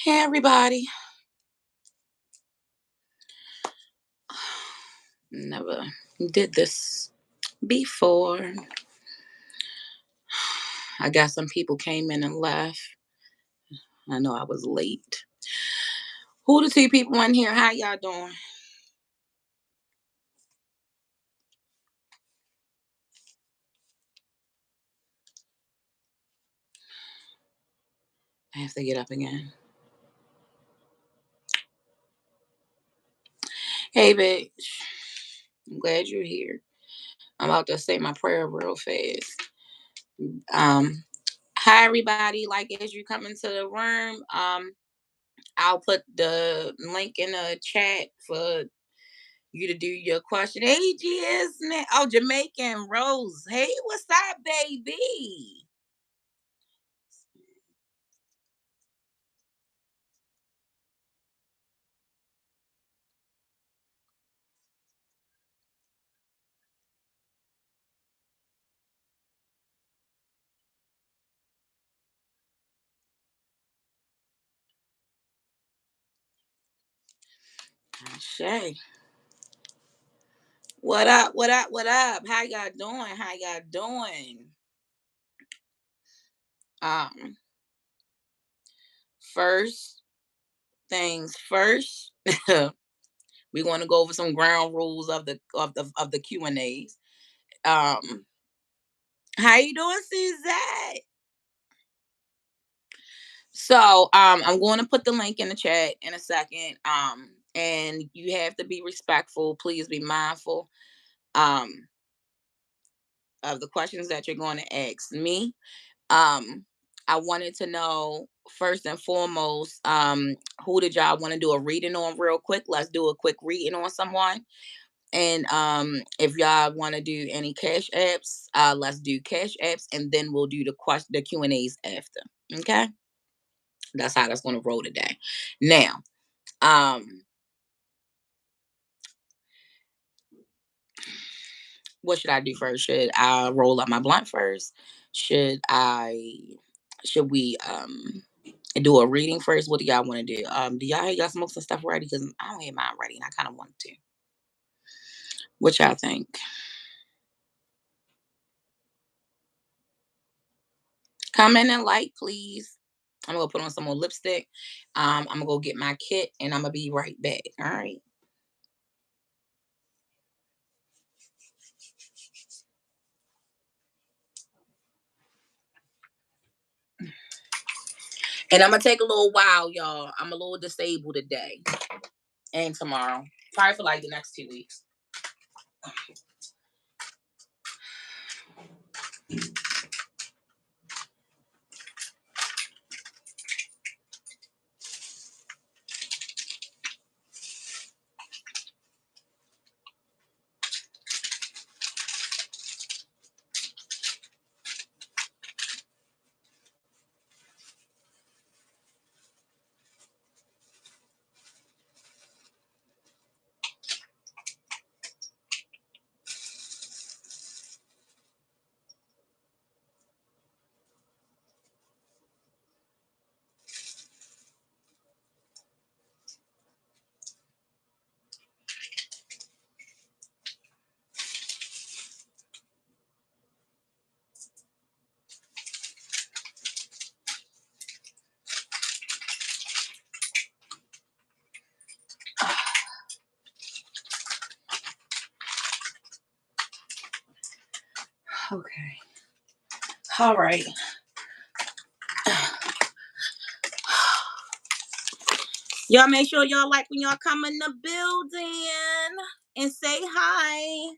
Hey everybody. Never did this before. I got some people came in and left. I know I was late. Who the two people in here? How y'all doing? I have to get up again. Hey bitch. I'm glad you're here. I'm about to say my prayer real fast. Um Hi everybody. Like as you come into the room, I'll put the link in the chat for you to do your question. Hey, man. Oh, Jamaican Rose. Hey, what's up, baby? Shay. What up? What up? What up? How y'all doing? How y'all doing? Um, First things first. We want to go over some ground rules of the Q&As. Um, how you doing, Suzette? So I'm going to put the link in the chat in a second. And you have to be respectful. Please be mindful um of the questions that you're going to ask me. Um, I wanted to know first and foremost, who did y'all want to do a reading on real quick? Let's do a quick reading on someone. And if y'all want to do any cash apps, let's do cash apps, and then we'll do the Q&As after. Okay, that's how that's going to roll today. Now, um, what should I do first? Should I roll up my blunt first? Should I? Should we do a reading first? What do y'all want to do? Do y'all smoke some stuff ready? Because I don't have mine ready, and I kind of want to. What y'all think? Comment and like, please. I'm gonna put on some more lipstick. I'm gonna go get my kit, and I'm gonna be right back. All right. And I'm gonna take a little while, y'all. I'm a little disabled today and tomorrow. Probably for like the next 2 weeks. Okay. All right. Y'all make sure y'all like when y'all come in the building and say hi.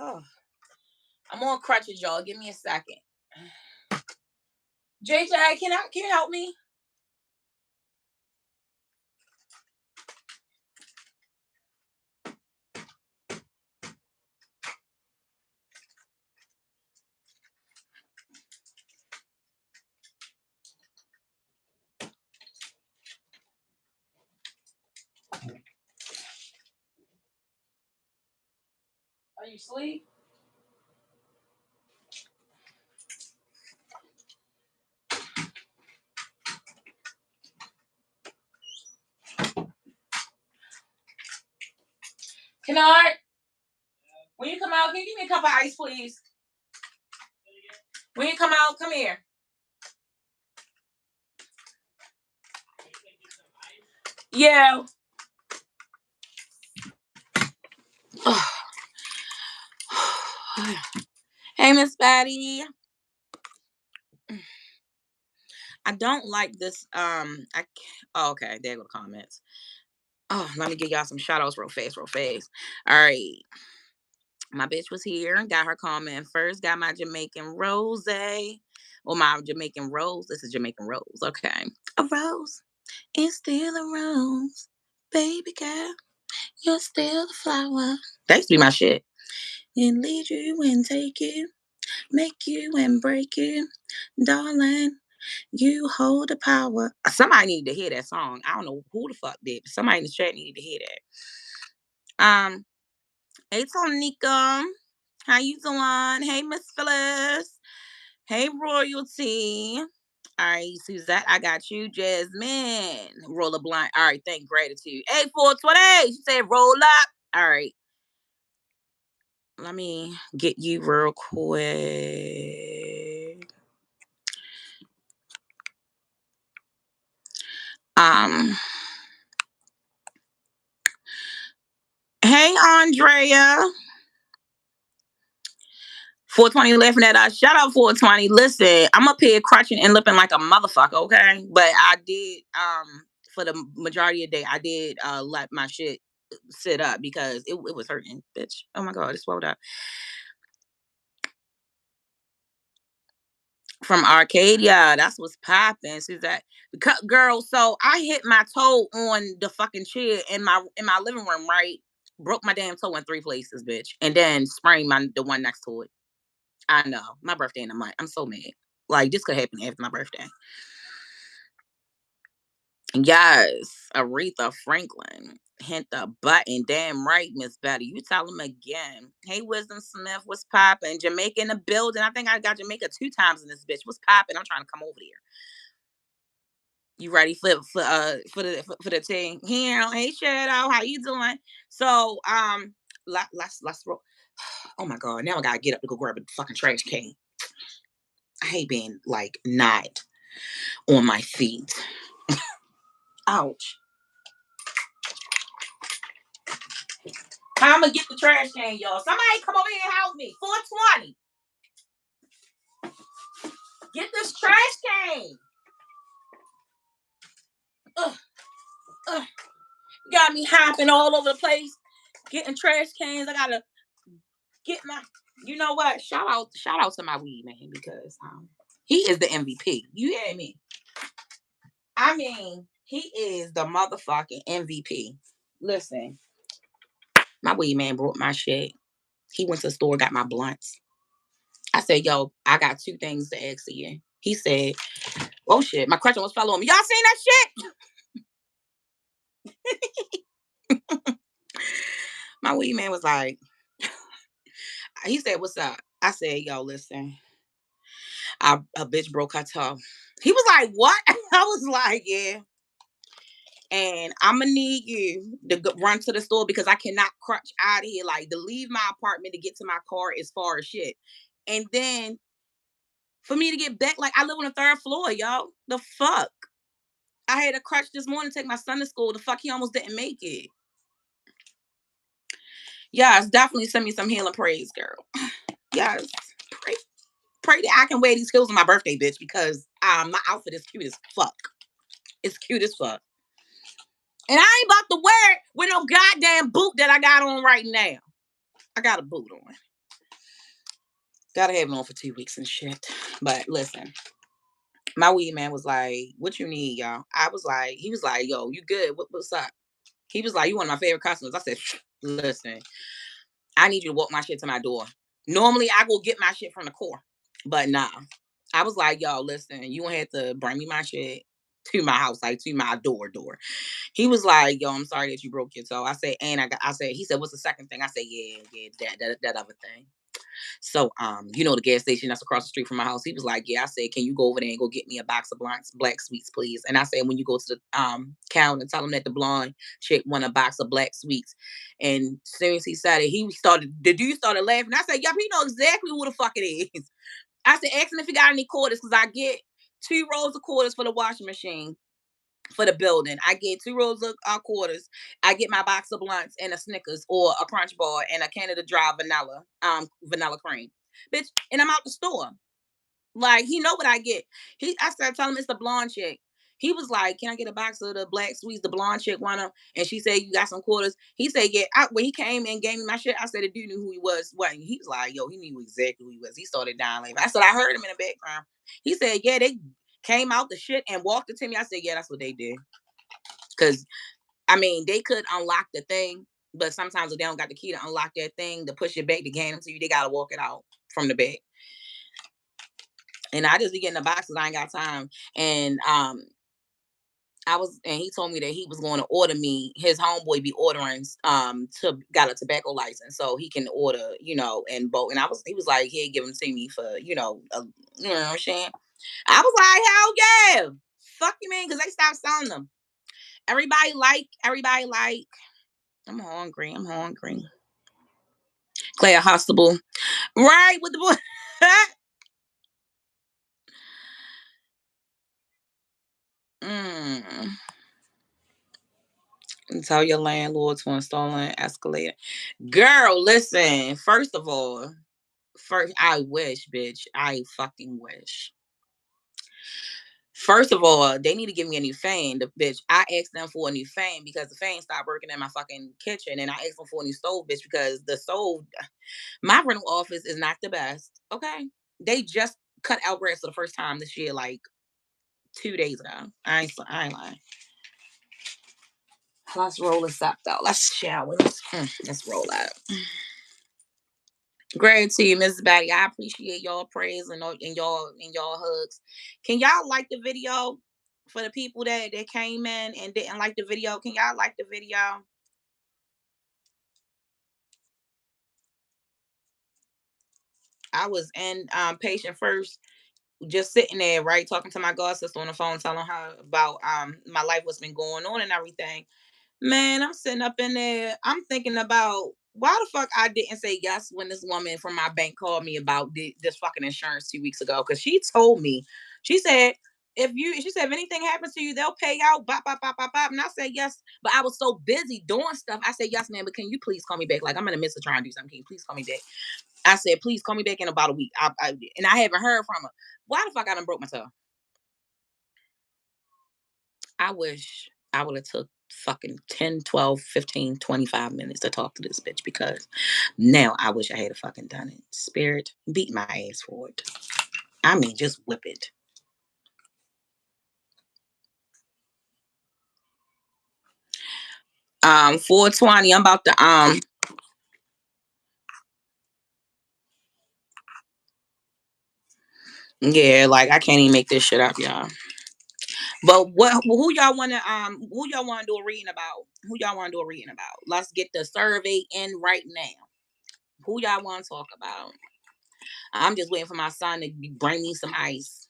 Oh, I'm on crutches, y'all. Give me a second. JJ, can you help me? Are you asleep? Kennard, when you come out, can you give me a cup of ice, please? When you come out, come here. Yeah. Hey, Miss Patty. I don't like this. Okay, there go the comments. Oh, let me give y'all some shout outs real fast, real fast. All right. My bitch was here, got her comment first, got my Jamaican rose. Or my Jamaican rose. This is Jamaican rose, okay. A rose is still a rose. Baby girl, you're still the flower. That used to be my shit. And lead you and take you, make you and break you. Darling, you hold the power. Somebody needed to hear that song. I don't know who the fuck did, but somebody in the chat needed to hear that. Hey Tonika. How you doing? Hey Miss Phyllis. Hey Royalty. All right, Suzette, I got you. Jasmine. Roll a blind. All right, thank gratitude. Hey, 420. She said roll up. All right. Let me get you real quick. Hey Andrea. 420 laughing at us. Shout out 420. Listen, I'm up here crutching and lipping like a motherfucker, okay? But I did, for the majority of the day, I did let my shit sit up because it was hurting, bitch. Oh my god, it swelled up. From Arcadia, that's what's popping. She's that girl. So I hit my toe on the fucking chair in my living room, right? Broke my damn toe in 3 places, bitch, and then sprained the one next to it. I know. My birthday in a month. I'm so mad. Like, this could happen after my birthday. Yes. Aretha Franklin. Hit the button. Damn right, Miss Betty. You tell them again. Hey, Wisdom Smith. What's popping? Jamaica in the building. I think I got Jamaica 2 times in this bitch. What's popping? I'm trying to come over there. You ready for the team? Here. Hey, Shadow. How you doing? So, let's roll. Oh my god. Now I gotta get up to go grab a fucking trash can. I hate being like not on my feet. Ouch. I'm gonna get the trash can, y'all. Somebody come over here and help me. 420. Get this trash can. Ugh, ugh. Got me hopping all over the place, getting trash cans. I gotta get my. You know what? Shout out to my weed man because he is the MVP. You hear me? I mean, he is the motherfucking MVP. Listen, my weed man brought my shit. He went to the store, got my blunts. I said, yo, I got 2 things to ask you. He said, oh shit, my crutch almost fell on me. Y'all seen that shit? My weed man was like, he said, what's up? I said, yo, listen, a bitch broke her toe. He was like, what? I was like, yeah. And I'm gonna need you to run to the store because I cannot crutch out of here. Like, to leave my apartment to get to my car is far as shit. And then for me to get back, like, I live on the 3rd floor, y'all. The fuck? I had a crutch this morning to take my son to school. The fuck, he almost didn't make it. Yes, definitely send me some healing praise, girl. Yes, pray that I can wear these heels on my birthday, bitch, because my outfit is cute as fuck. It's cute as fuck. And I ain't about to wear it with no goddamn boot that I got on right now. I got a boot on. Gotta have it on for 2 weeks and shit. But listen, my weed man was like, what you need, y'all? He was like, yo, you good? What's up? He was like, you one of my favorite customers. I said, listen, I need you to walk my shit to my door. Normally, I go get my shit from the core, but nah. I was like, yo, listen, you won't have to bring me my shit to my house, like to my door. He was like, yo, I'm sorry that you broke your toe. I said, he said, what's the second thing? I said, yeah, that other thing. So, the gas station that's across the street from my house, he was like, yeah. I said, can you go over there and go get me a box of black sweets, please? And I said, when you go to the counter, tell him that the blonde chick want a box of black sweets. And as soon as he said it, the dude started laughing. I said, yup, he know exactly who the fuck it is. I said, ask him if he got any quarters, because I get 2 rolls of quarters for the washing machine for the building. I get 2 rolls of quarters. I get my box of blunts and a Snickers or a Crunch Bar and a Canada Dry vanilla cream, bitch. And I'm out the store. Like, he know what I get. I started telling him it's the blonde chick. He was like, "Can I get a box of the black sweets? The blonde chick want them." And she said, "You got some quarters?" He said, "Yeah." When he came and gave me my shit, I said, "The dude knew who he was." What? He was like, "Yo, he knew exactly who he was." He started dying laughing. I said, "I heard him in the background." He said, "Yeah, they came out the shit and walked it to me." I said, "Yeah, that's what they did." Because I mean, they could unlock the thing, but sometimes if they don't got the key to unlock that thing to push it back to gain them to you, they gotta walk it out from the back. And I just be getting the boxes. I ain't got time. And he told me that he was going to order me. His homeboy be ordering to got a tobacco license, so he can order, and both. And he was like, he'd give them to me for, you know what I'm saying. I was like, hell yeah, fuck you, man, because they stopped selling them. Everybody like. I'm hungry. I'm hungry. Claire Hostable. Right with the boy. mm. And tell your landlord to install an escalator. Girl, listen. First of all, I wish, bitch. I fucking wish. First of all, they need to give me a new fan. The bitch, I asked them for a new fan because the fan stopped working in my fucking kitchen, and I asked them for a new stove, bitch, because the stove, my rental office is not the best. Okay, they just cut out grass for the first time this year, like 2 days ago. I ain't lying. Let's roll this up though. Let's shower. Let's roll out. Great to you, Mrs. Batty. I appreciate y'all praise and y'all hugs. Can y'all like the video for the people that came in and didn't like the video? Can y'all like the video? I was in patient first, just sitting there, right, talking to my god sister on the phone, telling her about my life, what's been going on and everything. Man, I'm sitting up in there. I'm thinking about why the fuck I didn't say yes when this woman from my bank called me about this fucking insurance 2 weeks ago. Because she told me, she said, if anything happens to you, they'll pay out. Bop, bop, bop, bop, bop. And I said yes, but I was so busy doing stuff. I said yes, man. But can you please call me back? Like, I'm in the midst of trying to do something. Can you please call me back? I said, please call me back in about a week. And I haven't heard from her. Why the fuck I done broke my toe? I wish I would have took fucking 10, 12, 15, 25 minutes to talk to this bitch, because now I wish I had a fucking done it. Spirit, beat my ass for it. I mean, just whip it. 420. I'm about to yeah, like I can't even make this shit up, y'all. But who y'all wanna do a reading about? Who y'all wanna do a reading about? Let's get the survey in right now. Who y'all wanna talk about? I'm just waiting for my son to bring me some ice.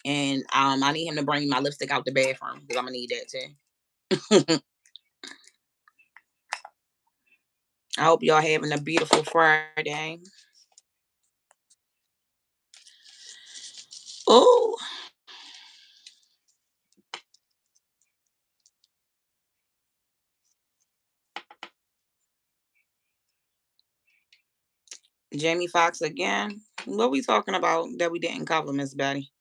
And I need him to bring my lipstick out the bathroom because I'm gonna need that too. I hope y'all having a beautiful Friday. Oh, Jamie Foxx again. What we talking about that we didn't cover, Miss Betty?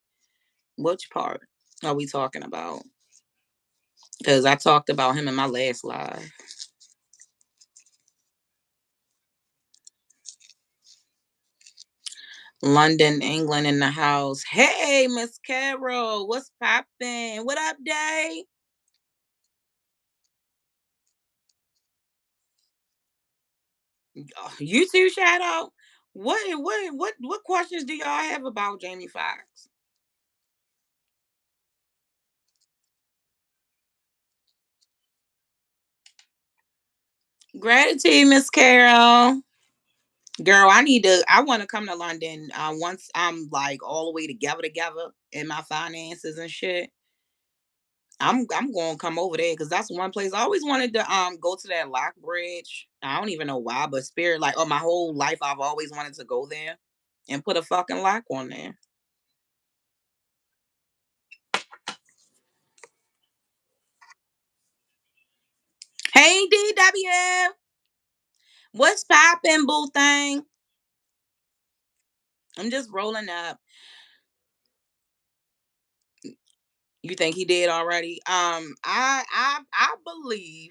Which part are we talking about? Because I talked about him in my last live. London, England in the house. Hey, Miss Carol, what's poppin'? What up, Day? You too, Shadow. What questions do y'all have about Jamie Foxx? Gratitude, Miss Carol. Girl, I want to come to London once I'm like all the way together in my finances and shit. I'm going to come over there because that's one place I always wanted to go to, that lock bridge. I don't even know why, but spirit, like, oh, my whole life I've always wanted to go there and put a fucking lock on there. Hey DW, what's poppin', boo thing? I'm just rolling up. You think he did already? I believe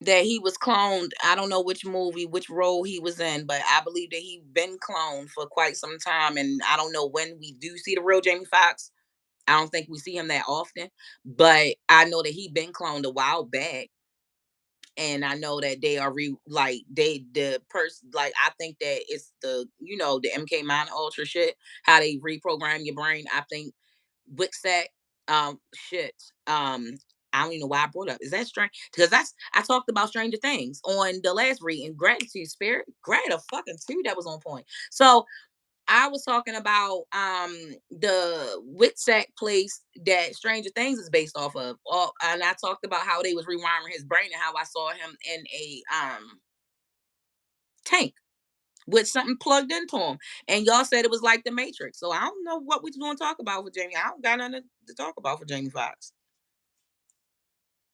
that he was cloned. I don't know which movie, which role he was in, but I believe that he been cloned for quite some time. And I don't know when we do see the real Jamie Foxx. I don't think we see him that often, but I know that he been cloned a while back. And I know that they are like they the person, like, I think that it's the MK9 Ultra shit, how they reprogram your brain. I think Wixat, shit. I don't even know why I brought up. Is that strange? Because I talked about Stranger Things on the last reading. Gratitude Spirit, grad a fucking two that was on point. So I was talking about the Wixat place that Stranger Things is based off of. And I talked about how they was rewiring his brain and how I saw him in a tank with something plugged into him. And y'all said it was like the Matrix. So I don't know what we going to talk about for Jamie. I don't got nothing to talk about for Jamie Foxx.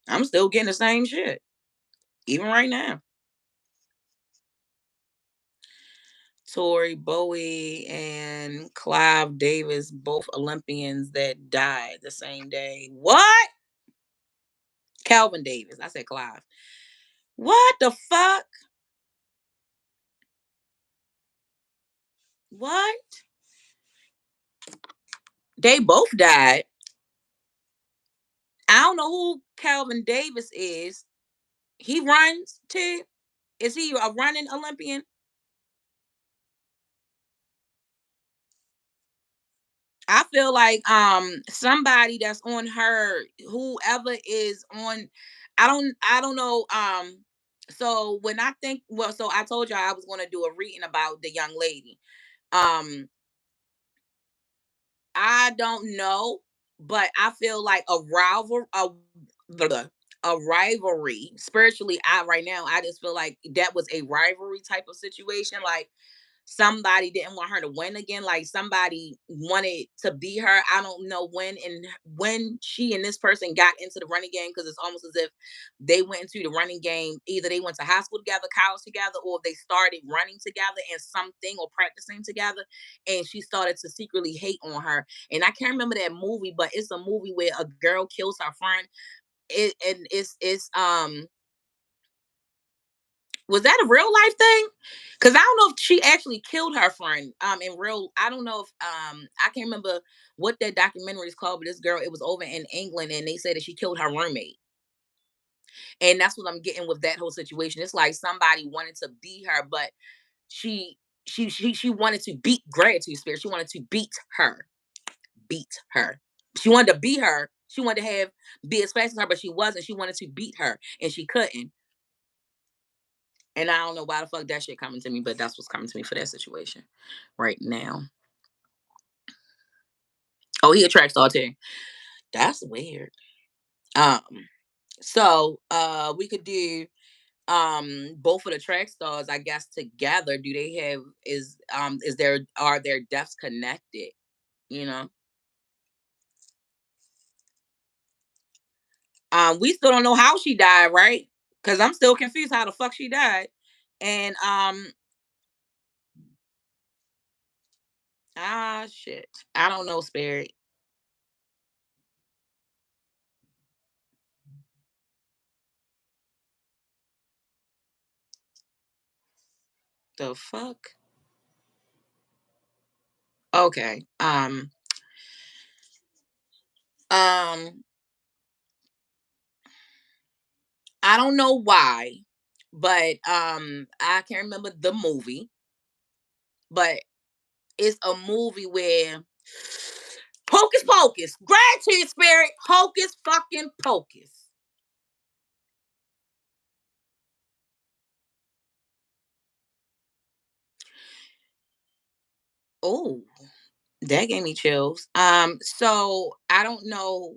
I'm still getting the same shit, even right now. Tori Bowie and Clive Davis, both Olympians that died the same day. What? Calvin Davis. I said Clive. What the fuck? What? They both died. I don't know who Calvin Davis is. He runs too. Is he a running Olympian? I feel like somebody that's on her, whoever is on, I don't know. So when I think, well, so I told y'all I was gonna do a reading about the young lady. Um I don't know, but I feel like a rivalry spiritually. I right now I just feel like that was a rivalry type of situation. Like somebody didn't want her to win again. Like somebody wanted to be her. I don't know when she and this person got into the running game, because it's almost as if they went into the running game. Either they went to high school together, college together, or they started running together and something or practicing together. And she started to secretly hate on her. And I can't remember that movie, but it's a movie where a girl kills her friend. And it's was that a real life thing? Because I don't know if she actually killed her friend in real. I don't know if I can't remember what that documentary is called, but this girl, it was over in England and they said that she killed her roommate. And that's what I'm getting with that whole situation. It's like somebody wanted to be her, but she she wanted to beat Gratitude Spirit. She wanted to beat her. Beat her. She wanted to be her. She wanted to have be as fast as her, but she wasn't. She wanted to beat her and she couldn't. And I don't know why the fuck that shit coming to me, but that's what's coming to me for that situation right now. Oh, he attracts all too. That's weird. Um, so we could do both of the track stars, I guess, together. Do they have is there are their deaths connected? You know? We still don't know how she died, right? Because I'm still confused how the fuck she died. And shit. I don't know, Spirit. The fuck? Okay. Um I don't know why, but I can't remember the movie, but it's a movie where Hocus Pocus, gratitude spirit, Hocus fucking Pocus. Oh, that gave me chills. So I don't know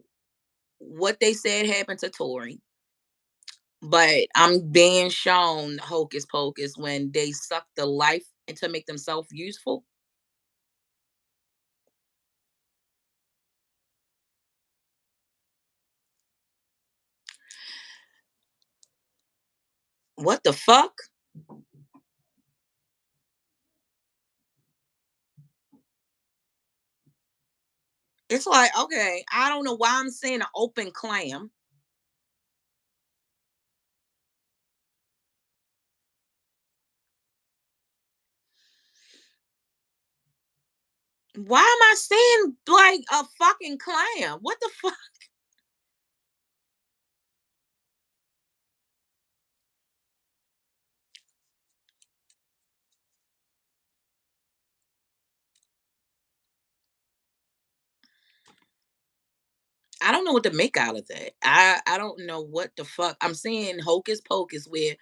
what they said happened to Tori, but I'm being shown Hocus Pocus when they suck the life and to make themselves useful. What the fuck? It's like, okay, I don't know why I'm saying an open clam. Why am I saying like a fucking clam? What the fuck? I don't know what to make out of that. I don't know what the fuck. I'm seeing Hocus Pocus where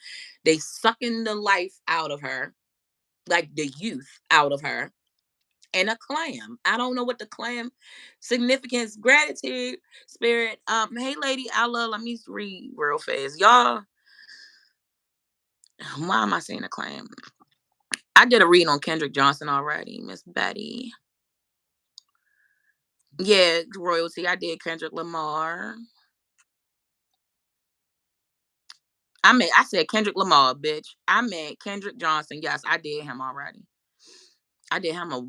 they sucking the life out of her, like the youth out of her, and a clam. I don't know what the clam significance, gratitude, spirit. Hey lady, let me read real fast. Y'all, why am I saying a clam? I did a read on Kendrick Johnson already, Miss Betty. Yeah, royalty. I did Kendrick Lamar. I said Kendrick Lamar, bitch. I meant Kendrick Johnson. Yes, I did him already. I did him a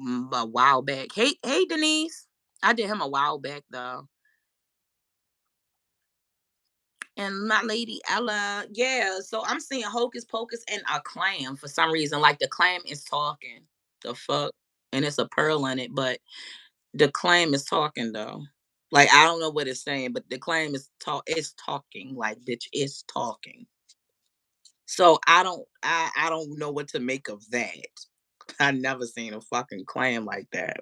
while back. Hey, Denise. I did him a while back though. And my lady Ella, yeah. So I'm seeing Hocus Pocus and a clam for some reason. Like the clam is talking. The fuck, and it's a pearl in it, but the clam is talking though. Like I don't know what it's saying, but the clam is It's talking. Like bitch, it's talking. So I don't know what to make of that. I never seen a fucking clam like that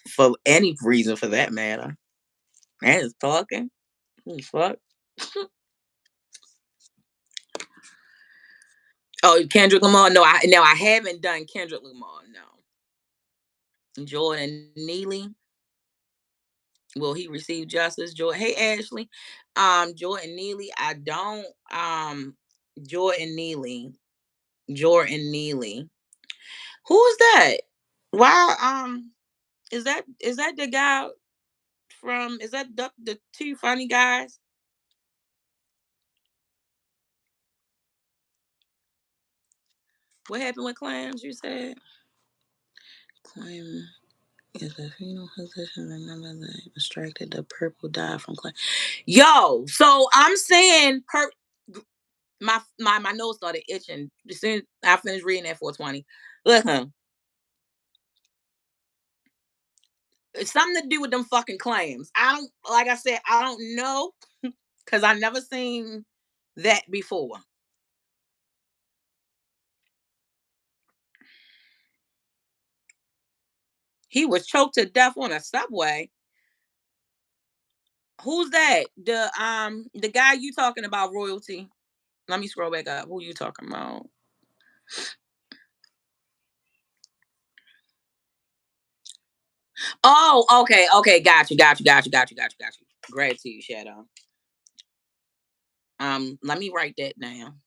for any reason for that matter. And it's talking. Fuck. Oh, Kendrick Lamar. No, I haven't done Kendrick Lamar. No. Jordan Neely. Will he receive justice? Jordan. Hey Ashley. Jordan Neely. I don't. Jordan Neely. Jordan Neely. Who is that? Why? Is that the guy from? Is that the two funny guys? What happened with clams? You said clam is a fetal position. Remember that extracted the purple dye from clam. Yo, so I'm saying my nose started itching as soon as I finished reading that 420. Listen, it's something to do with them fucking clams. I don't like I said, I don't know because I never seen that before. He was choked to death on a subway. Who's that? The guy you talking about, royalty. Let me scroll back up. Who you talking about? Oh, okay, okay, got you. Gratitude, Shadow. Let me write that down.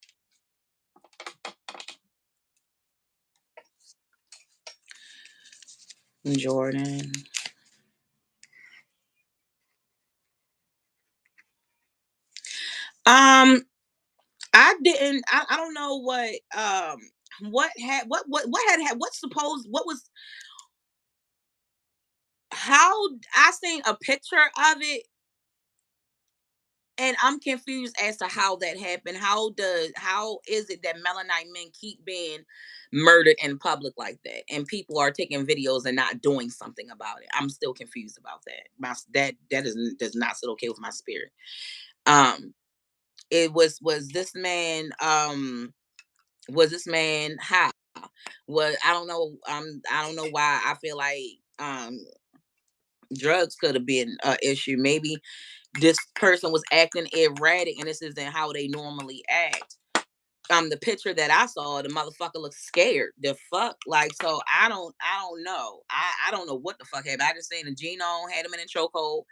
Jordan. Um, I didn't. I don't know what's supposed what was how I seen a picture of it and I'm confused as to how that happened. How is it that Melanin men keep being murdered in public like that, and people are taking videos and not doing something about it? I'm still confused about that. Does not sit okay with my spirit. Um, it was this man how was I don't know why I feel like drugs could have been an issue. Maybe this person was acting erratic and this isn't how they normally act. the picture that I saw, the motherfucker looked scared. The fuck, like, so I don't know. I don't know what the fuck happened. I just seen the genome had him in a chokehold,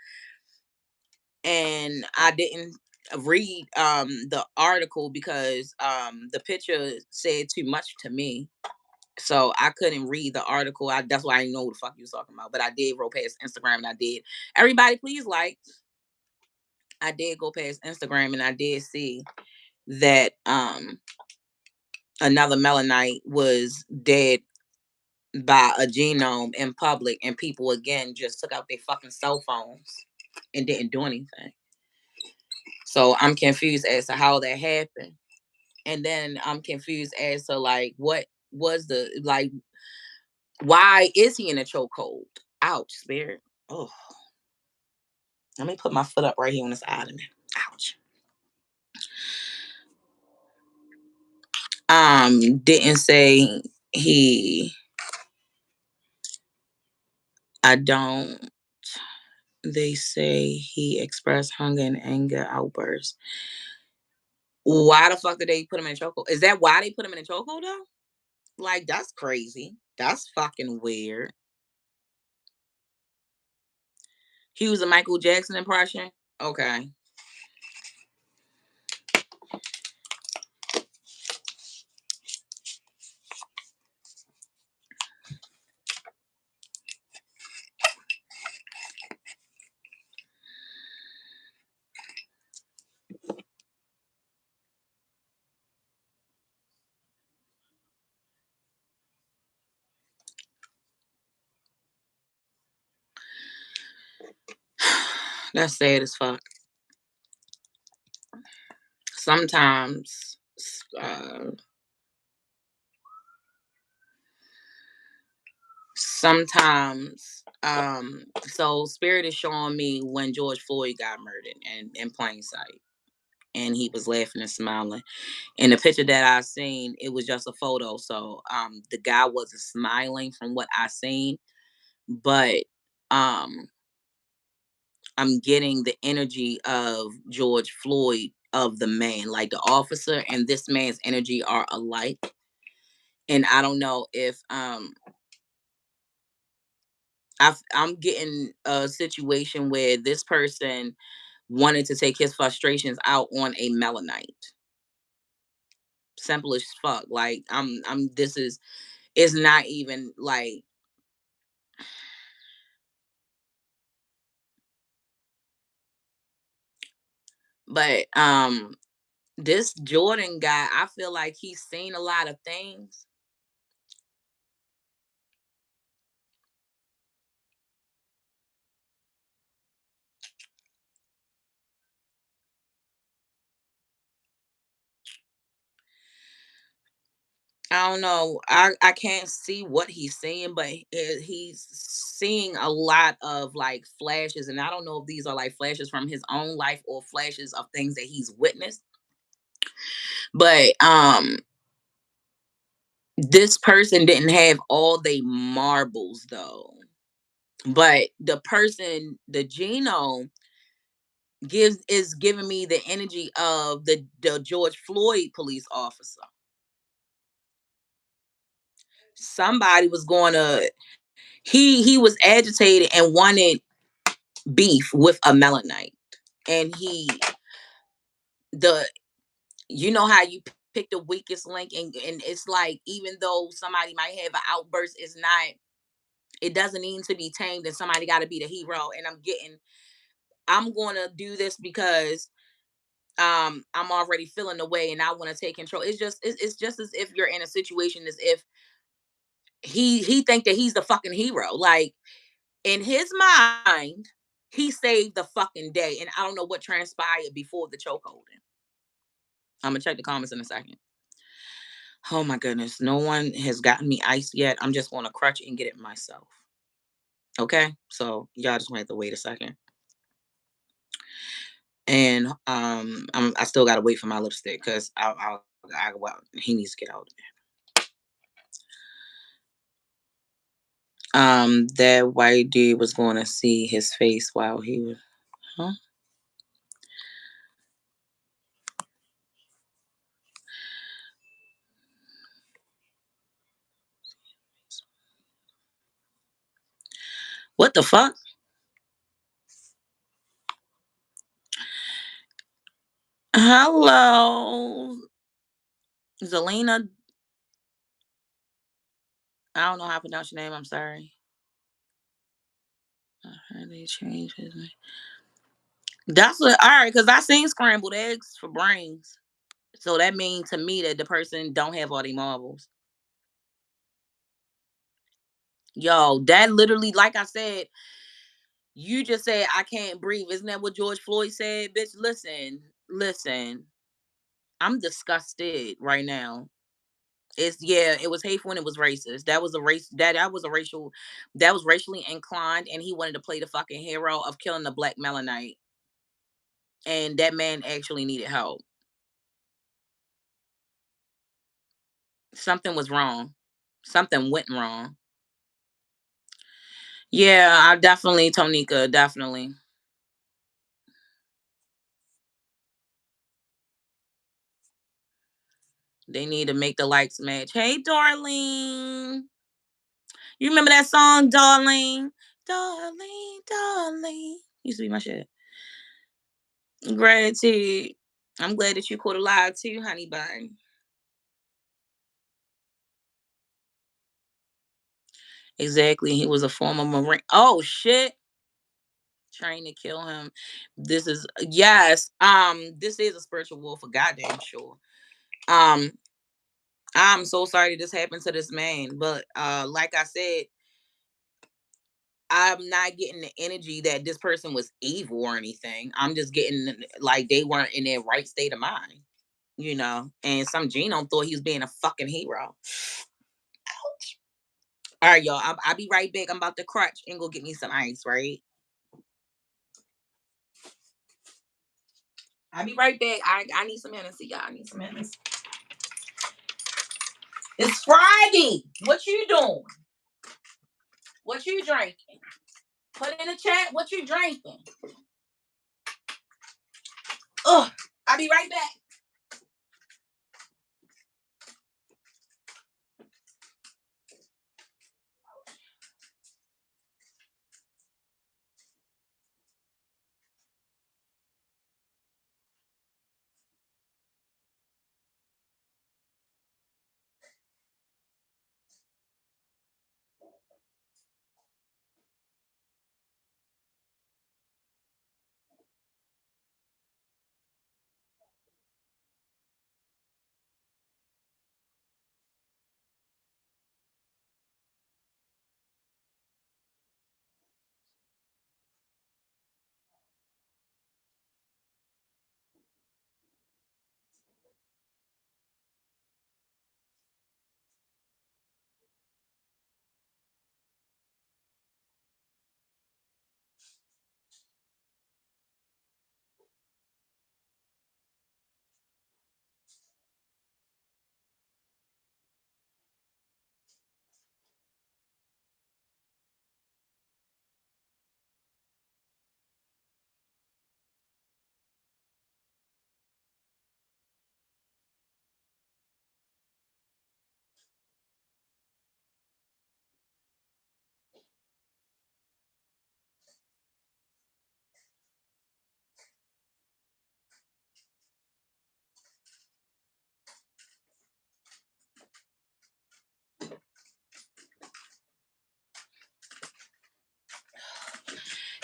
and I didn't read the article because the picture said too much to me. So I couldn't read the article. That's why I didn't know what the fuck you was talking about. But I did roll past Instagram and I did. Everybody, please like. I did go past Instagram and I did see that another Melanite was dead by a genome in public, and people again just took out their fucking cell phones and didn't do anything. So I'm confused as to how that happened. And then I'm confused as to like what was the like why is he in a chokehold? Ouch, spirit. Oh, let me put my foot up right here on this ottoman. Ouch. Didn't say he. I don't. They say he expressed hunger and anger outbursts. Why the fuck did they put him in a chokehold? Is that why they put him in a chokehold though? Like that's crazy. That's fucking weird. He was a Michael Jackson impression. Okay, that's sad as fuck. Sometimes, uh, so spirit is showing me when George Floyd got murdered and in plain sight, and he was laughing and smiling. In the picture that I seen, it was just a photo, so the guy wasn't smiling from what I seen, but um I'm getting the energy of George Floyd, of the man, like the officer and this man's energy are alike. And I don't know if I'm getting a situation where this person wanted to take his frustrations out on a melanite. Simple as fuck. Like I'm this is it's not even like, but this Jordan guy, I feel like he's seen a lot of things. I don't know. I can't see what he's seeing, but he's seeing a lot of like flashes, and I don't know if these are like flashes from his own life or flashes of things that he's witnessed. But this person didn't have all they marbles though. But the person, the genome gives is giving me the energy of the George Floyd police officer. Somebody was going to he was agitated and wanted beef with a melanite, and he the you know how you pick the weakest link, and it's like even though somebody might have an outburst, it's not, it doesn't need to be tamed, and somebody got to be the hero. And I'm going to do this because I'm already feeling the way and I want to take control. It's just as if you're in a situation as if he think that he's the fucking hero, like in his mind he saved the fucking day, and I don't know what transpired before the chokeholding. I'm gonna check the comments in a second. Oh my goodness, no one has gotten me ice yet. I'm just gonna crutch and get it myself. Okay, so y'all just gonna have to wait a second. And I still gotta wait for my lipstick because well, he needs to get out. That white dude was going to see his face while he was, huh? What the fuck? Hello, Zelina. I don't know how to pronounce your name. I'm sorry. I heard they changed his name. That's what. All right, because I seen scrambled eggs for brains. So that means to me that the person don't have all the marbles. Yo, that literally, like I said, you just said I can't breathe. Isn't that what George Floyd said? Bitch, listen. I'm disgusted right now. It's yeah, it was hateful and it was racist. That was a race that was a racial that was racially inclined, and he wanted to play the fucking hero of killing the black Melanite. And that man actually needed help. Something was wrong. Something went wrong. Yeah, I definitely, Tonika, definitely. They need to make the likes match. Hey, darling. You remember that song, darling? Darling. Used to be my shit. Gratitude. I'm glad that you caught alive too, honey bun. Exactly. He was a former Marine. Oh shit. Trying to kill him. This is yes. This is a spiritual war for goddamn sure. Um, I'm so sorry this happened to this man, but like I said, I'm not getting the energy that this person was evil or anything. I'm just getting like they weren't in their right state of mind, you know. And some genome thought he was being a fucking hero. All right, y'all. I'll be right back. I'm about to crutch and go get me some ice, right? I'll be right back. I need some Hennessy, y'all. I need some Hennessy. It's Friday. What you doing? What you drinking? Put in the chat what you drinking. Ugh. I'll be right back.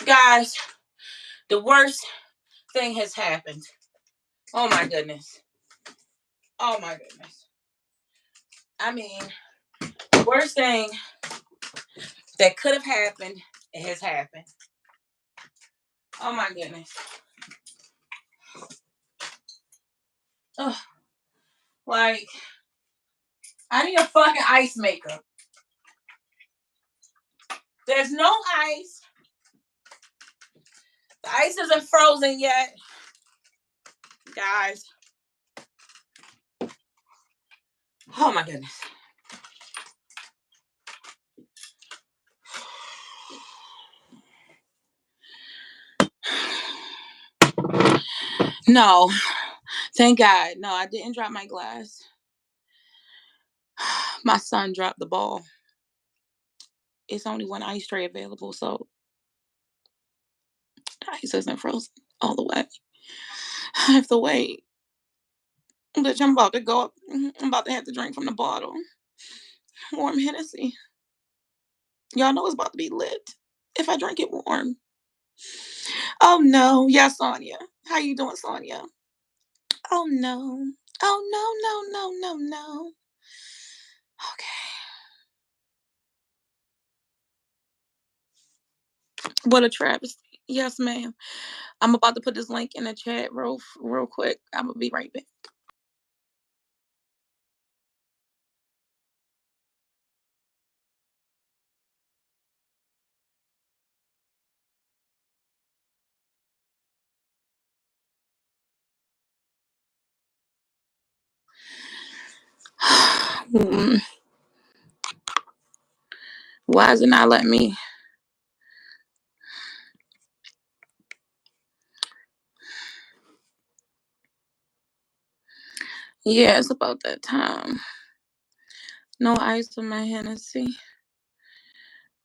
Guys, the worst thing has happened. Oh my goodness. Oh my goodness. I mean, the worst thing that could have happened has happened. Oh my goodness. Ugh. Like, I need a fucking ice maker. There's no ice. The ice isn't frozen yet. Guys. Oh my goodness. No. Thank God. No, I didn't drop my glass. My son dropped the ball. it's only one ice tray available, so the ice isn't frozen all the way. I have to wait. Bitch, I'm about to go up. I'm about to have to drink from the bottle. Warm Hennessy. Y'all know it's about to be lit if I drink it warm. Oh no. Yeah, Sonia. How you doing, Sonia? Oh no. Oh no, no, no, no, no. Okay. What a travesty. Yes, ma'am. I'm about to put this link in the chat real quick. I'm gonna be right back. Mm, why is it not letting me? Yeah, it's about that time. No ice in my Hennessy.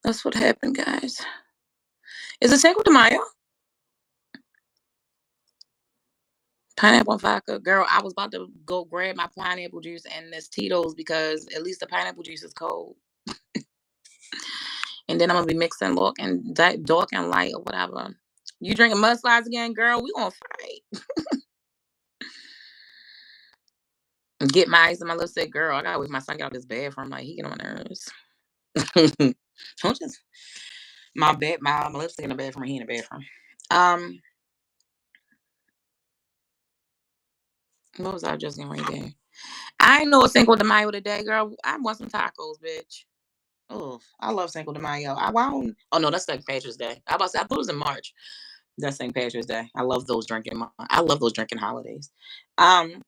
That's what happened, guys. Is it Cinco de Mayo? Pineapple vodka. Girl, I was about to go grab my pineapple juice and this Tito's because at least the pineapple juice is cold. And then I'm gonna be mixing dark and light or whatever. You drinking mudslides again, girl? We gonna fight. Get my ice in my lipstick, girl. I gotta wait for my son get out of this bathroom. Like he get on my nerves. Don't just my lipstick in the bathroom. He in the bathroom. Um, what was I just getting right there? I ain't know a Cinco de Mayo today, girl. I want some tacos, bitch. Oh, I love Cinco de Mayo. Why don't? Oh no, that's St. Patrick's Day. I about to say, I thought it was in March. That's St. Patrick's Day. I love those drinking. I love those drinking holidays. Um,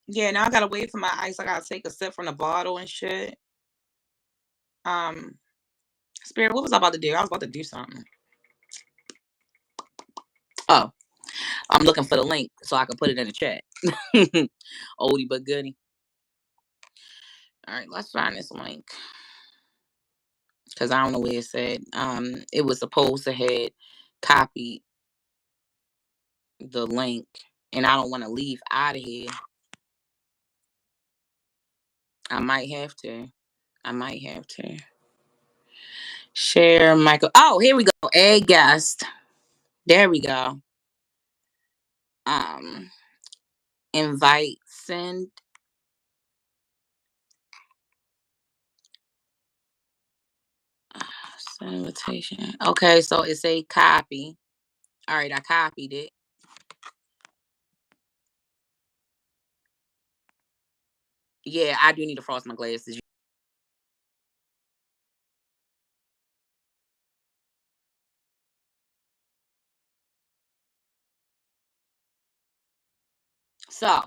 yeah. Now I gotta wait for my ice. I gotta take a sip from the bottle and shit. Um, Spirit, what was I about to do? I was about to do something. Oh, I'm looking for the link so I can put it in the chat. Oldie but goodie. All right, let's find this link because I don't know where it said. It was supposed to had copied the link, and I don't want to leave out of here. I might have to. I might have to share Michael. Oh, here we go. A guest. There we go. Um, invite, send invitation. Okay, so it's a copy. All right, I copied it. Yeah, I do need to frost my glasses. So,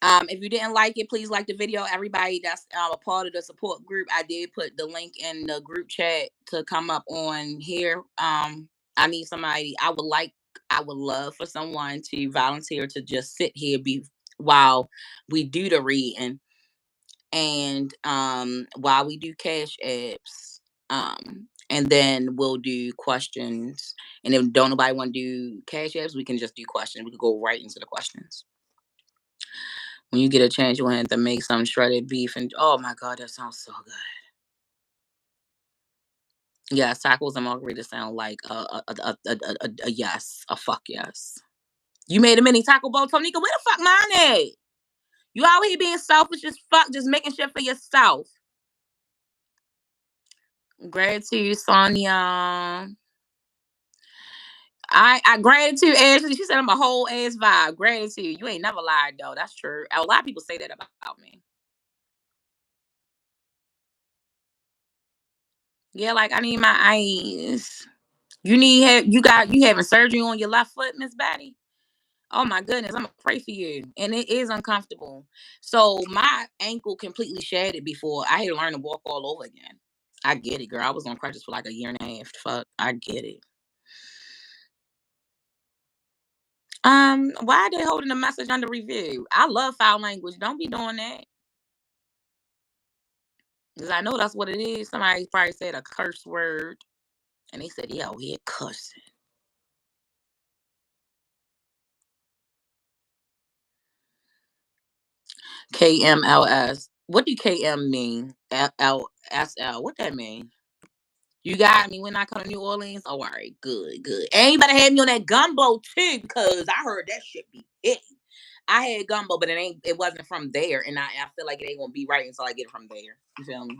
if you didn't like it, please like the video. Everybody that's a part of the support group, I did put the link in the group chat to come up on here. I need somebody. I would love for someone to volunteer to just sit here while we do the reading and while we do cash apps. And then we'll do questions. And if don't nobody want to do cash apps, we can just do questions. We could go right into the questions. When you get a chance, you want to have to make some shredded beef, and oh my god, that sounds so good. Yes, tacos and margaritas sound like a yes, a fuck yes. You made a mini taco bowl, Tonika. Where the fuck mine at? You out here being selfish as fuck, just making shit for yourself. Gratitude, Sonia. I gratitude, Ashley. She said I'm a whole ass vibe. Gratitude. You ain't never lied though. That's true. A lot of people say that about me. Yeah, like I need my eyes. You having surgery on your left foot, Miss Batty? Oh my goodness, I'm gonna pray for you. And it is uncomfortable. So my ankle completely shattered before I had to learn to walk all over again. I get it, girl. I was on crutches for like a year and a half. Fuck, I get it. Why are they holding the message under review? I love foul language. Don't be doing that. Cause I know that's what it is. Somebody probably said a curse word, and they said, "Yeah, we had cussing." KMLS. What do KM mean? LSL. What that mean? You got me when I come to New Orleans? Oh, all right. Good, good. Anybody had me on that gumbo too, because I heard that shit be hitting. I had gumbo, but it wasn't from there. And I feel like it ain't gonna be right until I get it from there. You feel me?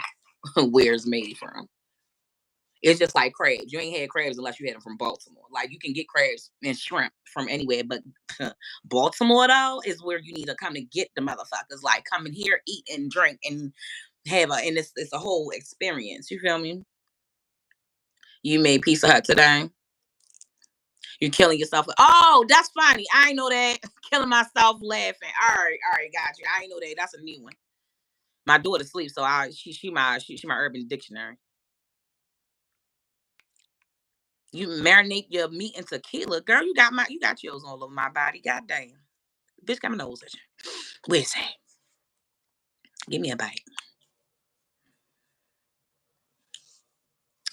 Where it's made from. It's just like crabs. You ain't had crabs unless you had them from Baltimore. Like you can get crabs and shrimp from anywhere, but Baltimore though is where you need to come to get the motherfuckers. Like come in here, eat and drink and and it's a whole experience. You feel me? You made Pizza Hut today. You're killing yourself. Oh, that's funny. I ain't know that. Killing myself laughing. All right, got you. I ain't know that. That's a new one. My daughter sleeps, so she my urban dictionary. You marinate your meat in tequila, girl. You got yours all over my body. Goddamn, bitch, got my nose at you. Where's that? Give me a bite.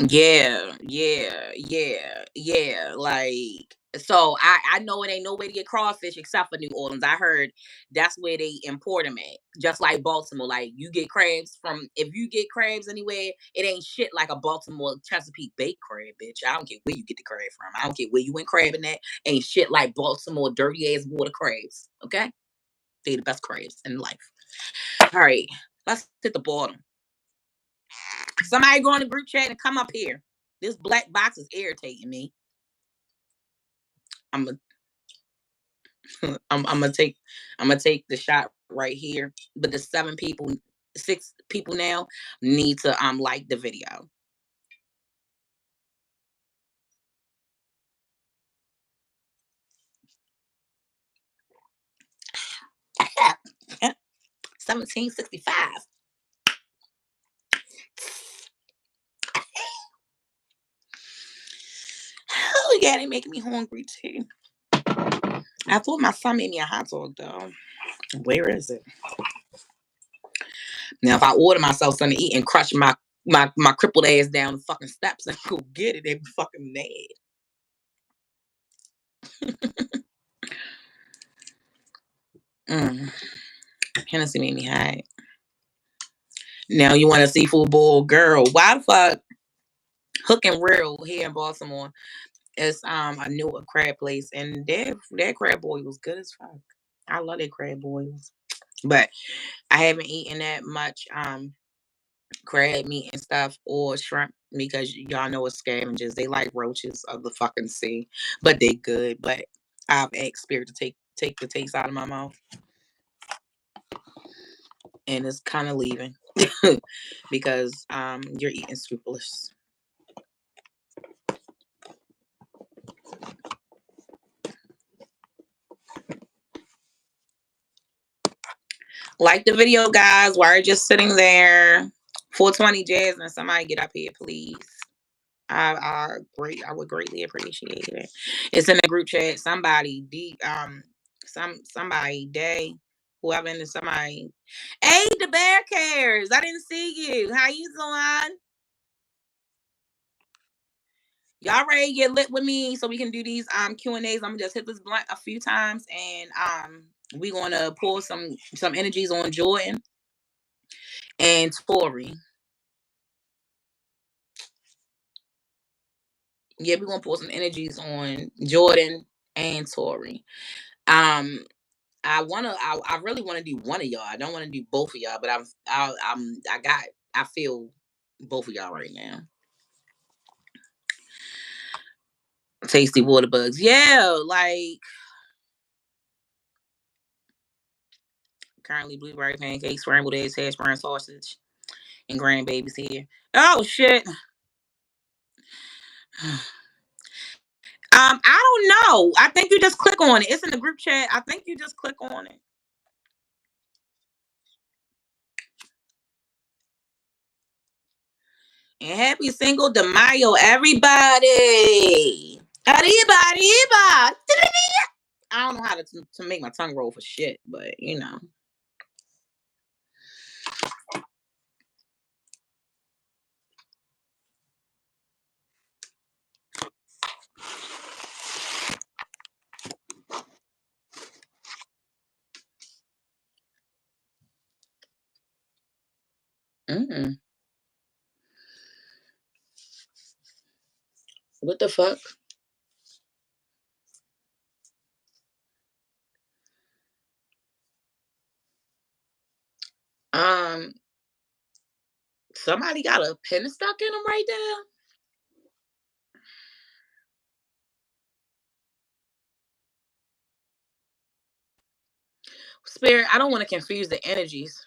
Yeah, yeah, yeah, yeah. Like, so I know it ain't no way to get crawfish except for New Orleans. I heard that's where they import them at, just like Baltimore. Like, you get crabs from if you get crabs anywhere, it ain't shit like a Baltimore Chesapeake baked crab, bitch. I don't care where you get the crab from. I don't care where you went crabbing at. Ain't shit like Baltimore dirty ass water crabs. Okay, they the best crabs in life. All right, let's hit the bottom. Somebody go in the group chat and come up here. This black box is irritating me. I'm gonna I'm gonna take the shot right here. But the 6 people now need to like the video. 1765. Oh yeah, they making me hungry too. I thought my son made me a hot dog though. Where is it? Now if I order myself something to eat and crush my crippled ass down the fucking steps and go get it, they be fucking mad. mm. Hennessy made me high. Now you want a seafood bowl, girl? Why the fuck? Hook and Reel here in Baltimore. It's a newer crab place, and their crab boil was good as fuck. I love their crab boils, but I haven't eaten that much crab meat and stuff or shrimp because y'all know it's scavengers. They like roaches of the fucking sea, but they good. But I've asked Spirit to take the taste out of my mouth, and it's kind of leaving because you're eating scrupulous. Like the video, guys. Why are you just sitting there? 420 Jasmine, somebody get up here, please. I would greatly appreciate it. It's in the group chat. Somebody, somebody, day, whoever in the somebody. Hey, the bear cares. I didn't see you. How you doing? Y'all ready to get lit with me so we can do these Q&As? I'm gonna just hit this blunt a few times and we gonna pull some energies on Jordan and Tori. Yeah, we're gonna pull some energies on Jordan and Tori. Um, I really want to do one of y'all. I don't want to do both of y'all, but I feel both of y'all right now. Tasty water bugs, yeah. Like currently blueberry pancakes, scrambled eggs, hash brown sausage, and grandbabies here. Oh shit. I don't know. I think you just click on it. It's in the group chat. I think you just click on it. And happy single de Mayo, everybody. Arriba, arriba. I don't know how to make my tongue roll for shit, but you know. Mm. What the fuck? Um, somebody got a pin stuck in them right there. Spirit, I don't want to confuse the energies.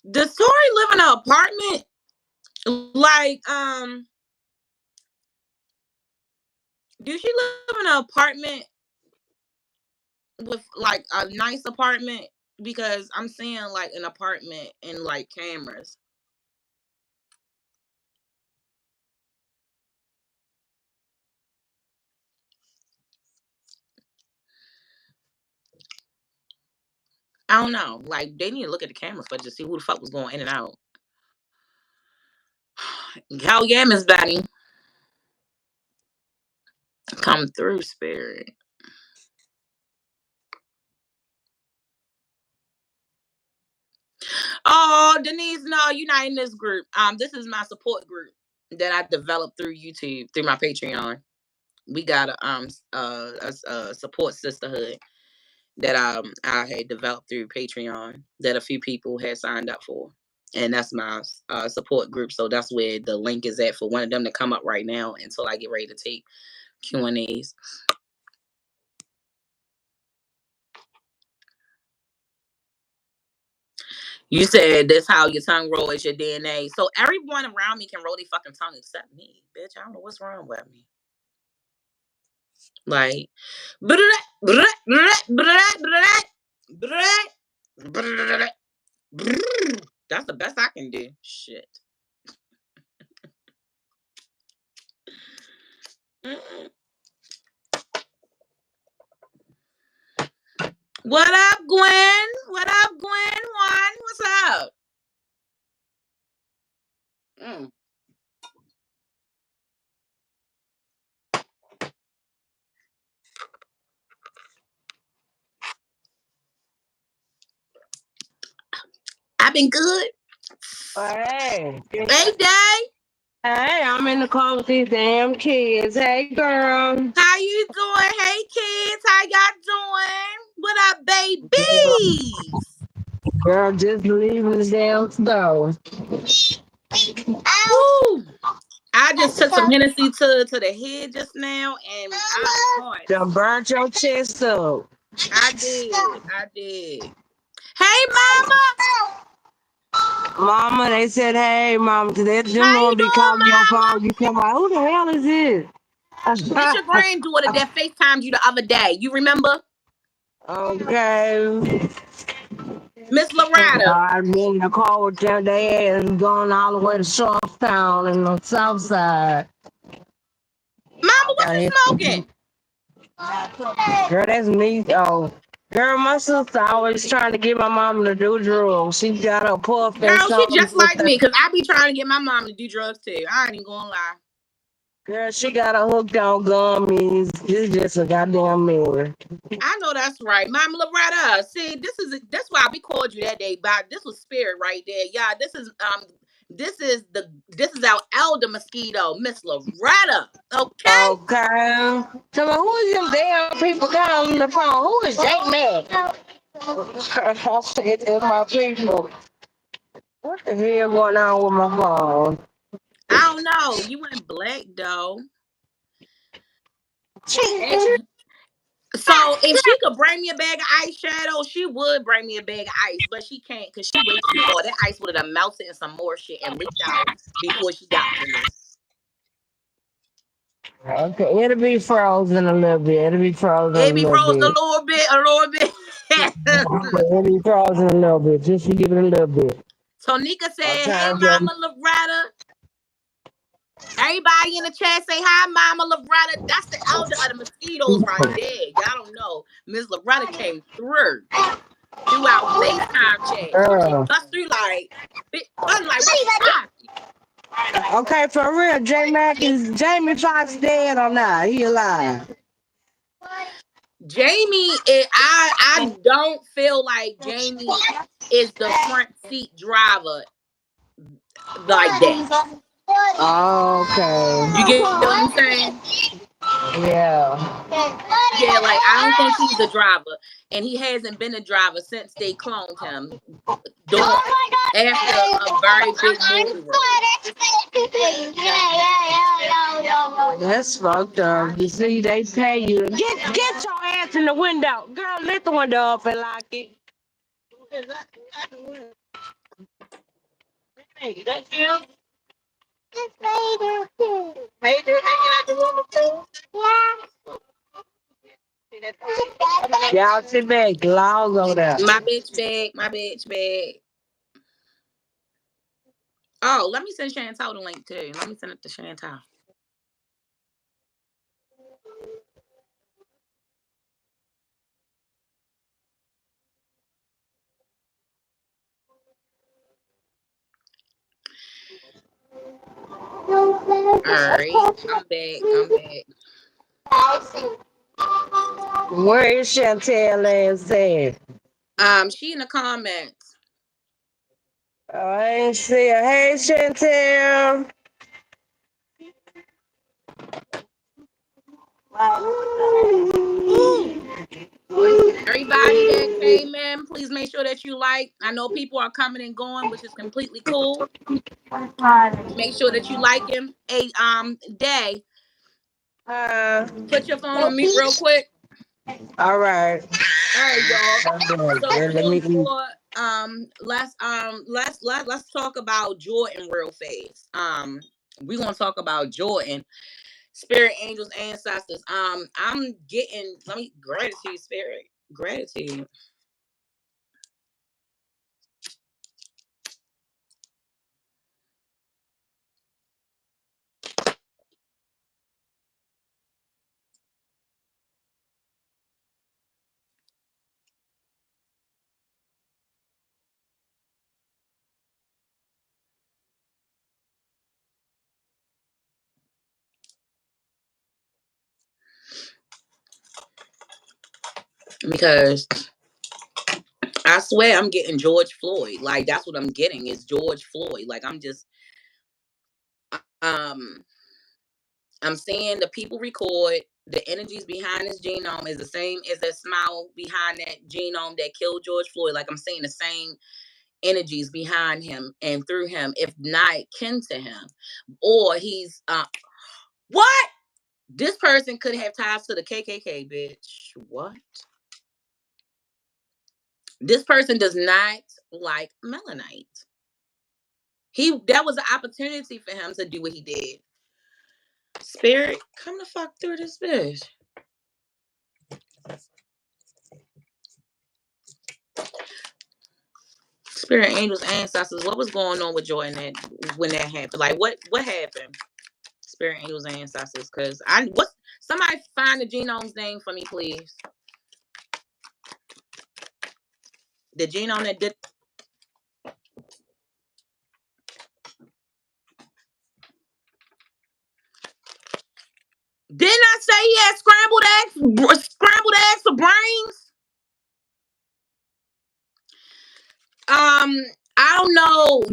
Does Tori live in an apartment? Like, do she live in an apartment with like a nice apartment? Because I'm seeing like an apartment and like cameras. I don't know. Like they need to look at the cameras for to see who the fuck was going in and out. Hell yeah, Miss Betty. Come through, spirit. Oh, Denise, no, you're not in this group. This is my support group that I developed through YouTube, through my Patreon. We got a support sisterhood that I had developed through Patreon that a few people had signed up for, and that's my support group. So that's where the link is at for one of them to come up right now until I get ready to take Q&As. You said that's how your tongue roll is your DNA. So everyone around me can roll their fucking tongue except me, bitch. I don't know what's wrong with me. Like, that's the best I can do. Shit. What up, Gwen? What up, Gwen? One, what's up? Mm. I've been good. Hey. Hey, Day. Hey, I'm in the car with these damn kids. Hey, girl. How you doing? Hey, kids. How y'all doing? What up, babies? Girl, just leaving the damn store. Woo. I just took some Hennessy to the head just now, and I'm on. Done burnt your chest up. I did. I did. Hey, Mama. Mama, they said, hey, mama, today them How you gonna be doing, calling your Mama? phone. You come like, who the hell is this? It's your granddaughter that FaceTimed you the other day. You remember? Okay. Miss Loretta. I've been in the car with them. They ass going all the way to Charlestown and the south side. Mama, what Down you here. smoking? Girl, that's me. Oh, girl, my sister always trying to get my mom to do drugs. She got a puff and Girl, she something. just like me, because I be trying to get my mom to do drugs too. I ain't even gonna lie. Girl, she got a hooked on gummies. It's just a goddamn mirror. I know that's right. Mama Loretta. See, that's why we called you that day. But this was spirit right there. Yeah, this is our elder mosquito, Miss Loretta. Okay? Okay. So who is them damn people calling on the phone? Who is Jake Mack? I said, it's my people. What the hell going on with my phone? I don't know. You went black though. So if she could bring me a bag of ice shadow, she would bring me a bag of ice, but she can't because she way too far. That ice would have melted and some more shit and leaked out before she got to me. Okay, it'll be frozen a little bit. It'll be frozen a It be little frozen bit. a little bit. Okay, it'll be frozen a little bit. Just to give it a little bit. Tonika I'm said, "Hey, trying to Mama Loretta." Everybody in the chat say hi, Mama Loretta. That's the elder of the mosquitoes right there. Y'all don't know. Miss Loretta came through our FaceTime chat. She girl. bust through like, I'm like, what's up? Okay, for real, J Mac is Jamie Foxx dead or not? He alive. Jamie, I don't feel like Jamie is the front seat driver like that. You get what I'm Okay. saying? Yeah. Yeah, like I don't think he's the driver, and he hasn't been a driver since they cloned him during after a very big movie role. That's fucked up. You see, they pay you. Get your ass in the window. Girl, lift the window up and lock it. Hey, that's you? Major hanging out the window too? Y'all sit back. Laws over there. My bitch bag. Oh, let me send Chantal the link too. Let me send it to Chantal. All right, I'm back. I'm back. Where is Chantel ass at? She in the comments. Oh, I ain't see her. Hey, Chantel. Ooh, everybody that came in, please make sure that you like. I know people are coming and going, which is completely cool. Make sure that you like him. Hey, Day, Uh, put your phone on mute real quick. all right. All right, y'all. So we Let me on eat. board. Let's talk about Jordan real fast. We gonna talk about Jordan, spirit, angels, ancestors. I'm getting. Let me gratitude, spirit, gratitude. Because I swear I'm getting George Floyd. Like that's what I'm getting is George Floyd. Like um I'm seeing the people record the energies behind this genome is the same as that smile behind that genome that killed George Floyd. Like I'm seeing the same energies behind him and through him, if not kin to him. Or he's what? This person could have ties to the KKK, bitch. What? This person does not like melanite. That was an opportunity for him to do what he did. Spirit, come the fuck through this bitch. Spirit, angels, ancestors. What was going on with Jordan when that happened? Like what happened? Spirit, angels, ancestors. Cause somebody find the genome's name for me, please. The genome that didn't I say he had scrambled eggs for brains? I don't know.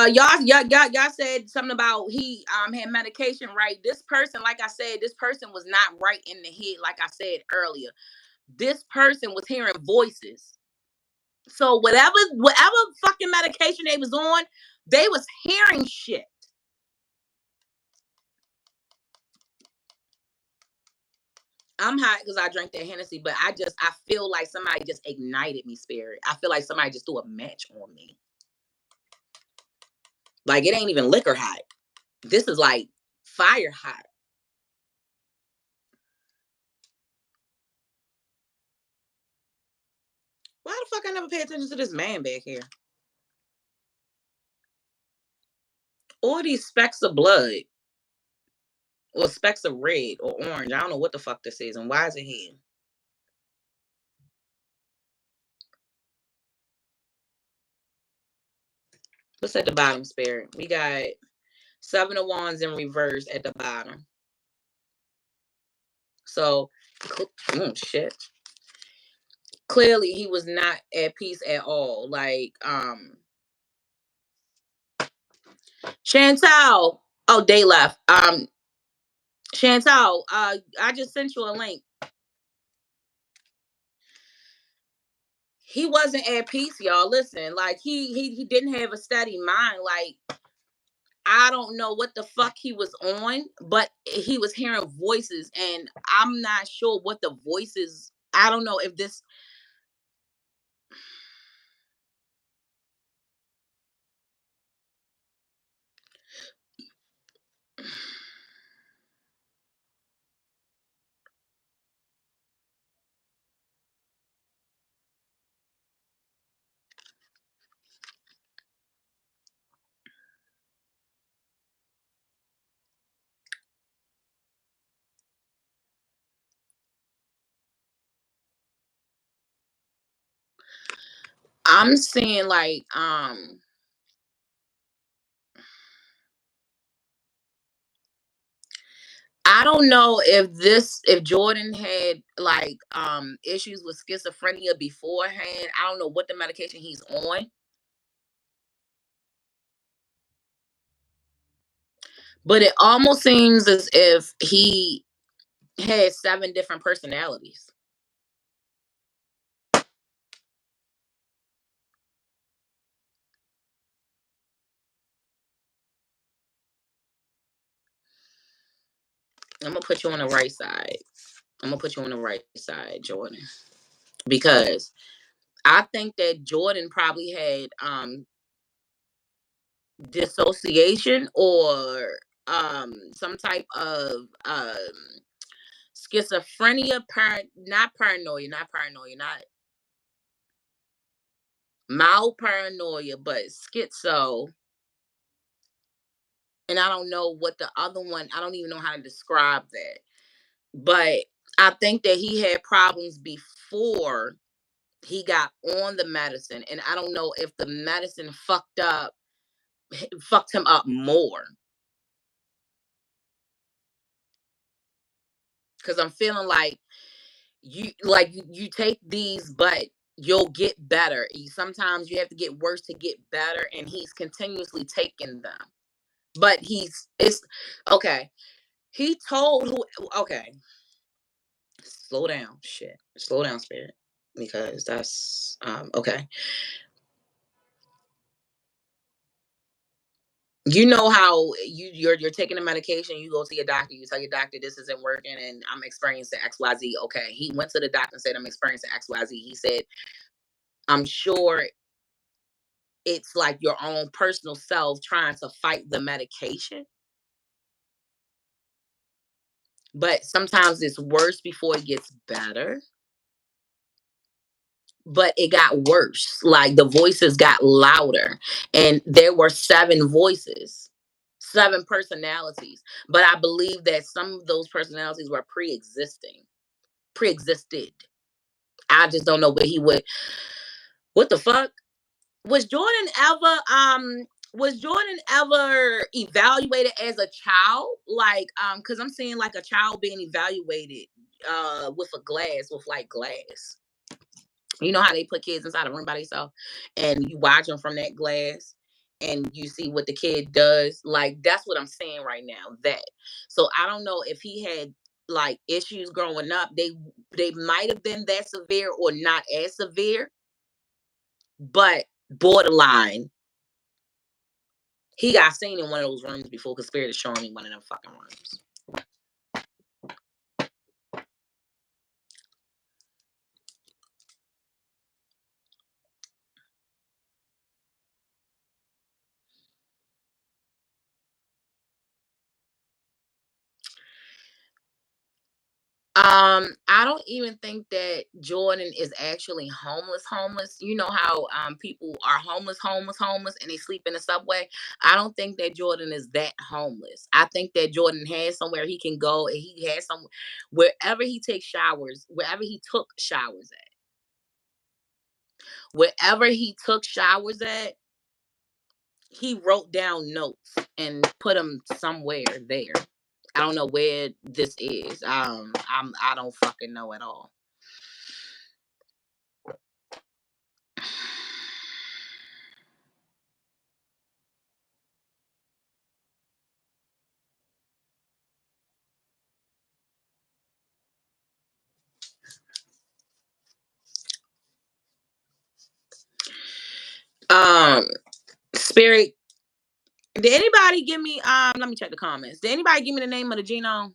Y'all said something about he had medication, right? This person, like I said, this person was not right in the head, like I said earlier. This person was hearing voices. So whatever fucking medication they was on, they was hearing shit. I'm hot because I drank that Hennessy, but I feel like somebody just ignited me, spirit. I feel like somebody just threw a match on me. Like it ain't even liquor hot. This is like fire hot. Why the fuck I never pay attention to this man back here? All these specks of blood, or specks of red or orange. I don't know what the fuck this is, and why is it here? What's at the bottom, spirit? We got Seven of Wands in reverse at the bottom. So, shit. Clearly, he was not at peace at all. Like, Chantal. Oh, they left. Chantal, I just sent you a link. He wasn't at peace, y'all. Listen, like he didn't have a steady mind. Like, I don't know what the fuck he was on, but he was hearing voices, and I'm not sure what the voices. I don't know if this. I'm seeing like I don't know if Jordan had like issues with schizophrenia beforehand. I don't know what the medication he's on, but it almost seems as if he had seven different personalities. I'm gonna put you on the right side. I'm gonna put you on the right side, Jordan, because I think that Jordan probably had dissociation or some type of schizophrenia, not paranoia, not mild paranoia, but schizo. And I don't know what the other one, I don't even know how to describe that. But I think that he had problems before he got on the medicine. And I don't know if the medicine fucked him up more. Cause I'm feeling like you take these, but you'll get better. Sometimes you have to get worse to get better, and he's continuously taking them. But it's okay. He told who okay. Slow down, shit. Slow down, spirit. Because that's okay. You know how you're taking the medication, you go to your doctor, you tell your doctor this isn't working and I'm experiencing XYZ. Okay. He went to the doctor and said I'm experiencing XYZ. He said, I'm sure it's like your own personal self trying to fight the medication. But sometimes it's worse before it gets better. But it got worse. Like the voices got louder, and there were seven voices, seven personalities. But I believe that some of those personalities were pre-existed. I just don't know where he would. What the fuck? Was Jordan ever was Jordan ever evaluated as a child? Like because I'm seeing like a child being evaluated with a glass, with like glass. You know how they put kids inside a room by themselves and you watch them from that glass and you see what the kid does. Like that's what I'm saying right now. That so I don't know if he had like issues growing up. They might have been that severe or not as severe, but borderline. He got seen in one of those rooms before because Spirit is showing me one of them fucking rooms. I don't even think that Jordan is actually homeless. You know how people are homeless, and they sleep in the subway. I don't think that Jordan is that homeless. I think that Jordan has somewhere he can go, and he has some wherever he takes showers, wherever he took showers at, wherever he took showers at, he wrote down notes. and put them somewhere there. I don't know where this is. I don't fucking know at all. Um, Spirit. Did anybody give me? Let me check the comments. Did anybody give me the name of the genome?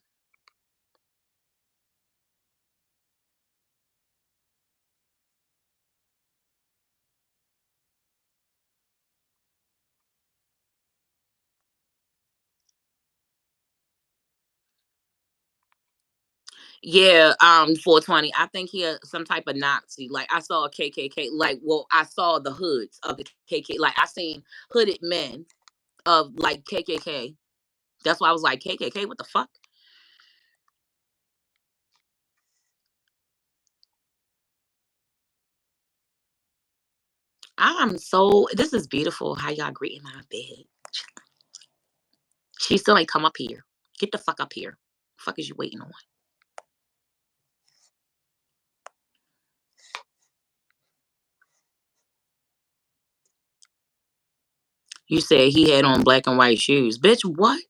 Yeah, 420. I think he some type of Nazi. Like I saw a KKK. Like, well, I saw the hoods of the KKK. Like I seen hooded men of like KKK. That's why I was like KKK. What the fuck? I'm so. This is beautiful. How y'all greeting my bed? She still ain't come up here. Get the fuck up here. Fuck is you waiting on? You said he had on black and white shoes. Bitch, what?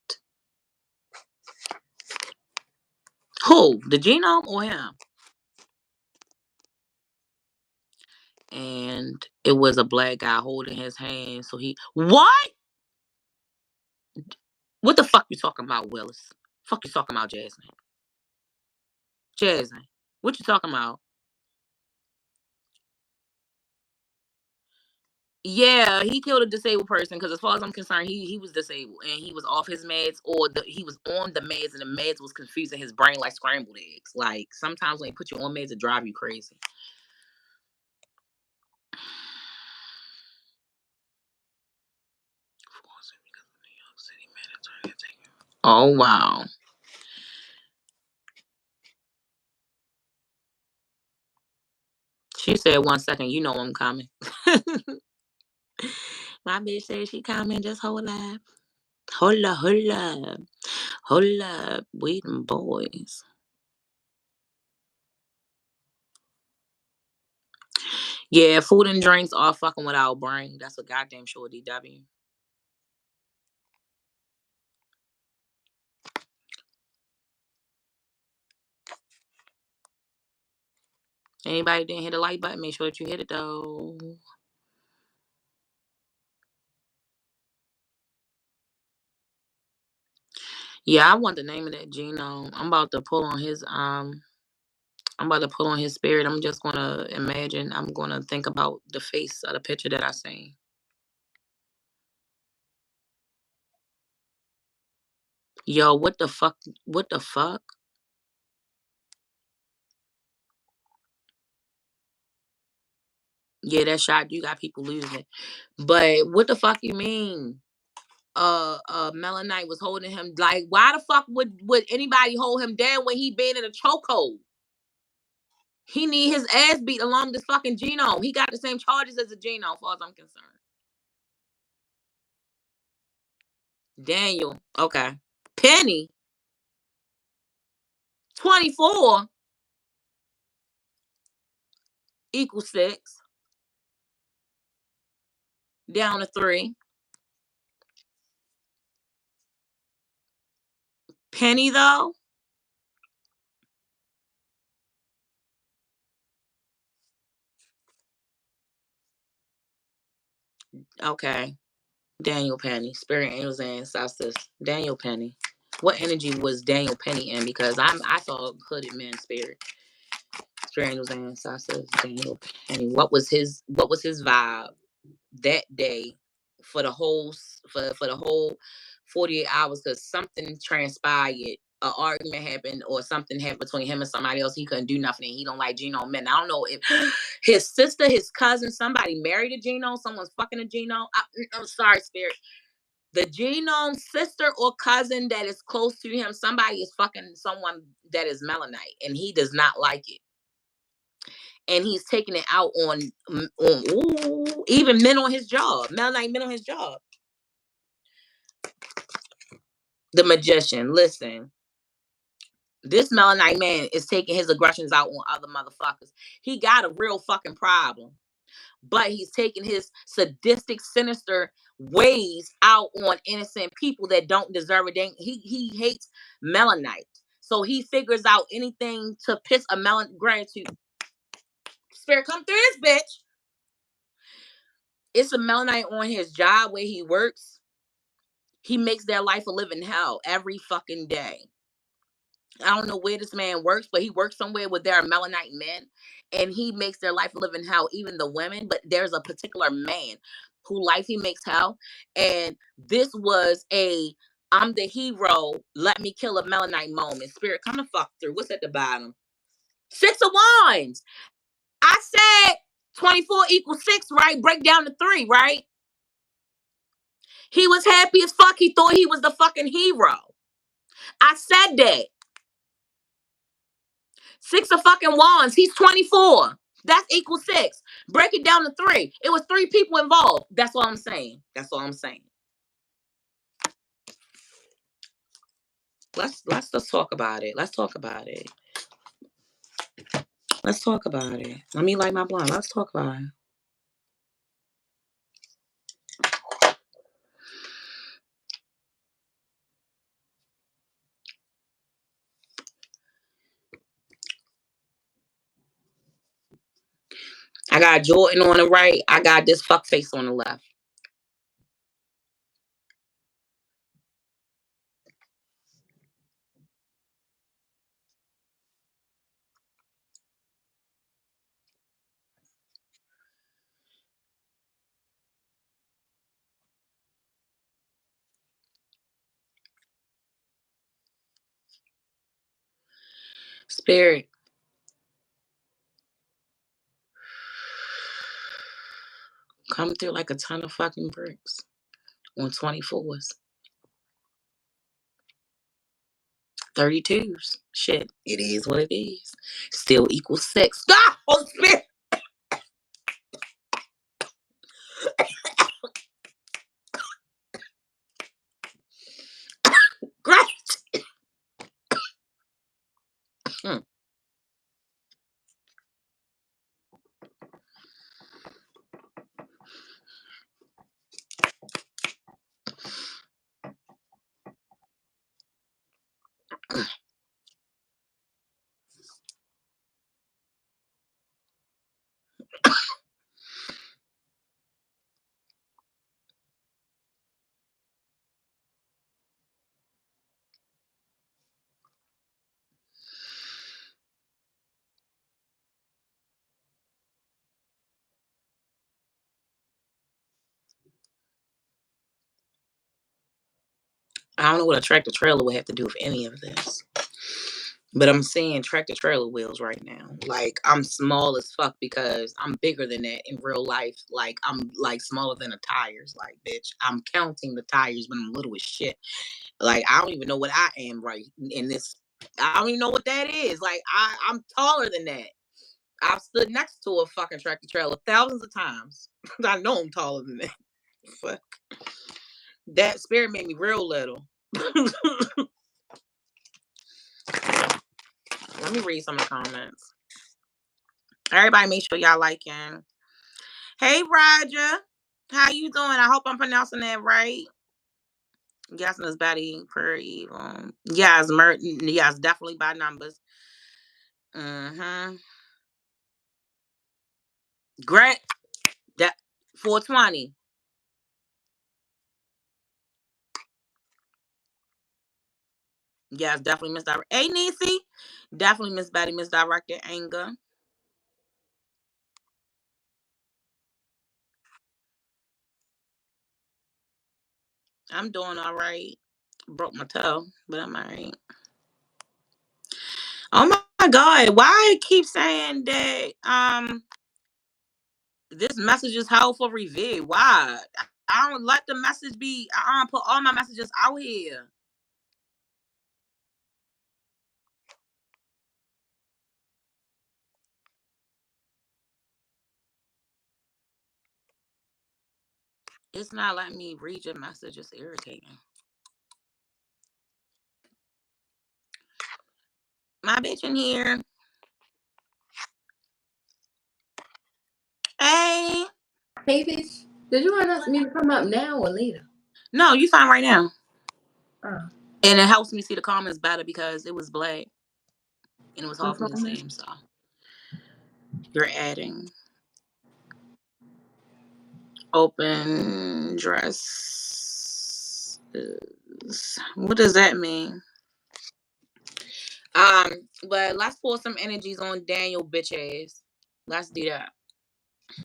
Who? The genome or him? And it was a black guy holding his hand. So he. What? What the fuck you talking about, Willis? Fuck you talking about, Jasmine? Jasmine. What you talking about? Yeah, he killed a disabled person because, as far as I'm concerned, he was disabled and he was off his meds, or he was on the meds and the meds was confusing his brain like scrambled eggs. Like sometimes when they put you on meds, it drive you crazy. Oh wow. She said 1 second, you know I'm coming. My bitch said she coming, just hold up. Hold up, hold up. Hold up. We them boys. Yeah, food and drinks are fucking with our brain. That's a goddamn sure, DW. Anybody didn't hit the like button, make sure that you hit it though. Yeah, I want the name of that genome. I'm about to pull on his spirit. I'm just gonna imagine. I'm gonna think about the face of the picture that I seen. Yo, what the fuck? What the fuck? Yeah, that shot you got people losing. But what the fuck you mean? Melanite was holding him. Like, why the fuck would anybody hold him down when he been in a chokehold? He need his ass beat along this fucking genome. He got the same charges as a genome, as far as I'm concerned. Daniel, okay. Penny, 24 equals 6. Down to 3. Penny though, okay. Daniel Penny, Spirit Angels and Ancestors. Daniel Penny. What energy was Daniel Penny in? Because I saw hooded man spirit. Spirit Angels and Ancestors. Daniel Penny. What was his vibe that day for the whole for the whole 48 hours? Because something transpired, an argument happened or something happened between him and somebody else. He couldn't do nothing and he don't like genome men. I don't know if his sister, his cousin, somebody married a genome, someone's fucking a genome. I'm sorry, Spirit. The genome sister or cousin that is close to him, somebody is fucking someone that is melanite and he does not like it, and he's taking it out on even men on his job, melanite men on his job. The magician. Listen, this Melanite man is taking his aggressions out on other motherfuckers. He got a real fucking problem. But he's taking his sadistic, sinister ways out on innocent people that don't deserve it. He hates Melanite. So he figures out anything to piss a gratitude. Spirit, come through this bitch. It's a Melanite on his job where he works. He makes their life a living hell every fucking day. I don't know where this man works, but he works somewhere where there are Melanite men, and he makes their life a living hell, even the women. But there's a particular man who life he makes hell, and this was a I'm the hero, let me kill a Melanite moment. Spirit, come the fuck through. What's at the bottom? Six of Wands. I said 24 equals 6, right? Break down to 3, right? He was happy as fuck. He thought he was the fucking hero. I said that. 6 of fucking Wands. He's 24. That's equal 6. Break it down to 3. It was 3 people involved. That's all I'm saying. That's all I'm saying. Let's just talk about it. Let's talk about it. Let's talk about it. Let me light my blunt. Let's talk about it. I got Jordan on the right. I got this fuck face on the left. Spirit. Come through like a ton of fucking bricks on 24s. 32s. Shit. It is what it is. Still equals 6. Ah! Oh, Spirit. Great. Hmm. I don't know what a tractor trailer would have to do with any of this. But I'm saying tractor trailer wheels right now. Like I'm small as fuck because I'm bigger than that in real life. Like I'm like smaller than the tires. Like bitch, I'm counting the tires when I'm little as shit. Like I don't even know what I am right in this. I don't even know what that is. Like I'm taller than that. I've stood next to a fucking tractor trailer thousands of times. I know I'm taller than that. Fuck. That spirit made me real little. Let me read some of the comments. Everybody make sure y'all liking. Hey Roger. How you doing? I hope I'm pronouncing that right. Yes, Miss Betty per evil. Yes, yes, definitely by numbers. Mm-hmm. Great. That 420. Yes, definitely misdirect. Hey Nisi. Definitely Miss Betty misdirected anger. I'm doing all right. Broke my toe, but I'm all right. Oh my god, why it keep saying that this message is held for review? Why? I don't let the message be. I don't put all my messages out here. It's not letting me read your message. It's irritating. My bitch in here. Hey. Hey, bitch. Did you want me to come up now or later? No, you fine right now. Oh. And it helps me see the comments better because it was black. And it was hard for me to see Performance? them, so. You're adding. Open dress. What does that mean? But let's pour some energies on Daniel bitch ass. Let's do that.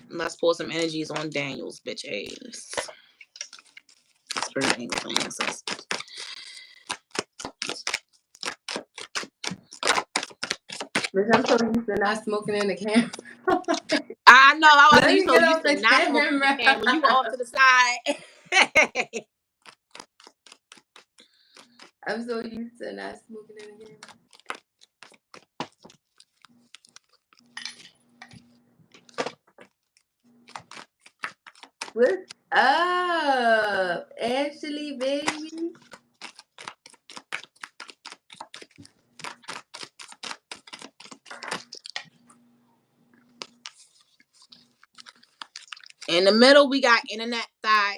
Let's pour some energies on Daniel's bitch ass. Spirit angels and ancestors. Bitch, I'm so used to not smoking in the camera. I know. I Let wasn't me so get used off to the not smoking in the camera. camera. You off to the side. I'm so used to not smoking in the camera. What's up, Ashley, baby? In the middle, we got internet thigh,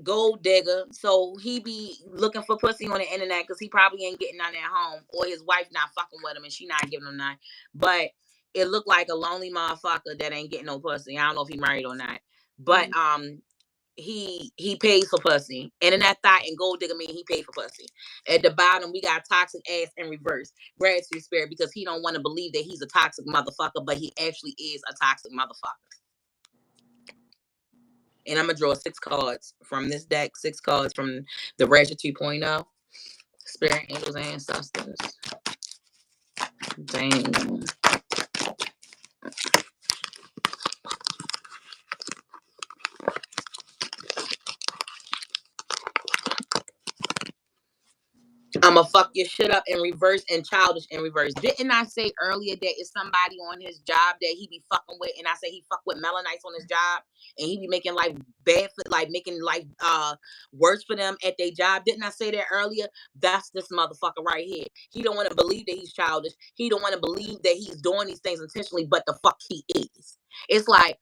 gold digger. So he be looking for pussy on the internet because he probably ain't getting none at home, or his wife not fucking with him and she not giving him none. But it looked like a lonely motherfucker that ain't getting no pussy. I don't know if he married or not. But he pays for pussy. Internet thought and gold digger mean he paid for pussy. At the bottom, we got toxic ass in reverse. Gratitude spirit because he don't want to believe that he's a toxic motherfucker, but he actually is a toxic motherfucker. And I'm gonna draw 6 cards from this deck, 6 cards from the Ratchet 2.0. Spirit, angels, and ancestors. Dang. I'ma fuck your shit up in reverse and childish in reverse. Didn't I say earlier that it's somebody on his job that he be fucking with, and I say he fuck with Melanites on his job, and he be making life bad for, like making life worse for them at their job? Didn't I say that earlier? That's this motherfucker right here. He don't want to believe that he's childish. He don't want to believe that he's doing these things intentionally, but the fuck he is. It's like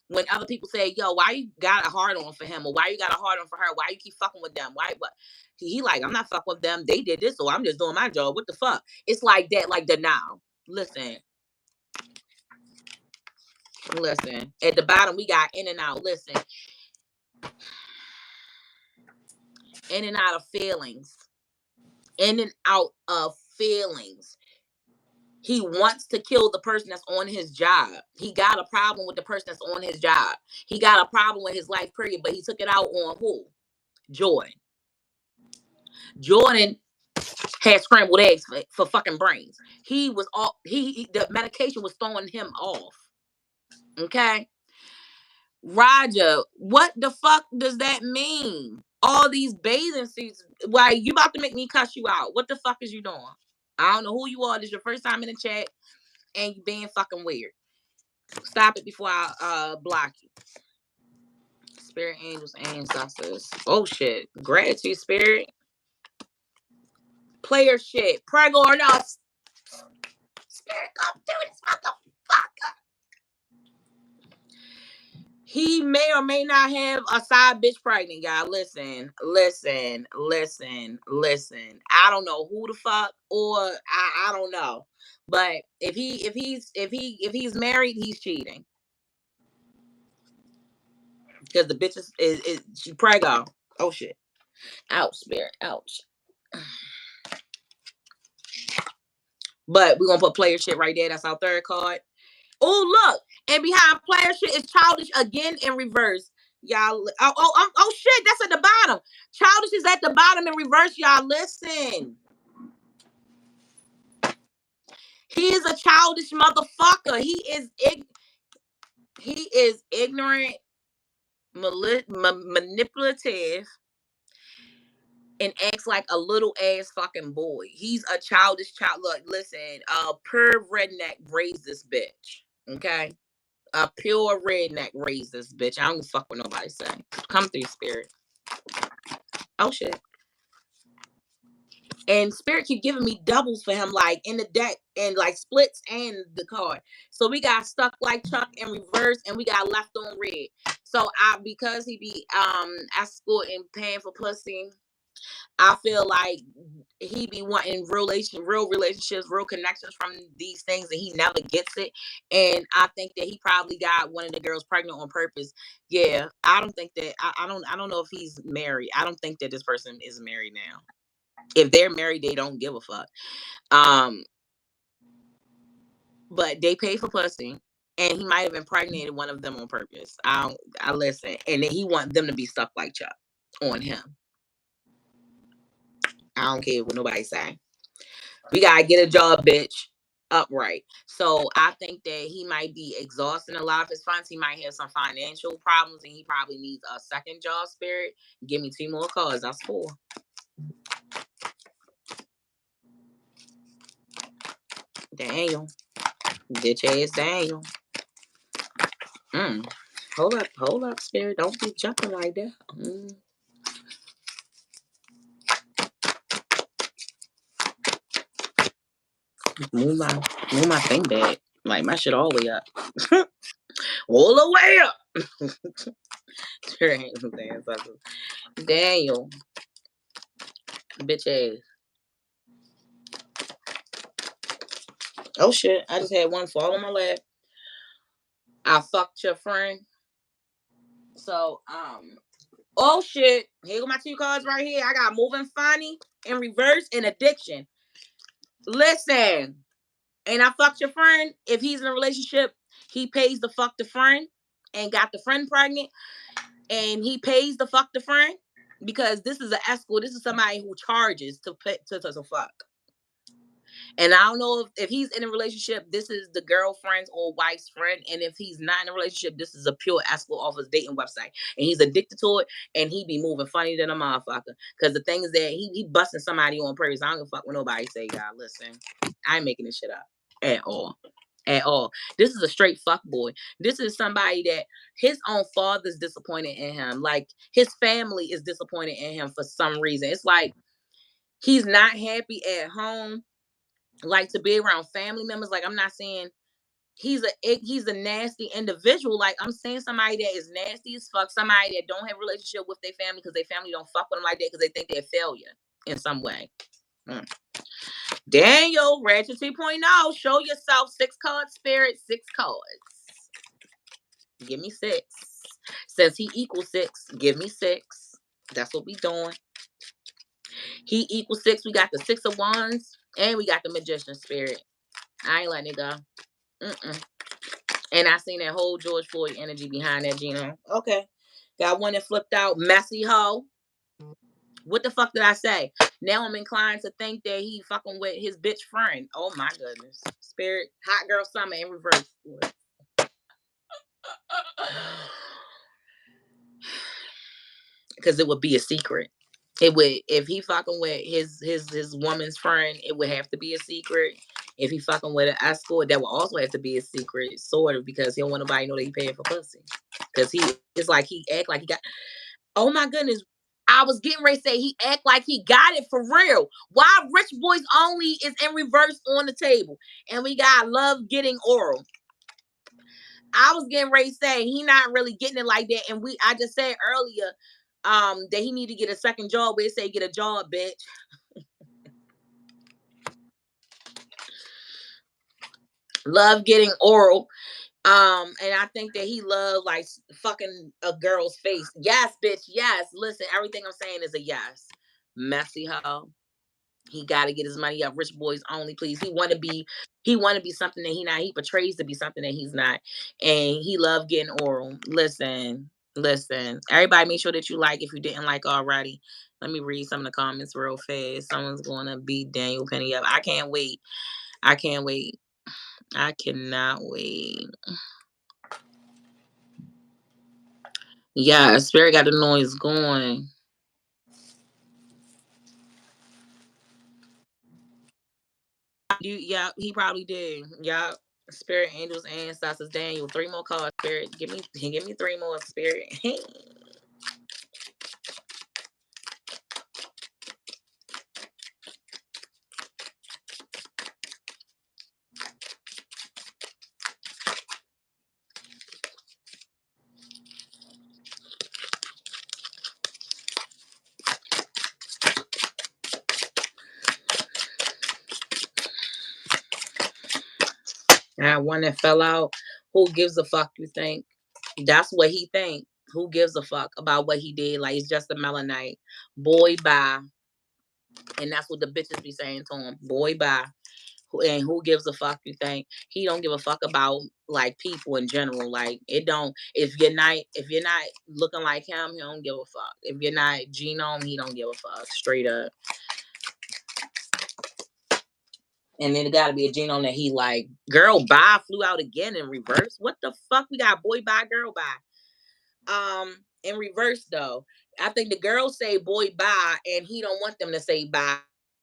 when other people say, yo, why you got a hard on for him? Or why you got a hard on for her? Why you keep fucking with them? Why what? He like, I'm not fucking with them. They did this, so I'm just doing my job. What the fuck? It's like that, like denial. Listen. Listen. At the bottom, we got in and out. Listen. In and out of feelings. In and out of feelings. He wants to kill the person that's on his job. He got a problem with the person that's on his job. He got a problem with his life, period, but he took it out on who? Jordan. Jordan had scrambled eggs for fucking brains. He was all the medication was throwing him off. Okay. Roger, what the fuck does that mean? All these bathing suits. Why you about to make me cuss you out? What the fuck is you doing? I don't know who you are. This is your first time in the chat and you being fucking weird. Stop it before I block you. Spirit angels and ancestors. Oh shit. Gratitude spirit. Player shit. Prego or not. Spirit come through this motherfucker. He may or may not have a side bitch pregnant, y'all. Listen. I don't know who the fuck, or I don't know. But if he's married, he's cheating. Because the bitch is she preggo. Oh shit. Ouch, spirit. Ouch. But we're gonna put player shit right there. That's our third card. Oh, look. And behind player shit is childish again in reverse. Y'all, oh shit, that's at the bottom. Childish is at the bottom in reverse, y'all. Listen. He is a childish motherfucker. He is ignorant, manipulative, and acts like a little ass fucking boy. He's a childish child. Look, listen, pure redneck raised this bitch. Okay? A pure redneck raised this bitch. I don't fuck with nobody say. Come through, spirit. Oh shit. And Spirit keep giving me doubles for him, like in the deck and like splits and the card. So we got Stuck Like Chuck in reverse, and we got Left on Red. So because he be escorting, paying for pussy, I feel like he be wanting real relationships, real connections from these things, and he never gets it. And I think that he probably got one of the girls pregnant on purpose. Yeah, I don't think that I don't know if he's married. I don't think that this person is married now. If they're married, they don't give a fuck. Um, but they pay for pussy, and he might have impregnated one of them on purpose. I listen, and then he want them to be stuck like Chuck on him. I don't care what nobody say. We gotta get a job, bitch. Upright. So I think that he might be exhausting a lot of his funds. He might have some financial problems, and he probably needs a second job. Spirit, give me 2 more cards. That's 4. Daniel, bitch ass Daniel. Mm. Hold up, Spirit. Don't be jumping like that. Move my move my thing back. Like my shit all the way up. All the way up. Daniel. Bitch ass. Oh shit. I just had one fall on my lap. I fucked your friend. So oh shit. Here go my 2 cards right here. I got moving funny in reverse and addiction. Listen. And I fucked your friend. If he's in a relationship, he pays to fuck the friend and got the friend pregnant. And he pays to fuck the friend because this is an escort. This is somebody who charges to pay to fuck. And I don't know if he's in a relationship, this is the girlfriend's or wife's friend. And if he's not in a relationship, this is a pure escort off his dating website. And he's addicted to it, and he be moving funny than a motherfucker. Because the thing is that he busting somebody on purpose. I don't give a fuck what nobody say, God. Listen, I ain't making this shit up at all. At all. This is a straight fuck boy. This is somebody that his own father's disappointed in him. Like his family is disappointed in him for some reason. It's like he's not happy at home. Like to be around family members. Like I'm not saying he's a nasty individual. Like I'm saying somebody that is nasty as fuck. Somebody that don't have a relationship with their family because their family don't fuck with them like that because they think they're a failure in some way. Daniel, Ratchet 2.0, show yourself 6 cards, Spirit, 6 cards. Give me 6. Since he equals 6, give me 6. That's what we doing. He equals 6. We got the 6 of Wands, and we got the Magician, Spirit. I ain't letting it go. And I seen that whole George Floyd energy behind that, Gino. Okay. Got one that flipped out. Messy hoe. What the fuck did I say? Now I'm inclined to think that he fucking with his bitch friend. Oh my goodness. Spirit. Hot girl summer in reverse. Because it would be a secret. It would, if he fucking with his woman's friend, it would have to be a secret. If he fucking with an escort, that would also have to be a secret, sort of, because he don't want nobody to know that he paying for pussy. Because he, it's like he act like he got. Oh my goodness, I was getting ready to say he act like he got it for real. Why Rich Boys Only is in reverse on the table, and we got Love Getting Oral. I was getting ready to say he not really getting it like that, and I just said earlier that he need to get a second job. We say get a job, bitch. Love Getting Oral. And I think that he loved like fucking a girl's face. Yes, bitch. Yes. Listen, everything I'm saying is a yes. Messy hoe. He got to get his money up. Rich Boys Only, please. He want to be something that he not. He portrays to be something that he's not. And he loved getting oral. Listen. Everybody make sure that you like if you didn't like already. Let me read some of the comments real fast. Someone's going to beat Daniel Penny up. I can't wait. I cannot wait. Yeah, Spirit got the noise going. Yeah, he probably did. Yeah. Spirit, angels, ancestors, Daniel. 3 more cards, Spirit. Give me 3 more, Spirit. That one that fell out. Who gives a fuck, you think? That's what he think. Who gives a fuck about what he did? Like, it's just a melanite. Boy, bye. And that's what the bitches be saying to him. Boy, bye. And who gives a fuck, you think? He don't give a fuck about like people in general. Like, it don't, if you're not looking like him, he don't give a fuck. If you're not genome, he don't give a fuck. Straight up. And then it gotta be a genome that he like, girl bye flew out again in reverse. What the fuck? We got boy bye, girl bye. In reverse though. I think the girls say boy bye and he don't want them to say bye.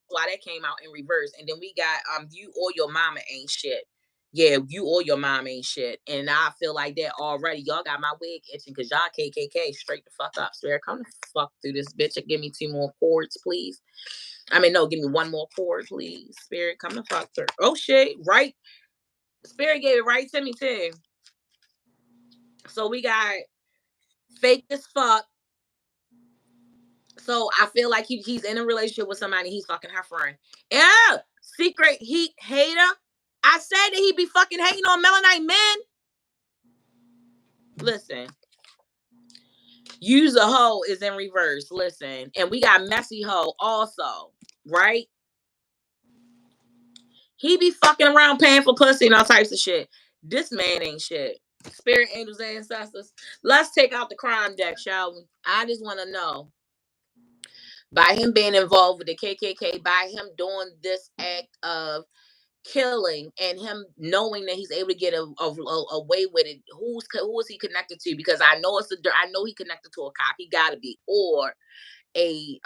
Why that came out in reverse. And then we got you or your mama ain't shit. Yeah, you or your mom ain't shit. And I feel like that already. Y'all got my wig itching because y'all KKK straight the fuck up. Swear, come the fuck through this bitch and give me 2 more chords, please. I mean, no, give me 1 more chord, please. Spirit, come the fuck through. Oh shit, right? Spirit gave it right to me too. So we got fake as fuck. So I feel like he's in a relationship with somebody. He's fucking her friend. Yeah, secret heat hater. I said that he be fucking hating on melanite men. Listen, use a hoe is in reverse. Listen, and we got messy hoe also, right? He be fucking around paying for pussy and all types of shit. This man ain't shit. Spirit angels and ancestors. Let's take out the crime deck, shall we? I just want to know, by him being involved with the KKK, by him doing this act of killing and him knowing that he's able to get away with it, who is he connected to? Because I know he connected to a cop. He got to be, or a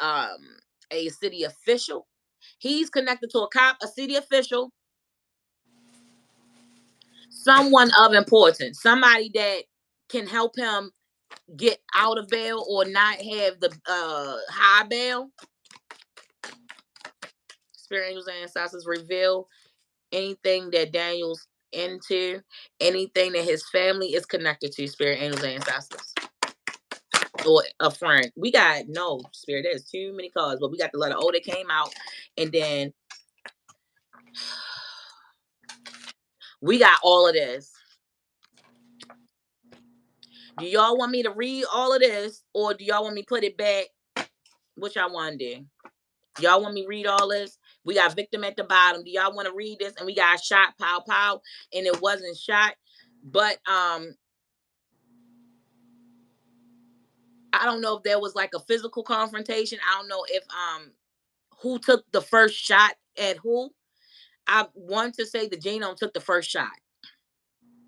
city official. He's connected to a cop, a city official, someone of importance, somebody that can help him get out of bail or not have the high bail. Spirit angels and ancestors reveal anything that Daniel's into, anything that his family is connected to. Spirit angels and ancestors, or a friend. We got no spirit. There's too many cards, but we got the letter O that came out, and then we got all of this. Do y'all want me to read all of this, or do y'all want me to put it back? What y'all want to do? Y'all want me to read all this? We got victim at the bottom. Do y'all want to read this? And we got shot, pow, pow, and it wasn't shot. But I don't know if there was like a physical confrontation. I don't know if who took the first shot at who. I want to say the genome took the first shot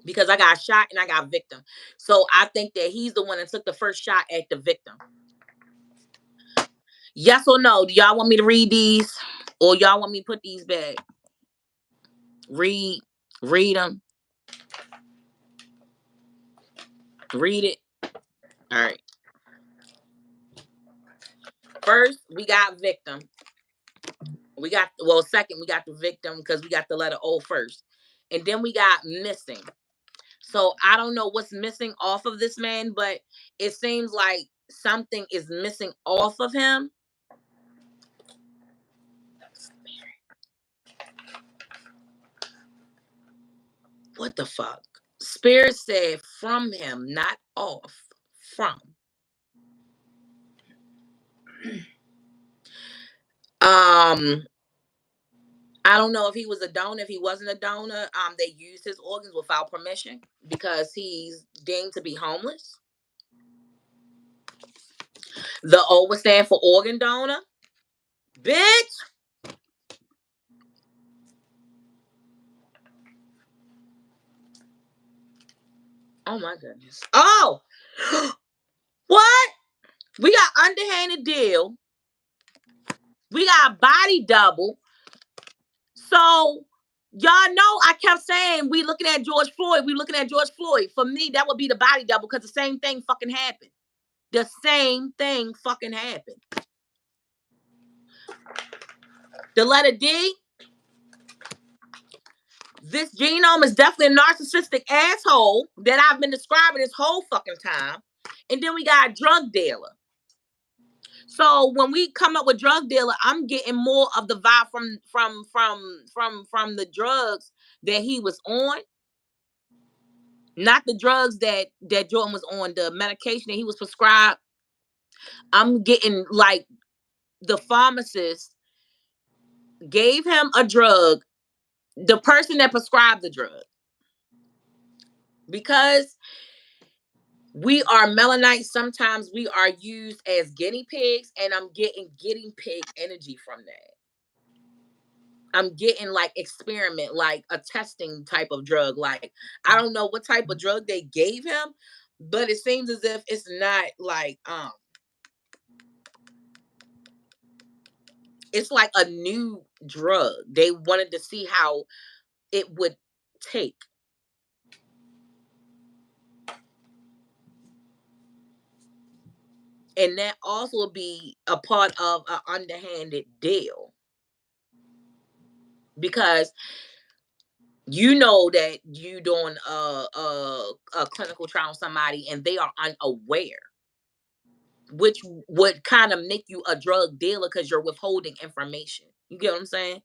because I got shot and I got victim. So I think that he's the one that took the first shot at the victim. Yes or no? Do y'all want me to read these, or y'all want me to put these back? Read them. Read it. All right. First, we got victim. Second, we got the victim because we got the letter O first. And then we got missing. So I don't know what's missing off of this man, but it seems like something is missing off of him. What the fuck? Spirit said from him, not off. From. I don't know if he was a donor. If he wasn't a donor, they used his organs without permission because he's deemed to be homeless. The O would stand for organ donor. Bitch. Oh my goodness. Oh, what? We got underhanded deal. We got body double. So y'all know I kept saying we looking at George Floyd. We looking at George Floyd. For me, that would be the body double because the same thing fucking happened. The same thing fucking happened. The letter D. This genome is definitely a narcissistic asshole that I've been describing this whole fucking time. And then we got a drug dealer. So when we come up with drug dealer, I'm getting more of the vibe from the drugs that he was on, not the drugs that Jordan was on, the medication that he was prescribed, I'm getting like the pharmacist gave him a drug, the person that prescribed the drug, because we are melanites. Sometimes we are used as guinea pigs, and I'm getting guinea pig energy from that. I'm getting like experiment, like a testing type of drug. Like, I don't know what type of drug they gave him, but it seems as if it's not like it's like a new drug. They wanted to see how it would take. And that also will be a part of an underhanded deal. Because you know that you doing a clinical trial on somebody and they are unaware, which would kind of make you a drug dealer because you're withholding information. You get what I'm saying?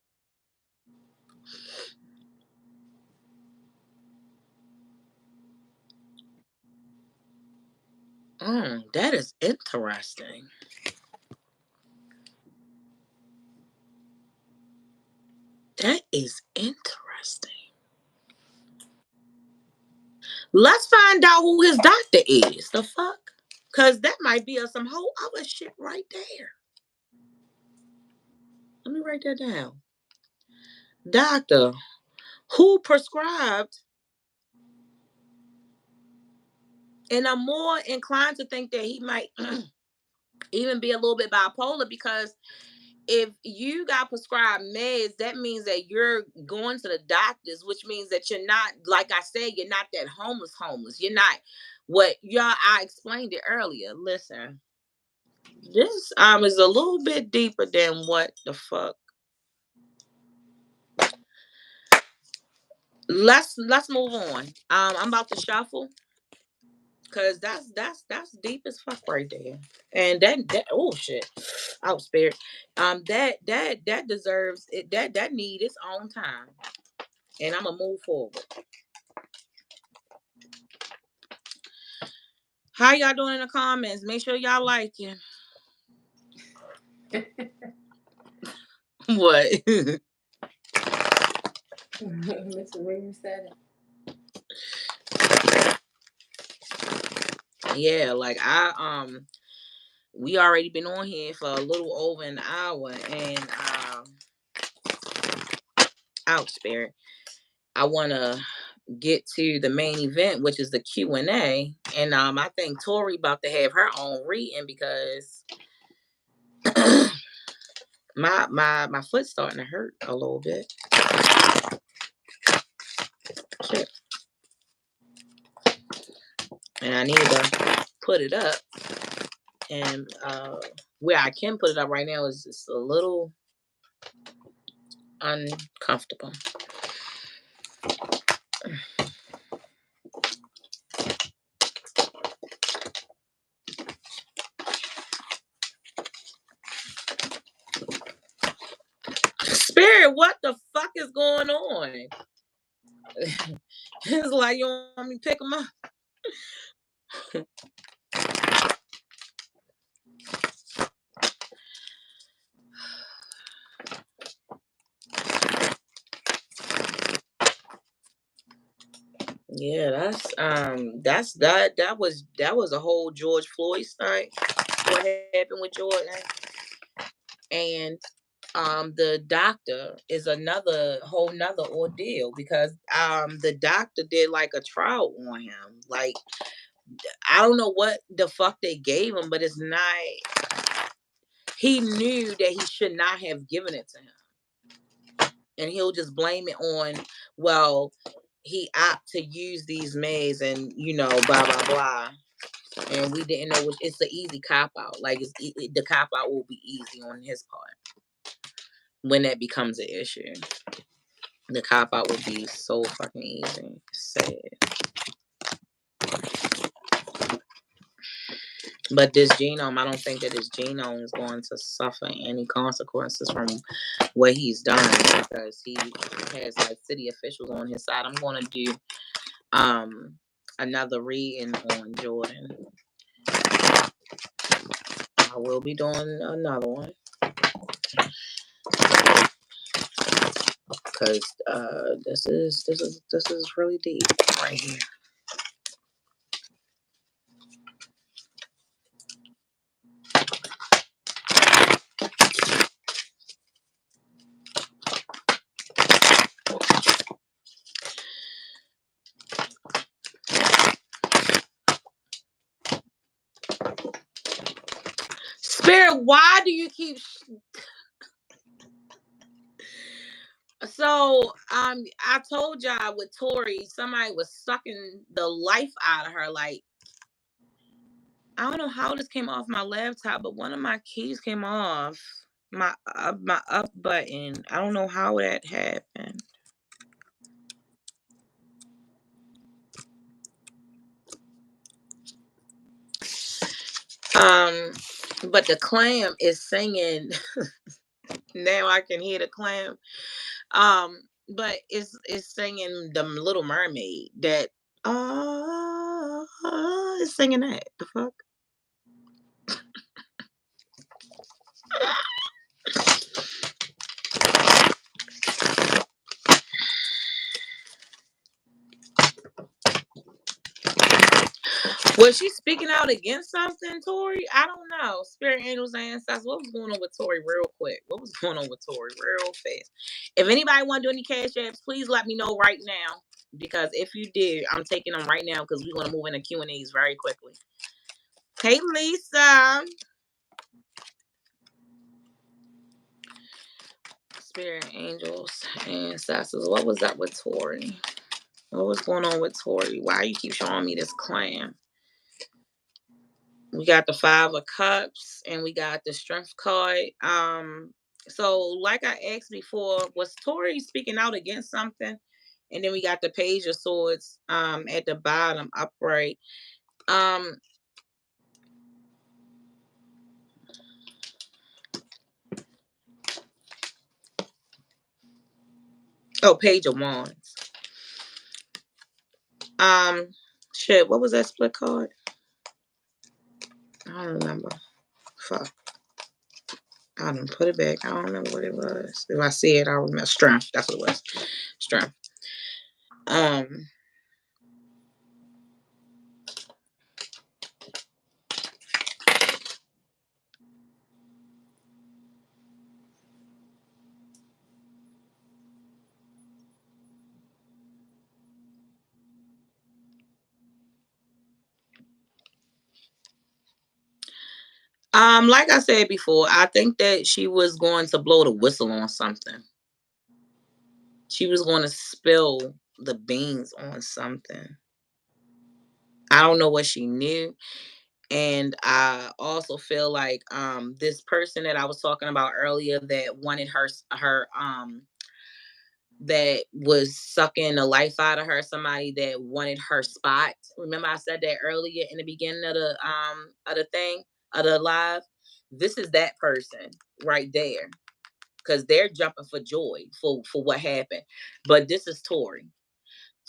That is interesting. That is interesting. Let's find out who his doctor is. The fuck? Because that might be some whole other shit right there. Let me write that down. Doctor who prescribed, and I'm more inclined to think that he might even be a little bit bipolar, because if you got prescribed meds, that means that you're going to the doctors, which means that you're not, like I said, you're not that homeless. You're not what y'all, I explained it earlier. Listen, this is a little bit deeper than what the fuck. Let's move on. I'm about to shuffle. Cause that's deep as fuck right there, and that oh shit, I was spared. That deserves it. That need its own time, and I'm gonna move forward. How y'all doing in the comments? Make sure y'all like it. What? Mr. Williams said it. Yeah, like we already been on here for a little over an hour, and out spirit. I wanna get to the main event, which is the Q&A, and I think Tori about to have her own reading because my foot's starting to hurt a little bit. Shit. And I need to put it up, and where I can put it up right now is just a little uncomfortable. Spirit, what the fuck is going on? It's like you want me to pick them up. Yeah, that was a whole George Floyd thing. What happened with Jordan, and the doctor is another whole nother ordeal, because the doctor did like a trial on him. Like, I don't know what the fuck they gave him, but it's not. He knew that he should not have given it to him, and he'll just blame it on, well, he opt to use these meds, and blah blah blah. And we didn't know, it's an easy cop out. Like, the cop out will be easy on his part when that becomes an issue. The cop out would be so fucking easy. Sad. But this genome, I don't think that his genome is going to suffer any consequences from what he's done because he has like city officials on his side. I'm going to do another reading on Jordan. I will be doing another one because this is really deep right here. Spirit, why do you keep? So I told y'all with Tori, somebody was sucking the life out of her. Like I don't know how this came off my laptop, but one of my keys came off my up button. I don't know how that happened. But the clam is singing. Now I can hear the clam. But it's singing the Little Mermaid. That it's singing that. The fuck. Was she speaking out against something, Tori? I don't know. Spirit angels and ancestors. What was going on with Tori real quick? What was going on with Tori real fast? If anybody want to do any cash apps, please let me know right now. Because if you do, I'm taking them right now because we're going to move into Q&As very quickly. Hey, Lisa. Spirit angels and ancestors. What was up with Tori? What was going on with Tori? Why you keep showing me this clan? We got the 5 of Cups and we got the Strength card. So like I asked before, was Tori speaking out against something? And then we got the Page of Swords at the bottom upright. Oh, Page of Wands. Shit, what was that split card? I don't remember. Fuck. I didn't put it back. I don't remember what it was. If I see it, I'll remember. Strength. That's what it was. Strength. Like I said before, I think that she was going to blow the whistle on something. She was going to spill the beans on something. I don't know what she knew. And I also feel like this person that I was talking about earlier that wanted her that was sucking the life out of her, somebody that wanted her spot. Remember I said that earlier in the beginning of the thing, of the live. This is that person right there. Because they're jumping for joy for what happened. But this is Tori.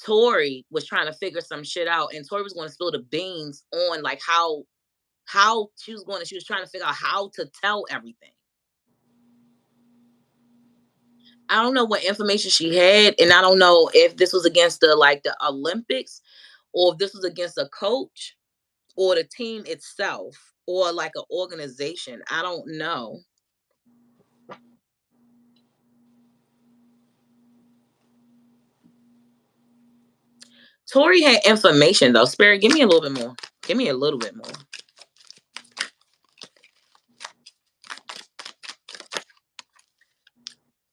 Tori was trying to figure some shit out, and Tori was going to spill the beans on like how she was trying to figure out how to tell everything. I don't know what information she had, and I don't know if this was against the Olympics, or if this was against a coach, or the team itself, or like an organization. I don't know. Tori had information though. Spirit, give me a little bit more. Give me a little bit more.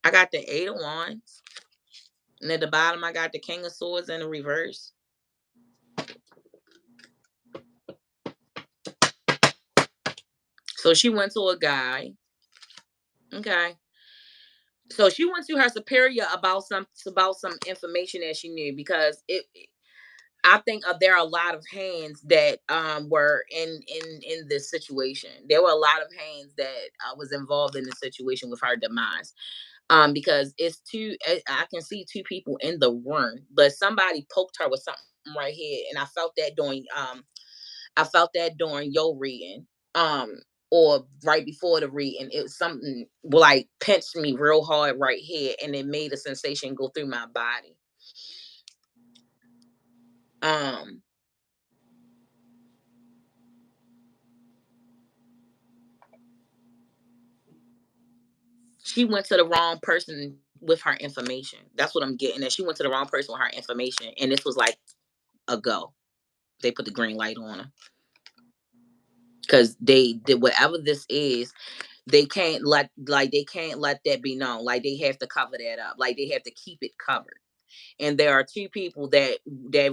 I got the 8 of Wands. And at the bottom, I got the King of Swords in the reverse. So she went to a guy. Okay. So she went to her superior about some information that she knew because I think there are a lot of hands that were in this situation. There were a lot of hands that was involved in the situation with her demise. Because it's two. I can see two people in the room, but somebody poked her with something right here, and I felt that during your reading, um, or right before the reading. It was something like pinched me real hard right here, and it made a sensation go through my body. Um, she went to the wrong person with her information. That's what I'm getting at. She went to the wrong person with her information, and this was like a go. They put the green light on her because they did whatever this is. They can't let that be known. Like they have to cover that up. Like they have to keep it covered. And there are two people that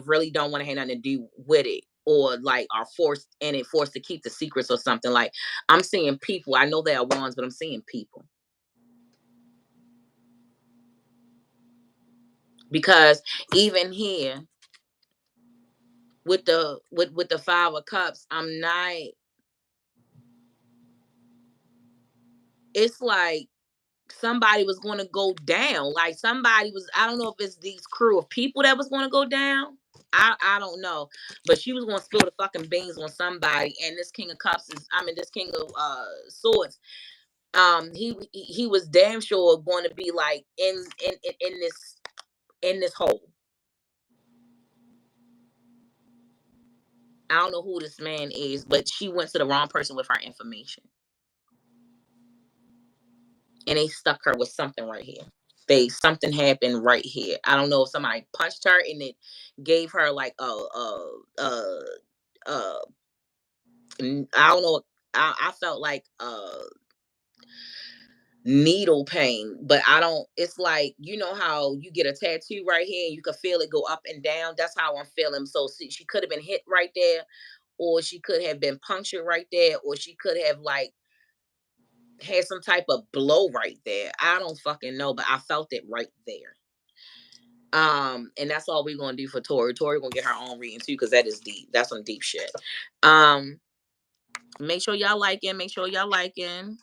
really don't want to have nothing to do with it, or like are forced to keep the secrets or something. Like I'm seeing people. I know there are ones, but I'm seeing people. Because even here with the 5 of Cups, I'm not. It's like somebody was going to go down. Like somebody was. I don't know if it's these crew of people that was going to go down. I don't know, but she was going to spill the fucking beans on somebody. And this King of Cups is. I mean, this King of Swords. He was damn sure going to be like in this hole. I don't know who this man is, but she went to the wrong person with her information. And they stuck her with something right here. Something happened right here. I don't know if somebody punched her and it gave her like uh I don't know. I felt like needle pain, but I don't. It's like you know how you get a tattoo right here and you can feel it go up and down. That's how I'm feeling. So she could have been hit right there, or she could have been punctured right there, or she could have like had some type of blow right there. I don't fucking know, but I felt it right there. And that's all we're gonna do for Tori. Tori gonna get her own reading too, because that is deep. That's some deep shit. Um, make sure y'all liking. Make sure y'all liking.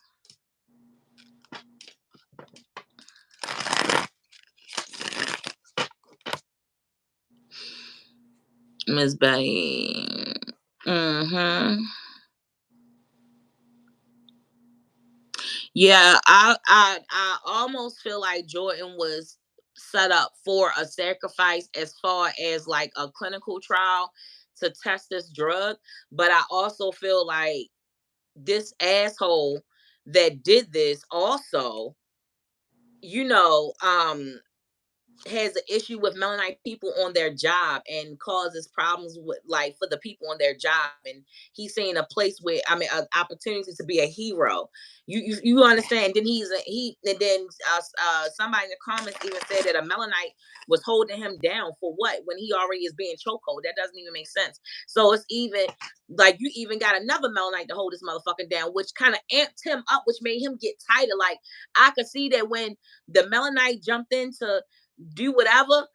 Miss Betty. Mm-hmm. Yeah, I almost feel like Jordan was set up for a sacrifice as far as like a clinical trial to test this drug. But I also feel like this asshole that did this also, you know, has an issue with Mennonite people on their job and causes problems with like for the people on their job. And he's saying a place where an opportunity to be a hero. You understand? Then and then somebody in the comments even said that a Mennonite was holding him down for what when he already is being chokehold. That doesn't even make sense. So it's even like you even got another Mennonite to hold this motherfucker down, which kind of amped him up, which made him get tighter. Like I could see that when the Mennonite jumped into do whatever,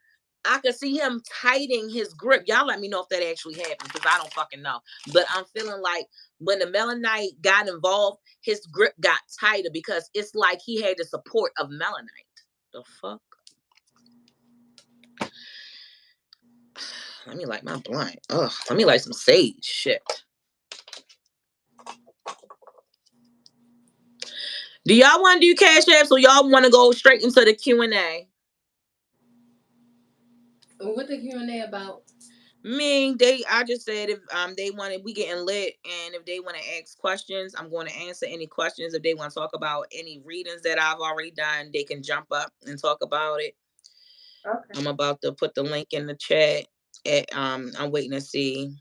I could see him tightening his grip. Y'all let me know if that actually happened because I don't fucking know. But I'm feeling like when the Melanite got involved, his grip got tighter because it's like he had the support of Melanite. The fuck? Let me light my blunt. Ugh, let me light some sage. Shit. Do y'all want to do cash apps or y'all want to go straight into the Q&A? What the Q&A about? I just said if they wanted we getting lit and if they want to ask questions, I'm going to answer any questions. If they want to talk about any readings that I've already done, they can jump up and talk about it. Okay. I'm about to put the link in the chat. I'm waiting to see.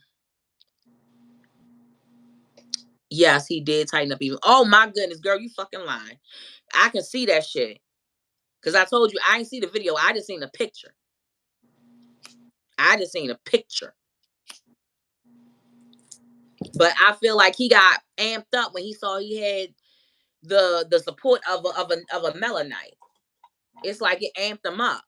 Yes, he did tighten up even. Oh my goodness, girl, you fucking lying. I can see that shit. Cause I told you I ain't see the video. I just seen the picture. I just seen a picture. But I feel like he got amped up when he saw he had the support of a Melanite. It's like it amped him up.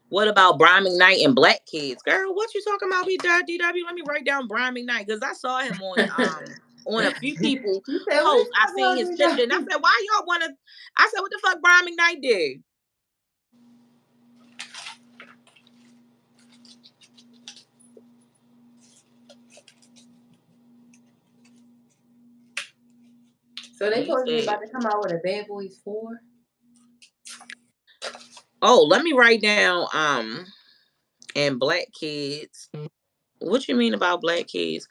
What about Brian McKnight and Black Kids? Girl, what you talking about, DW? Let me write down Brian McKnight because I saw him on a few people You said, what posts. you I talking seen about, his picture and I D-Dub? said, why y'all wanna I said, what the fuck Brian McKnight did? So they He supposedly said, about to come out with a Bad Boys 4? oh, let me write down and Black Kids. What you mean about Black Kids?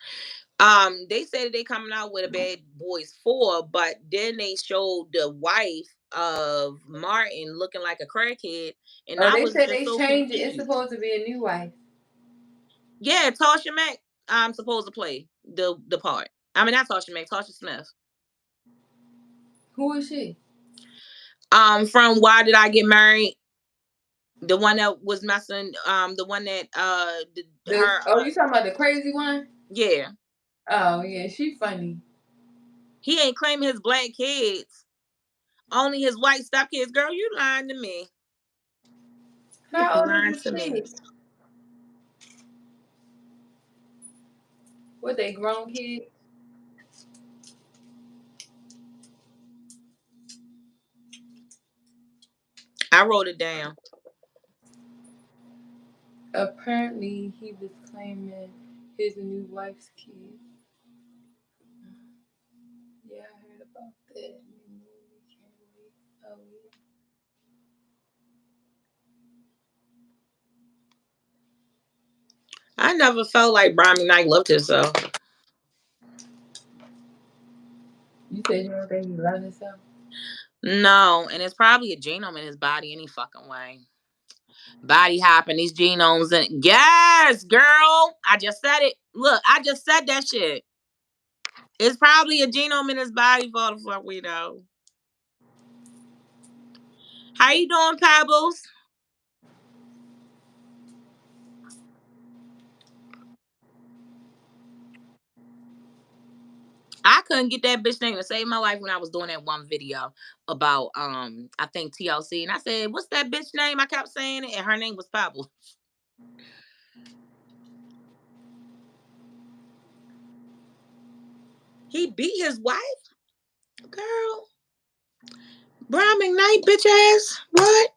They said that they coming out with a Bad Boys 4, but then they showed the wife of Martin looking like a crackhead, and Oh, I they was said just they so changed it. It's confused. supposed to be a new wife. Yeah, Tasha Mack, I'm supposed to play the part. I mean, not Tasha Mack, Tasha Smith. Who is she? From Why Did I Get Married? The one that was messing, the one that her, You talking about the crazy one? yeah, Oh yeah, she funny. he ain't claiming his black kids, only his white stepkids. Girl, you lying to me. You How old is lying his to me. kids? What, they grown kids? I wrote it down. Apparently, he was claiming his new wife's kids. Yeah, I heard about that. Oh, yeah. I never felt like Brian McKnight loved himself. You said you don't think he loves himself? No, and it's probably a genome in his body any fucking way. Body hopping these genomes and yes, girl. I just said it. Look, I just said that shit. It's probably a genome in his body for the fuck we know. How you doing, Pebbles? I couldn't get that bitch name to save my life when I was doing that one video about I think TLC, and I said, "What's that bitch name?" I kept saying it, and her name was Pebbles. He beat his wife, girl. Brian McKnight, bitch ass. What?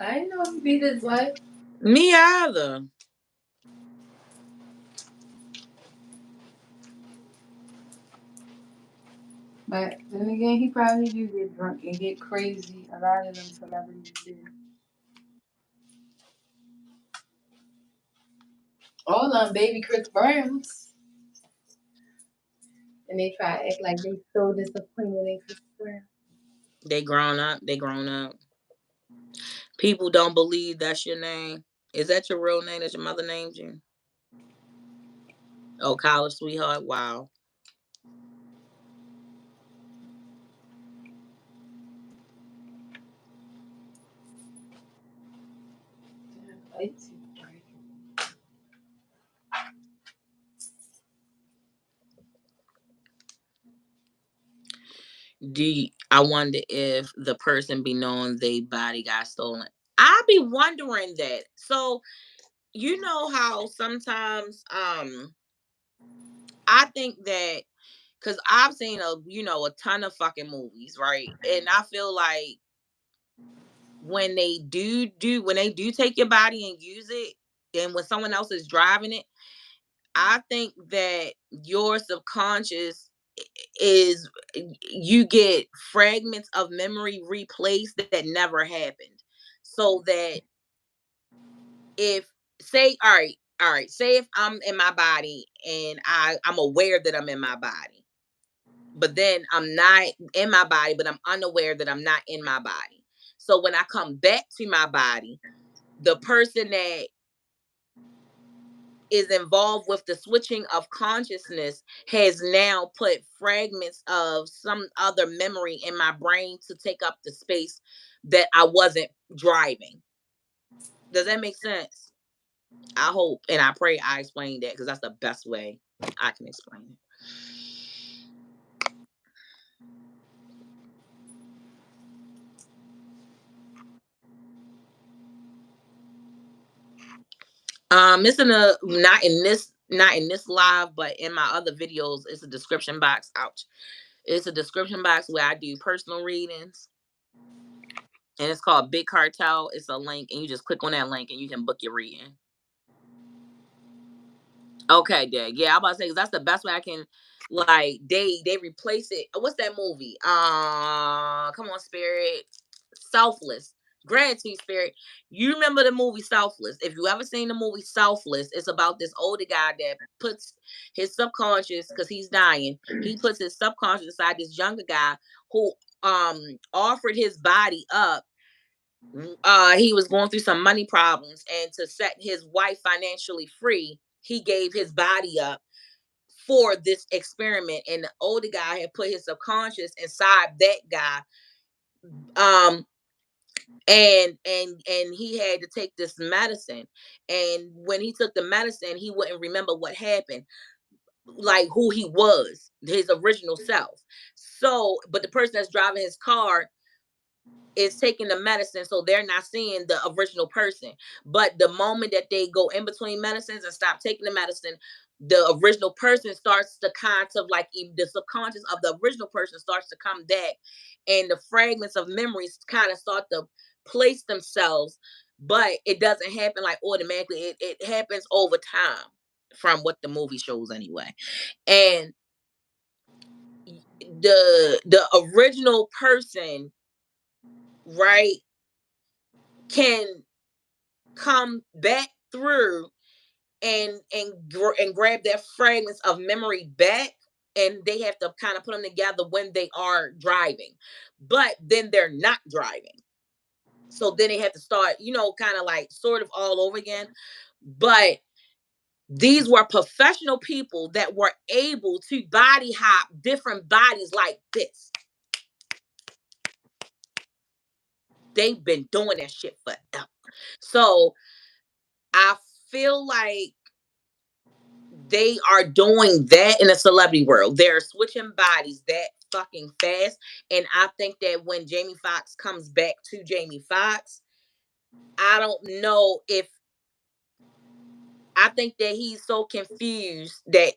I didn't know he beat his wife. Me either. But then again, he probably do get drunk and get crazy. A lot of them celebrities do. All on baby Chris Browns. And they try to act like they so disappointed in Chris Brown. They grown up. They grown up. People don't believe that's your name. Is that your real name that your mother named you? Oh, college sweetheart. Wow. It's I wonder if the person be knowing they body got stolen? I be wondering that. So you know how sometimes I think that because I've seen a ton of fucking movies, right? And I feel like when they do take your body and use it, and when someone else is driving it, I think that your subconscious is you get fragments of memory replaced that never happened. So that if say all right, say if I'm in my body and I'm aware that I'm in my body, but then I'm not in my body, but I'm unaware that I'm not in my body. So when I come back to my body, the person that is involved with the switching of consciousness has now put fragments of some other memory in my brain to take up the space that I wasn't driving. Does that make sense? I hope and I pray I explain that because that's the best way I can explain it. It's in a not in this live, but in my other videos, it's a description box. Ouch! It's a description box where I do personal readings, and it's called Big Cartel. It's a link, and you just click on that link, and you can book your reading. Okay, Dad. Yeah, I'm about to say because that's the best way I can. Like they replace it. What's that movie? Come on, Spirit. Selfless. Gratitude, Spirit. You remember the movie Selfless? If you ever seen the movie Selfless, it's about this older guy that puts his subconscious because he's dying. He puts his subconscious inside this younger guy who offered his body up. He was going through some money problems, and to set his wife financially free, he gave his body up for this experiment. And the older guy had put his subconscious inside that guy. Um, and he had to take this medicine. And when he took the medicine, he wouldn't remember what happened, like who he was, his original self. So, but the person that's driving his car is taking the medicine, so they're not seeing the original person. But the moment that they go in between medicines and stop taking the medicine, the original person starts to kind of like the subconscious of the original person starts to come back, and the fragments of memories kind of start to place themselves. But it doesn't happen like automatically. It happens over time, from what the movie shows anyway. And the original person, right, can come back through and grab their fragments of memory back, and they have to kind of put them together when they are driving, but then they're not driving, so then they have to start, kind of like sort of all over again. But these were professional people that were able to body hop different bodies like this. They've been doing that shit forever. So I feel like they are doing that in a celebrity world. They're switching bodies that fucking fast. And I think that when Jamie Foxx comes back to Jamie Foxx, I don't know if I think that he's so confused that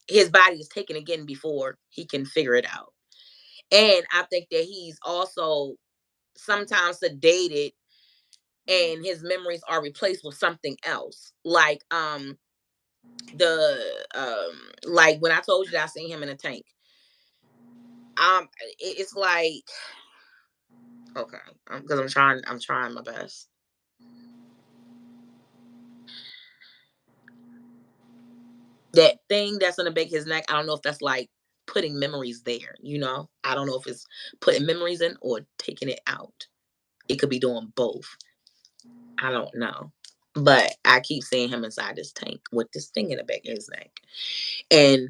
his body is taken again before he can figure it out. And I think that he's also sometimes sedated and his memories are replaced with something else. The like when I told you that I seen him in a tank. It's like, okay, because I'm trying my best. That thing that's gonna back his neck, I don't know if that's like putting memories there. I don't know if it's putting memories in or taking it out. It could be doing both. I don't know, but I keep seeing him inside this tank with this thing in the back of his neck, and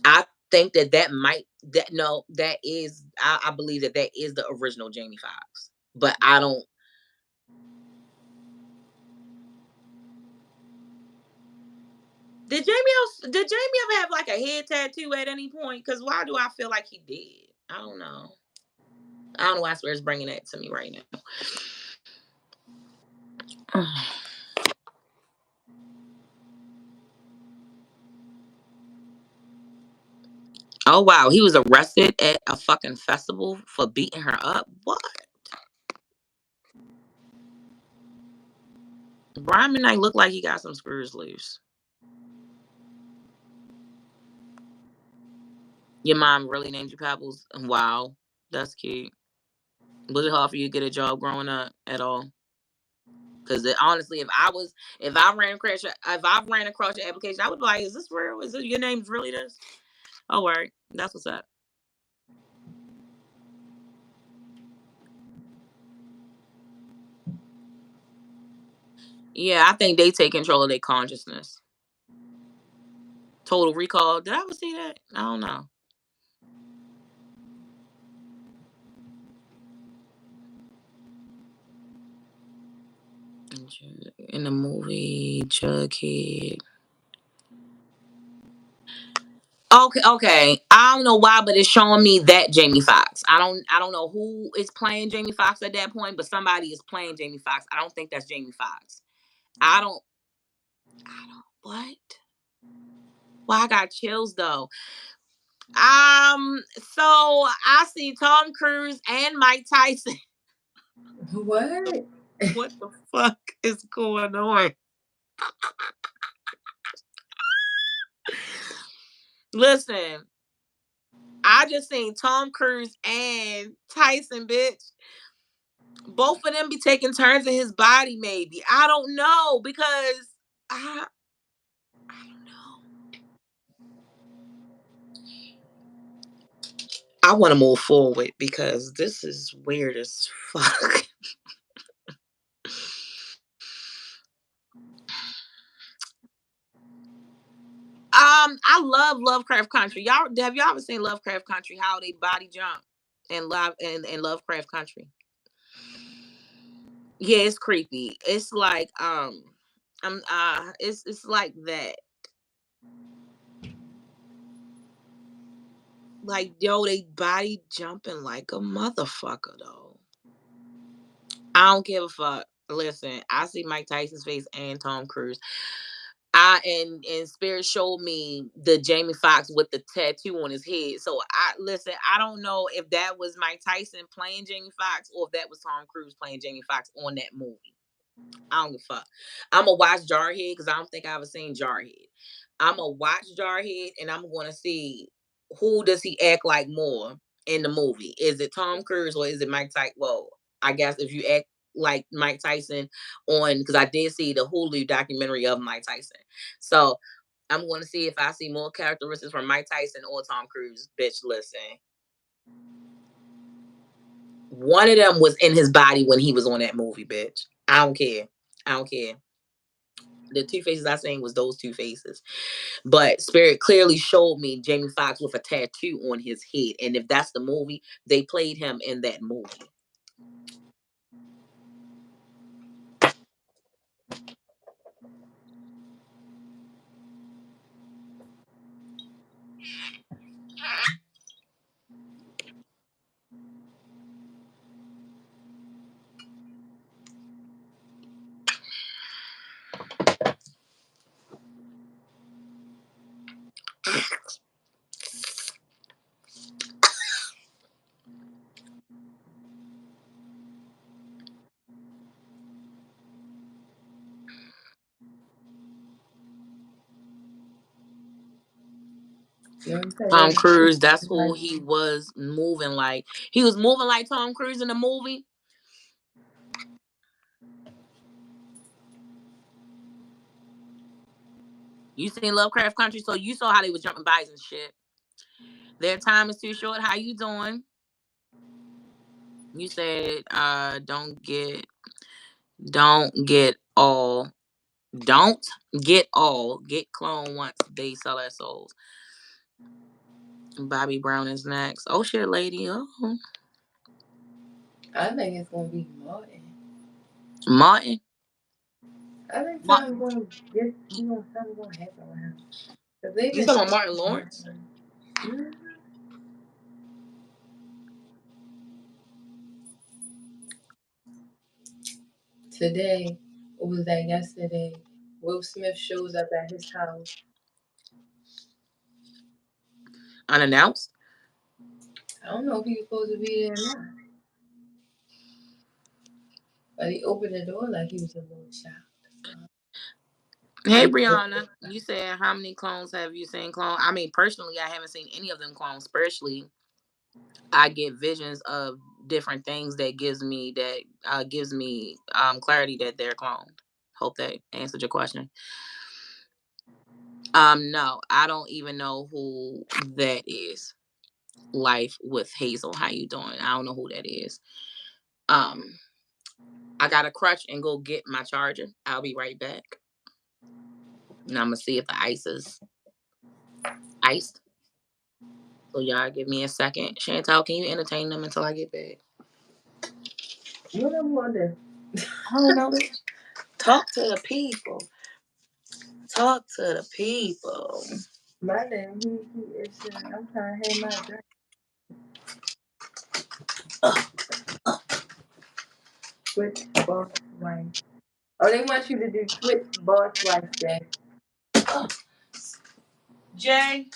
I think that might that no that is I believe that is the original Jamie Foxx, but I don't. Did Jamie ever have like a head tattoo at any point? Because why do I feel like he did? I don't know. I don't know why Swear's bringing that to me right now. Oh wow, he was arrested at a fucking festival for beating her up. What? Brian McKnight looked like he got some screws loose. Your mom really named you Pebbles? Wow, that's cute. Was it hard for you to get a job growing up at all? Because honestly, if I ran across your application, I would be like, "Is this real? Is it your name's really this?" Oh, right, that's what's up. Yeah, I think they take control of their consciousness. Total Recall. Did I ever see that? I don't know. In the movie Jughead. Okay, okay. I don't know why, but it's showing me that Jamie Foxx. I don't know who is playing Jamie Foxx at that point, but somebody is playing Jamie Foxx. I don't think that's Jamie Foxx. I don't. What? Well, I got chills though. So I see Tom Cruise and Mike Tyson. What? What the fuck is going on? Listen, I just seen Tom Cruise and Tyson, bitch. Both of them be taking turns in his body, maybe. I don't know because I don't know. I want to move forward because this is weird as fuck. I love Lovecraft Country. Y'all have y'all ever seen Lovecraft Country? How they body jump and love and Lovecraft Country. Yeah, it's creepy. It's like it's like that. Like yo, they body jumping like a motherfucker though. I don't give a fuck. Listen, I see Mike Tyson's face and Tom Cruise. And Spirit showed me the Jamie Foxx with the tattoo on his head. So I listen, I don't know if that was Mike Tyson playing Jamie Foxx or if that was Tom Cruise playing Jamie Foxx on that movie. I don't give a fuck. I'm gonna watch Jarhead because I don't think I ever seen Jarhead. I'm gonna watch Jarhead and I'm gonna see who does he act like more in the movie. Is it Tom Cruise or is it Mike Tyson? Well, I guess if you act like Mike Tyson on because I did see the Hulu documentary of Mike Tyson. So I'm gonna see if I see more characteristics from Mike Tyson or Tom Cruise. Bitch, listen. One of them was in his body when he was on that movie, bitch. I don't care. I don't care. The two faces I seen was those two faces. But Spirit clearly showed me Jamie Foxx with a tattoo on his head. And if that's the movie, they played him in that movie. You know what I'm saying? Tom Cruise, that's who he was moving like. He was moving like Tom Cruise in the movie. You seen Lovecraft Country, so you saw how they was jumping bodies and shit. Their time is too short. How you doing? You said don't get all don't get all get clone once they sell their souls. Bobby Brown is next. Oh shit, lady. Oh I think it's gonna be Martin. Martin. I think What something's gonna get. Something's gonna happen with him. Cause they've you been talking about saying Martin Lawrence? Mhm. Today, what was that yesterday? Will Smith shows up at his house. Unannounced? I don't know if he was supposed to be there or not, but he opened the door like he was a little shocked. Hey Brianna, you said how many clones have you seen clone? I mean, personally, I haven't seen any of them clones. Especially, I get visions of different things that gives me clarity that they're cloned. Hope that answered your question. No, I don't even know who that is. Life with Hazel, how you doing? I don't know who that is. Um, I got to crutch and go get my charger. I'll be right back. And I'm gonna see if the ice is iced. So y'all give me a second. Chantal, can you entertain them until I get back? What I'm gonna I don't know. Talk to the people. Talk to the people. My name, he is. I'm trying to have my drink. Uh, uh, Which boss wife? Oh, they want you to do Twitch boss wife day. Jay.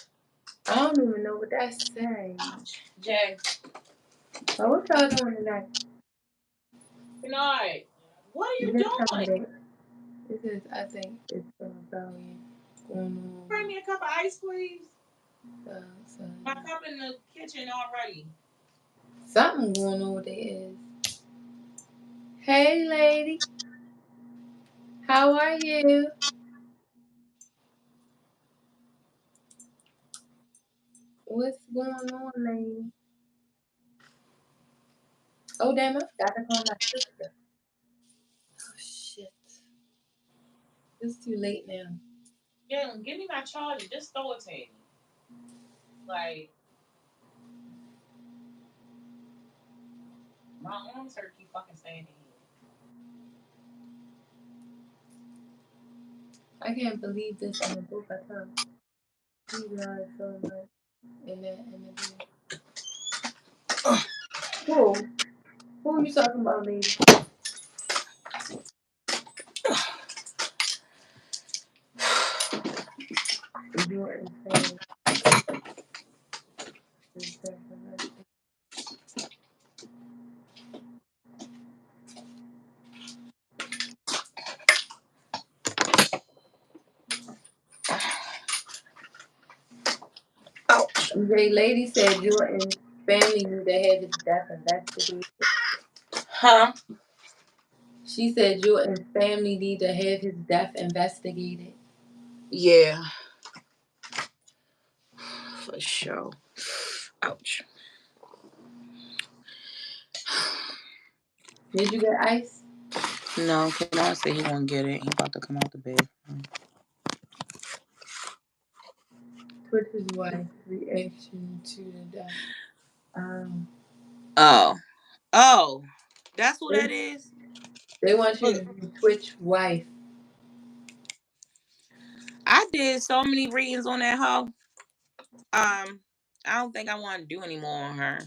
I don't even know what that's saying. Jay. Oh, what y'all doing tonight? Good night. What are you Just coming doing? back. This is, I think, it's a rebellion going on. Bring me a cup of ice, please. So, My cup in the kitchen already. something going on with their ass. Hey, lady. How are you? What's going on, lady? Oh, damn, I forgot to call my sister. Oh, shit. It's too late now. Jalen, give me my charger. Just throw it to me. Like, my arms hurt. Keep fucking standing I can't believe this in the book I tell. He lied so much in that interview. Who? Who are you talking about, lady? You're insane. The lady said Jordan's family knew they had his death investigated. Huh? She said Jordan's family need to have his death investigated. Yeah. For sure. Ouch. Did you get ice? No, Kenard said he won't get it. He about to come out the bed. Twitch's wife reaction to the death. Oh. Oh. That's who that is? They want you Look, to do Twitch wife. I did so many readings on that hoe. I don't think I want to do any more on her.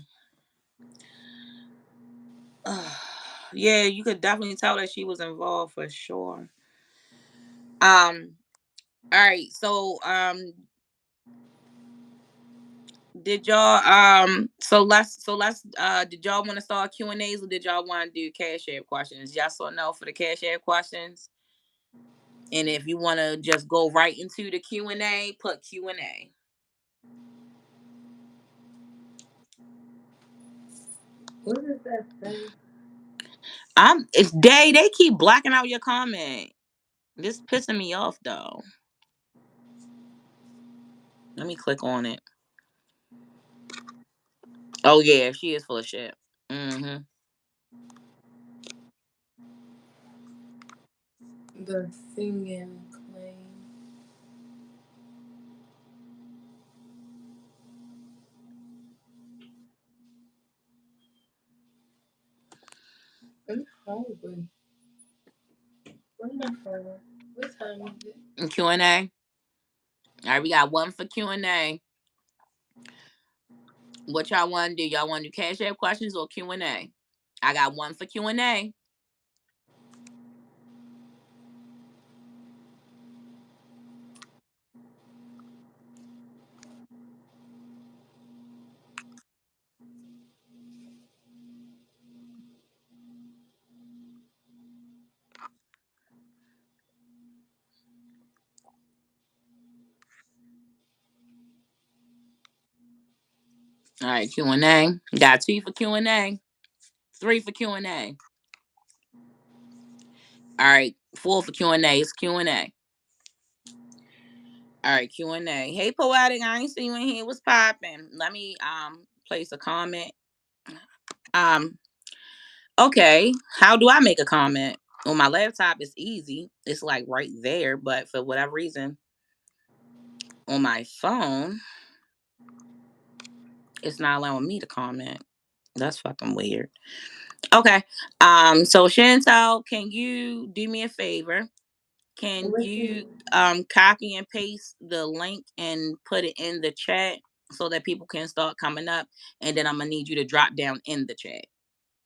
Yeah, you could definitely tell that she was involved for sure. All right, so did y'all let's did y'all want to start Q&As or did y'all want to do cash app questions? Yes or no for the cash app questions? And if you want to just go right into the Q&A, put Q&A. What does that say? It's Day. They keep blacking out your comment. This pissing me off though. Let me click on it. Oh yeah, she is full of shit. Mm-hmm. The singing claim. I'm hungry. Wonderful. What time is it? Q&A. All right, we got one for Q&A. What y'all want to do? Y'all want to do cash app questions or Q&A? I got one for Q&A. All right, Q&A. Got 2 for Q&A. 3 for Q&A. All right, 4 for Q&A. It's Q&A. All right, Q&A. Hey, Poetic, I ain't see you in here. What's popping? Let me place a comment. Okay, how do I make a comment? On my laptop, it's easy. It's like right there, but for whatever reason, on my phone, it's not allowing me to comment. That's fucking weird. Okay. So Chantal, can you do me a favor? Can What's you it? copy and paste the link and put it in the chat so that people can start coming up? And then I'm gonna need you to drop down in the chat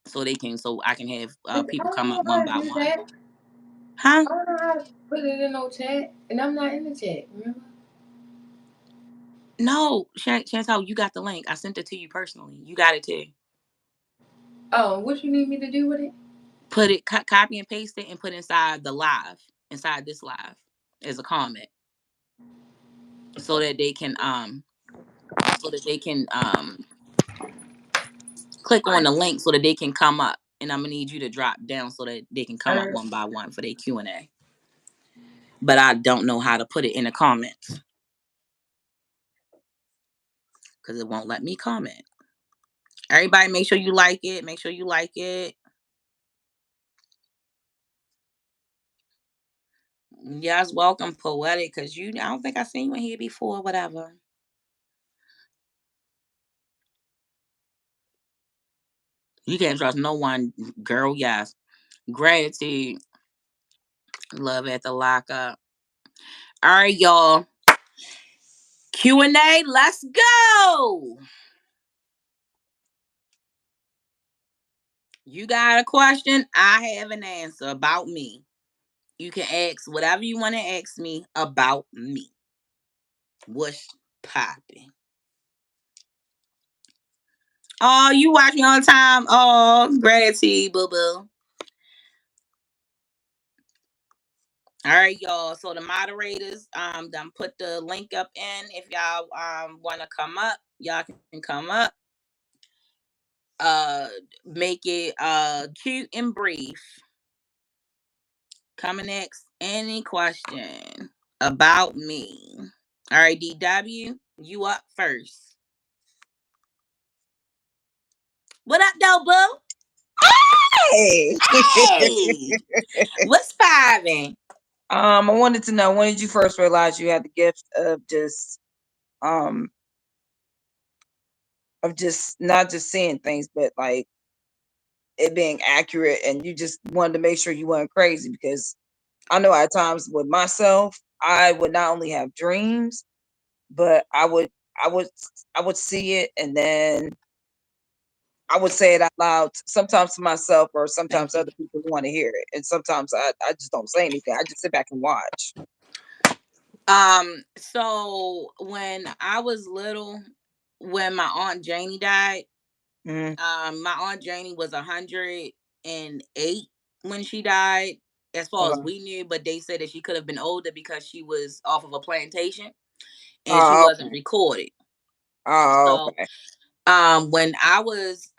so I can have I people don't come know up one how to by do one. that. Huh? I don't know how to put it in no chat, and I'm not in the chat. Remember? No, Chantal, you got the link. I sent it to you personally. You got it too. Oh, what you need me to do with it? Put it, copy and paste it, and put inside the live, inside this live, as a comment, so that they can so that they can click on the link so that they can come up. And I'm gonna need you to drop down so that they can come up one by one for their Q&A. But I don't know how to put it in the comments because it won't let me comment. Everybody, make sure you like it. Make sure you like it. Yes, welcome, poetic. Cause I don't think I seen you in here before. Whatever. You can't trust no one, girl. Yes, gratitude, love at the lockup. All right, y'all. Q&A. Let's go. You got a question? I have an answer about me. You can ask whatever you want to ask me about me. What's popping? Oh, you watch me all the time. Oh, gratitude, boo boo. All right, y'all. So the moderators done put the link up in. If y'all wanna come up, y'all can come up. Uh Make it cute and brief. Coming next, any question about me. All right, DW, you up first. What up, though, boo? Hey. Hey, what's poppin'? I wanted to know, when did you first realize you had the gift um of just not just seeing things, but like it being accurate, and you just wanted to make sure you weren't crazy? Because I know at times with myself, I would not only have dreams, but I would I would see it, and then I would say it out loud, sometimes to myself, or Thank sometimes you. other people want to hear it. And sometimes I just don't say anything. I just sit back and watch. So when I was little, when my aunt Janie died, Mm, my aunt Janie was 108 when she died, as far as uh, we knew, but they said that she could have been older because she was off of a plantation and she oh, wasn't okay. recorded. Oh, So okay. when I was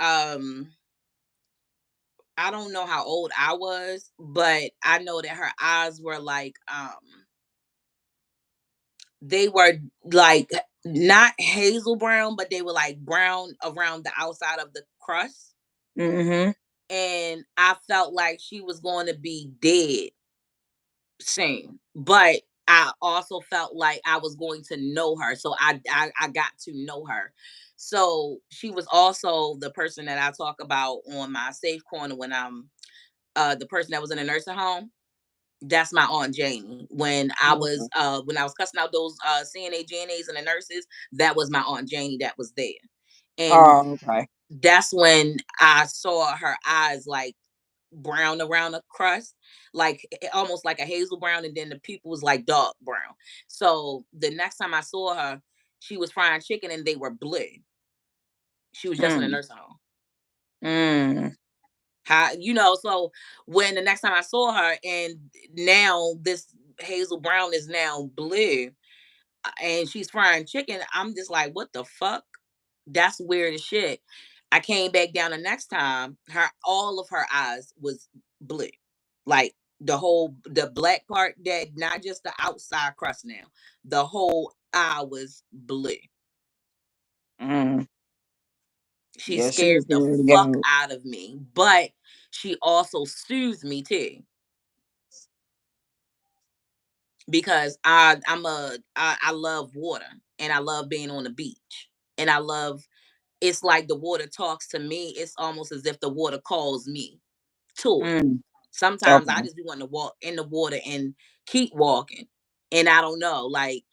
I don't know how old I was, but I know that her eyes were like they were like not hazel brown, but they were like brown around the outside of the crust. Mm-hmm. And I felt like she was going to be dead soon. But I also felt like I was going to know her. So I got to know her. So she was also the person that I talk about on my safe corner when I'm the person that was in a nursing home. That's my aunt Janie. Okay. When I was cussing out those CNA, GNAs and the nurses, that was my aunt Janie that was there. And Oh, okay. that's when I saw her eyes like brown around the crust, like almost like a hazel brown, and then the pupil was like dark brown. So the next time I saw her, she was frying chicken and they were blue. She was just in a Mm, nursing home. mm, How so when the next time I saw her and now this hazel brown is now blue and she's frying chicken, I'm just like, what the fuck? That's weird as shit. I came back down the next time, her all of her eyes was blue. Like the black part, that not just the outside crust now. The whole eye was blue. mm. She Yeah, she was scared the ready to fuck go. out of me, but she also soothed me too because I love water and I love being on the beach and I love it's like the water talks to me. It's almost as if the water calls me to it. Mm, Sometimes I okay. just be wanting to walk in the water and keep walking. And I don't know, like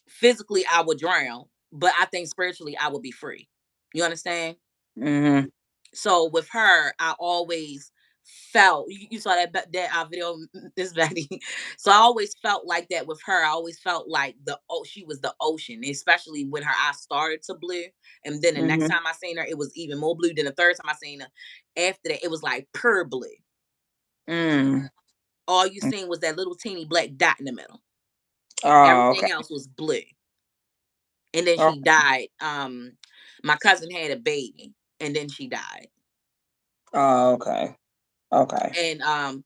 physically I would drown, but I think spiritually I would be free. You understand? Mm-hmm. So with her, I always felt you saw that video, this Betty. So I always felt like that with her. I always felt like she was the ocean, especially when her eyes started to blue. And then the next Mhm. time I seen her, it was even more blue. Then the third time I seen her, after that, it was like pure blue. Mm. All you seen was that little teeny black dot in the middle. Oh, okay. Everything else was blue. And then Oh, she died. My cousin had a baby, and then she died. oh, okay. Okay. And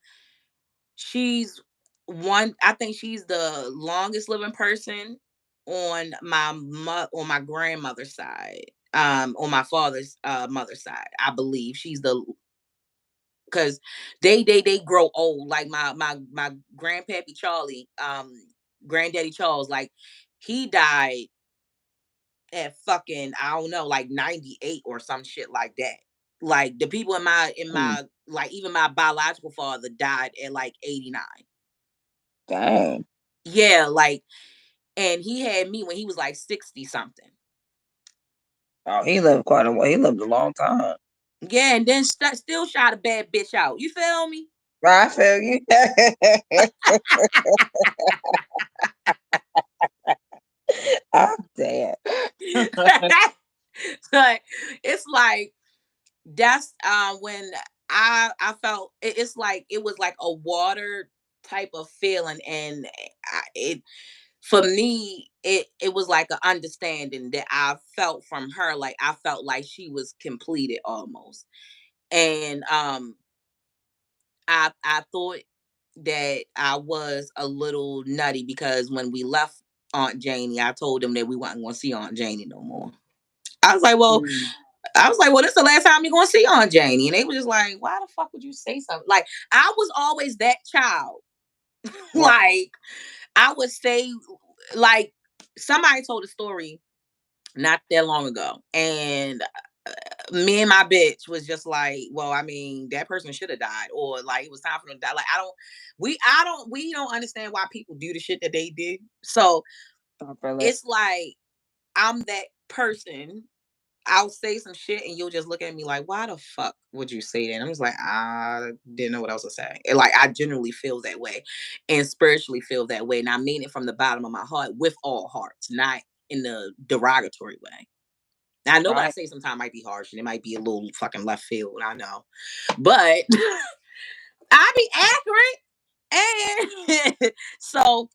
she's I think she's the longest living person on on my grandmother's side. On my father's mother's side, I believe she's the because they grow old. Like my grandpappy Charlie, granddaddy Charles, like he died at fucking, I don't know, like 98 or some shit like that. Like the people in Mm. my like even my biological father died at like 89. Dang. Yeah, like, and he had me when he was like 60 something. Oh, he lived quite a while. He lived a long time. Yeah, and then still shot a bad bitch out. You feel me? I feel you. I'm dead. Like, it's like that's when I felt it's like it was like a water type of feeling, and it for me it was like an understanding that I felt from her. Like I felt like she was completed almost. And I thought that I was a little nutty because when we left Aunt Janie, I told them that we weren't going to see Aunt Janie no more. I was like, well, Mm. this is the last time you're gonna see Aunt Janie. And they were just like, why the fuck would you say something? Like, I was always that child. Right. Like, I would say, like, somebody told a story not that long ago. And me and my bitch was just like, well, I mean, that person should have died, or like it was time for them to die. Like, we don't understand why people do the shit that they did. So I feel it. it's like I'm that person. I'll say some shit and you'll just look at me like, why the fuck would you say that? And I'm just like, I didn't know what else to say. And like, I generally feel that way and spiritually feel that way. And I mean it from the bottom of my heart with all hearts, not in the derogatory way. Now, I know what I Right. say sometimes might be harsh and it might be a little fucking left field. I know. But I be accurate. And so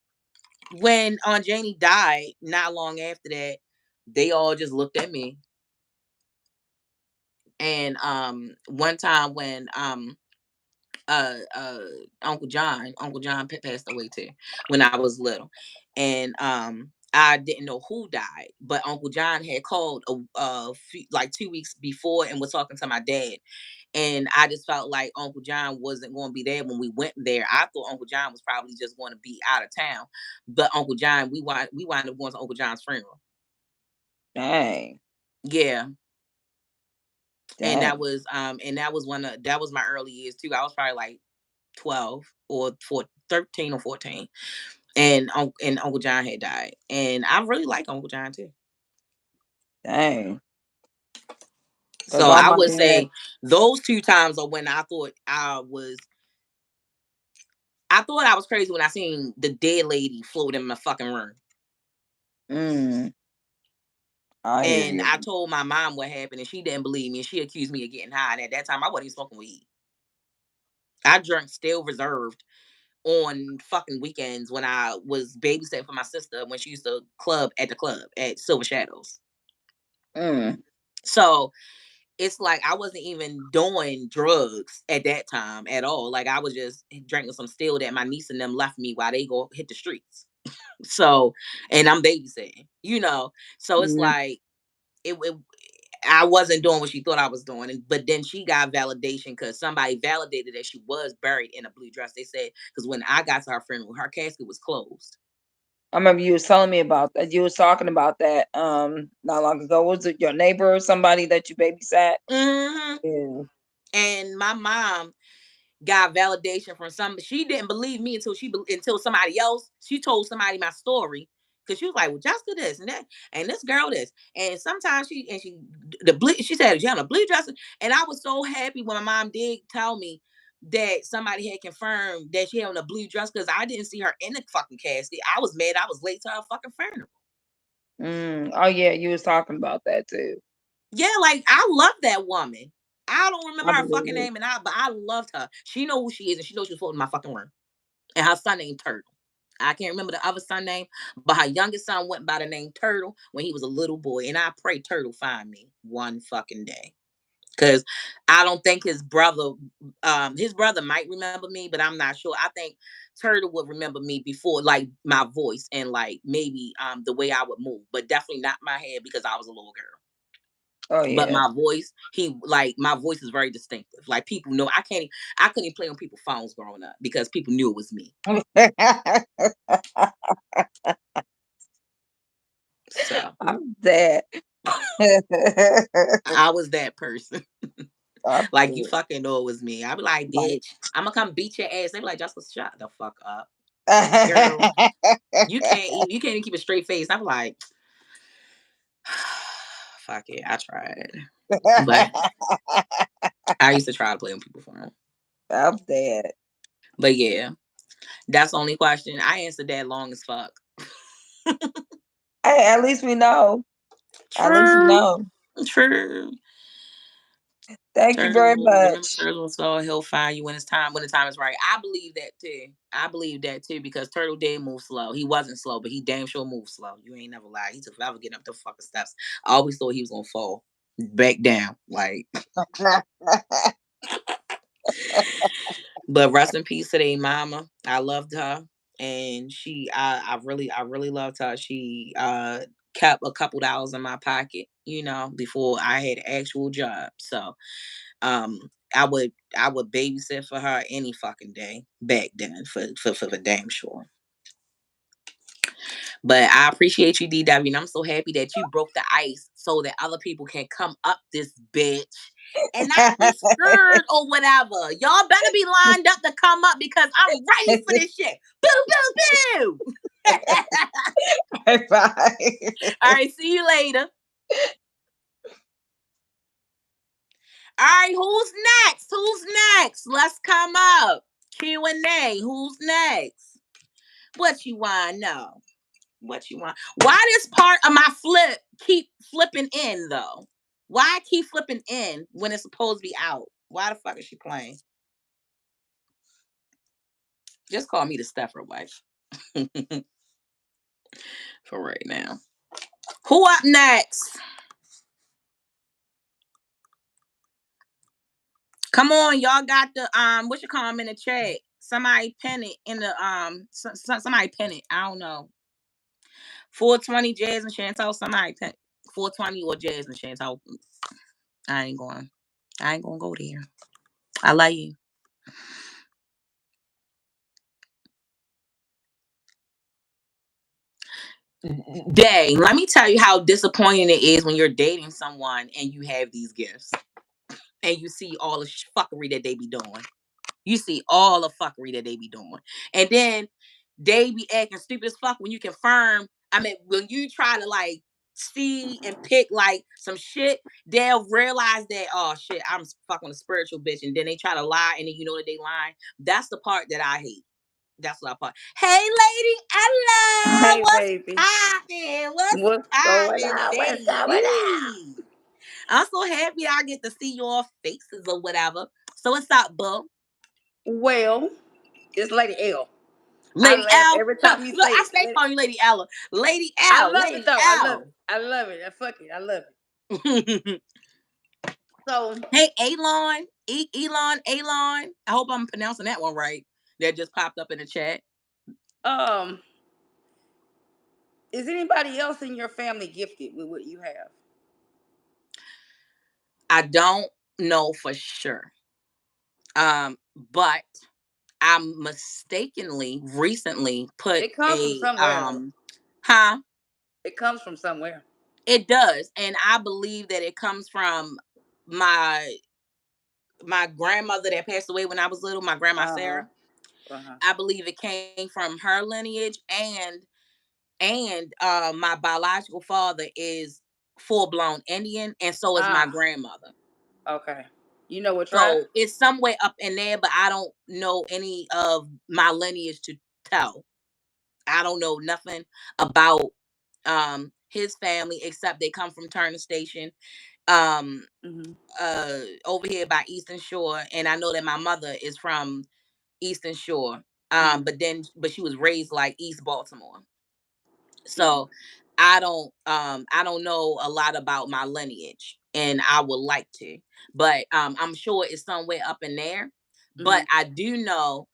when Aunt Janie died, not long after that, they all just looked at me. And one time when uh uh Uncle John passed away too when I was little. And I didn't know who died, but Uncle John had called like 2 weeks before and was talking to my dad. And I just felt like Uncle John wasn't going to be there when we went there. I thought Uncle John was probably just going to be out of town, but Uncle John, we wound up going to Uncle John's funeral. Dang. Yeah. And Dang. that was that was my early years too. I was probably like 12 or 13 or 14. And Uncle John had died. And I really like Uncle John too. Dang. Cause So all I my would dad. say those two times are when I thought I was crazy when I seen the dead lady float in my fucking room. Mm. I hear And I you. told my mom what happened and she didn't believe me and she accused me of getting high. And at that time I wasn't even smoking weed. I drank still reserved on fucking weekends when I was babysitting for my sister when she used to club at the club at Silver Shadows. Mm. So it's like I wasn't even doing drugs at that time at all. Like I was just drinking some still that my niece and them left me while they go hit the streets. So, and I'm babysitting, you know. So it's Mm. like it I wasn't doing what she thought I was doing. But then she got validation because somebody validated that she was buried in a blue dress. They said, because when I got to her funeral, her casket was closed. I remember you was telling me about that. You was talking about that not long ago. Was it your neighbor or somebody that you babysat? Hmm. Yeah. And my mom got validation from she didn't believe me until somebody else, she told somebody my story. Cause she was like, well, Jessica this and that, and this girl this. And sometimes she said, yeah, the blue dress. And I was so happy when my mom did tell me that somebody had confirmed that she had on a blue dress because I didn't see her in the fucking casket. I was mad I was late to her fucking funeral. Oh yeah, you was talking about that too. Yeah, like I love that woman. I don't remember I her believe fucking it. name, but I loved her. She know who she is, and she knows she was floating in my fucking room. And her son named Turtle. I can't remember the other son name, but her youngest son went by the name Turtle when he was a little boy. And I pray Turtle find me one fucking day. Cause I don't think his brother might remember me, but I'm not sure. I think Turtle would remember me before, like my voice and like maybe the way I would move, but definitely not my head because I was a little girl. Oh But yeah. my voice, my voice is very distinctive. Like people know I couldn't even play on people's phones growing up because people knew it was me. So I'm dead. I was that person. I'm Like you dead. fucking know it was me. I'd be like, Like, bitch, I'm gonna come beat your ass. They be like, just shut the fuck up. Girl, you can't even keep a straight face. I'm like, fuck it. I tried. But I used to try to play on people's phone. I'm dead. But yeah, that's the only question. I answered that long as fuck. Hey, at least we know. At least we True. know. True. Thank you very Remember much. Turtle, so he'll find you when the time is right. I believe that too. I believe that too because Turtle did move slow. He wasn't slow, but he damn sure moved slow. You ain't never lied. He took forever getting up the fucking steps. I always thought he was gonna fall back down. Like, but rest in peace to their mama. I loved her, and I really loved her. She kept a couple dollars in my pocket, before I had an actual job. So I would babysit for her any fucking day back then for the damn sure. But I appreciate you, DW, and I'm so happy that you broke the ice so that other people can come up this bitch and not be scared or whatever. Y'all better be lined up to come up because I'm ready for this shit. Boo boo boo. Bye. All right, see you later. All right, who's next? Who's next? Let's come up. Q&A. Who's next? What you want to know? What you want? Why this part of my flip keep flipping in though? Why I keep flipping in when it's supposed to be out? Why the fuck is she playing? Just call me the stepper wife. For right now. Who up next? Come on, y'all got the what you call them in the chat? Somebody pin it in the somebody pin it. I don't know. 420 Jazz and Chantel. Somebody pin 420 or Jazz and Chantel. I ain't going. I ain't gonna go there. I love you. Day, let me tell you how disappointing it is when you're dating someone and you have these gifts and you see all the fuckery that they be doing. You see all the fuckery that they be doing. And then they be acting stupid as fuck when you confirm. I mean, when you try to like see and pick like some shit, they'll realize that, oh shit, I'm fucking a spiritual bitch. And then they try to lie and then you know that they lying. That's the part that I hate. That's what I thought. Hey, Lady Ella, Hey, what's baby. poppin'? What's What's going poppin', on? What's going on? baby? I'm so happy I get to see your faces or whatever. So what's up, boo? Well, it's Lady L. I Lady laugh L. every Look, time you look, say I it. stay calling you Lady Ella. Lady I L. love it Lady though. I love it. L. I love it. Fuck it. I love it. Hey, So, Elon. Elon. Elon. I hope I'm pronouncing that one right. That just popped up in the chat. um, is anybody else in your family gifted with what you have? I don't know for sure. But I mistakenly recently put It comes from a somewhere though. huh? It comes from somewhere. It does, and I believe that it comes from my grandmother that passed away when I was little, my grandma Uh huh. Sarah. Uh huh. I believe it came from her lineage, and my biological father is full blown Indian, and so is my Ah. grandmother. Okay. You know what tribe? So it's somewhere up in there, but I don't know any of my lineage to tell. I don't know nothing about his family except they come from Turner Station. Um Hmm. Over here by Eastern Shore, and I know that my mother is from Eastern Shore. Hmm. But she was raised like East Baltimore. Hmm. So I don't know a lot about my lineage, and I would like to. But I'm sure it's somewhere up in there. But Hmm. I do know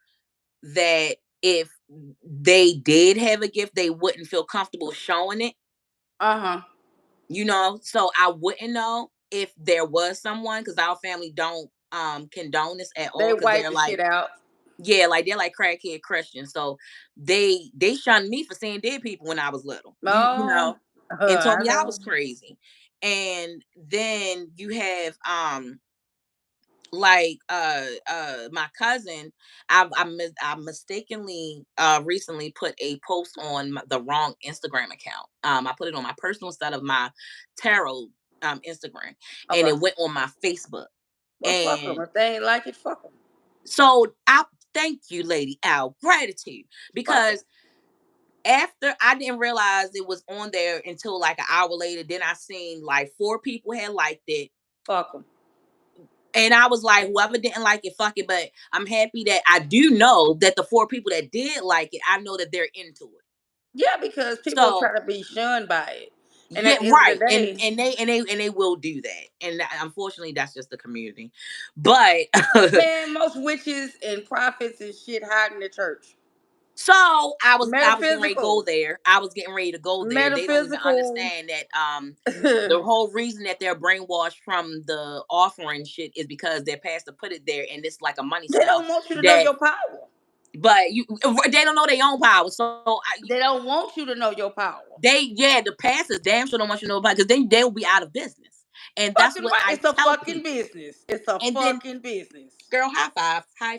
that if they did have a gift, they wouldn't feel comfortable showing it, Uh-huh. so I wouldn't know if there was someone, because our family don't condone this at They all, because wipe they're the like, shit out. yeah, like they're like crackhead Christians. So they shunned me for seeing dead people when I was little. Oh, And told I me I was know. crazy. And then you have like my cousin, I mistakenly recently put a post on the wrong Instagram account. I put it on my personal side of my tarot Instagram, and Okay. it went on my Facebook. Well, fuck them. And If they ain't like it, fuck them. so I thank you, Lady Al, gratitude, Fuck them. because after, I didn't realize it was on there until like an hour later. Then I seen like 4 people had liked it. Fuck them. And I was like, whoever didn't like it, fuck it. But I'm happy that I do know that the 4 people that did like it, I know that they're into it. Yeah, because people So try to be shunned by it. And yeah, at the end of the right. And day, they will do that. And unfortunately, that's just the community. But man, most witches and prophets and shit hide in the church. so I was getting ready to go Metaphysical. there. I was getting ready to go there. They don't even Metaphysical. understand that They the whole reason that they're brainwashed from the offering shit is because their pastor put it there, and it's like a money stuff don't want you to know that. your power. But they don't know their own power. So They don't want you to know your power. the pastors damn sure don't want you to know about it, because then they'll be out of business. And that's Fucking what right. I It's a tell fucking people. business. It's a And then, fucking business. girl, high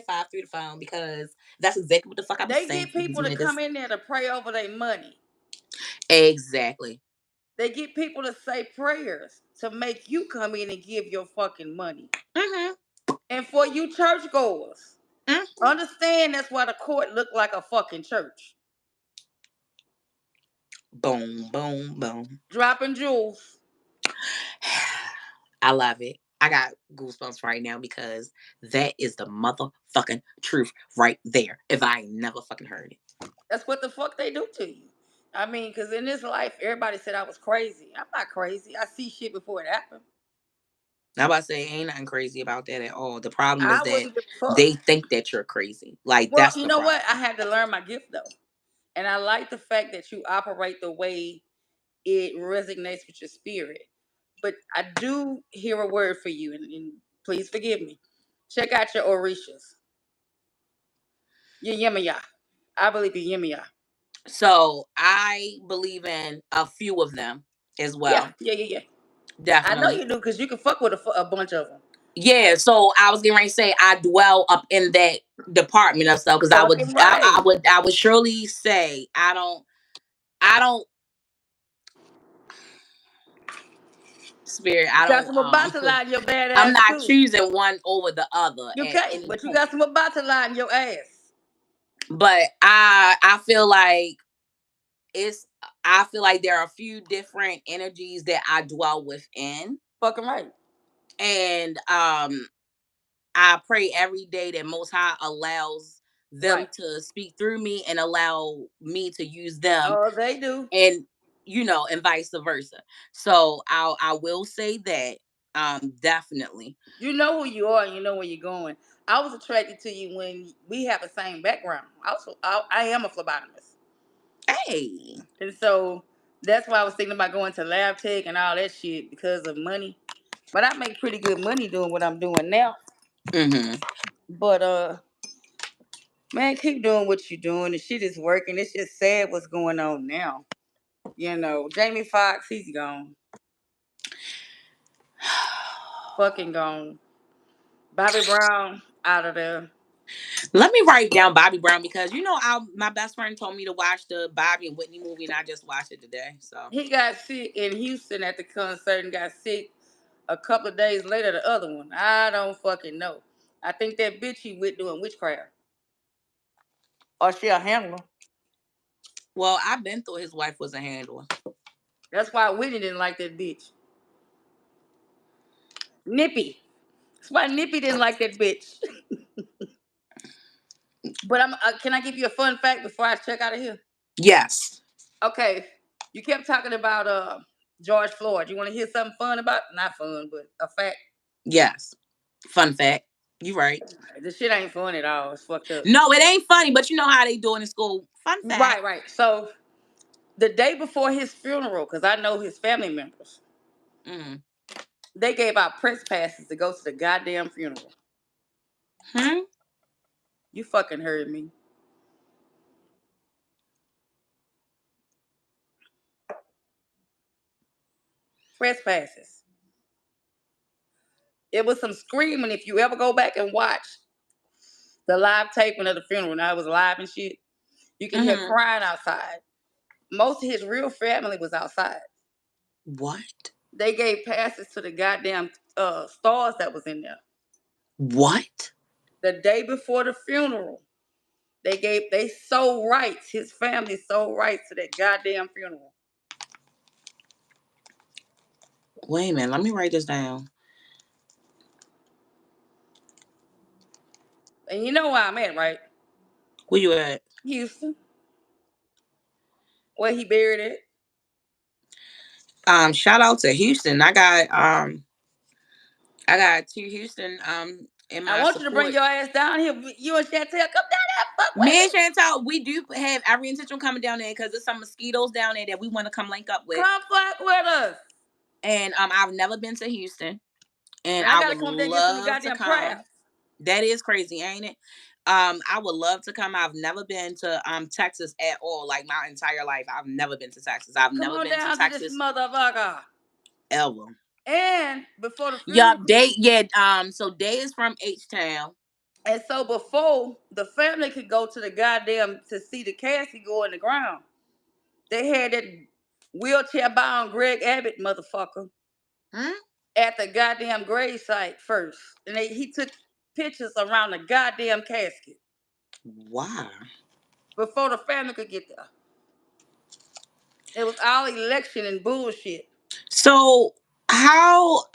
five through the phone, because that's exactly what the fuck I be They saying get to these people to niggas. come in there to pray over their money. Exactly. They get people to say prayers to make you come in and give your fucking money. Mm-hmm. And for you churchgoers, Mm-hmm. understand that's why the court looked like a fucking church. Boom, boom, boom. Dropping jewels. I love it. I got goosebumps right now, because that is the motherfucking truth right there. If I ain't never fucking heard it. That's what the fuck they do to you. I mean, because in this life, everybody said I was crazy. I'm not crazy. I see shit before it happened. I'm about to say, ain't nothing crazy about that at all. The problem is I that wouldn't give a fuck. they think that you're crazy. Like, Well, that's you the know what? I problem. had to learn my gift though. And I like the fact that you operate the way it resonates with your spirit. But I do hear a word for you, and please forgive me. Check out your Orishas. Your Yemaya. I believe in Yemaya. So I believe in a few of them as Yeah, well. yeah, yeah, yeah. I know Definitely. you do because you can fuck with a bunch of them. Yeah. So I was getting ready to say I dwell up in that department of stuff, because Fucking right. I would surely say I don't spirit. You I got don't some Abatala in your bad I'm ass not too. choosing one over the other You at can't, any but you point. got some Abatala in your ass. But I feel like it's I feel like there are a few different energies that I dwell within. Fucking right. And I pray every day that Most High allows them Right. to speak through me, and allow me to use them, Oh, they do. and and vice versa. So I will say that definitely. You know who you are and you know where you're going. I was attracted to you when we have the same background. I am a phlebotomist. Hey. And so that's why I was thinking about going to lab tech and all that shit because of money. But I make pretty good money doing what I'm doing now. Mm-hmm. But man, keep doing what you're doing. The shit is working. It's just sad what's going on now. You know, Jamie Foxx, he's gone. Fucking gone. Bobby Brown, out of there. Let me write down Bobby Brown, because my best friend told me to watch the Bobby and Whitney movie, and I just watched it today. So He got sick in Houston at the concert and got sick. A couple of days later, the other one. I don't fucking know. I think that bitch he with doing witchcraft. Or she a handler. Well, I've been through his wife was a handler. That's why Whitney didn't like that bitch. Nippy. That's why Nippy didn't like that bitch. But I'm. Can I give you a fun fact before I check out of here? Yes. Okay. You kept talking about George Floyd. You want to hear something fun about? Not fun, but a fact. Yes. Fun fact. You right. This shit ain't fun at all. It's fucked up. No, it ain't funny, but you know how they do it in school. Fun fact. Right, right. So the day before his funeral, because I know his family members, Mm. they gave out press passes to go to the goddamn funeral. Hmm. You fucking heard me. Press passes. It was some screaming. If you ever go back and watch the live taping of the funeral, now it was live and shit, you can hear Hmm. crying outside. Most of his real family was outside. What? They gave passes to the goddamn stars that was in there. What? The day before the funeral, they sold rights. His family sold rights to that goddamn funeral. Wait a minute. Let me write this down. And you know where I'm at, right? Where you at? Houston, where he buried it. Shout out to Houston. I got two Houston in I my want you to bring support. your ass down here. You and Chantel, come down there, fuck with Me and me. Chantal, we do have every intention of coming down there because there's some mosquitoes down there that we want to come link up with. Come fuck with us. And I've never been to Houston, and And I I gotta would come there and get some love to goddamn come. crabs. That is crazy, ain't it? I would love to come. I've never been to Texas at all. Like my entire life, I've never been to Texas. I've Come never on been to down to this Texas motherfucker. ever. And before the Yup, funeral, they yeah. So they is from H Town. and so before the family could go to the goddamn to see the casket go in the ground, they had that wheelchair bound Greg Abbott motherfucker Hmm? at the goddamn grave site first, and he took pictures around the goddamn casket Why? before the family could get there. It was all election and bullshit. So how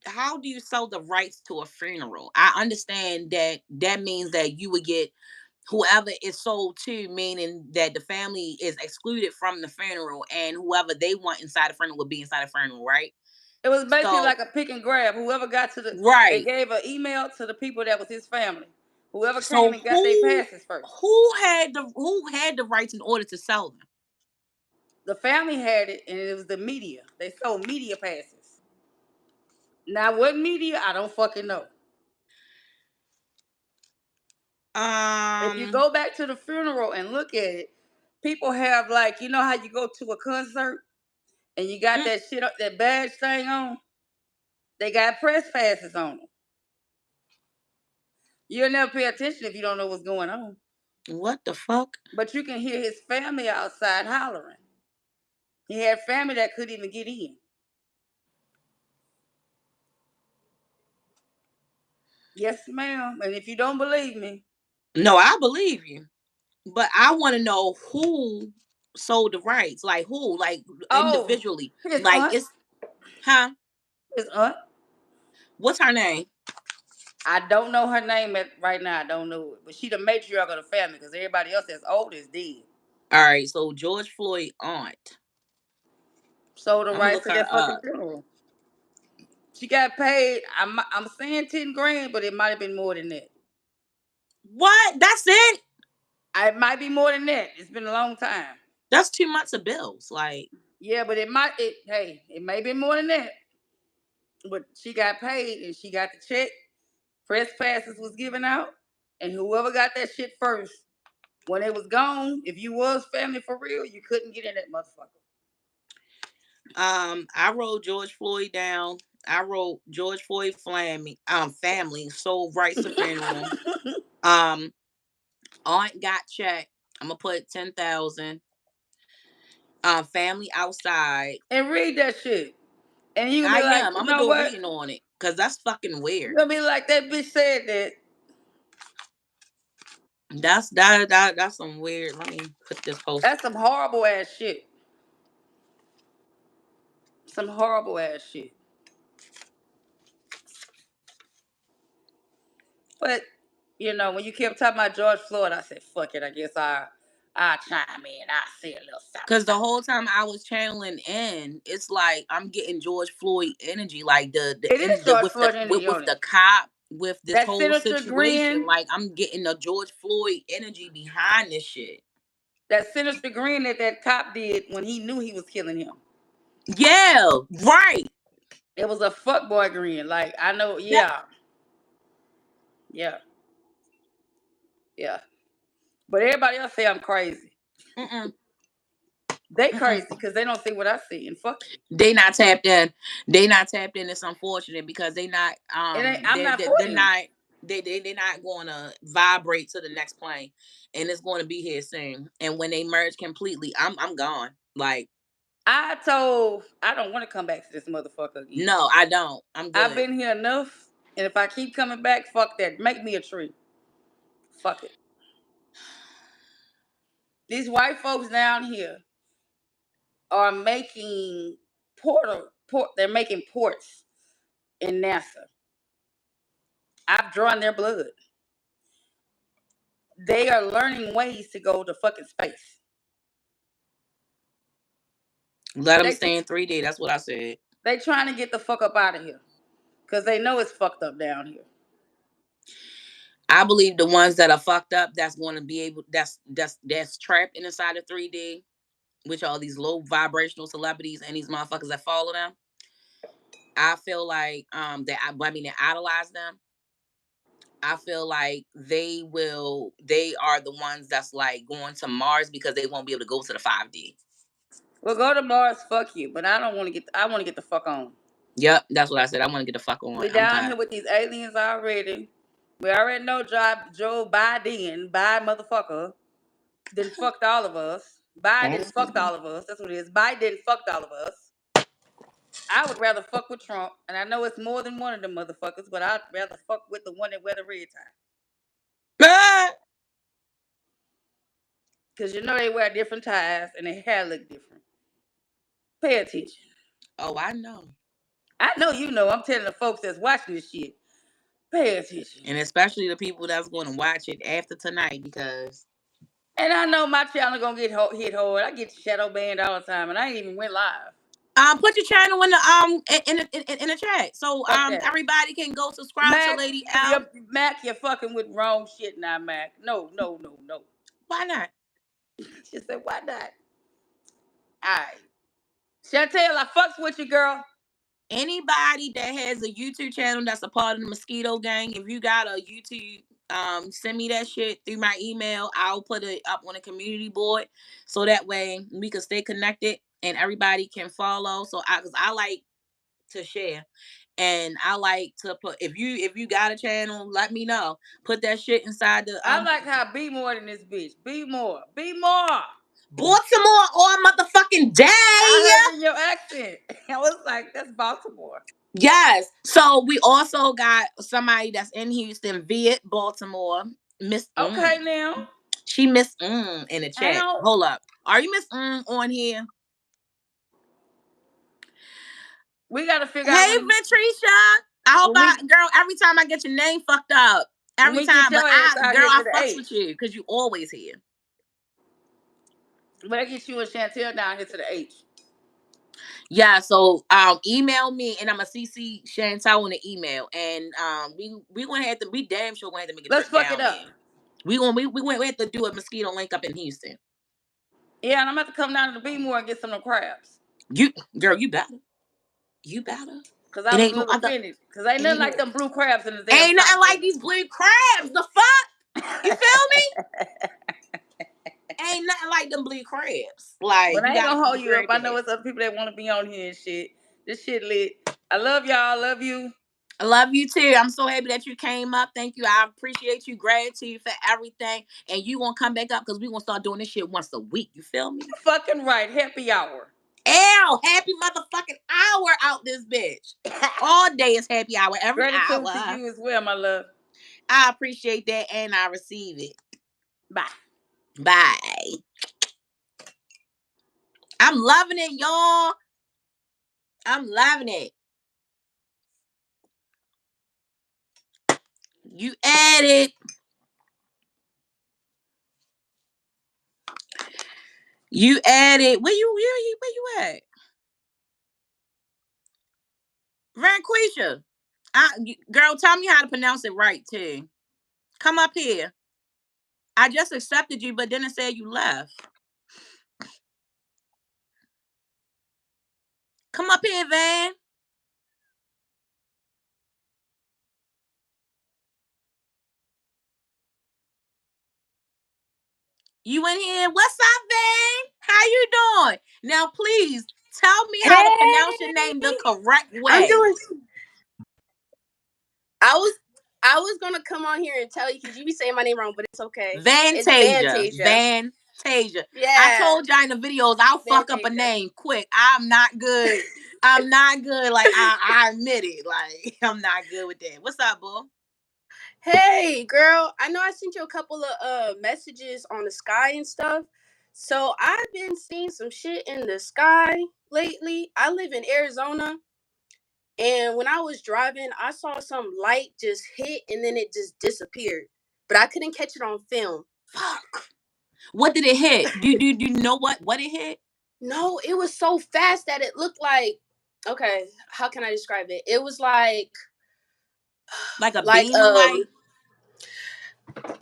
how do you sell the rights to a funeral? I understand that that means that you would get whoever is sold to, meaning that the family is excluded from the funeral, and whoever they want inside the funeral will be inside the funeral, right? It was basically So like a pick and grab. Whoever got to the, they right. gave an email to the people that was his family. Whoever came So and got their passes first. who had the rights in order to sell them? The family had it, and it was the media. They sold media passes. Now, what media? I don't fucking know. If you Um. go back to the funeral and look at it, people have like, you know how you go to a concert and you got mm, that shit up, that badge thing on? They got press passes on them. You'll never pay attention if you don't know what's going on. what the fuck? But you can hear his family outside hollering. He had family that couldn't even get in. Yes, ma'am. And if you don't believe me, No, I believe you. But I want to know who sold the rights. Like who? Like oh, individually. his Like aunt, it's huh? his aunt. What's her name? I don't know her name right now. I don't know it, but she the matriarch of the family because everybody else that's old is dead. All right, so George Floyd aunt. Sold the I'm gonna rights look to her that fucking up. funeral. She got paid. I'm saying 10 grand, but it might have been more than that. What? That's it? It might be more than that. It's been a long time. That's 2 months of bills. Like, Yeah, but it might. Hey, it may be more than that. But she got paid and she got the check. Press passes was given out, and whoever got that shit first, when it was gone, if you was family for real, you couldn't get in that motherfucker. I wrote George Floyd down. I wrote George Floyd family sold rights to funeral. Um, aunt got checked. I'm gonna put 10,000. Family outside. And read that shit. And you gonna I be like, am. you I'm gonna know do a what? reading on it because that's fucking You weird. gonna be like, that bitch said that. That's some weird. Let me put this post. That's some horrible ass shit. Some horrible ass shit. But when you kept talking about George Floyd, I said, fuck it. I guess I chime in. I say a little something, Cause the something. whole time I was channeling in, it's like I'm getting George Floyd energy, like the It in is the George Floyd energy with on it. the cop, with this That whole sinister situation. grin, Like I'm getting the George Floyd energy behind this shit. that sinister grin that cop did when he knew he was killing him. Yeah, right. It was a fuckboy grin. Like, I know, That, yeah, yeah, yeah. But everybody else say I'm crazy. mm-mm, They mm-mm. crazy because they don't see what I see. And fuck you. They not tapped in. They not tapped in. It's unfortunate because they not I'm not for they're them. not they're not going to vibrate to the next plane, and it's going to be here soon. And when they merge completely, I'm gone. Like I don't want to come back to this motherfucker again. no, I don't. I'm I've good. been here enough. And if I keep coming back, fuck that. Make me a tree. Fuck it. These white folks down here are making they're making ports in NASA. I've drawn their blood. They are learning ways to go to fucking space. Let them They stay in 3D. That's what I said. they trying to get the fuck up out of here because they know it's fucked up down here. I believe the ones that are fucked up, that's going to be able. That's trapped inside of 3D, which are these low vibrational celebrities and these motherfuckers that follow them. I feel like they idolize them. I feel like they are the ones that's like going to Mars because they won't be able to go to the 5D. Well, go to Mars, fuck you. But I don't want to get. I want to get the fuck on. Yep, that's what I said. I want to get the fuck on. We I'm down tired. here with these aliens already. We already know Joe Biden, motherfucker, then fucked all of us. Biden fucked all of us. That's what it is. Biden fucked all of us. I would rather fuck with Trump, and I know it's more than one of them motherfuckers, but I'd rather fuck with the one that wear the red tie. Cause they wear different ties and their hair look different. Pay attention. Oh, I know. I know you know. I'm telling the folks that's watching this shit. Pay attention. And especially the people that's going to watch it after tonight because And I know my channel gonna get hit hard. I get shadow banned all the time, and I ain't even went live. put your channel in the in the chat so Fuck that. everybody can go subscribe to Mac, Lady L. you're fucking with wrong shit now, Mac. No, no, no, no. Why not? She said, why not? Alright. Chantel, I fucks with you, girl. Anybody that has a YouTube channel that's a part of the Mosquito Gang, if you got a YouTube, send me that shit through my email. I'll put it up on a community board so that way we can stay connected and everybody can follow. So because I like to share. And I like to put if you got a channel, let me know. Put that shit inside the I like how be more than this bitch. Be more. Be more. Baltimore all motherfucking day. I heard in your accent. I was like, that's Baltimore. Yes. So we also got somebody that's in Houston, Viet, Baltimore. Miss Okay, now. She Miss in the chat. Ow. Hold up. Are you Miss on here? We gotta figure out Hey, when Patricia. I hope we girl, every time I get your name fucked up. when Every we get time. But your ass out here I to the fucks with H. you because you always here. But I get you and Chantel down here to the H. Yeah, so email me and I'm gonna CC Chantal on the email. And we gonna have to we damn sure gonna have to make a Let's trip fuck it down up. there. We have to do a mosquito link up in Houston. Yeah, and I'm about to come down to the B-more and get some of the crabs. You girl, you better. You better. Cause I It was a ain't no little other. offended. Cause ain't It nothing ain't like no. them blue crabs in the damn Ain't nothing top. like these blue crabs. The fuck? You feel me? Ain't nothing like them blue crabs. Like But I you ain't gotta gonna keep hold it you up. crab I know cake. it's other people that want to be on here and shit. This shit lit. I love y'all. I love you. I love you too. I'm so happy that you came up. Thank you. I appreciate you. Gratitude for everything. And you gonna come back up because we gonna start doing this shit once a week. You feel me? Fucking right. Happy hour. L, happy motherfucking hour out this bitch. All day is happy hour. Every Gratitude to hour. you as well, my love. I appreciate that and I receive it. Bye. Bye. I'm loving it, y'all. I'm loving it. You added. You added. Where you at? Vanquisha. Girl, tell me how to pronounce it right too. Come up here. I just accepted you, but then it said you left. Come up here, Van. You in here? What's up, Van? How you doing? Now, please tell me how to pronounce your Hey, name the correct I'm way. doing. I was I was gonna come on here and tell you because you be saying my name wrong, but it's okay. It's Vantasia. Vantasia. Vantasia. I Yeah, told y'all in the videos I'll fuck up a Vantasia. name quick. I'm not good. I'm not good. Like I admit it. Like I'm not good with that. What's up, boo? Hey, girl. I know I sent you a couple of messages on the sky and stuff. So I've been seeing some shit in the sky lately. I live in Arizona, and when I was driving, I saw some light just hit and then it just disappeared. But I couldn't catch it on film. Fuck. What did it hit? Do you know what it hit? No, it was so fast that it looked like, okay, how can I describe it? It was like Like a like beam of light?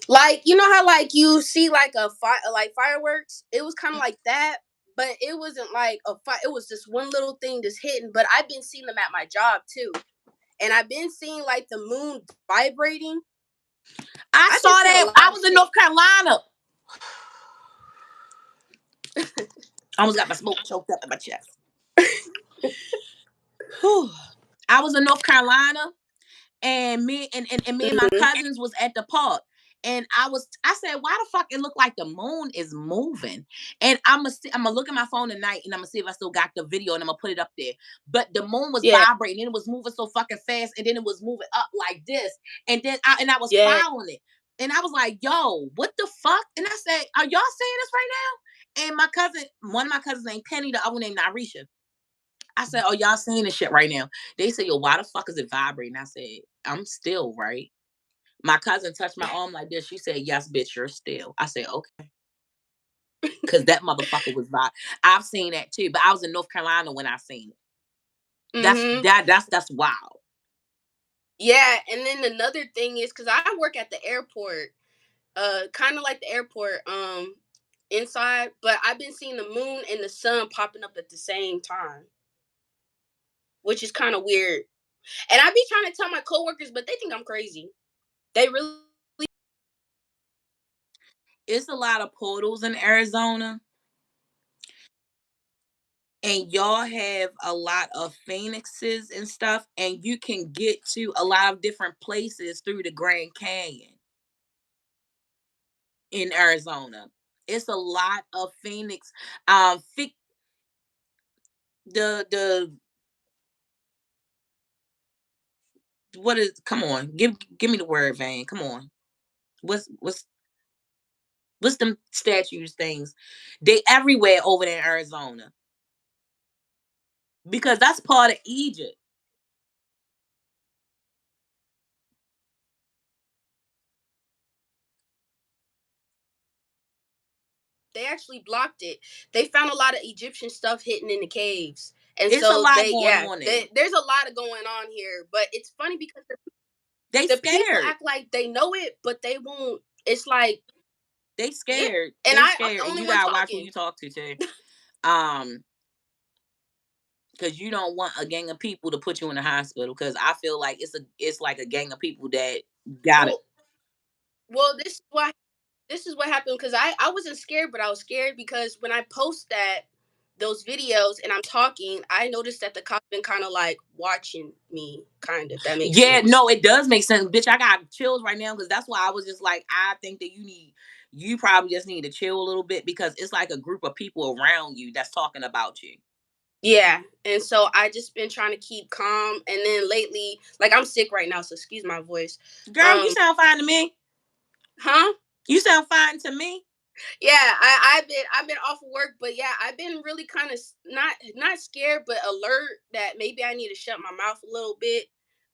like you know how like you see like a fire like fireworks? It was kind of like that, but it wasn't like a fire. It was just one little thing just hitting, but I've been seeing them at my job too. And I've been seeing like the moon vibrating. I I've saw been seeing a that. lot I of was in shit. North Carolina. I almost got my smoke choked up in my chest. Whew. I was in North Carolina and me and my Mhm. cousins was at the park. And I said, why the fuck it look like the moon is moving? And I'm gonna look at my phone tonight and I'm gonna see if I still got the video and I'm gonna put it up there. But the moon was Yeah, vibrating and it was moving so fucking fast and then it was moving up like this. And then I was yeah. following it. And I was like, yo, what the fuck? And I said, are y'all seeing this right now? And one of my cousins named Penny, the other named Narisha. I said, "Oh, y'all seeing this shit right now?" They said, "Yo, why the fuck is it vibrating?" I said, "I'm still right." My cousin touched my arm like this. She said, "Yes, bitch, you're still." I said, "Okay," because that motherfucker was vibe. I've seen that too, but I was in North Carolina when I seen it. Mhm. That's wild. Yeah, and then another thing is because I work at the airport, kind of like the airport, inside, but I've been seeing the moon and the sun popping up at the same time, which is kind of weird. And I be trying to tell my coworkers, but they think I'm crazy. They really. It's a lot of portals in Arizona, and y'all have a lot of phoenixes and stuff, and you can get to a lot of different places through the Grand Canyon in Arizona. It's a lot of phoenix. Fi- the what is? Come on, give me the word, Van. Come on. What's what's them statues things? They everywhere over there in Arizona because that's part of Egypt. They actually blocked it. They found a lot of Egyptian stuff hidden in the caves, and It's a so lot they, going yeah, on there. there's a lot of going on here. But it's funny because They the people scared. act like they know it, but they won't. It's like, They yeah, scared. and They I'm scared, the and only you one gotta watch who talking. you talk to too. Um, because you don't want a gang of people to put you in the hospital. Because I feel like it's like a gang of people that got it. Well, well, this is what happened because I wasn't scared, but I was scared because when I post that those videos and I'm talking, I noticed that the cop been kind of like watching me, kind of, if that makes Yeah, sense. no, it does make sense, bitch. I got chills right now because that's why I was just like, I think that you probably just need to chill a little bit because it's like a group of people around you that's talking about you. Yeah. And so I just been trying to keep calm. And then lately, like I'm sick right now, so excuse my voice. Girl, you Um, sound fine to me. huh? You sound fine to me. Yeah, I've been off of work, but yeah, I've been really kind of not scared, but alert that maybe I need to shut my mouth a little bit.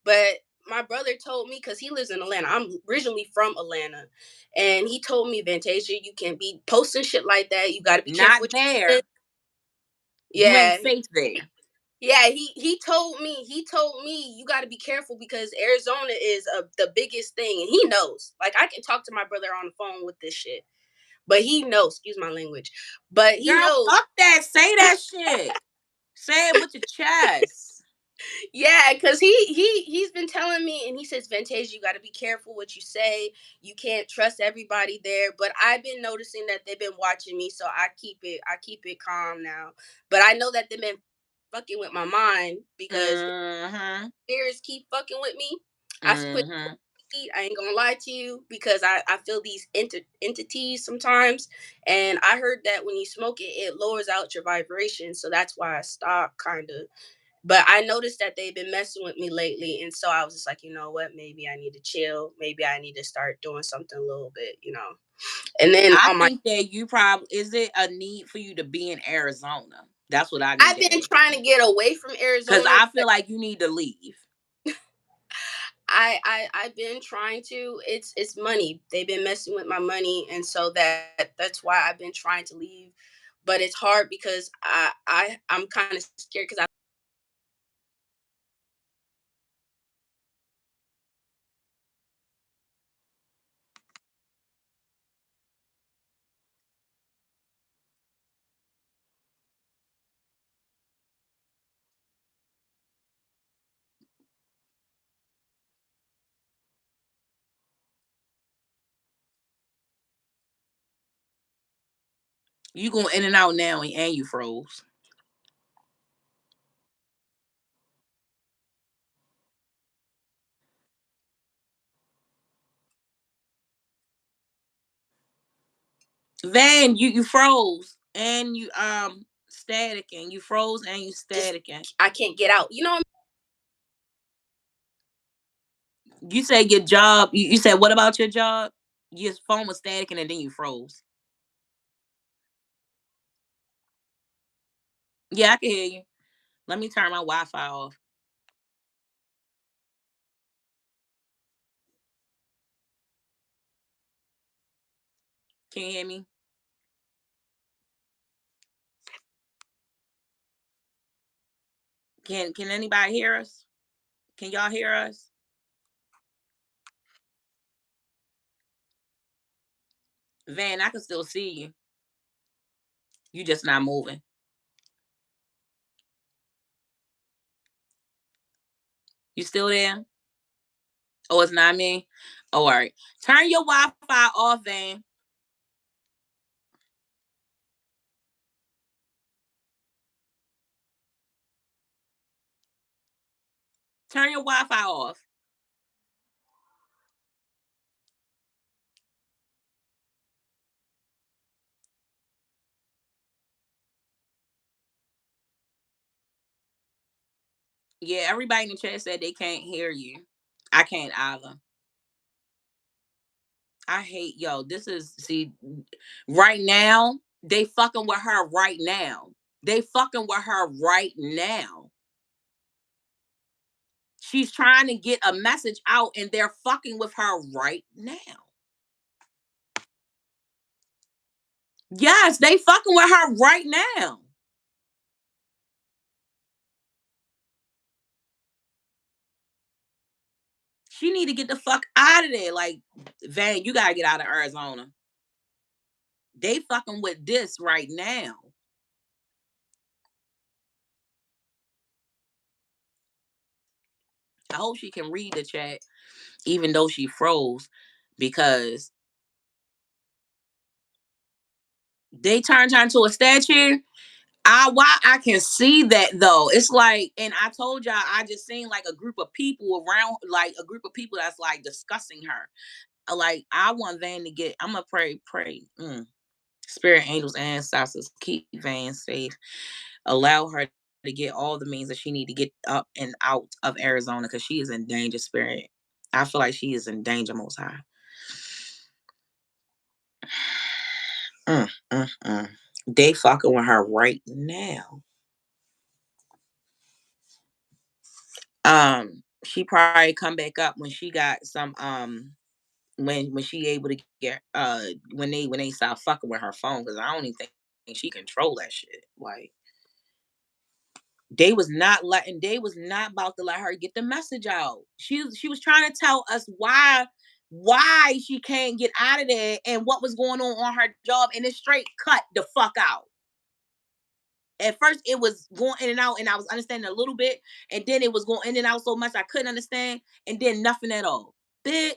But my brother told me because he lives in Atlanta. I'm originally from Atlanta, and he told me, Fantasia, you can't be posting shit like that. You got to be careful Not with your shit. there. You ain't Yeah, safe there. yeah. He told me you got to be careful because Arizona is the biggest thing, and he knows. Like I can talk to my brother on the phone with this shit. But he knows, excuse my language. But he Girl, knows, fuck that. Say that shit. Say it with your chest. yeah, because he's been telling me, and he says, Vintage, you got to be careful what you say. You can't trust everybody there. But I've been noticing that they've been watching me, so I keep it calm now. But I know that they've been fucking with my mind because Mm-hmm. spirits keep fucking with me. I put Mm-hmm. I ain't gonna lie to you because I feel these entities sometimes, and I heard that when you smoke it, it lowers out your vibration. So that's why I stopped, kind of. But I noticed that they've been messing with me lately, and so I was just like, you know what? Maybe I need to chill. Maybe I need to start doing something a little bit. And then I on my, think that you probably is it a need for you to be in Arizona? That's what I need I've to been ask trying you. to get away from Cause Arizona, I feel but like you need to leave. I've been trying to. It's money. They've been messing with my money, and so that's why I've been trying to leave. But it's hard because I'm kind of scared because I. You going in and out now and you froze. Van, you froze and you static and you froze and you Just static and I can't get out. You know what you said your job. You said what about your job? Your phone was static and then you froze. Yeah, I can hear you. Let me turn my Wi-Fi off. Can you hear me? Can anybody hear us? Can y'all hear us? Van, I can still see you. You just not moving. You still there? Oh, it's not me. Oh, all right. Turn your Wi-Fi off, Van. Turn your Wi-Fi off. Yeah, everybody in the chat said they can't hear you. I can't either. I hate yo. This is see right now. They fucking with her right now. They fucking with her right now. She's trying to get a message out and they're fucking with her right now. Yes, they fucking with her right now. She need to get the fuck out of there. Like, Van, you gotta get out of Arizona. They fucking with this right now. I hope she can read the chat, even though she froze, because they turned her into a statue. I can see that though. It's like, and I told y'all, I just seen like a group of people around, like a group of people that's like discussing her. Like I want Van to get. I'm gonna pray. Spirit, angels, ancestors, keep Van safe. Allow her to get all the means that she need to get up and out of Arizona because she is in danger. Spirit, I feel like she is in danger. Most High. Mm, mm, mm. They fucking with her right now. She probably come back up when she got some when she able to get when they stop fucking with her phone because I don't even think she control that shit. Like they was not about to let her get the message out. She was trying to tell us why she can't get out of there and what was going on her job, and it straight cut the fuck out. At first it was going in and out and I was understanding a little bit, and then it was going in and out so much I couldn't understand, and then nothing at all. Bitch,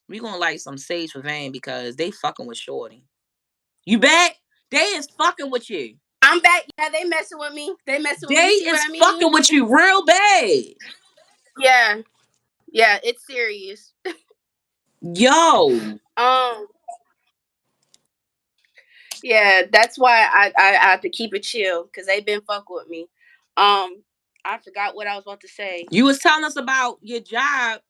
we gonna light some sage for Van because they fucking with Shorty. You back? They is fucking with you. I'm back. Yeah, they messing with me. They messing with They me. You see what is I mean? fucking with you real bad. Yeah. Yeah, it's serious. Yo. Um, yeah, that's why I have to keep it chill because they've been fucking with me. Um, I forgot what I was about to say. You was telling us about your job.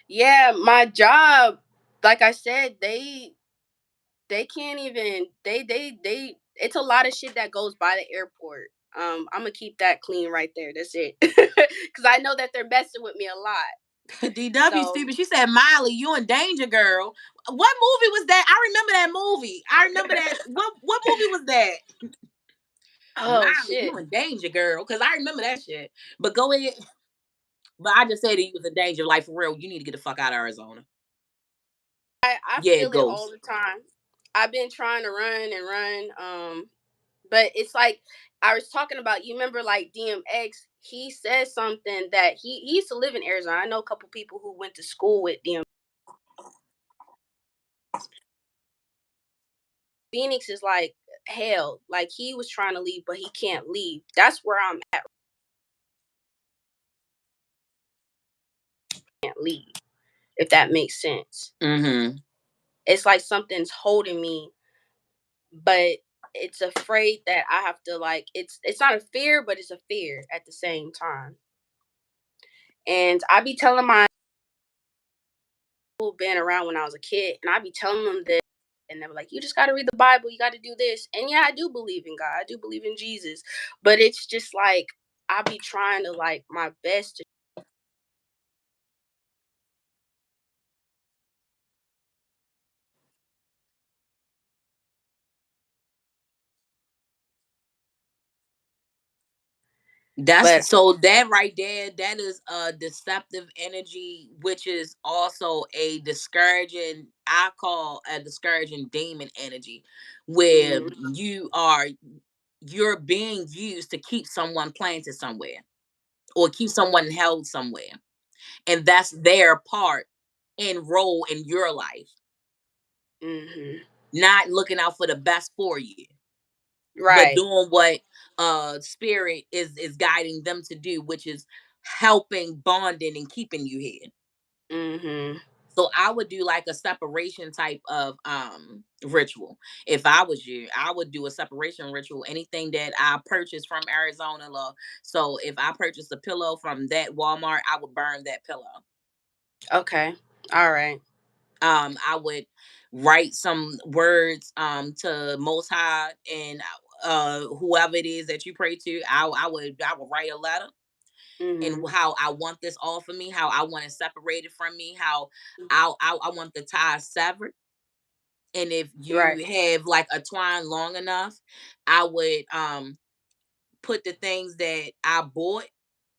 Yeah, my job, like I said, they can't even they it's a lot of shit that goes by the airport. I'm gonna keep that clean right there. That's it. Cause I know that they're messing with me a lot. DW So stupid. She said, Miley, you in danger, girl. What movie was that? I remember that movie. I remember that. What movie was that? oh Miley, you shit. in danger, girl. Cause I remember that shit. But go ahead. But I just said that you was in danger. Like for real, you need to get the fuck out of Arizona. I Yeah, feel it all ghost. the time. I've been trying to run and run. But it's like I was talking about. You remember, like DMX? He said something that he used to live in Arizona. I know a couple people who went to school with DMX. Phoenix is like hell. Like he was trying to leave, but he can't leave. That's where I'm at. Can't leave. If that makes sense. Mm-hmm. It's like something's holding me, but it's afraid that I have to like. It's not a fear, but it's a fear at the same time. And I be telling my people been around when I was a kid, and I be telling them this, and they're like, "You just got to read the Bible. You got to do this." And yeah, I do believe in God. I do believe in Jesus, but it's just like I be trying to like my best to. But That's so that right there, that is a deceptive energy, which is also a discouraging, I call a discouraging demon energy, where mm, you're being used to keep someone planted somewhere or keep someone held somewhere. And that's their part and role in your life, hmm not looking out for the best for you, but right, doing what spirit is guiding them to do, which is helping, bonding, and keeping you here. hmm So I would do like a separation type of ritual. If I was you, I would do a separation ritual. Anything that I purchased from Arizona law. So if I purchased a pillow from that Walmart, I would burn that pillow. okay, all right, I would write some words to Most High and whoever it is that you pray to. I would write a letter and hmm how I want this all for me, how I want it separated from me, how I want the ties severed. And if right, you have like a twine long enough, I would put the things that I bought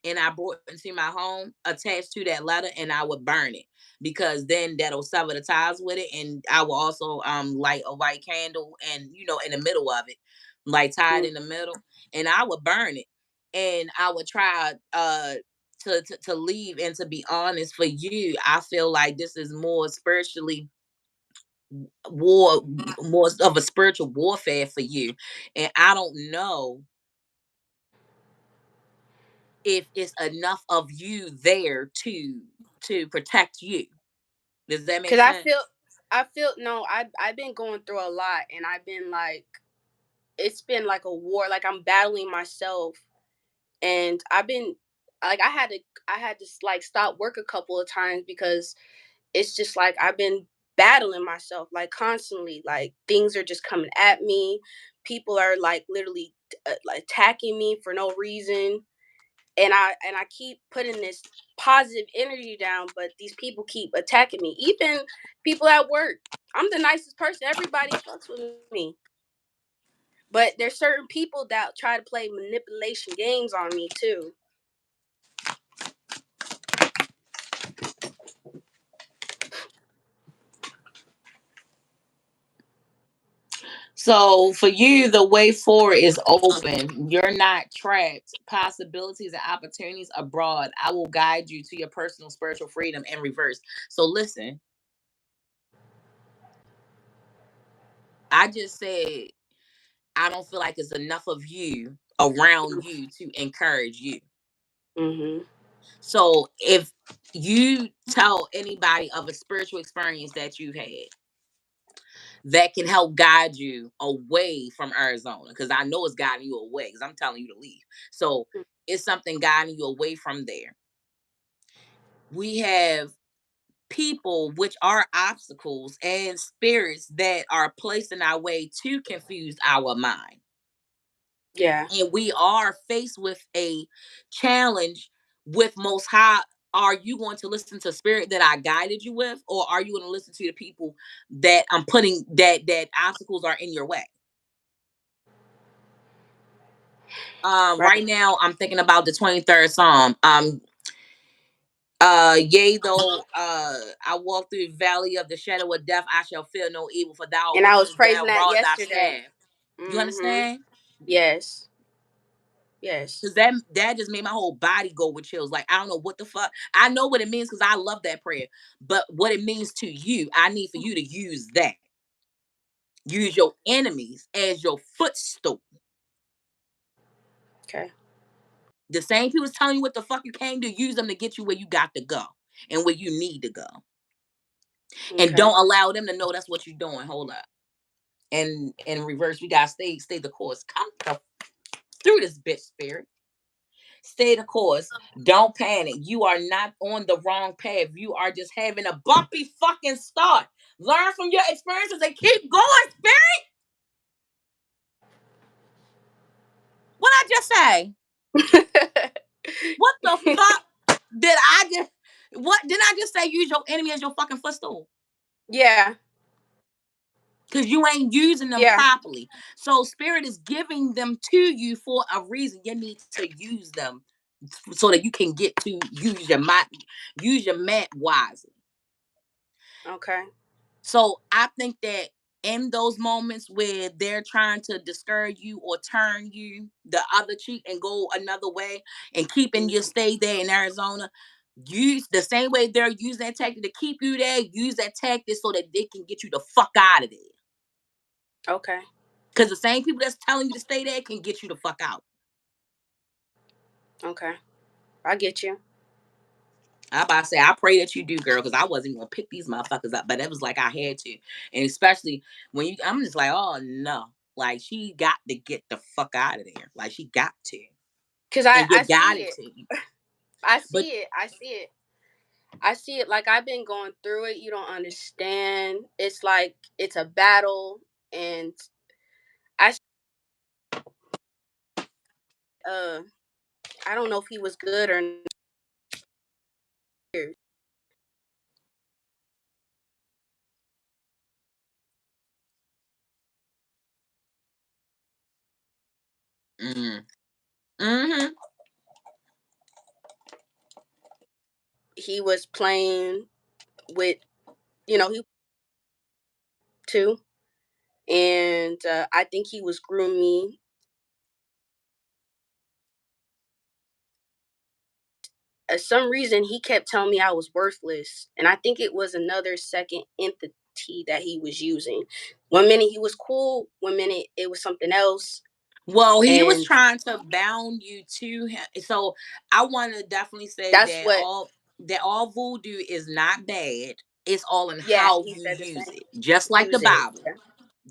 and I brought into my home attached to that letter, and I would burn it because then that'll sever the ties with it. And I will also light a white candle and in the middle of it, like tied mm, in the middle, and I would burn it. And I would try to leave, and to be honest, for you, I feel like this is more spiritually war, more of a spiritual warfare for you, and I don't know if it's enough of you there to protect you. Does that make Cause sense? I feel no, I've been going through a lot, and I've been like, it's been like a war. Like I'm battling myself, and I've been like I had to like stop work a couple of times because it's just like I've been battling myself like constantly. Like things are just coming at me. People are like literally like attacking me for no reason, and I keep putting this positive energy down, but these people keep attacking me. Even people at work. I'm the nicest person. Everybody fucks with me. But there's certain people that try to play manipulation games on me too. So for you, the way forward is open. You're not trapped. Possibilities and opportunities abroad. I will guide you to your personal spiritual freedom in reverse. So listen, I just said I don't feel like it's enough of you around you to encourage you. Mhm. So if you tell anybody of a spiritual experience that you've had that can help guide you away from Arizona, because I know it's guiding you away, because I'm telling you to leave. So it's something guiding you away from there. We have people which are obstacles and spirits that are placed in our way to confuse our mind. Yeah. And we are faced with a challenge with most high. Are you going to listen to spirit that I guided you with, or are you going to listen to the people that I'm putting that obstacles are in your way? Right. Right now I'm thinking about the 23rd Psalm. Yea, though I walk through the valley of the shadow of death, I shall fear no evil, for thou art And with I was me, thou praising that rod, thy yesterday. staff. You Mhm. understand? Yes. Yes. Cause that just made my whole body go with chills. Like I don't know what the fuck. I know what it means because I love that prayer. But what it means to you, I need for you to use that. Use your enemies as your footstool. Okay. The same people telling you what the fuck you can't do, use them to get you where you got to go and where you need to go. And Okay. don't allow them to know that's what you're doing. Hold up. And in reverse, we gotta stay the course. Come through this bitch spirit. Stay the course. Don't panic. You are not on the wrong path. You are just having a bumpy fucking start. Learn from your experiences and keep going, spirit. What I just say? What the fuck did I just? What did I just say? Use your enemy as your fucking footstool. Yeah. Because you ain't using them Yeah. properly. So spirit is giving them to you for a reason. You need to use them so that you can get to use your mat wisely. Okay. So I think that in those moments where they're trying to discourage you or turn you the other cheek and go another way and keeping you Mhm. stay there in Arizona, use the same way they're using that tactic to keep you there, use that tactic so that they can get you the fuck out of there. Okay. Because the same people that's telling you to stay there can get you the fuck out. Okay. I get you. I about to say, I pray that you do, girl, because I wasn't gonna pick these motherfuckers up, but it was like I had to, and especially when I'm just like, oh no, like she got to get the fuck out of there, like she got to, Cause and you I got see it it. to, I but see it. I see it. I see it. Like I've been going through it. You don't understand. It's like it's a battle, and I uh I don't know if he was good or not. mm, mm-hmm, He was playing with, he too, and I think he was grooming me some reason he kept telling me I was worthless, and I think it was another second entity that he was using. One minute he was cool, one minute it was something else, Well, he was and trying to bound you to him. So I want to definitely say that's that what. all voodoo is not bad. It's all in Yeah, how he you said the use same. it, just like the Use it. Bible,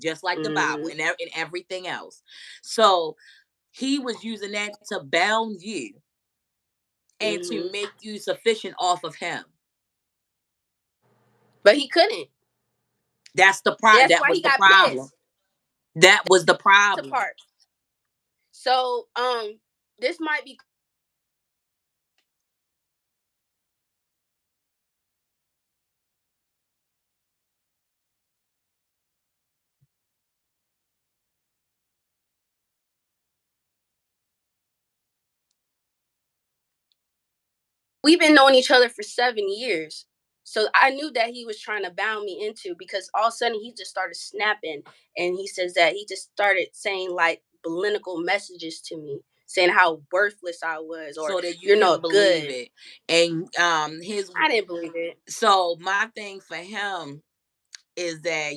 just like the Bible, Mm-hmm. and everything else. So he was using that to bound you and to Mm-hmm. make you sufficient off of him. But he couldn't. That's the That's That why was he the got problem. pissed That was the to problem. part. So this might be. We've been knowing each other for 7 years. So I knew that he was trying to bound me into, because all of a sudden he just started snapping, and he says that he just started saying like political messages to me, saying how worthless I was, or So that you you're can no believe good. it. And his I didn't believe it. so my thing for him is that,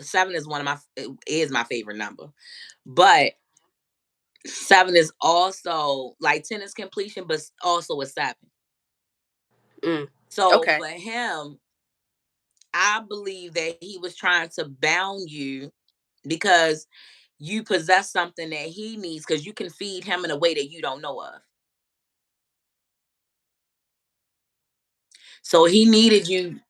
seven is is my favorite number, but seven is also like 10 is completion, but also a seven. Mm. So Okay. for him, I believe that he was trying to bound you because you possess something that he needs, because you can feed him in a way that you don't know of. So he needed you.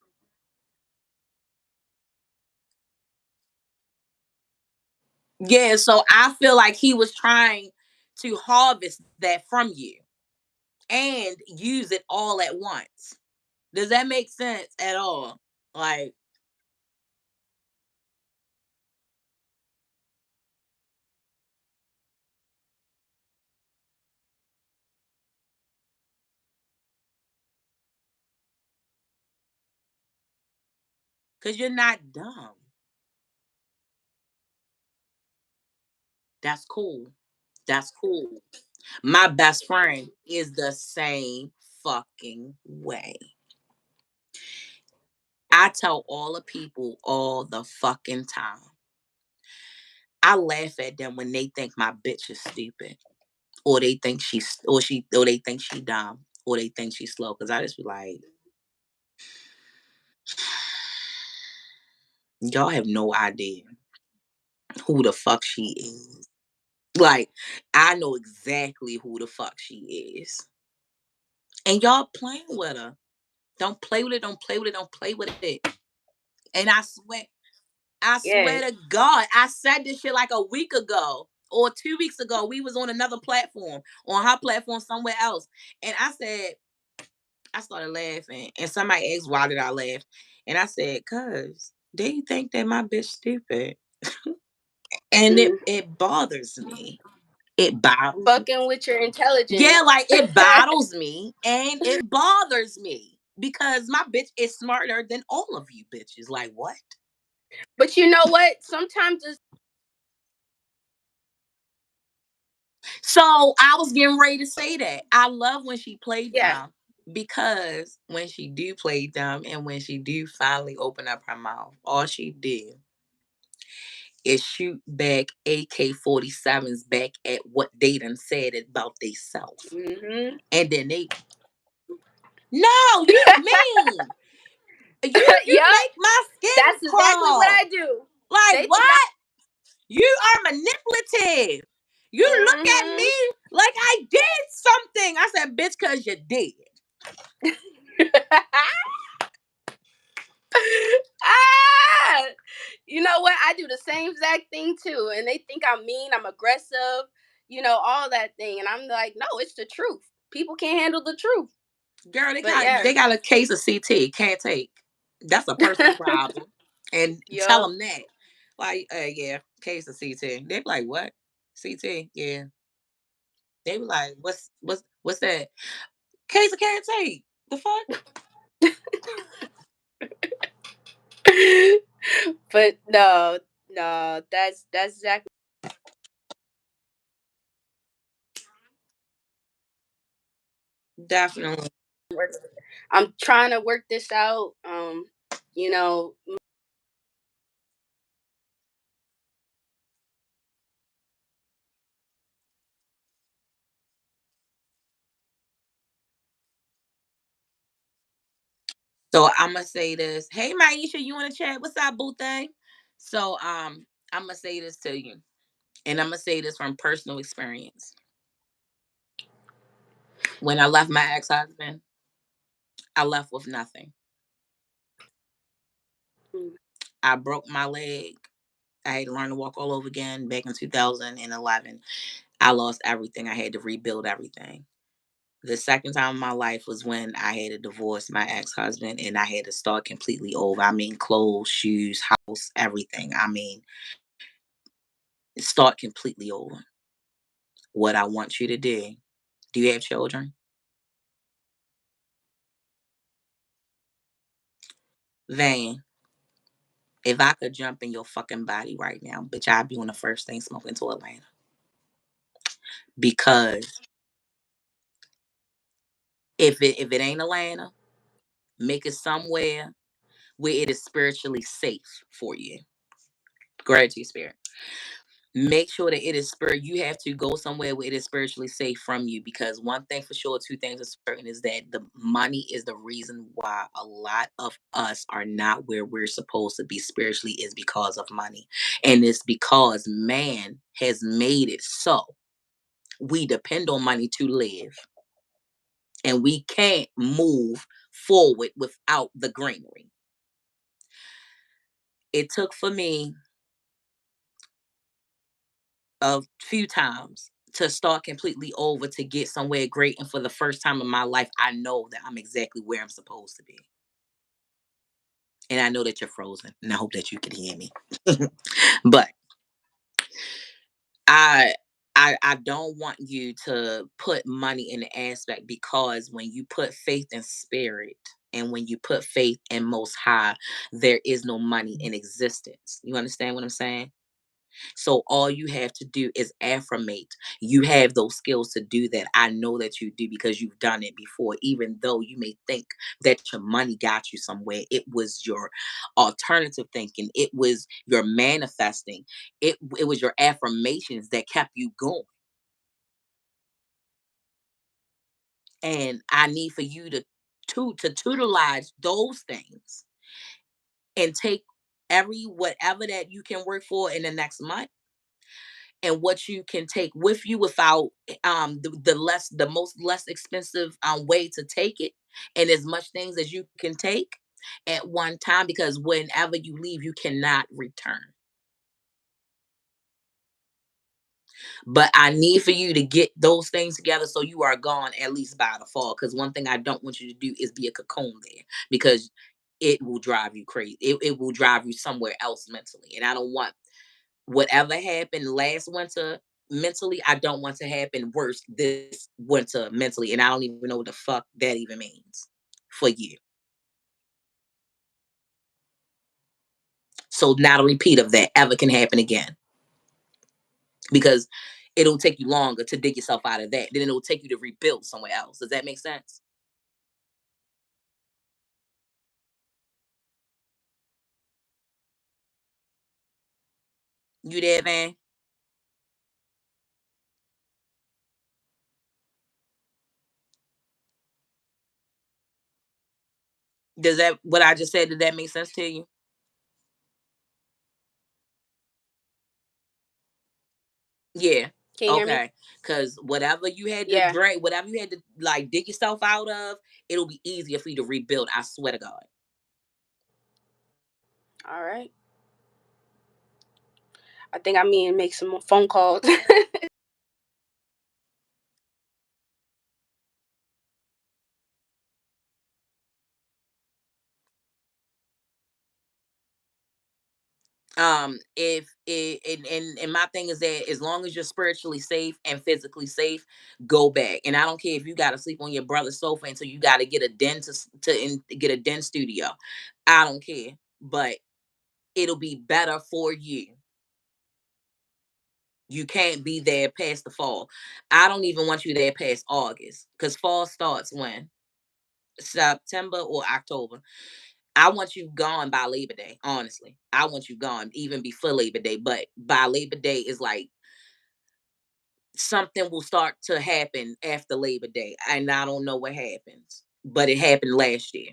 Yeah, so I feel like he was trying to harvest that from you and use it all at once. Does that make sense at all? Like, because you're not dumb. That's cool. That's cool. My best friend is the same fucking way. I tell all the people all the fucking time. I laugh at them when they think my bitch is stupid, or they think or they think she dumb, or they think she's slow. Cause I just be like, y'all have no idea who the fuck she is. Like, I know exactly who the fuck she is. And y'all playing with her. Don't play with it, don't play with it, don't play with it. And I Yes. swear to God, I said this shit like a week ago or 2 weeks ago. We was on another platform, on her platform somewhere else. And I started laughing. And somebody asked, why did I laugh? And I said, cause they think that my bitch stupid. And Mm. it bothers me. It bothers me. Fucking with your Yeah, intelligence. like it bothers me and it bothers me because my bitch is smarter than all of you bitches. Like, what? But you know what? Sometimes it's. So I was getting ready to say that. I love when she played Yeah. dumb, because when she do play dumb and when she do finally open up her mouth, all she did is shoot back AK-47s back at what they done said about theyself. Mm-hmm. And then no, you mean. You Yup. make my skin That's exactly what I crawl. do. Like, They think what? You are manipulative. You look at I. me like I did something. I said, bitch, cause you did. Mm-hmm. Ah, you know what? I do the same exact thing too, and they think I'm mean, I'm aggressive, all that thing, and I'm like, no, it's the truth. People can't handle the truth. Girl, But yeah. they got a case of CT, can't take. That's a personal problem. And tell Yup. them that. Like, yeah, case of CT. They be like, what? CT, yeah. They be like, what's that? Case of can't take. The fuck? But no, no, that's exactly. Definitely. I'm trying to work this out. You know, So I'm gonna say this. Hey Maisha, you wanna chat? What's up, boo thing? So I'm gonna say this to you. And I'm gonna say this from personal experience. When I left my ex-husband, I left with nothing. mm, I broke my leg. I had to learn to walk all over again back in 2011. I lost everything. I had to rebuild everything. The second time in my life was when I had to divorce my ex-husband and I had to start completely over. I mean, clothes, shoes, house, everything. I mean, start completely over. What I want you to do you have children? Van, if I could jump in your fucking body right now, bitch, I'd be on the first thing smoking to Atlanta. Because if it ain't Atlanta, make it somewhere where it is spiritually safe for you. Gratitude spirit. Make sure that it is spirit. You have to go somewhere where it is spiritually safe from you, because one thing for sure, two things are certain, is that the money is the reason why a lot of us are not where we're supposed to be spiritually, is because of money. And it's because man has made it so we depend on money to live, and we can't move forward without the greenery. It took for me a few times to start completely over to get somewhere great. And for the first time in my life, I know that I'm exactly where I'm supposed to be. And I know that you're frozen. And I hope that you can hear me. But I I don't want you to put money in the aspect, because when you put faith in spirit and when you put faith in most high, there is no money in existence. You understand what I'm saying? So all you have to do is affirmate. You have those skills to do that. I know that you do, because you've done it before. Even though you may think that your money got you somewhere, it was your alternative thinking. It was your manifesting. It was your affirmations that kept you going. And I need for you to utilize those things and take every whatever that you can work for in the next month, and what you can take with you without the most less expensive way to take it, and as much things as you can take at one time, because whenever you leave you cannot return. But I need for you to get those things together so you are gone at least by the fall, because one thing I don't want you to do is be a cocoon there, because it will drive you crazy. It will drive you somewhere else mentally, and I don't want whatever happened last winter mentally, I don't want to happen worse this winter mentally. And I don't even know what the fuck that even means for you. So not a repeat of that ever can happen again. Because it'll take you longer to dig yourself out of that. Then it'll take you to rebuild somewhere else. Does that make sense? You there, man? Does that what I just said, did that make sense to you? Yeah. can you hear me? Okay. Cause whatever you had to Yeah. drain, whatever you had to like dig yourself out of, it'll be easier for you to rebuild. I swear to God. All right. I think I mean make some more phone calls. If it and my thing is that as long as you're spiritually safe and physically safe, go back. And I don't care if you got to sleep on your brother's sofa until you got to get a den get a den studio. I don't care, but it'll be better for you You can't be there past the fall. I don't even want you there past August because fall starts when? September or October. I want you gone by Labor Day, honestly. I want you gone even before Labor Day, but by Labor Day is like something will start to happen after Labor Day. And I don't know what happens, but it happened last year.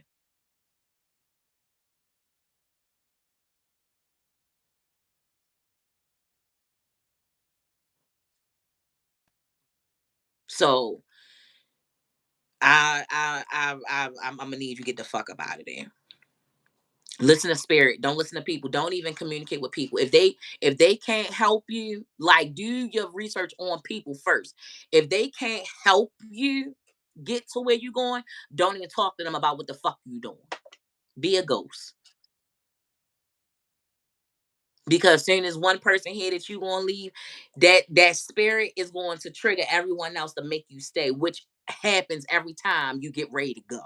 So I'm gonna need you to get the fuck up out of there. Listen to spirit. Don't listen to people. Don't even communicate with people. If they can't help you, like do your research on people first. If they can't help you get to where you're going, don't even talk to them about what the fuck you doing. Be a ghost. Because soon as one person here that you gonna leave, that spirit is going to trigger everyone else to make you stay, which happens every time you get ready to go.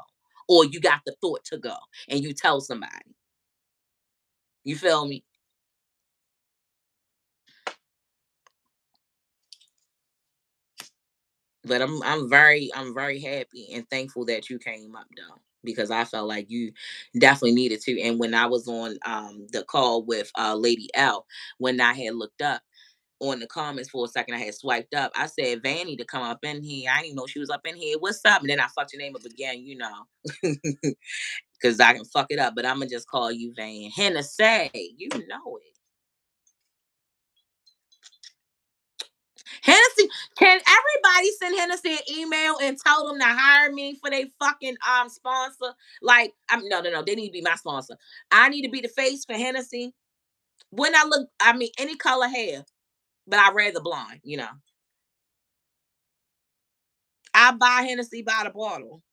Or you got the thought to go and you tell somebody. You feel me? But I'm very happy and thankful that you came up though. Because I felt like you definitely needed to. And when I was on the call with Lady L, when I had looked up on the comments for a second, I had swiped up. I said Vanny to come up in here. I didn't even know she was up in here. What's up? And then I fucked your name up again, because I can fuck it up. But I'm gonna just call you Van Hennessy. You know it. Hennessy, can everybody send Hennessy an email and tell them to hire me for their fucking sponsor? Like, no, they need to be my sponsor. I need to be the face for Hennessy. When I look, I mean, any color hair, but I rather blonde. I buy Hennessy by the bottle.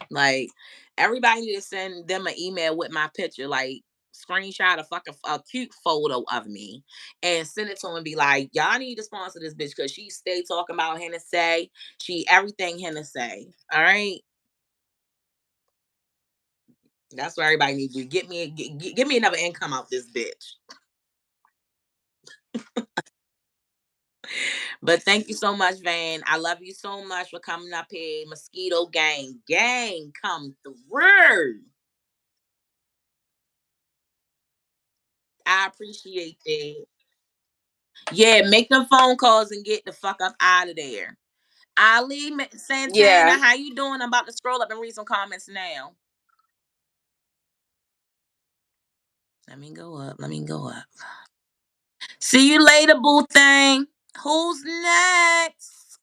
Like, everybody need to send them an email with my picture, like screenshot a fucking a cute photo of me and send it to them and be like, y'all need to sponsor this bitch because she stay talking about Hennessy. She everything Hennessy. All right. That's what everybody needs to do. Give me another income out this bitch. But thank you so much, Van. I love you so much for coming up here. Mosquito gang, come through. I appreciate that. Yeah, make them phone calls and get the fuck up out of there. Ali Yeah. Santana, how you doing? I'm about to scroll up and read some comments now. Let me go up. Let me go up. See you later, boo thing. Who's next?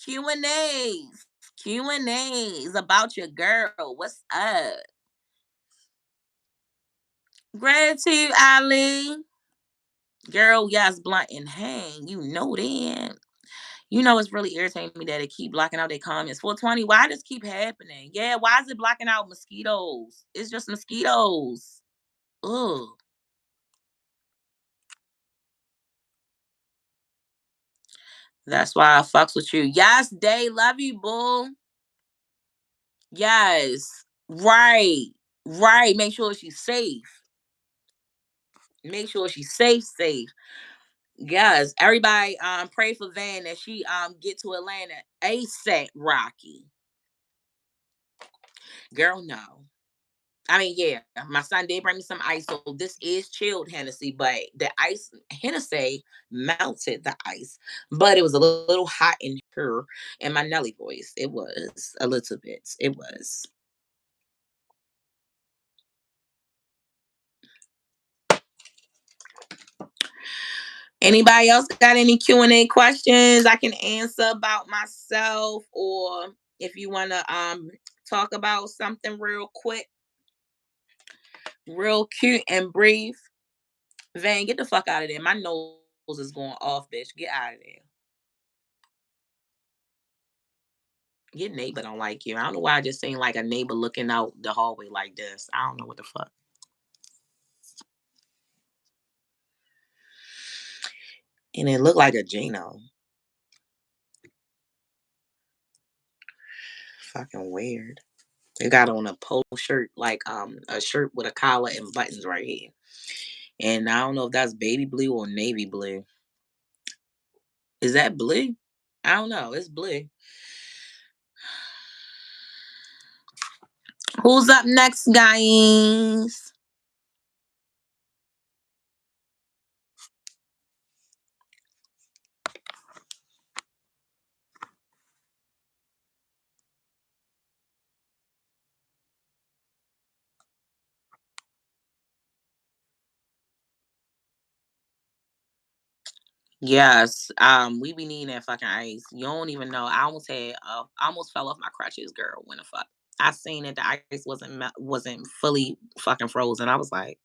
Q and A's. Q and A's about your girl. What's up? Gratitude, Ali. Girl, yes, blunt and hang. You know that. It's really irritating me that it keep blocking out their comments. 420, why does keep happening? Yeah, why is it blocking out mosquitoes? It's just mosquitoes. Ugh. That's why I fucks with you. Yes, Day, love you, bull. Yes. Right. Right. Make sure she's safe. Make sure she's safe. Yes. Everybody pray for Van that she get to Atlanta ASAP, Rocky. Girl, no. I mean, yeah, my son did bring me some ice, so this is chilled Hennessy, but the ice Hennessy melted the ice, but it was a little hot in her and my Nelly voice. It was a little bit. It was. Anybody else got any Q&A questions I can answer about myself, or if you want to talk about something real quick, real cute and brief. Van, get the fuck out of there. My nose is going off, bitch. Get out of there. Your neighbor don't like you. I don't know why I just seen like a neighbor looking out the hallway like this. I don't know what the fuck. And it looked like a Gino. Fucking weird. They got on a polo shirt, like a shirt with a collar and buttons right here. And I don't know if that's baby blue or navy blue. Is that blue? I don't know. It's blue. Who's up next, guys? Yes. We be needing that fucking ice. You don't even know. I almost had I almost fell off my crutches, girl, when the fuck. I seen that the ice wasn't fully fucking frozen. I was like,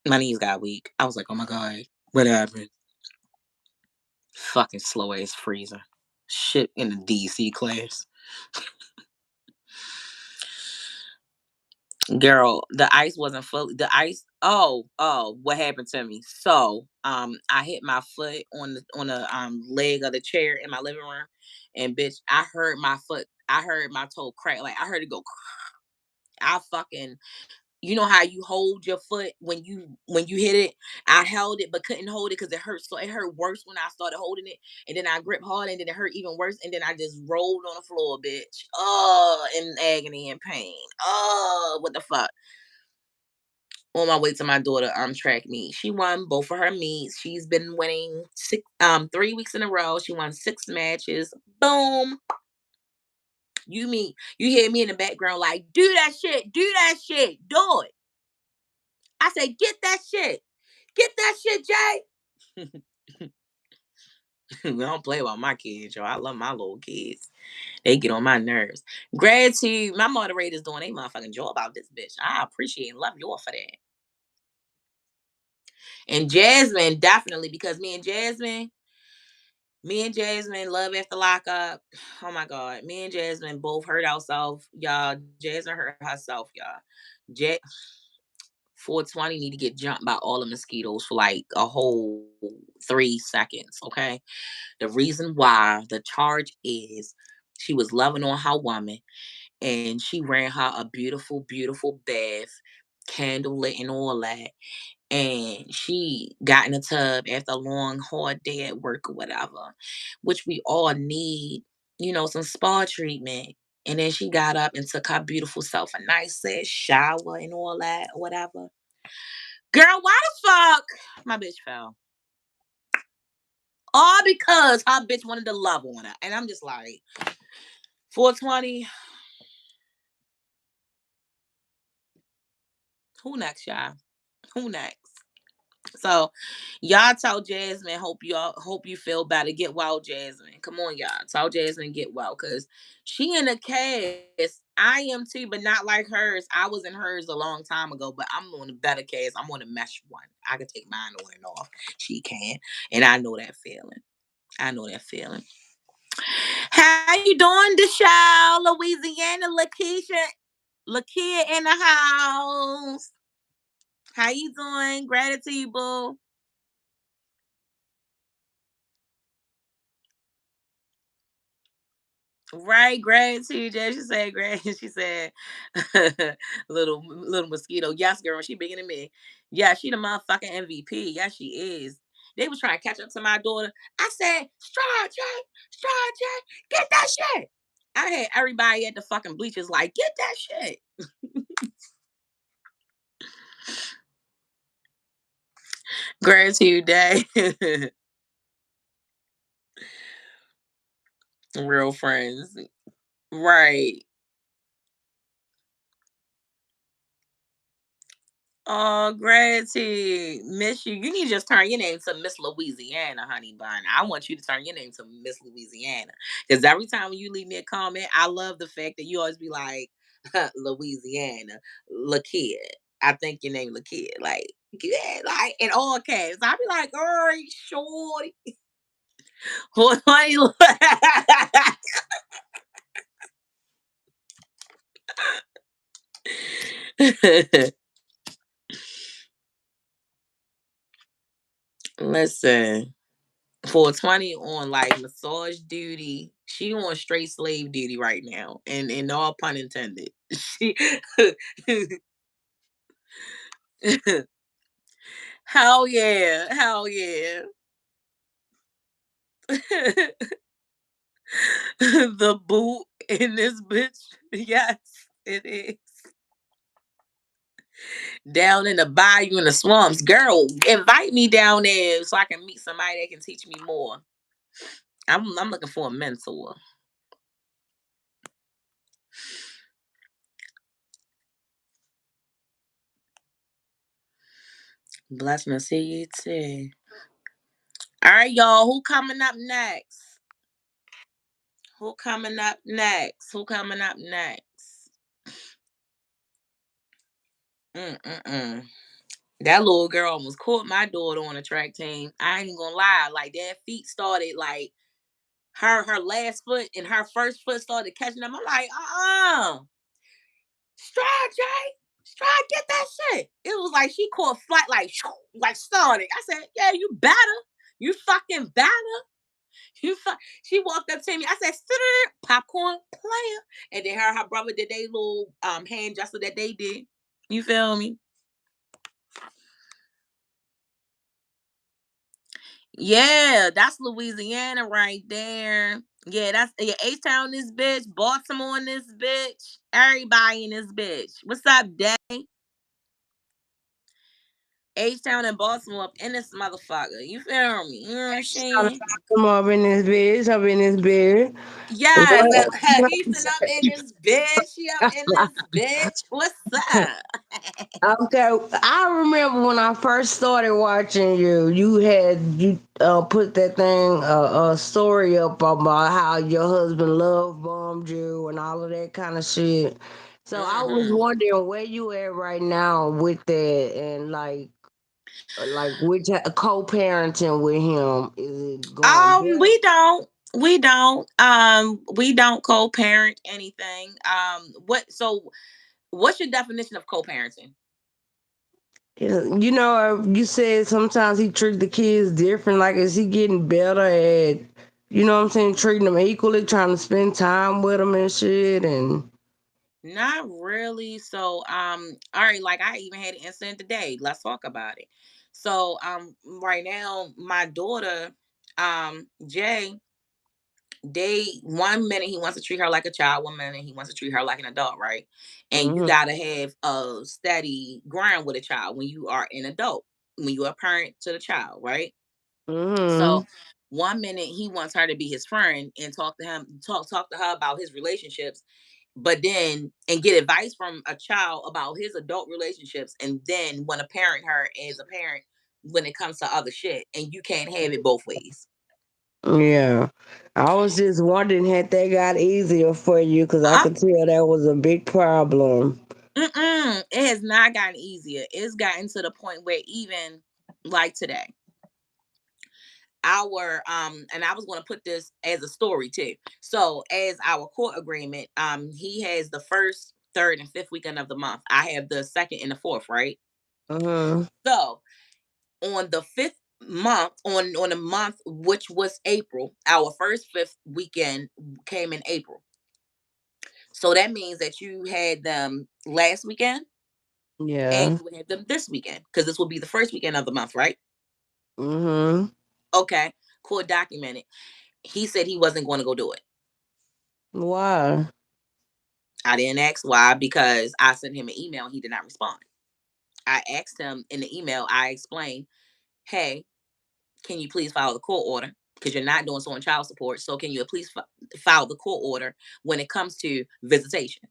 my knees got weak. I was like, oh my god, what happened? Fucking slow ass freezer. Shit in the DC class. Girl, the ice wasn't fully the ice. Oh, what happened to me? So, I hit my foot on the leg of the chair in my living room, and bitch, I heard my foot. I heard my toe crack. Like I heard it go. I fucking. You know how you hold your foot when you hit it. I held it but couldn't hold it because it hurt. So it hurt worse when I started holding it, and then I gripped hard, and then it hurt even worse, and then I just rolled on the floor, bitch. Oh, in agony and pain. Oh, what the fuck? On my way to my daughter track meet. She won both of her meets. She's been winning 3 weeks in a row. She won 6 matches. Boom. You hear me in the background like, do that shit, do that shit, do it. I said, get that shit. Get that shit, Jay. We don't play about my kids, yo. I love my little kids. They get on my nerves. Gratitude. My moderators doing a motherfucking job about this bitch. I appreciate and love you all for that. And Jasmine, definitely, because me and Jasmine, love after lockup. Oh my God. Me and Jasmine both hurt ourselves. Y'all, Jasmine hurt herself, y'all. J 420 need to get jumped by all the mosquitoes for like a whole 3 seconds. Okay. The reason why the charge is she was loving on her woman and she ran her a beautiful, beautiful bath, candlelit and all that, and she got in the tub after a long hard day at work or whatever, which we all need, some spa treatment. And then she got up and took her beautiful self a nice shower and all that, whatever. Girl, why the fuck my bitch fell? All because her bitch wanted to love on her. And I'm just like, 420, who next, y'all? Who next? So y'all tell Jasmine, hope you feel better. Get well, Jasmine. Come on, y'all. Tell Jasmine get well. Cause she in a cast. I am too, but not like hers. I was in hers a long time ago, but I'm on a better cast. I'm on a mesh one. I can take mine on and off. She can. And I know that feeling. I know that feeling. How you doing, Deshelle, Louisiana, Lakeisha, Lakia in the house? How you doing? Gratitude, boo. Right, gratitude. She said, "Great." She said, "Little mosquito." Yes, girl, she bigger than me. Yeah, she the motherfucking MVP. Yes, she is. They was trying to catch up to my daughter. I said, stride, get that shit." I had everybody at the fucking bleachers like, "Get that shit." Gratitude day. Real friends. Right. Oh, gratitude. Miss you. You need to just turn your name to Miss Louisiana, honey bun. I want you to turn your name to Miss Louisiana. Because every time you leave me a comment, I love the fact that you always be like, Louisiana, Lakid. I think your name Lakid. Like, yeah, like in all cases. I be like, all right, shorty. Listen. 420 on like massage duty. She on straight slave duty right now. And all pun intended. She Hell yeah. Hell yeah. The boot in this bitch. Yes, it is. Down in the bayou in the swamps. Girl, invite me down there so I can meet somebody that can teach me more. I'm looking for a mentor. Bless me, see you too. All right, y'all. Who coming up next? Who coming up next? Who coming up next? Mm-mm-mm. That little girl almost caught my daughter on a track team. I ain't even gonna lie. Like that feet started like her last foot and her first foot started catching them. I'm like, Stride, Jay. Stride, get that shit. It was like she caught flight like Sonic. I said, yeah, you better. You fucking better. She walked up to me. I said, popcorn player. And then her brother did they little hand gesture that they did. You feel me? Yeah, that's Louisiana right there. Yeah, that's H Town this bitch, Baltimore in this bitch, everybody in this bitch. What's up, Day? H Town and Baltimore up in this motherfucker. You feel me? You know what I'm saying? Come up in this bitch. Up in this bitch. Yes, Easton up in this bitch. She up in this bitch. What's up? Okay, I remember when I first started watching you. You put that thing a story up about how your husband love bombed you and all of that kind of shit. So I was Hmm. wondering where you at right now with that, and like which co-parenting with him is it going better? We don't co-parent anything. What's your definition of co-parenting? Yeah, you said sometimes he treat the kids different. Like, is he getting better at, what I'm saying, treating them equally, trying to spend time with them and shit? And Not really. So, all right, like I even had an incident today. Let's talk about it. So, right now, my daughter, Jay, they 1 minute he wants to treat her like a child, 1 minute he wants to treat her like an adult, right? And you hmm gotta have a steady ground with a child when you are an adult, when you are a parent to the child, right? So hmm 1 minute he wants her to be his friend and talk to her about his relationships, but then and get advice from a child about his adult relationships, and then want to parent her as a parent when it comes to other shit, and you can't have it both ways. yeah, I was just wondering had that got easier for you because I Uh, could tell that was a big problem. it has not gotten easier. It's gotten to the point where even like today, our and I was going to put this as a story too. So as our court agreement, he has the first, third, and fifth weekend of the month. I have the second and the fourth, right? Uh-huh. So on the fifth month, on the month which was April, our first fifth weekend came in April. So that means that you had them last weekend and Yeah. you would have them this weekend because this will be the first weekend of the month, right? Mm-hmm. Okay, court documented. He said he wasn't going to go do it. Why? I didn't ask why because I sent him an email and he did not respond. I asked him in the email, I explained, hey, can you please file the court order? Because you're not doing so on child support. So can you please file the court order when it comes to visitation?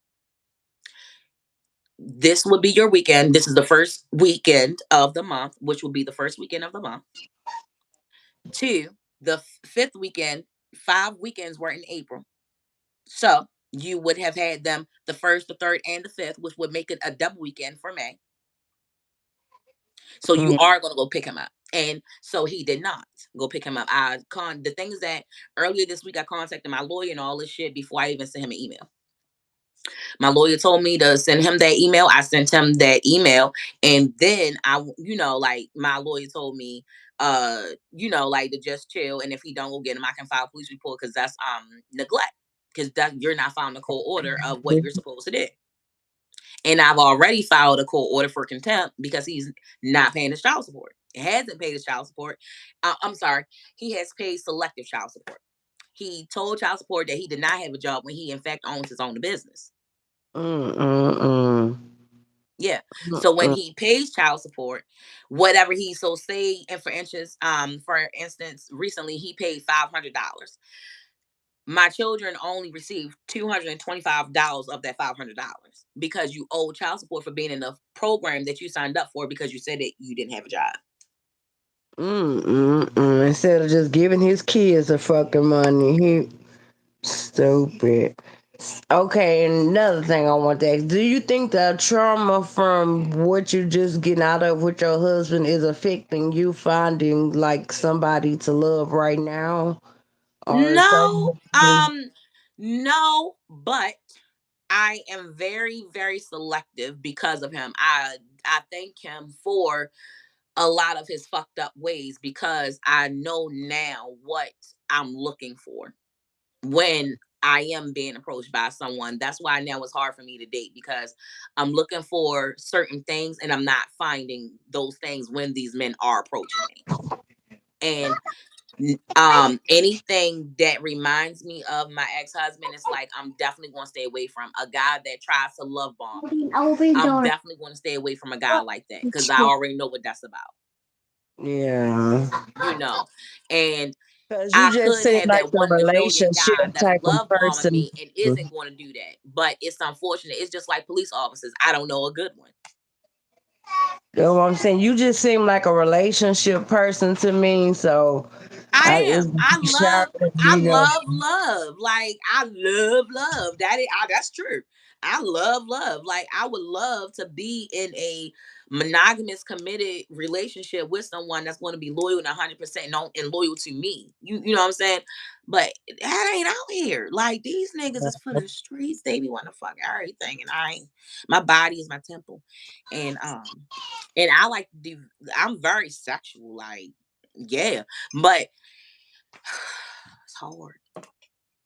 This would be your weekend. This is the first weekend of the month, which will be the first weekend of the month. Two, the fifth weekend, 5 weekends were in April. So you would have had them the first, the third, and the fifth, which would make it a double weekend for May. So you Mm. are going to go pick him up. And so he did not go pick him up. The thing is that earlier this week I contacted my lawyer and all this shit before I even sent him an email. My lawyer told me to send him that email. I sent him that email, and then like my lawyer told me, like to just chill. And if he don't go get him, I can file a police report because that's neglect. Because that you're not following the court order of what you're supposed to do. And I've already filed a court order for contempt because he's not paying his child support. He hasn't paid his child support. I'm sorry, he has paid selective child support. He told child support that he did not have a job when he in fact owns his own business. Mm-mm-mm. Yeah. So when he pays child support, whatever he so say, and for instance, recently he paid $500. My children only received $225 of that $500 because you owe child support for being in a program that you signed up for because you said that you didn't have a job. Instead of just giving his kids the fucking money, he stupid. Okay, and another thing I want to ask: do you think the trauma from what you just getting out of with your husband is affecting you finding like somebody to love right now, or No, something? no, but I am very, very selective because of him. I thank him for a lot of his fucked up ways because I know now what I'm looking for when I am being approached by someone. That's why now it's hard for me to date because I'm looking for certain things and I'm not finding those things when these men are approaching me. And anything that reminds me of my ex-husband is like I'm definitely going to stay away from a guy that tries to love bomb me. I'm definitely going to stay away from a guy like that because I already know what that's about, Yeah, you know. And because you I just could seem have like that a one in a million relationship guy that's type of love bombing person. me and isn't going to do that. But it's unfortunate. It's just like police officers. I don't know a good one. You know what I'm saying? You just seem like a relationship person to me, so I it's am. I love. shocking, I love love. Like I love love. That's true. I love love. Like I would love to be in a monogamous, committed relationship with someone that's going to be loyal and 100% and loyal to me. You know what I'm saying? But that ain't out here. Like these niggas is for the streets. They be want to fuck everything, and I ain't. My body is my temple, and I like to do. I'm very sexual. Like yeah, but it's hard.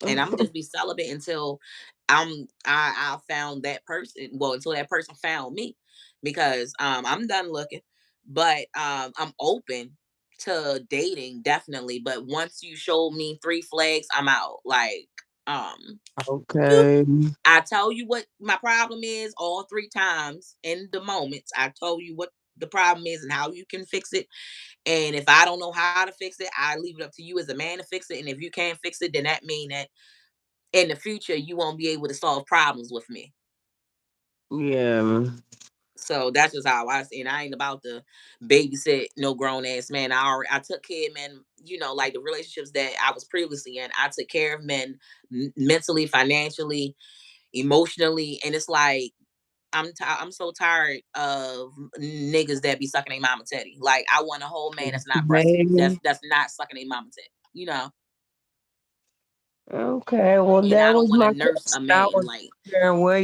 And I'm just be celibate until I found that person. Well, until that person found me, because I'm done looking, but I'm open to dating definitely. But once you show me three flags, I'm out. Like boop. Okay. I tell you what my problem is all three times in the moments. I told you what the problem is and how you can fix it. And if I don't know how to fix it, I leave it up to you as a man to fix it. And if you can't fix it, then that means that in the future you won't be able to solve problems with me. Yeah. So that's just how I see. And I ain't about to babysit no grown ass man. I took care of men. You know, like the relationships that I was previously in. I took care of men mentally, financially, emotionally, and it's like I'm so tired of niggas that be sucking a mama teddy. Like I want a whole man that's not breast Baby. that's not sucking a mama teddy. You know, Okay, well and that I don't was want to my nurse a question. I man. was Like wondering where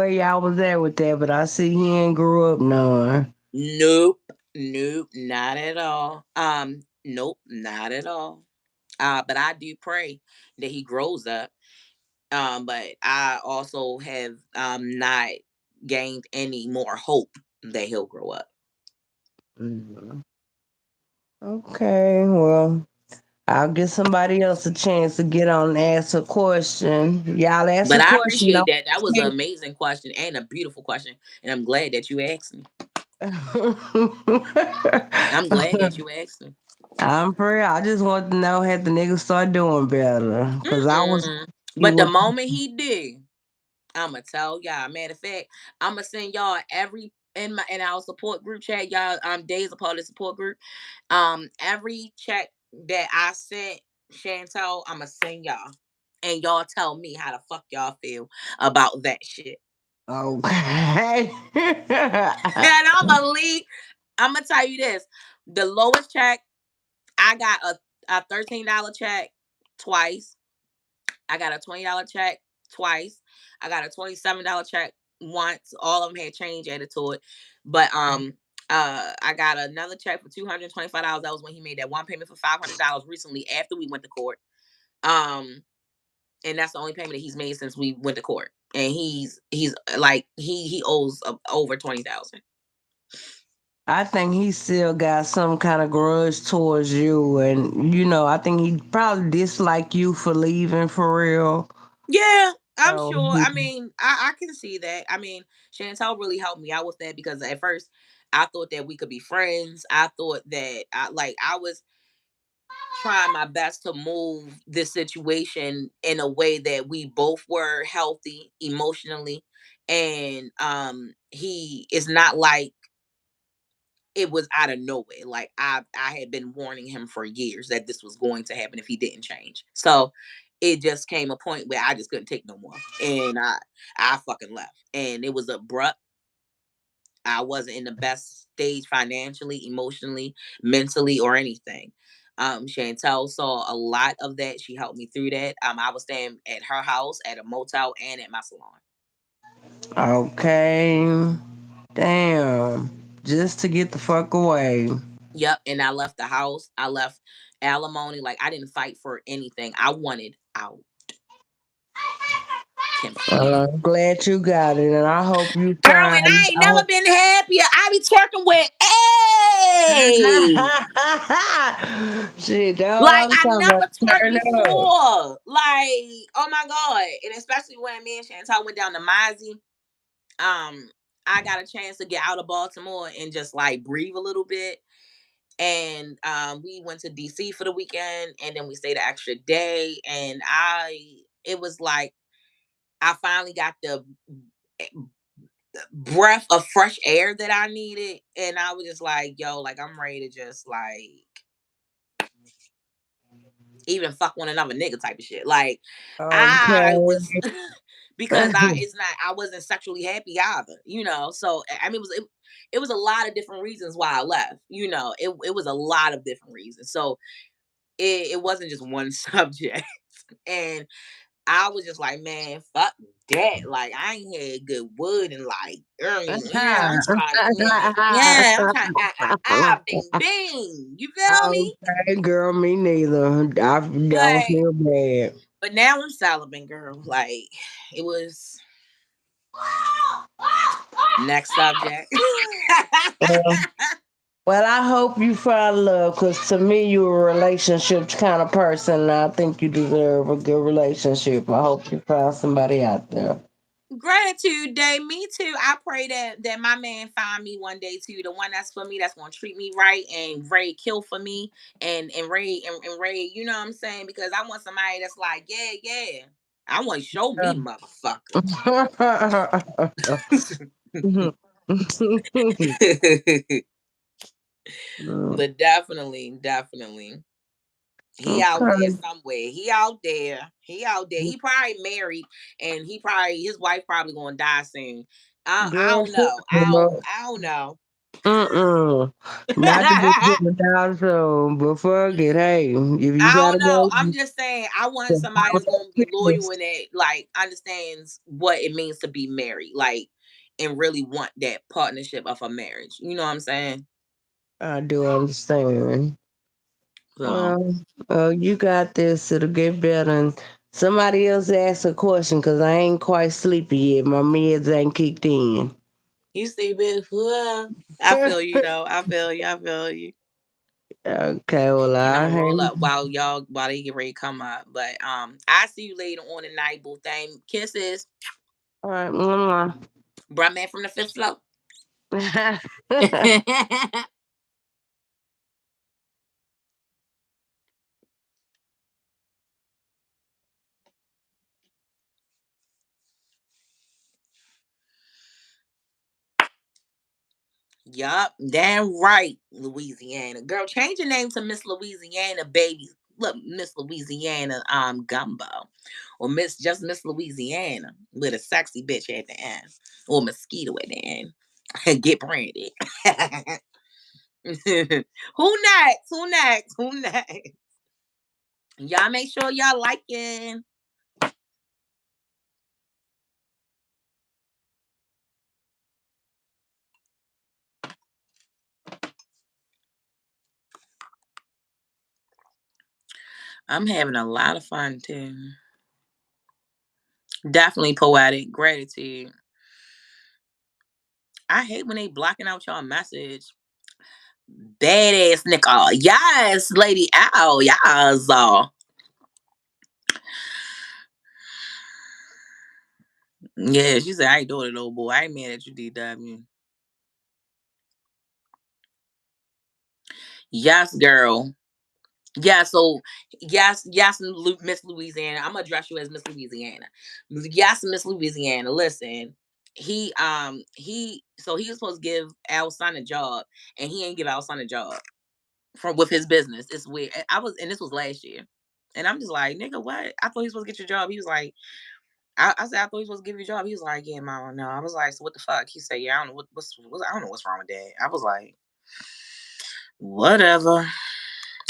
y'all was at with that, but I see he ain't grew up none. nope, nope, not at all. Nope, not at all. But I do pray that he grows up. But I also have not gained any more hope that he'll grow up. Mhm. Okay, well, I'll give somebody else a chance to get on and ask a question. Y'all ask But a I question. appreciate that. That was an amazing question and a beautiful question. And I'm glad that you asked me. I'm glad that you asked me. I'm pretty. I just want to know had the nigga start doing better, cause I was. Mm-mm. He But the was. moment he did, I'ma tell y'all. Matter of fact, I'ma send y'all every in our support group chat. Y'all, Days a part of the support group. Every check that I sent Chantel, I'ma send y'all, and y'all tell me how the fuck y'all feel about that shit. Okay. And I'ma leave. I'ma tell you this: the lowest check I got a $13 check twice. I got a $20 check twice. I got a $27 check once. All of them had change added to it. But I got another check for $225. That was when he made that one payment for $500 recently after we went to court. And that's the only payment that he's made since we went to court. and he's like he owes over 20,000. I think he still got some kind of grudge towards you, and I think he probably dislike you for leaving for real. Yeah, I'm So, sure. I mean, I can see that. I mean, Chantel really helped me out with that because at first I thought that we could be friends. I thought that I was trying my best to move this situation in a way that we both were healthy emotionally, and he is not like it was out of nowhere. Like I had been warning him for years that this was going to happen if he didn't change. So it just came a point where I just couldn't take no more, and I fucking left, and it was abrupt. I wasn't in the best stage financially, emotionally, mentally, or anything. Chantel saw a lot of that. She helped me through that. I was staying at her house, at a motel, and at my salon. okay, damn, just to get the fuck away. Yep, and I left the house. I left alimony. Like I didn't fight for anything. I wanted out Well, completely. I'm glad you got it, and I hope you Girl, and find. I ain't never been happier. I be twerking with, hey, Shit, that's what like I'm I talking about. never twerked Turn up. before. Like, oh my god, and especially when me and Chantal went down to Mizey. Um, I got a chance to get out of Baltimore and just like breathe a little bit. And we went to DC for the weekend, and then we stayed an extra day. And it was like I finally got the breath of fresh air that I needed, and I was just like, yo, like I'm ready to just like even fuck one another nigga type of shit. Like I was Okay. because I wasn't sexually happy either, you know. So I mean it was a lot of different reasons why I left, you know. It was a lot of different reasons. So it wasn't just one subject. And I was just like, man, fuck that. Like, I ain't had good wood and like, yeah, I'm trying, yeah, I'm trying, bing, bing. You feel me? Okay, girl, me neither. I don't But, feel bad. but now I'm celibate, girl. Like, it was next subject. Well, well, I hope you find love, because to me, you're a relationship kind of person, and I think you deserve a good relationship. I hope you find somebody out there. Gratitude day, me too. I pray that my man find me one day too, the one that's for me, that's gonna treat me right and Ray kill for me, and Ray, you know what I'm saying? Because I want somebody that's like, yeah, yeah. I want to show me, motherfucker. But definitely, definitely. He out there Okay, somewhere. He out there. He out there. He probably married, and his wife probably gonna die soon. I girl, don't know. I don't know. mm-mm. Not to be putting it down so, but fuck it. Hey, if you I gotta don't know. go, I'm just saying I want to somebody have that's gonna be loyal business. and that like understands what it means to be married, like and really want that partnership of a marriage. You know what I'm saying? I do understand. So Well, you got this. It'll get better. And somebody else ask a question, because I ain't quite sleepy yet. My meds ain't kicked in. you see, bitch. Well, I feel you though. I feel you. I feel you. Okay, well, And I'm I gonna roll hang. up while they get ready to come up. But I see you later on tonight, boo thing. Kisses, All right, mwah, bruh man from the fifth floor. mwah. Yup, damn right, Louisiana. Girl, change your name to Miss Louisiana, baby. Look, Miss Louisiana gumbo. Or Miss Louisiana with a sexy bitch at the end. Or mosquito at the end. Get branded. Who next? Who next? Who next? Y'all make sure y'all liking. I'm having a lot of fun too. Definitely poetic. Gratitude. I hate when they blocking out y'all message. Badass nigga. Yes, Lady Owl. Yes. Yeah, she said, I ain't doing it no boy. I ain't mad at you, DW. Yes, girl. Yeah, so yes, Miss Louisiana. I'm gonna address you as Miss Louisiana. Yes, Miss Louisiana. Listen, he was supposed to give Al son a job, and he ain't give Al son a job from with his business. It's weird. And this was last year, and I'm just like, nigga, what? I thought he was supposed to get your job. He was like, I said, I thought he was supposed to give you a job. He was like, yeah, mama, no. I was like, so what the fuck? He said, yeah, I don't know I don't know what's wrong with that. I was like, whatever.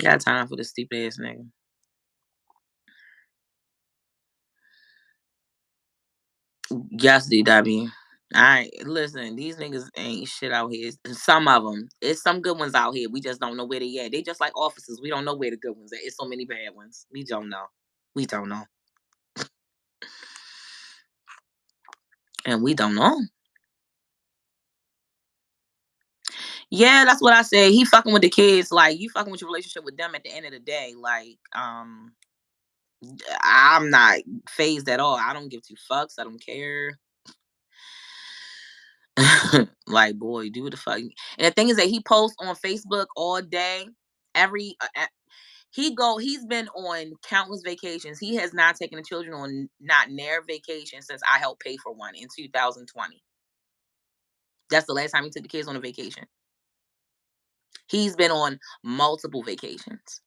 Got time for this stupid ass nigga. Yes, DW. Alright, listen, these niggas ain't shit out here. Some of them, it's some good ones out here. We just don't know where they at. They just like officers. We don't know where the good ones at. It's so many bad ones. We don't know. We don't know, and we don't know. Yeah, that's what I said. He fucking with the kids. Like you fucking with your relationship with them. At the end of the day, like I'm not phased at all. I don't give two fucks. I don't care. Like, boy, do what the fuck. And the thing is that he posts on Facebook all day. Every he's been on countless vacations. He has not taken the children on not near vacation since I helped pay for one in 2020. That's the last time he took the kids on a vacation. He's been on multiple vacations.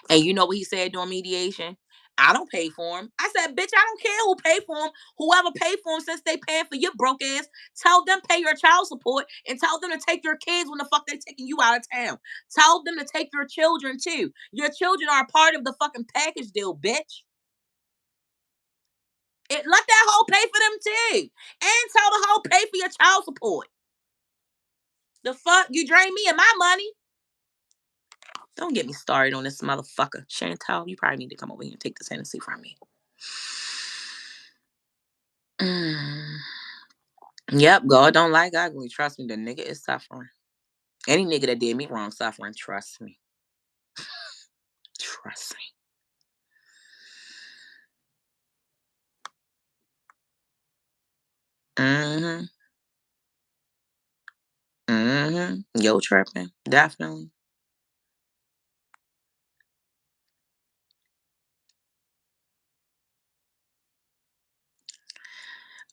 And you know what he said during mediation? I don't pay for him. I said, bitch, I don't care who pay for him. Whoever paid for him, since they paying for your broke ass, tell them pay your child support and tell them to take your kids when the fuck they taking you out of town. Tell them to take your children too. Your children are a part of the fucking package deal, bitch. Let that hoe pay for them too. And tell the hoe pay for your child support. The fuck? You drain me of my money. Don't get me started on this motherfucker. Chantal, you probably need to come over here and take this Hennessy from me. Mm. Yep, God don't like ugly. Trust me, the nigga is suffering. Any nigga that did me wrong suffering. Trust me. Trust me. Mm-hmm. Mm-hmm. Yo tripping. Definitely.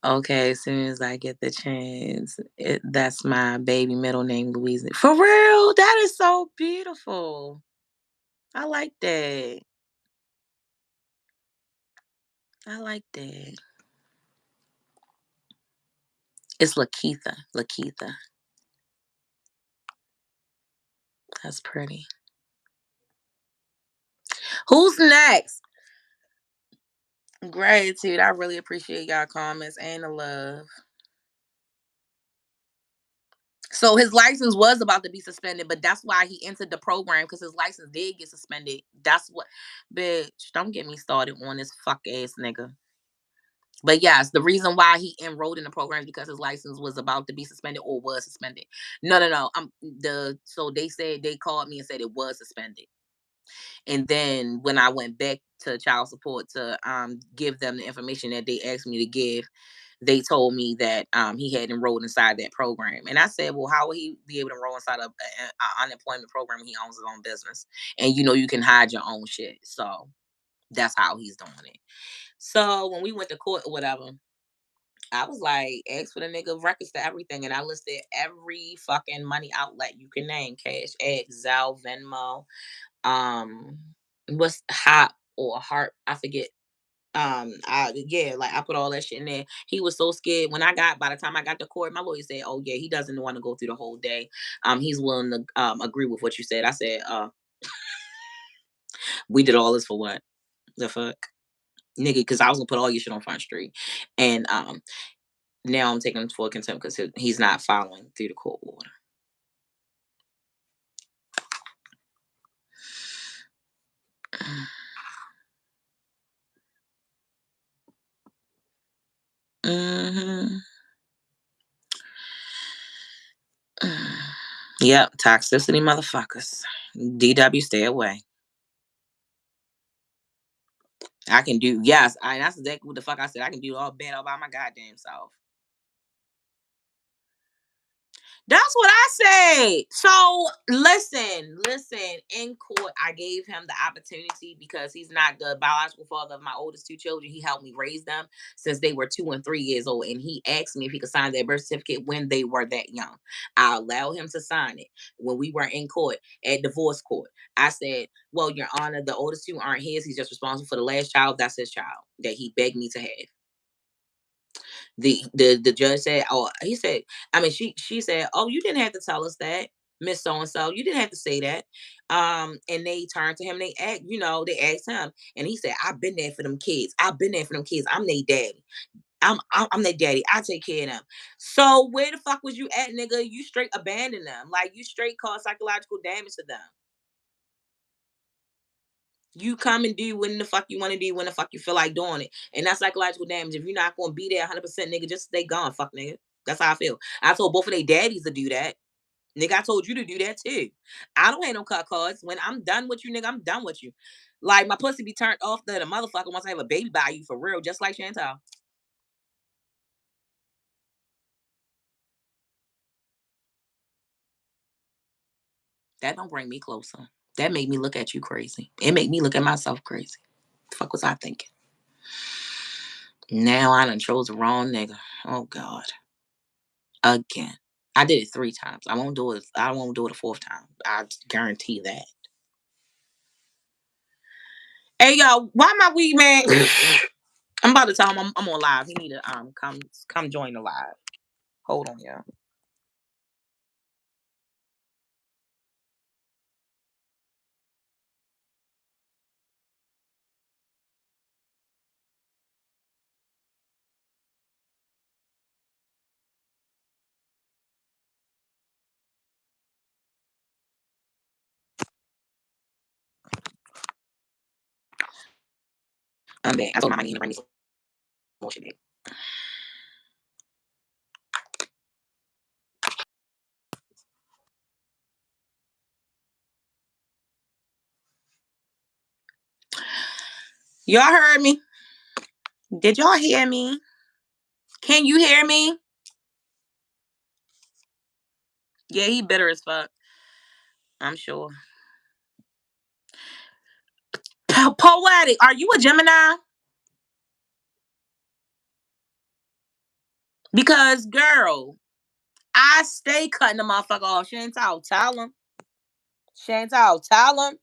Okay, as soon as I get the chance, that's my baby middle name, Louise. For real? That is so beautiful. I like that. I like that. It's Lakeitha. Lakeitha. That's pretty. Who's next? Gratitude. I really appreciate y'all comments and the love. So his license was about to be suspended, but that's why he entered the program because his license did get suspended. That's what, bitch. Don't get me started on this fuck ass nigga. But yes, the reason why he enrolled in the program is because his license was about to be suspended or was suspended. No, no, no. So they said they called me and said it was suspended. And then when I went back to child support to give them the information that they asked me to give, they told me that he had enrolled inside that program. And I said, well, how would he be able to enroll inside a unemployment program when he owns his own business? And you can hide your own shit. So that's how he's doing it. So when we went to court or whatever, I was like, ask for the nigga records to everything. And I listed every fucking money outlet you can name: Cash App, Zelle, Venmo, um, what's Hot or Heart, I forget. Like I put all that shit in there. He was so scared when by the time I got to court, my lawyer said, oh yeah, he doesn't want to go through the whole day. He's willing to agree with what you said. I said, we did all this for what? The fuck? Nigga, because I was gonna put all your shit on Front Street. And now I'm taking him for contempt because he's not following through the court order. Mm-hmm. Yep, toxicity motherfuckers. DW, stay away. I can do, yes, that's exactly what the fuck I said. I can do all bad all by my goddamn self. That's what I say. So listen. In court, I gave him the opportunity because he's not the biological father of my oldest two children. He helped me raise them since they were 2 and 3 years old, and he asked me if he could sign their birth certificate when they were that young. I allowed him to sign it when we were in court at divorce court. I said, "Well, Your Honor, the oldest two aren't his. He's just responsible for the last child. That's his child that he begged me to have." The judge said, "Oh," he said, I mean, she said, "Oh, you didn't have to tell us that, Miss So and So. You didn't have to say that." And they turned to him. They asked him, and he said, "I've been there for them kids. I've been there for them kids. I'm their daddy. I'm their daddy. I take care of them." So where the fuck was you at, nigga? You straight abandoned them. Like, you straight caused psychological damage to them. You come and do when the fuck you want to do, when the fuck you feel like doing it. And that's psychological damage. If you're not going to be there 100%, nigga, just stay gone, fuck nigga. That's how I feel. I told both of their daddies to do that. Nigga, I told you to do that too. I don't have no cut cards. When I'm done with you, nigga, I'm done with you. Like, my pussy be turned off to the motherfucker once I have a baby by you, for real, just like Chantal. That don't bring me closer. That made me look at you crazy. It made me look at myself crazy. The fuck was I thinking? Now I done chose the wrong nigga. Oh God. Again. I did it 3 times. I won't do it. I won't do it a fourth time. I guarantee that. Hey yo, why my weed man? I'm about to tell him I'm on live. He need to come join the live. Hold on, y'all. I'm back. I told my money to bring me some more shit back. Y'all heard me? Did y'all hear me? Can you hear me? Yeah, he bitter as fuck. I'm sure. Poetic. Are you a Gemini? Because girl, I stay cutting the motherfucker off. Chantal, tell him. Chantal, tell him.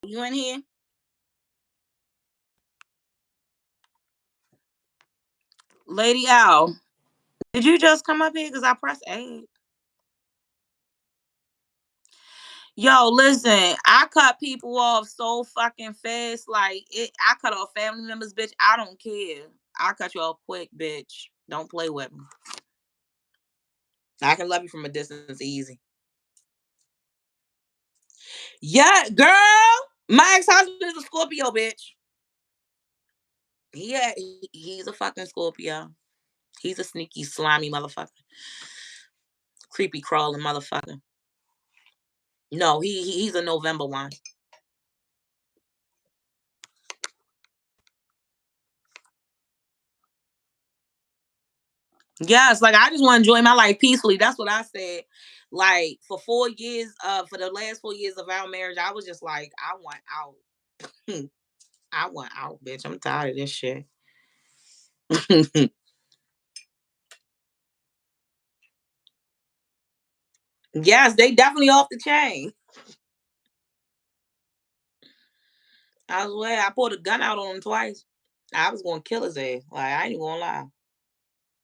You in here? Lady Owl, did you just come up here? Because I pressed A. Yo, listen, I cut people off so fucking fast. Like, I cut off family members, bitch. I don't care. I cut you off quick, bitch. Don't play with me. I can love you from a distance easy. Yeah, girl. My ex-husband is a Scorpio, bitch. He's a fucking Scorpio. He's a sneaky, slimy motherfucker. Creepy crawling motherfucker. No, he's a November one. Yes, like, I just want to enjoy my life peacefully. That's what I said. Like, for 4 years, for the last 4 years of our marriage, I was just like, I want out. I want out, bitch. I'm tired of this shit. Yes, they definitely off the chain. I swear, I pulled a gun out on him twice. I was gonna kill his ass. Like, I ain't gonna lie.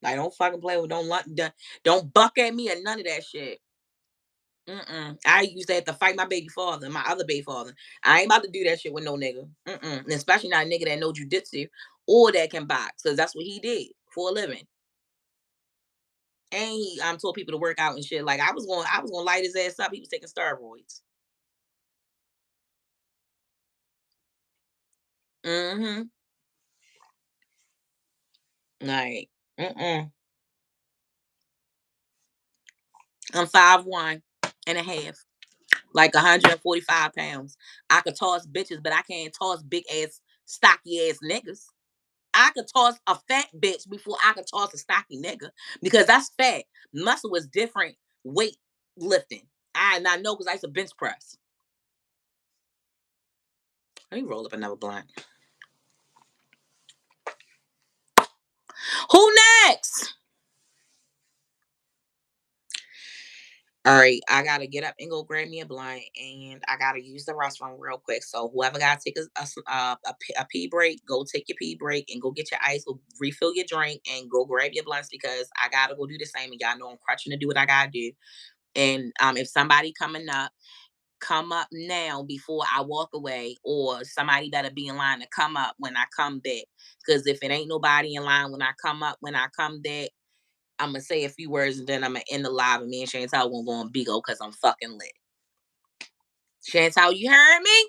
Like, don't fucking play with, don't buck at me or none of that shit. I used to have to fight my baby father, my other baby father. I ain't about to do that shit with no nigga. And especially not a nigga that know jujitsu or that can box, because that's what he did for a living. And he told people to work out and shit. Like, I was gonna light his ass up. He was taking steroids. Mm-hmm. Like, I'm 5'1.5", like 145 pounds. I could toss bitches, but I can't toss big ass, stocky ass niggas. I could toss a fat bitch before I could toss a stocky nigga, because that's fat. Muscle is different weight lifting. I know because I used to bench press. Let me roll up another blunt. Who next? All right, I gotta get up and go grab me a blunt, and I gotta use the restroom real quick. So whoever gotta take a pee break, go take your pee break and go get your ice, go refill your drink, and go grab your blunts, because I gotta go do the same. And y'all know I'm crutching to do what I gotta do. And if somebody coming up, come up now before I walk away, or somebody better be in line to come up when I come back. Because if it ain't nobody in line when I come up, when I come back, I'm gonna say a few words and then I'm gonna end the live, and me and Chantal won't go on Bigo because I'm fucking lit. Chantal, you heard me?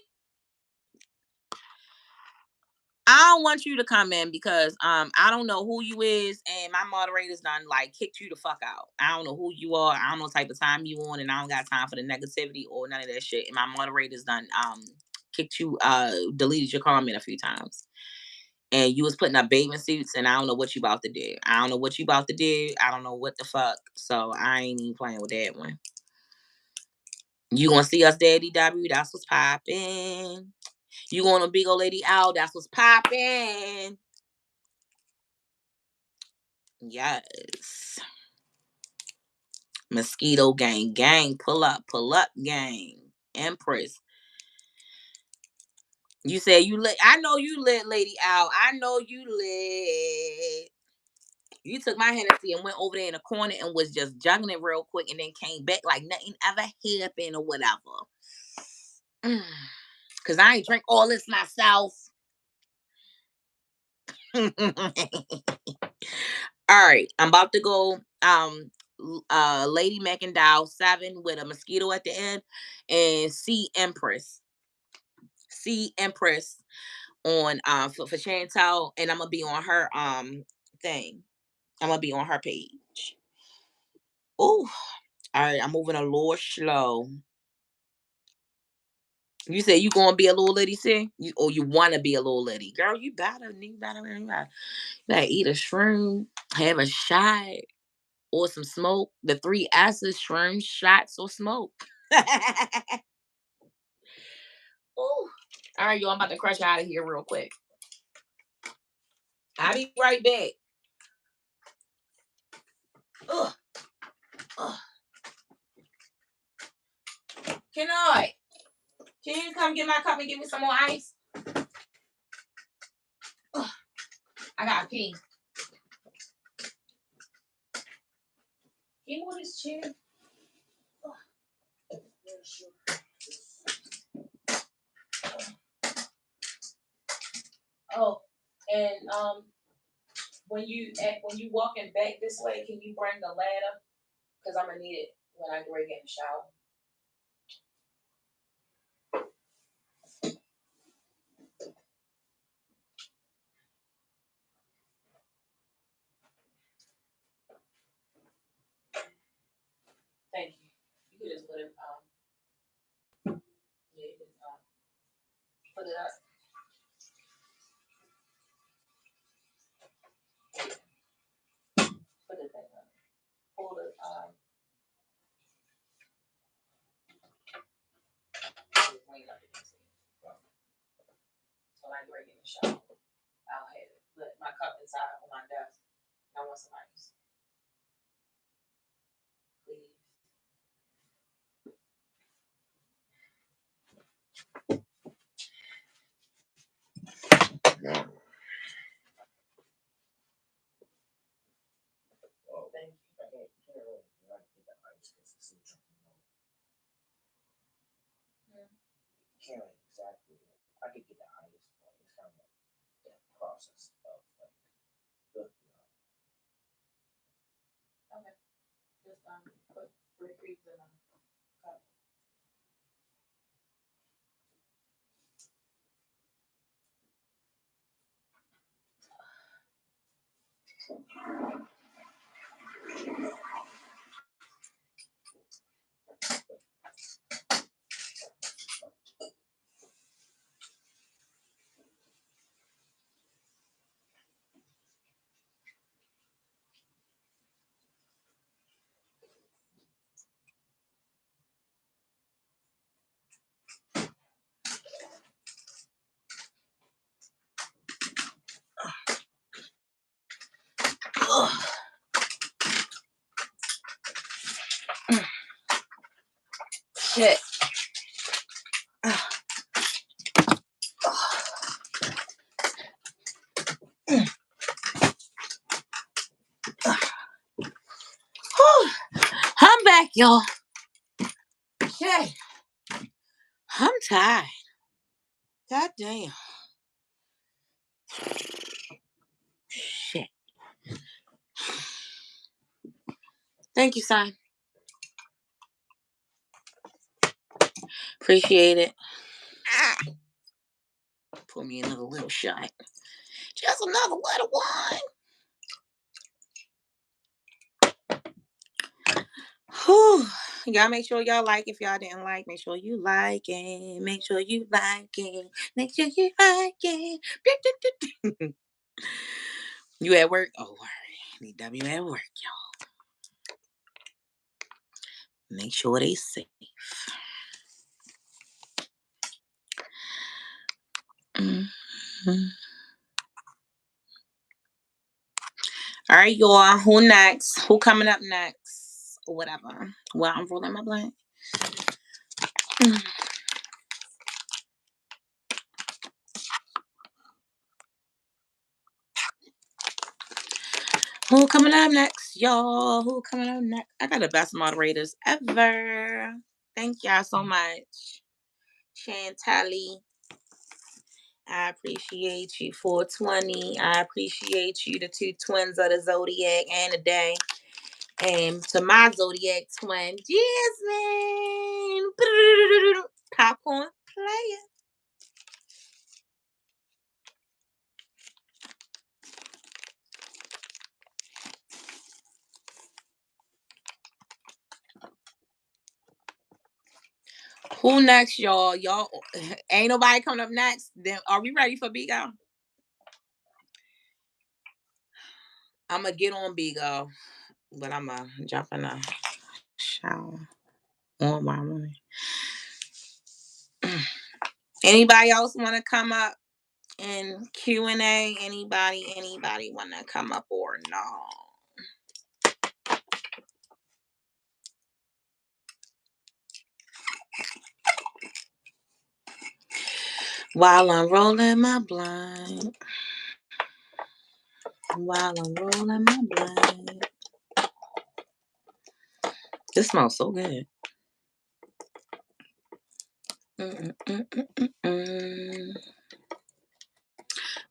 I don't want you to come in because I don't know who you is, and my moderators done like kicked you the fuck out. I don't know who you are. I don't know what type of time you on, and I don't got time for the negativity or none of that shit. And my moderators done kicked you, deleted your comment a few times. And you was putting up bathing suits, and I don't know what you about to do. I don't know what you about to do. I don't know what the fuck. So I ain't even playing with that one. You gonna see us, Daddy W? That's what's popping. You going to Big Old Lady Owl? That's what's popping. Yes. Mosquito gang, pull up, gang. Empress. You said you lit. I know you lit, Lady Owl. I know you lit. You took my Hennessy and went over there in the corner and was just jugging it real quick, and then came back like nothing ever happened or whatever. Cause I ain't drink all this myself. All right, I'm about to go. Lady McIndow 7 with a mosquito at the end, and C Empress on for Chantal, and I'm gonna be on her thing. I'm gonna be on her page. Oh, all right, I'm moving a little slow. You say you gonna be a little lady, see? You wanna be a little lady, girl? You better eat a shroom, have a shot or some smoke. The 3 S's: shroom, shots, or smoke. Ooh. All right, yo, I'm about to crush out of here real quick. I'll be right back. Ugh. Ugh. Can you come get my cup and give me some more ice? Ugh. I gotta pee. Can you move this chair? Oh, and when you walking back this way, can you bring the ladder? Because I'm gonna need it when I get ready to get in the shower. Thank you. You could just put it yeah, you can put it up. Put it back up. Pull the bring it up against it. So when I get ready to get in the shower, I'll have it. But my cup is out on my desk. I want some ice. Please. could get the highest point. It's kind of like that process of like the okay. Just put 3 cubes in a cup. Shit. I'm back, y'all. Shit. I'm tired. God damn. Shit. Thank you, son. Appreciate it. Pour me another little shot. Just another little one. Whew. Y'all make sure y'all like. If y'all didn't like, make sure you like it. Make sure you like it. Make sure you like it. You at work? Oh, worry. DW at work, y'all. Make sure they safe. Mm-hmm. All right, y'all. Who next? Who coming up next? Or whatever. Well, I'm rolling my blunt. Who coming up next, y'all? Who coming up next? I got the best moderators ever. Thank y'all so much. Chantelly. I appreciate you. 420. I appreciate you. The 2 twins of the Zodiac and the day. And to my Zodiac twin, Jasmine. Popcorn player. Who next, y'all? Y'all ain't nobody coming up next. Then are we ready for Bigo? I'm gonna get on Bigo, but I'm gonna jump in the shower on my money. Anybody else want to come up in Q&A? Anybody want to come up or no? While I'm rolling my blunt. While I'm rolling my blunt. This smells so good.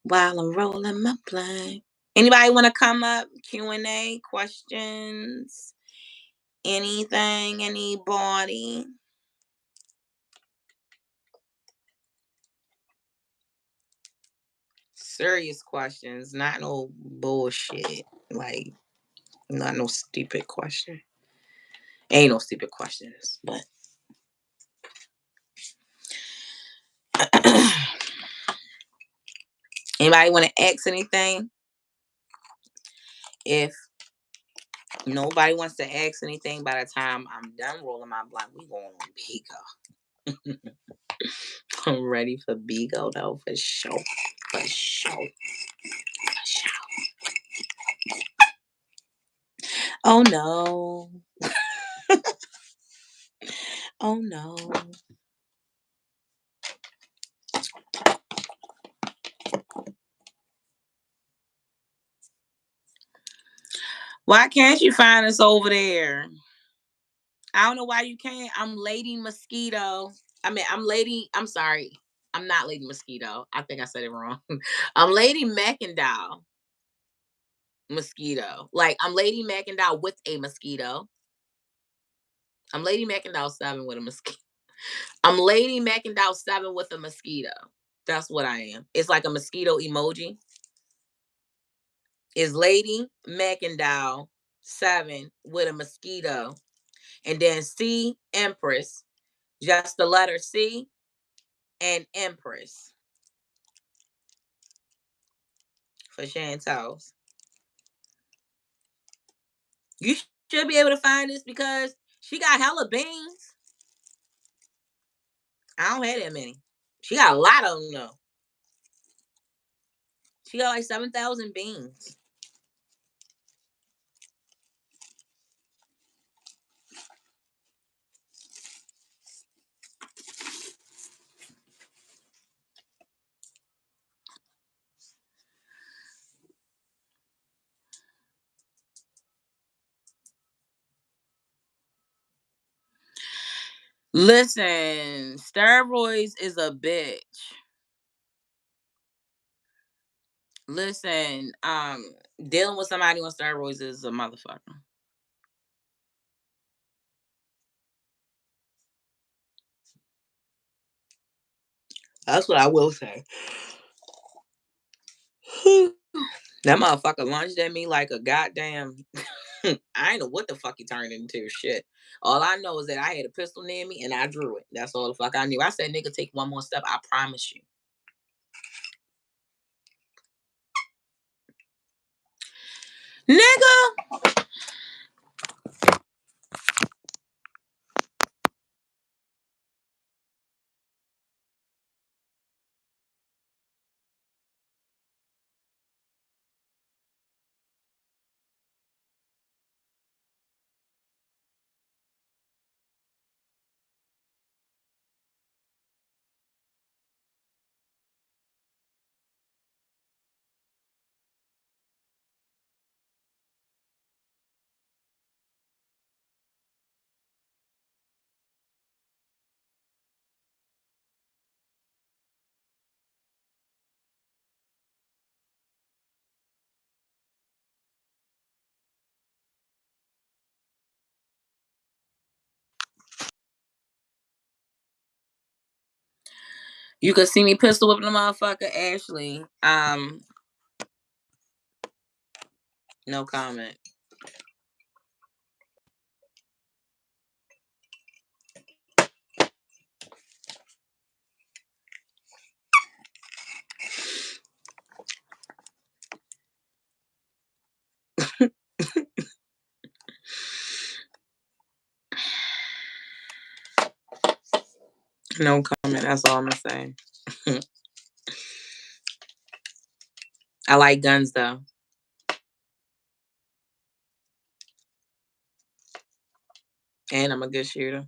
While I'm rolling my blunt. Anybody want to come up? Q&A, questions, anything, anybody? Serious questions, not no bullshit. Like, not no stupid question. Ain't no stupid questions, but anybody want to ask anything? If nobody wants to ask anything by the time I'm done rolling my blunt, we going on Bigo. I'm ready for Bigo though, for sure. For sure. For sure. Oh no. Oh no. Why can't you find us over there? I don't know why you can't. I'm Lady Mosquito. I'm sorry. I'm not Lady Mosquito. I think I said it wrong. I'm Lady McIndow mosquito. Like I'm Lady McIndow with a mosquito. I'm Lady McIndow 7 with a mosquito. I'm Lady McIndow 7 with a mosquito. That's what I am. It's like a mosquito emoji. Is Lady McIndow 7 with a mosquito. And then C Empress. Just the letter C and Empress for Chantel's. You should be able to find this because she got hella beans. I don't have that many. She got a lot of them though. She got like 7,000 beans. Listen, steroids is a bitch. Listen, dealing with somebody on steroids is a motherfucker. That's what I will say. That motherfucker lunged at me like a goddamn. I ain't know what the fuck he turned into. Shit. All I know is that I had a pistol near me and I drew it. That's all the fuck I knew. I said, nigga, take one more step. I promise you. Nigga. You could see me pistol whipping the motherfucker, Ashley. No comment. No comment. That's all I'm gonna say. I like guns though. And I'm a good shooter.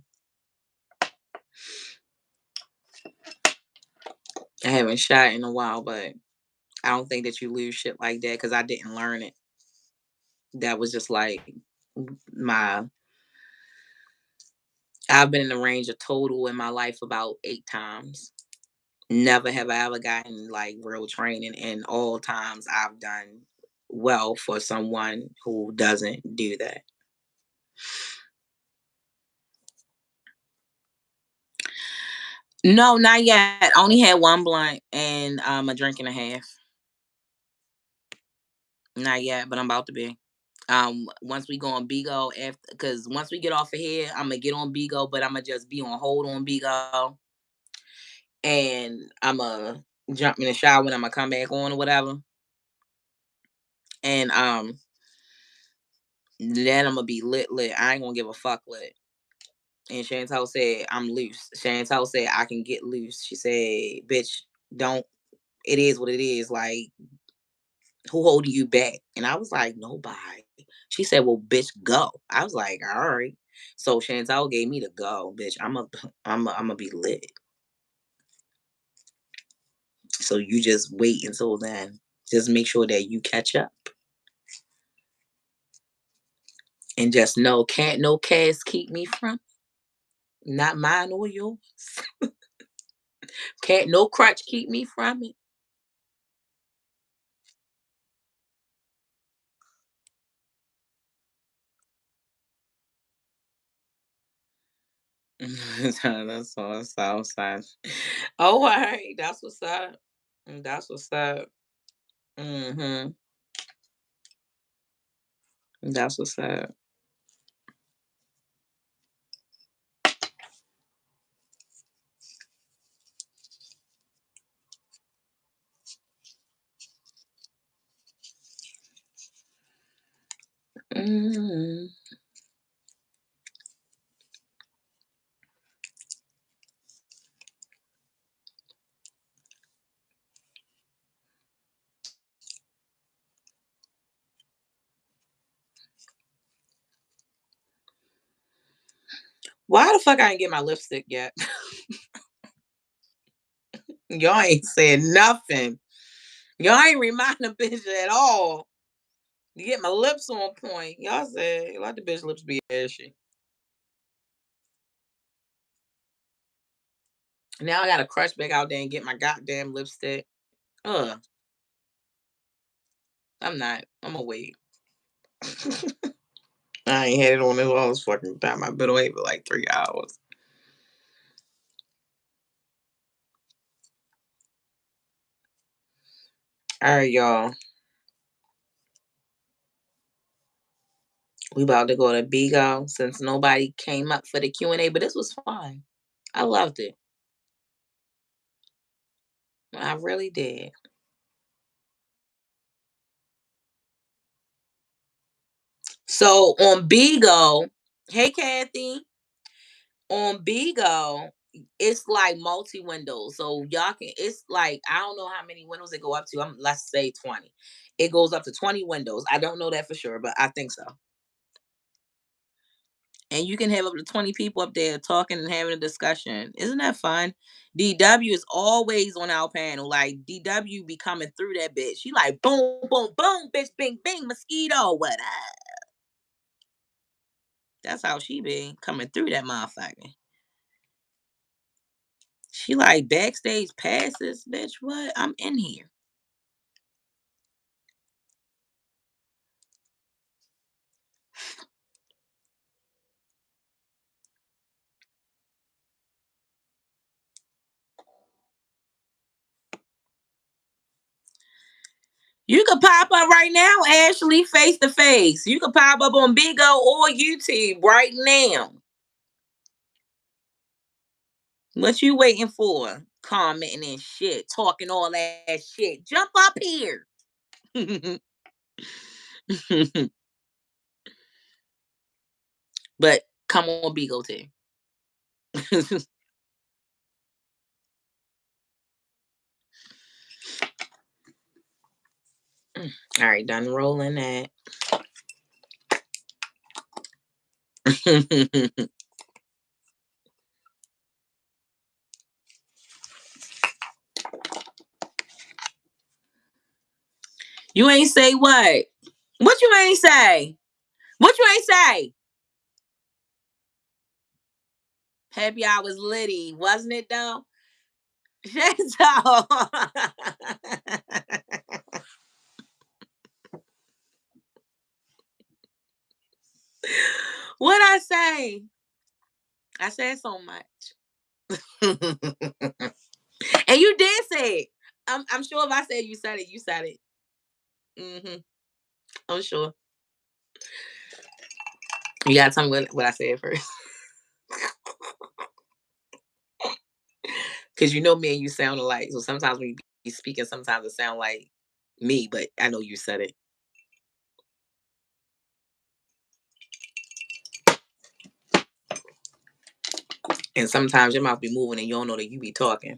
I haven't shot in a while, but I don't think that you lose shit like that because I didn't learn it. That was just like my. I've been in the range of total in my life about 8 times. Never have I ever gotten like real training, and all times I've done well for someone who doesn't do that. No, not yet. Only had one blunt and a drink and a half. Not yet, but I'm about to be. Once we go on Bigo, after because once we get off of here, I'm gonna get on Bigo, but I'm gonna just be on hold on Bigo, and I'm gonna jump in the shower when I'm gonna come back on or whatever, and then I'm gonna be lit. I ain't gonna give a fuck lit. And Chantel said I'm loose. Chantel said I can get loose. She said, "Bitch, don't. It is what it is. Like who holding you back?" And I was like, nobody. She said, well, bitch, go. I was like, all right. So Chantal gave me the go, bitch. I'm a be lit. So you just wait until then. Just make sure that you catch up. And just know, can't no cats keep me from, not mine or yours. Can't no crutch keep me from it. That's all Southside. Oh, all right. That's what's up. That's what's up. Mm-hmm. That's what's up. Mm-hmm. Why the fuck I ain't get my lipstick yet? Y'all ain't said nothing. Y'all ain't reminding the bitch at all. You get my lips on point. Y'all said, let the bitch lips be ashy. Now I gotta crush back out there and get my goddamn lipstick. Ugh. I'm not. I'm gonna wait. I ain't had it on all this fucking time. I've been away for like 3 hours. All right, y'all. We about to go to Bigo since nobody came up for the Q&A, but this was fun. I loved it. I really did. So on Bigo, hey Kathy, on Bigo, it's like multi windows. So y'all can. It's like I don't know how many windows it go up to. Let's say 20. It goes up to 20 windows. I don't know that for sure, but I think so. And you can have up to 20 people up there talking and having a discussion. Isn't that fun? DW is always on our panel. Like DW be coming through that bitch. She like boom, boom, boom, bitch, bing, bing, mosquito, what up? That's how she be coming through that motherfucker. She like backstage passes, bitch. What? I'm in here. You can pop up right now, Ashley, face to face. You can pop up on Bigo or YouTube right now. What you waiting for? Commenting and shit, talking all that shit. Jump up here. But come on, Bigo too. All right, done rolling that. You ain't say what? What you ain't say? What you ain't say? Happy hour was litty, wasn't it though? Shut up. What I say? I said so much. And you did say it. I'm sure if I said you said it, you said it. Mm-hmm. I'm sure. You gotta tell me what I said first. Cause you know me and you sound alike. So sometimes when you be speaking, sometimes it sound like me, but I know you said it. And sometimes your mouth be moving and you don't know that you be talking.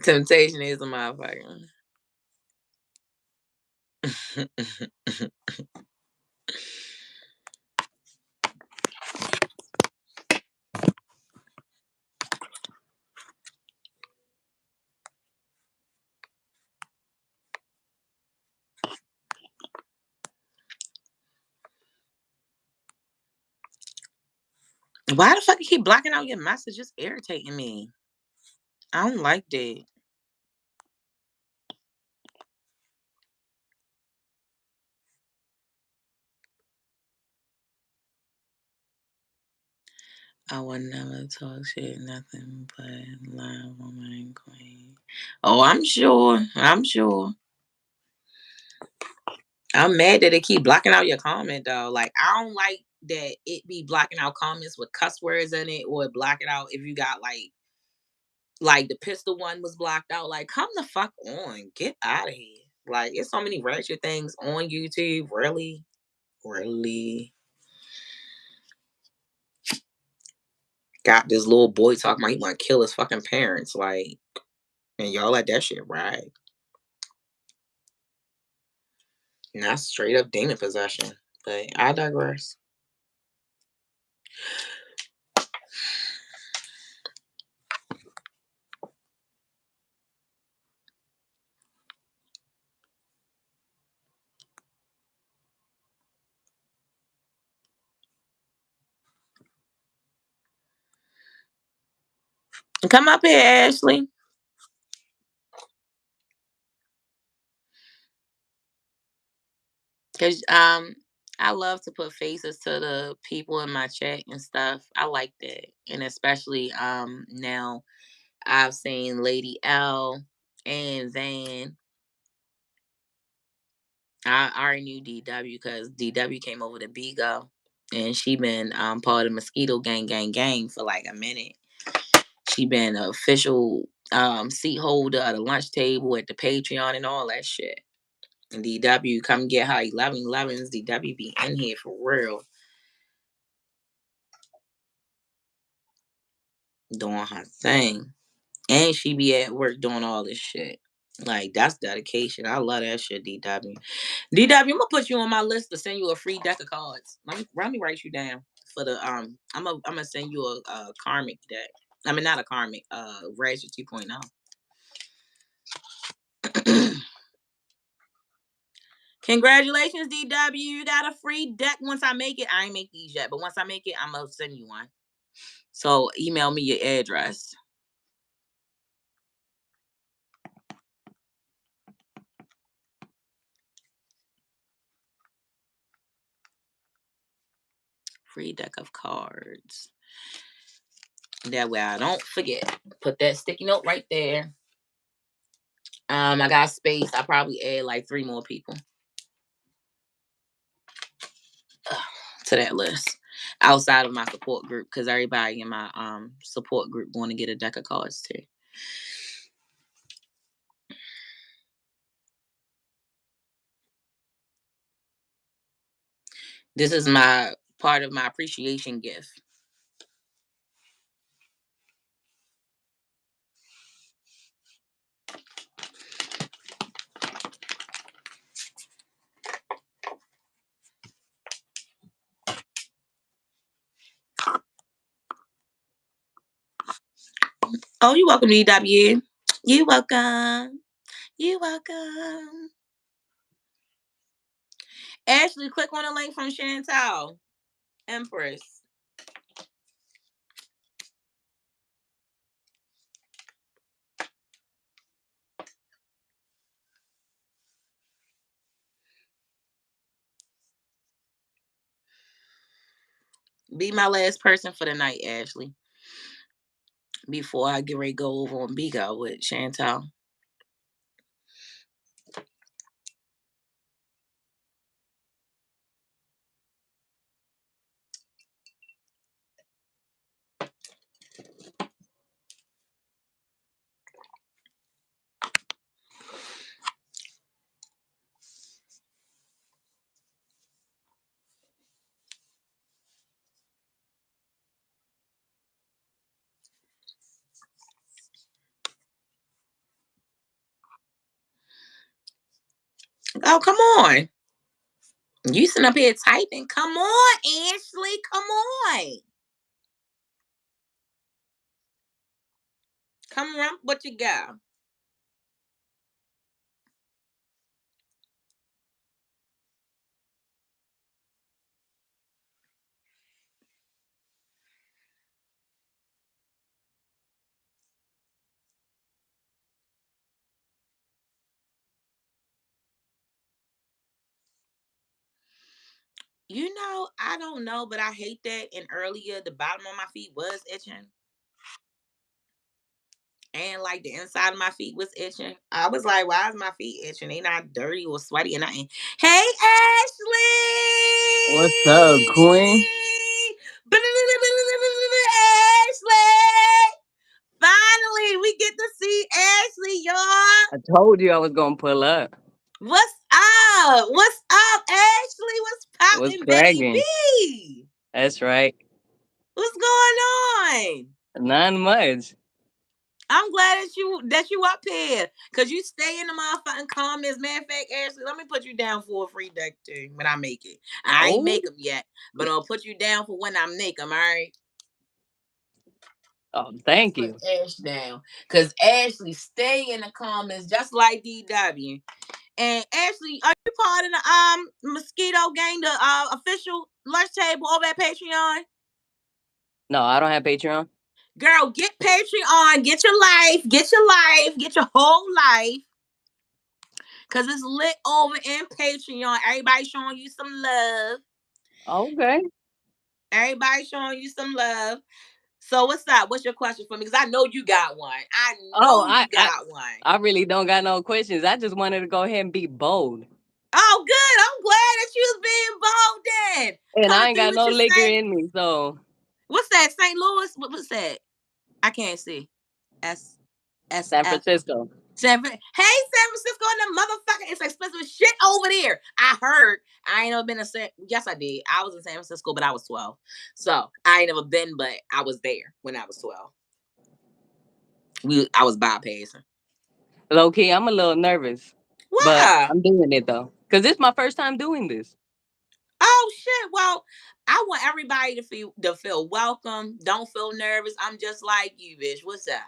Temptation is a motherfucker. Why the fuck you keep blocking out your messages? Irritating me. I don't like that. I would never talk shit, nothing but live woman queen. Oh, I'm sure. I'm sure. I'm mad that they keep blocking out your comment though. Like I don't like that it be blocking out comments with cuss words in it, or block it out if you got like the pistol one was blocked out. Like come the fuck on, get out of here. Like it's so many ratchet things on YouTube. Really, really got this little boy talking about he want to kill his fucking parents. Like, and y'all let that shit ride. And that's straight up demon possession. But I digress. Come up here, Ashley. Cause I love to put faces to the people in my chat and stuff. I like that. And especially now I've seen Lady L and Van. I already knew DW because DW came over to Bigo and she been part of the Mosquito Gang for like a minute. She been an official seat holder at the lunch table at the Patreon and all that shit. And DW come get her 1111s. DW be in here for real. Doing her thing. And she be at work doing all this shit. Like that's dedication. I love that shit, DW. DW, I'm gonna put you on my list to send you a free deck of cards. Let me write you down for the I'm gonna send you a karmic deck. I mean not a karmic, Razor 2.0. Congratulations, DW. You got a free deck once I make it. I ain't make these yet, but once I make it, I'm gonna send you one. So email me your address. Free deck of cards. That way I don't forget. Put that sticky note right there. I got space. I probably add like 3 more people to that list outside of my support group because everybody in my support group want to get a deck of cards too. This is my part of my appreciation gift. Oh, you welcome, DW. You welcome. You welcome. Ashley, click on the link from Chantal. Empress. Be my last person for the night, Ashley. Before I get ready to go over on Bigo with Chantal. Oh, come on. You sitting up here typing. Come on, Ashley. Come on. Come on. What you got? I don't know, but I hate that. And earlier, the bottom of my feet was itching, and like the inside of my feet was itching. I was like, "Why is my feet itching? They not dirty or sweaty or nothing." Hey, Ashley! What's up, Queen? Ashley! Finally, we get to see Ashley, y'all. I told you I was gonna pull up. What's up? What's up, Ashley? What's What's poppin', cracking? baby? That's right. What's going on? Not much. I'm glad that you up here. Cause you stay in the motherfucking comments. Matter of fact, Ashley, let me put you down for a free deck thing when I make it. I ain't Oh, make them yet, but I'll put you down for when I make them, all right? oh, thank Put you. Ash down. Cause Ashley stay in the comments just like DW. And Ashley, are you part of the mosquito gang, the official lunch table over at Patreon? No, I don't have Patreon. Girl, get Patreon, get your life, get your whole life. Cause it's lit over in Patreon. Everybody showing you some love. Okay. Everybody showing you some love. So what's up? What's your question for me? Because I know you got one. I Oh, know I, you I, got one. I really don't got no questions. I just wanted to go ahead and be bold, Oh, good. I'm glad that you was being bold then. and I Coming ain't through got with no your liquor Saint. in me, so What's that? St. Louis? What's that? I can't see. S S San F. Francisco. Hey, San Francisco and the motherfucker, it's expensive shit over there. I heard. I ain't never been to yes, I did. I was in San Francisco, but I was 12. So I ain't never been, but I was there when I was 12. I was bypassing. Low key, I'm a little nervous, but Why? I'm doing it though, cause this is my first time doing this. Oh shit. Well, I want everybody to feel welcome. Don't feel nervous. I'm just like you, bitch. What's up?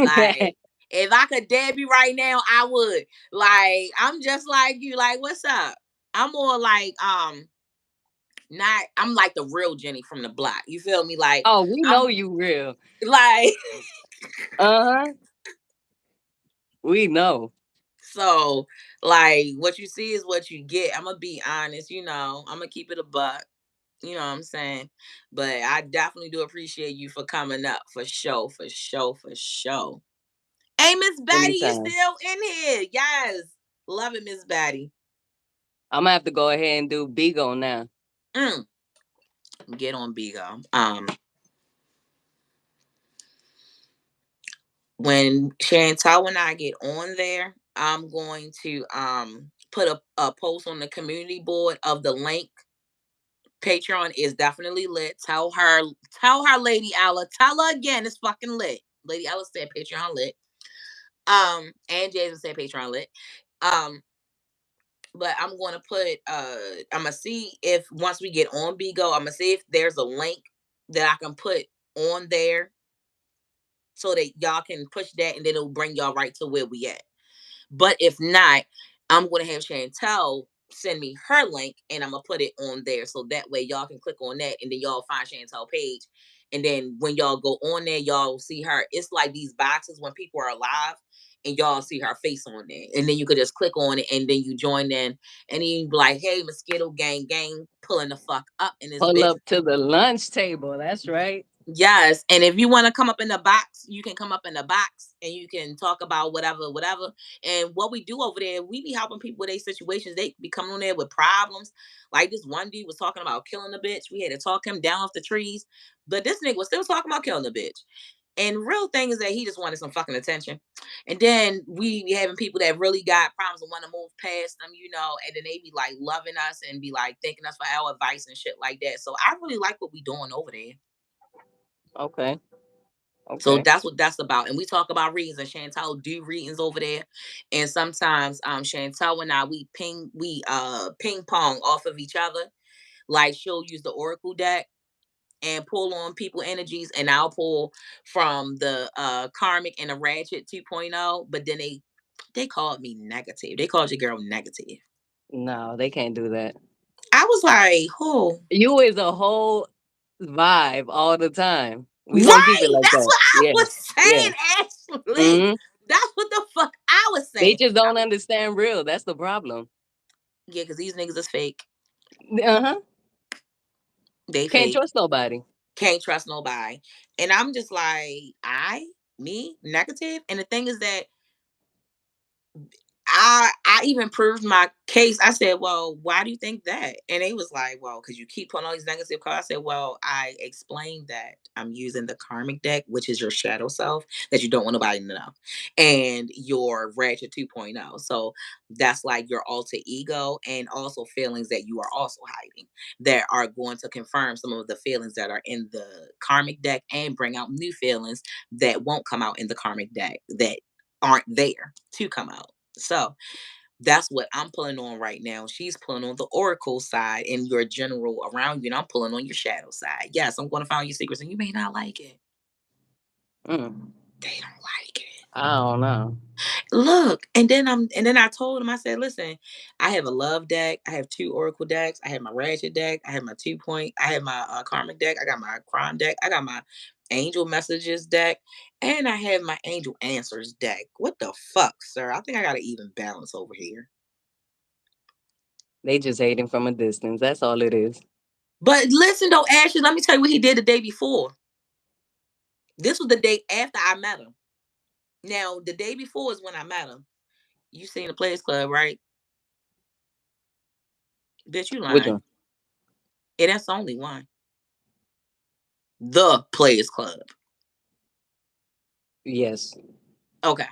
Like, if I could dab you right now, I would. Like, I'm just like you. Like, what's up? I'm more like, not. I'm like the real Jenny from the block. You feel me? Like, Oh, we I'm know you real. like, Uh huh. We know. so, like, what you see is what you get. I'm gonna be honest. I'm gonna keep it a buck. You know what I'm saying? But I definitely do appreciate you for coming up for show, for show, for show. Hey, Miss Batty, you Anytime. still in here? Yes. Love it, Miss Batty. I'm gonna have to go ahead and do Bigo now. Mm, get on Bigo. When Chantal and I get on there, I'm going to put a post on the community board of the link. Patreon is definitely lit. Tell her, Lady Ella, tell her again, it's fucking lit. Lady Ella said Patreon lit. And Jason said Patreon lit. Um, but I'm gonna I'm gonna see if once we get on Bigo, I'm gonna see if there's a link that I can put on there so that y'all can push that and then it'll bring y'all right to where we at. But if not, I'm gonna have Chantel send me her link and I'm gonna put it on there so that way y'all can click on that and then y'all find Chantel page. And then when y'all go on there, y'all see her. It's like these boxes when people are alive and y'all see her face on there. And then you could just click on it and then you join in and then you be like, hey, mosquito gang, pulling the fuck up in this Pull bitch. up to the lunch table. That's right. Yes, and if you want to come up in the box, you can come up in the box and you can talk about whatever, whatever. And what we do over there, we be helping people with their situations. They be coming on there with problems. Like this one dude was talking about killing a bitch. We had to talk him down off the trees, but this nigga was still talking about killing a bitch. And real thing is that he just wanted some fucking attention. And then we be having people that really got problems and want to move past them, and then they be like loving us and be like thanking us for our advice and shit like that. So I really like what we doing over there. Okay. So Okay. that's what that's about. And we talk about readings and Chantal do readings over there. And sometimes Chantal and I we ping pong off of each other. Like she'll use the Oracle deck and pull on people energies and I'll pull from the karmic and the ratchet 2.0. But then they called me negative. They called your girl negative. No, they can't do that. I was like, who? You is a whole vibe all the time. We gonna keep it Right. like That's that. what I Yeah. was Yeah. saying, Ashley. Hmm. That's what the fuck I was They saying. just don't understand real. That's the problem. Yeah, because these niggas is fake. Uh huh. They Can't fake. trust nobody. Can't trust nobody. And I'm just like, me, negative. And the thing is that I even proved my case. I said, "Well, why do you think that?" And they was like, "Well, because you keep putting all these negative cards." I said, "Well, I explained that I'm using the karmic deck, which is your shadow self that you don't want nobody to know, and your Ratchet 2.0. So that's like your alter ego, and also feelings that you are also hiding that are going to confirm some of the feelings that are in the karmic deck and bring out new feelings that won't come out in the karmic deck that aren't there to come out." So that's what I'm pulling on right now. She's pulling on the oracle side and your general around you, and I'm pulling on your shadow side. Yes, I'm going to find your secrets, and you may not like it. Mm, They don't like it. I don't know. Look, and then I told him, I said, listen, I have a love deck, I have two oracle decks, I have my ratchet deck, I have my 2 point, I have my karmic deck, I got my crime deck, I got my angel messages deck, and I have my angel answers deck. What the fuck, sir? I think I got an even balance over here. They just hating from a distance. That's all it is. But listen though, Ashley, let me tell you what he did the day before. This was the day after I met him. Now, the day before is when I met him. You seen the Players Club, right? Bitch, you Which lying. one? And that's only one. The Players Club. Yes. Okay.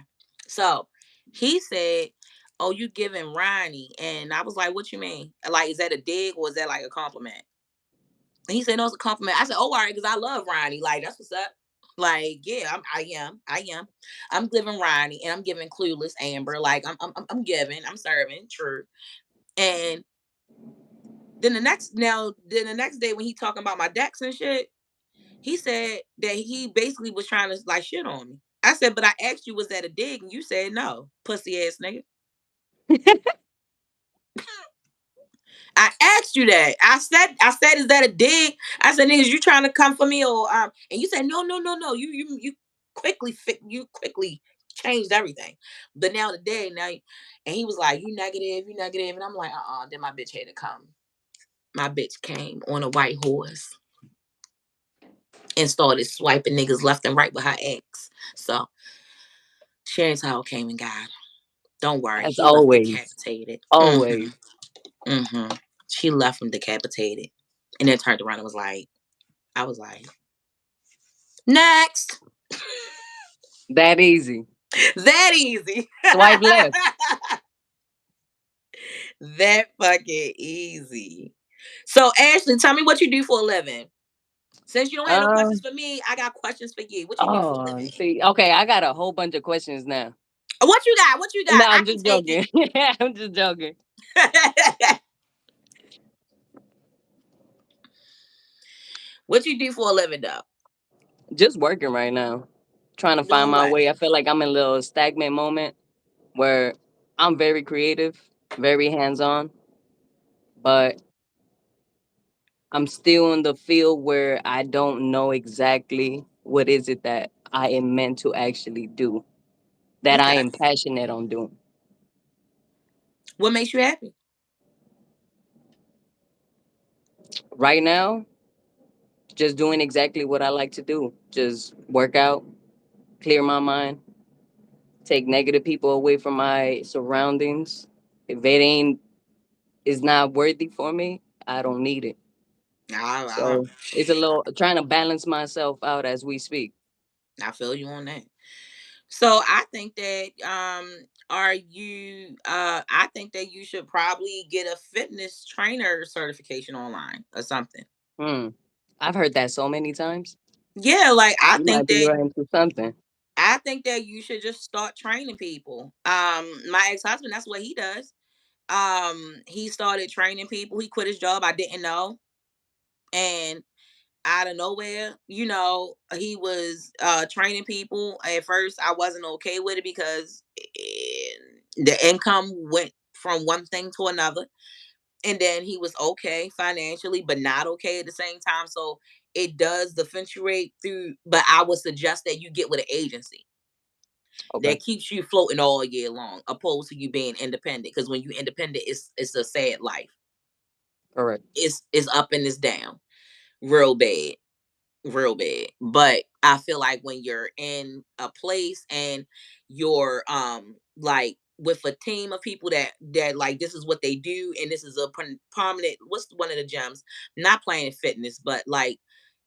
So he said, "Oh, you giving Ronnie." And I was like, "What you mean? Like, is that a dig or is that like a compliment?" And he said, "No, it's a compliment." I said, "Oh, all right, because I love Ronnie. Like, that's what's up." Like, yeah, I am. I'm giving Ronnie and I'm giving Clueless Amber. Like, I'm giving, I'm serving, true. And then the next day when he talking about my decks and shit, he said that he basically was trying to like shit on me. I said, "But I asked you, was that a dig?" And you said no, pussy ass nigga. I asked you that. I said, is that a dig? I said, niggas, you trying to come for me or and you said, no, no, no, no. You quickly you quickly changed everything. But now today, and he was like, you negative, and I'm like, then my bitch had to come. My bitch came on a white horse and started swiping niggas left and right with her ex. So Sherry Towel came and got him. Don't worry, As he left always. decapitated. Always. Mm-hmm. She left him decapitated. And then turned around and was like, I was like, next. That easy. That easy. Swipe left. That fucking easy. So, Ashley, tell me what you do for a living. Since you don't have no questions Um. for me, I got questions for you. What you do for a Oh, living? see. Okay, I got a whole bunch of questions now. What you got? What you No, got? I I'm can just take it. joking. I'm just joking. What you do for a living, though? Just working right now. Trying to find Doing my what? way. I feel like I'm in a little stagnant moment where I'm very creative, very hands on, but I'm still in the field where I don't know exactly what is it that I am meant to actually do, that I Okay. am passionate on doing. What makes you happy? Right now, just doing exactly what I like to do. Just work out, clear my mind, take negative people away from my surroundings. If it ain't is not worthy for me, I don't need it. I, So it's a little trying to balance myself out as we speak. I feel you on that. So I think that I think that you should probably get a fitness trainer certification online or something. Hmm. I've heard that so many times. Yeah, like You might be right into something. I think that you should just start training people. My ex-husband, that's what he does. He started training people. He quit his job. I didn't know. And out of nowhere, he was training people. At first, I wasn't okay with it because the income went from one thing to another. And then he was okay financially, but not okay at the same time. So it does differentiate through, but I would suggest that you get with an agency Okay, that keeps you floating all year long, opposed to you being independent. Because when you independent, it's a sad life. correct. It's up and it's down. real bad, real bad. But I feel like when you're in a place and you're like with a team of people that like this is what they do and this is a prominent, what's one of the gyms, not Planet Fitness, but like,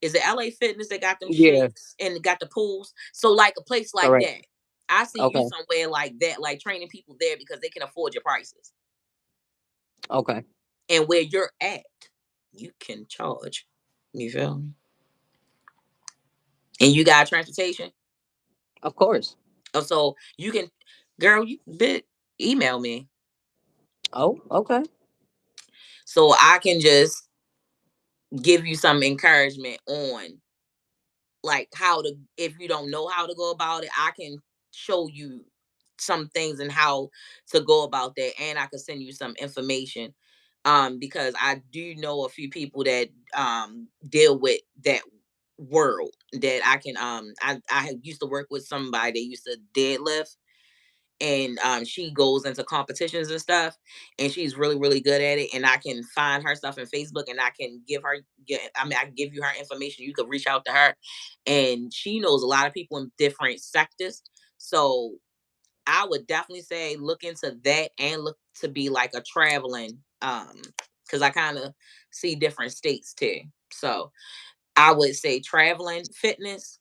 is it LA Fitness that got them Yeah, shakes and got the pools? So like a place like correct. that, I see you Okay. somewhere like that, like training people there because they can afford your prices, Okay. and where you're at you can charge, you feel me? And you got transportation. Of course. Oh, so you can, girl, you bit email me Oh, okay. so I can just give you some encouragement on like how to, if you don't know how to go about it, I can show you some things and how to go about that, and I can send you some information. Because I do know a few people that deal with that world that I can I used to work with somebody that used to deadlift, and she goes into competitions and stuff, and she's really really good at it, and I can find her stuff in Facebook, and I can give her I can give you her information. You could reach out to her, and she knows a lot of people in different sectors. So I would definitely say look into that and look to be like a traveling, because I kind of see different states too. So I would say traveling fitness,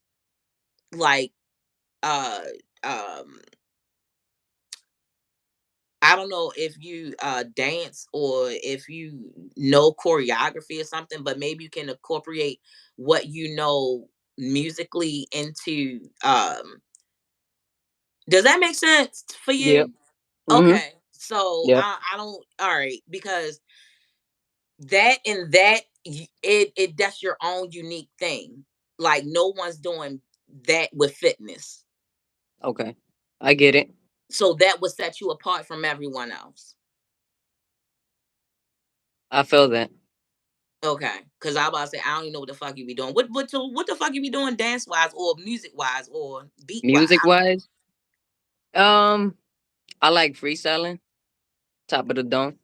like uh um I don't know if you dance or if you know choreography or something, but maybe you can incorporate what you know musically into does that make sense for Yep. you? Mhm. Okay. So Yep. I don't, all right, because that and that it that's your own unique thing. Like no one's doing that with fitness. Okay. I get it. So that would set you apart from everyone else. I feel that. Okay, because I about to say I don't even know what the fuck you be doing. What the fuck you be doing dance wise or music wise or beat wise? Music wise, um, I like freestyling. Top of the dome.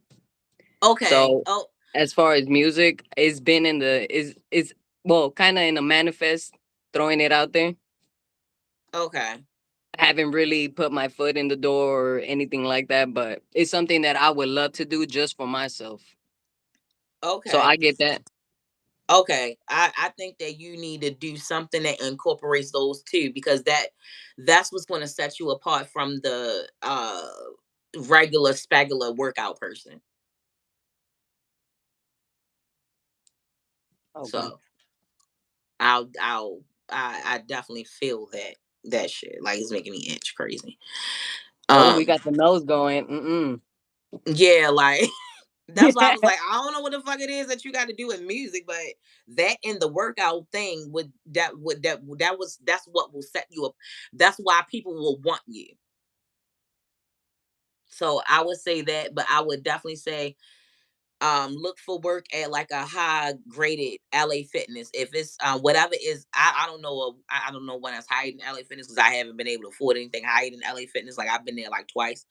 Okay. So Oh, as far as music, it's been in the is well, kind of in a manifest, throwing it out there. okay. I haven't really put my foot in the door or anything like that, but it's something that I would love to do just for myself. So Okay. I get that. Okay. I think that you need to do something that incorporates those two, because that's what's going to set you apart from the regular spagular workout person. Okay. So I definitely feel that shit. Like it's making me itch crazy. Oh, we Um got the nose going. Mm-mm. yeah, like that's why I was like, I don't know what the fuck it is that you got to do with music, but that and the workout thing that's what will set you up. That's why people will want you. So I would say that, but I would definitely say look for work at like a high graded LA Fitness. If it's whatever is, I don't know, I don't know when it's higher than LA Fitness because I haven't been able to afford anything higher than LA Fitness. Like I've been there like twice,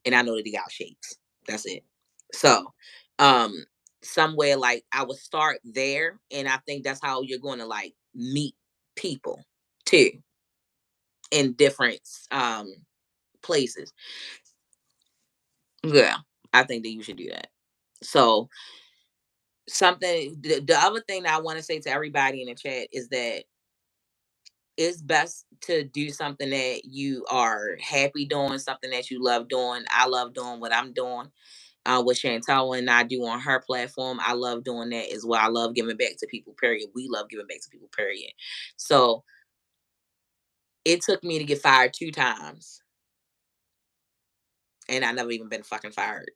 and I know that they got shakes. That's it. So, um, somewhere like I would start there, and I think that's how you're going to like meet people too in different places. Yeah, I think that you should do that. So, something the other thing that I want to say to everybody in the chat is that it's best to do something that you are happy doing, something that you love doing. I love doing what I'm doing. What Chantal and I do on her platform. I love doing that as well. I love giving back to people, period. We love giving back to people, period. So it took me to get fired 2 times, and I never even been fucking fired.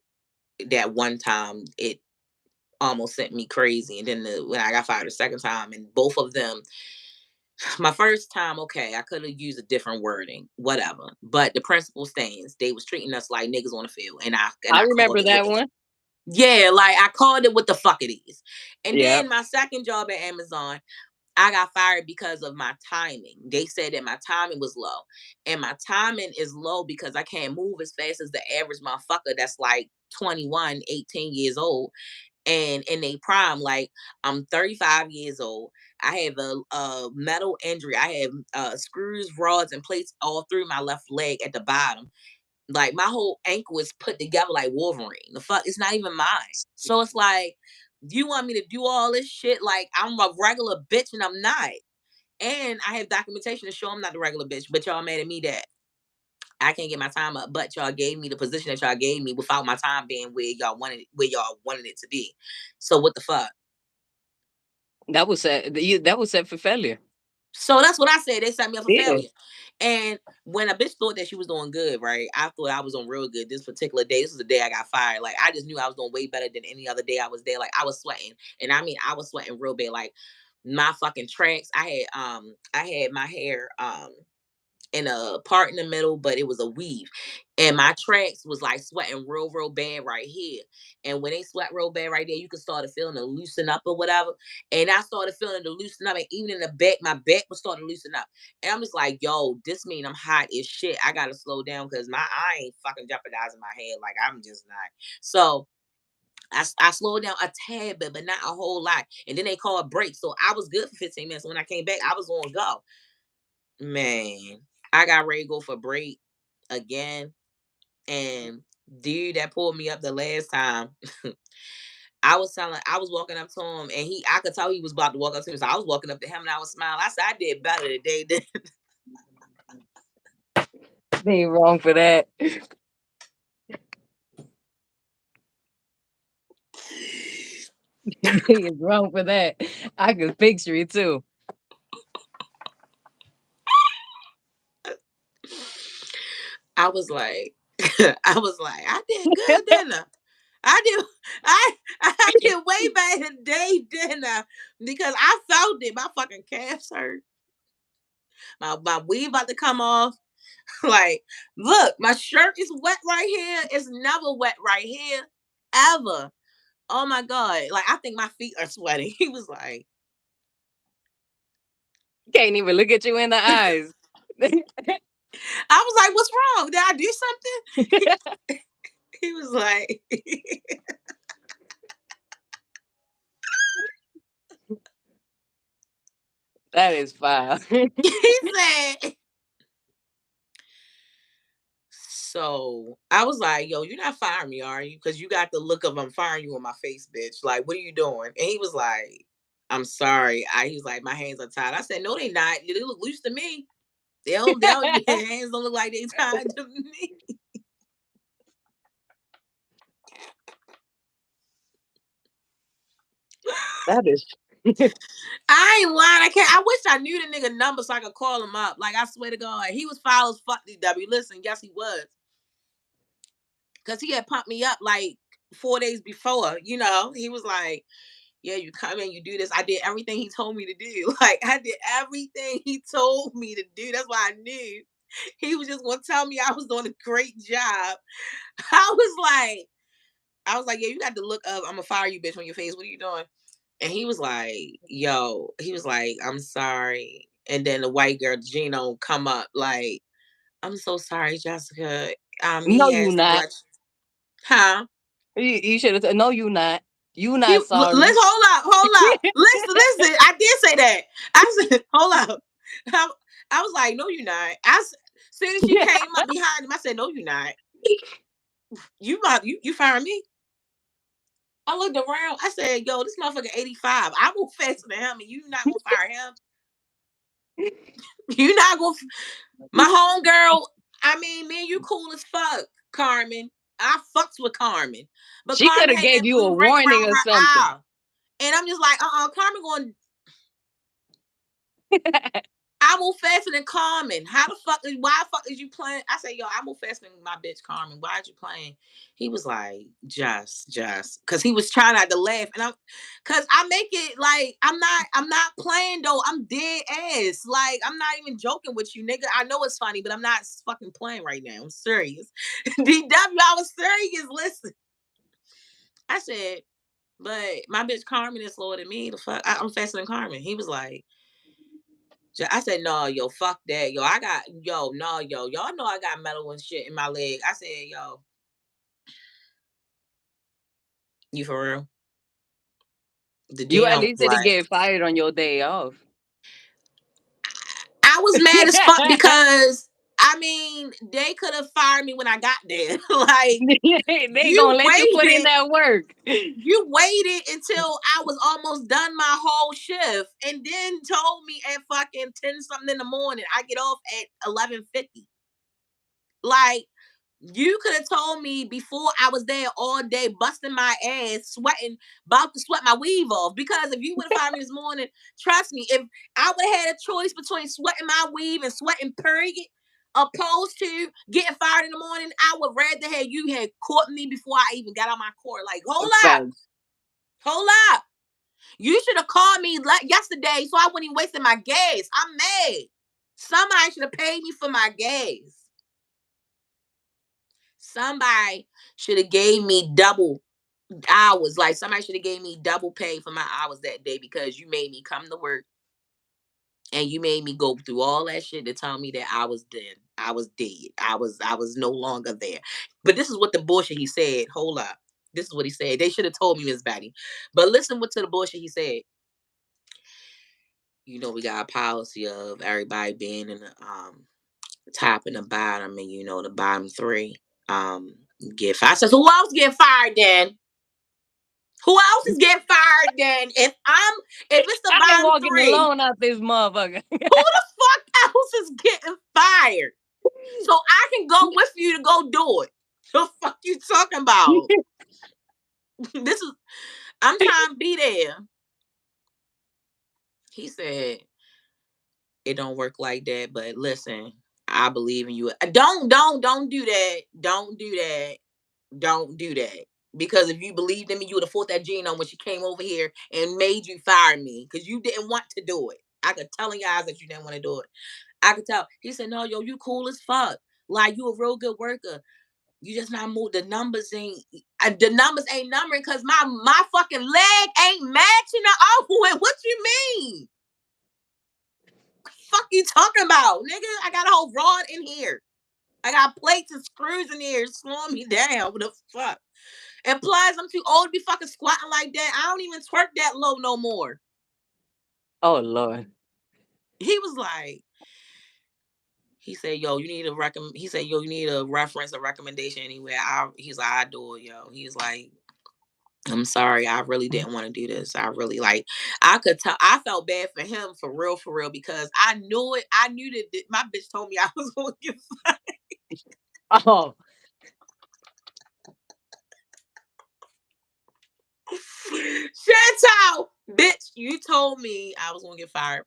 That one time, it almost sent me crazy. And then when I got fired the second time, and both of them, my first time, okay, I could have used a different wording, whatever. But the principle stands. They was treating us like niggas on the field, and I I called remember it what that the one. yeah, like I called it what the fuck it is. And Yeah. then my second job at Amazon, I got fired because of my timing. They said that my timing was low. And my timing is low because I can't move as fast as the average motherfucker that's like 21, 18 years old. and in a prime. Like, I'm 35 years old. I have a metal injury. I have screws, rods, and plates all through my left leg at the bottom. Like, my whole ankle is put together like Wolverine. The fuck, it's not even mine. So it's like, you want me to do all this shit? Like, I'm a regular bitch and I'm not. And I have documentation to show I'm not the regular bitch. But y'all mad at me that I can't get my time up. But y'all gave me the position that y'all gave me without my time being where y'all wanted it to be. So what the fuck? That was set. That was set for failure. So that's what I said. They set me up for Yeah. failure. And when a bitch thought that she was doing good, right? I thought I was on real good this particular day. This was the day I got fired. Like, I just knew I was doing way better than any other day I was there. Like, I was sweating. And I mean, I was sweating real bad. Like, my fucking tracks. I had my hair in a part in the middle, but it was a weave. And my tracks was like sweating real, real bad right here. And when they sweat real bad right there, you can start feeling to loosen up or whatever. And I started feeling to loosen up. And even in the back, my back was starting to loosen up. And I'm just like, yo, this mean I'm hot as shit. I gotta slow down because I ain't fucking jeopardizing my head. Like, I'm just not. So I slowed down a tad bit, but not a whole lot. And then they called break. So I was good for 15 minutes. When I came back, I was on go. Man, I got ready to go for break again. And dude that pulled me up the last time, I was walking up to him and I could tell he was about to walk up to me. So I was walking up to him and I was smiling. I said, I did better today than They ain't wrong for that. They ain't wrong for that. I could picture it too. I was like, I was like, I did good, didn't I? I did I I did way better today, didn't I? Because I felt it. My fucking calves hurt. My weave about to come off. Like, look, my shirt is wet right here. It's never wet right here. Ever. Oh my God. Like, I think my feet are sweating. He was like, Can't even look at you in the eyes. I was like, what's wrong? Did I do something? He was like, That is fine. he said, so I was like, yo, you're not firing me, are you? Because you got the look of I'm firing you in my face, bitch. Like, what are you doing? And he was like, I'm sorry. He was like, my hands are tied. I said, no, they not. They look loose to me. Your hands don't look like they tied to me. That is. I ain't lying. I can't. I wish I knew the nigga number so I could call him up. Like, I swear to God, he was foul as fuck. DW, listen, yes he was, because he had pumped me up like 4 days before. You know, he was like, "Yeah, you come in, you do this." I did everything he told me to do. Like, I did everything he told me to do. That's why I knew he was just gonna tell me I was doing a great job. I was like, "Yeah, you got to look up. I'm gonna fire you, bitch, on your face. What are you doing?" And he was like, yo, he was like, I'm sorry. And then the white girl, Gino, come up like, I'm so sorry, Jessica. No, He you asked to not. let you, huh? You should have said, no, you not. You He not let's sorry. hold up. Listen. I did say that. I said, hold up. I, I was like, no, you're not. Soon as she came up behind him, I said, no, you're not. You firing me? I looked around. I said, yo, this motherfucker 85. I move faster than him, and you not gonna fire him. You not gonna my home girl. I mean, me and you cool as fuck, Carmen. I fucks with Carmen, but She could Carmen have had gave that you a blue ring warning around or her something. eye, and I'm just like, Carmen going. I move faster than Carmen. How the fuck? Why the fuck is you playing? I said, yo, I move faster than my bitch Carmen. Why are you playing? He was like, just, because he was trying not to laugh, and cause I make it like I'm not playing though. I'm dead ass. Like, I'm not even joking with you, nigga. I know it's funny, but I'm not fucking playing right now. I'm serious. DW, I was serious. Listen, I said, but my bitch Carmen is slower than me. The fuck, I'm faster than Carmen. He was like. I said, no, yo, fuck that. Yo, no, y'all know I got metal and shit in my leg. I said, yo, you for real? The You at genome least was didn't like, get fired on your day off. I was mad as fuck because I mean they could have fired me when I got there. Like They gonna you let you put in waited, that work. you waited until I was almost done my whole shift, and then told me at fucking 10 something in the morning I get off at 11:50. Like you could have told me before I was there all day, busting my ass, sweating, about to sweat my weave off. Because if you would have found me this morning, trust me, if I would have had a choice between sweating my weave and sweating period, opposed to getting fired in the morning, I would rather have you had caught me before I even got on my court. Like, Facts. hold up. You should have called me yesterday so I wouldn't even wasting my gas. I'm mad. Somebody should have paid me for my gas. Somebody should have gave me double hours. Like somebody should have gave me double pay for my hours that day because you made me come to work and you made me go through all that shit to tell me that I was dead. I was dead. I was no longer there. But this is what the bullshit he said. Hold up. This is what he said. They should have told me, Miss Betty. But listen what to the bullshit he said. You know, we got a policy of everybody being in the top and the bottom, and you know the bottom three get fired. I said, so who else get fired then? Who else is getting fired then? If it's the I ain't bottom walking three, alone out this motherfucker. who the fuck else is getting fired? So I can go with you to go do it. The fuck you talking about? This is I'm trying to be there. He said it don't work like that, but listen, I believe in you. Don't do that. Don't do that. Don't do that. Because if you believed in me, you would have fought that genome when she came over here and made you fire me because you didn't want to do it. I could tell in your eyes that you didn't want to do it. I could tell. He said, "No, yo, you cool as fuck. Like you a real good worker. You just not move. The numbers ain't numbering because my fucking leg ain't matching up with. What you mean? Fuck you talking about, nigga? I got a whole rod in here. I got plates and screws in here slowing me down. What the fuck?" And plus, I'm too old to be fucking squatting like that. I don't even twerk that low no more. Oh Lord. He was like, he said, yo, you need a he said, yo, you need a reference, a recommendation anywhere. He's like, I do it, yo. He's like, I'm sorry, I really didn't want to do this. I really like, I could tell, I felt bad for real, because I knew it. I knew that my bitch told me I was going to get fired. Oh. Chantal, bitch, you told me I was going to get fired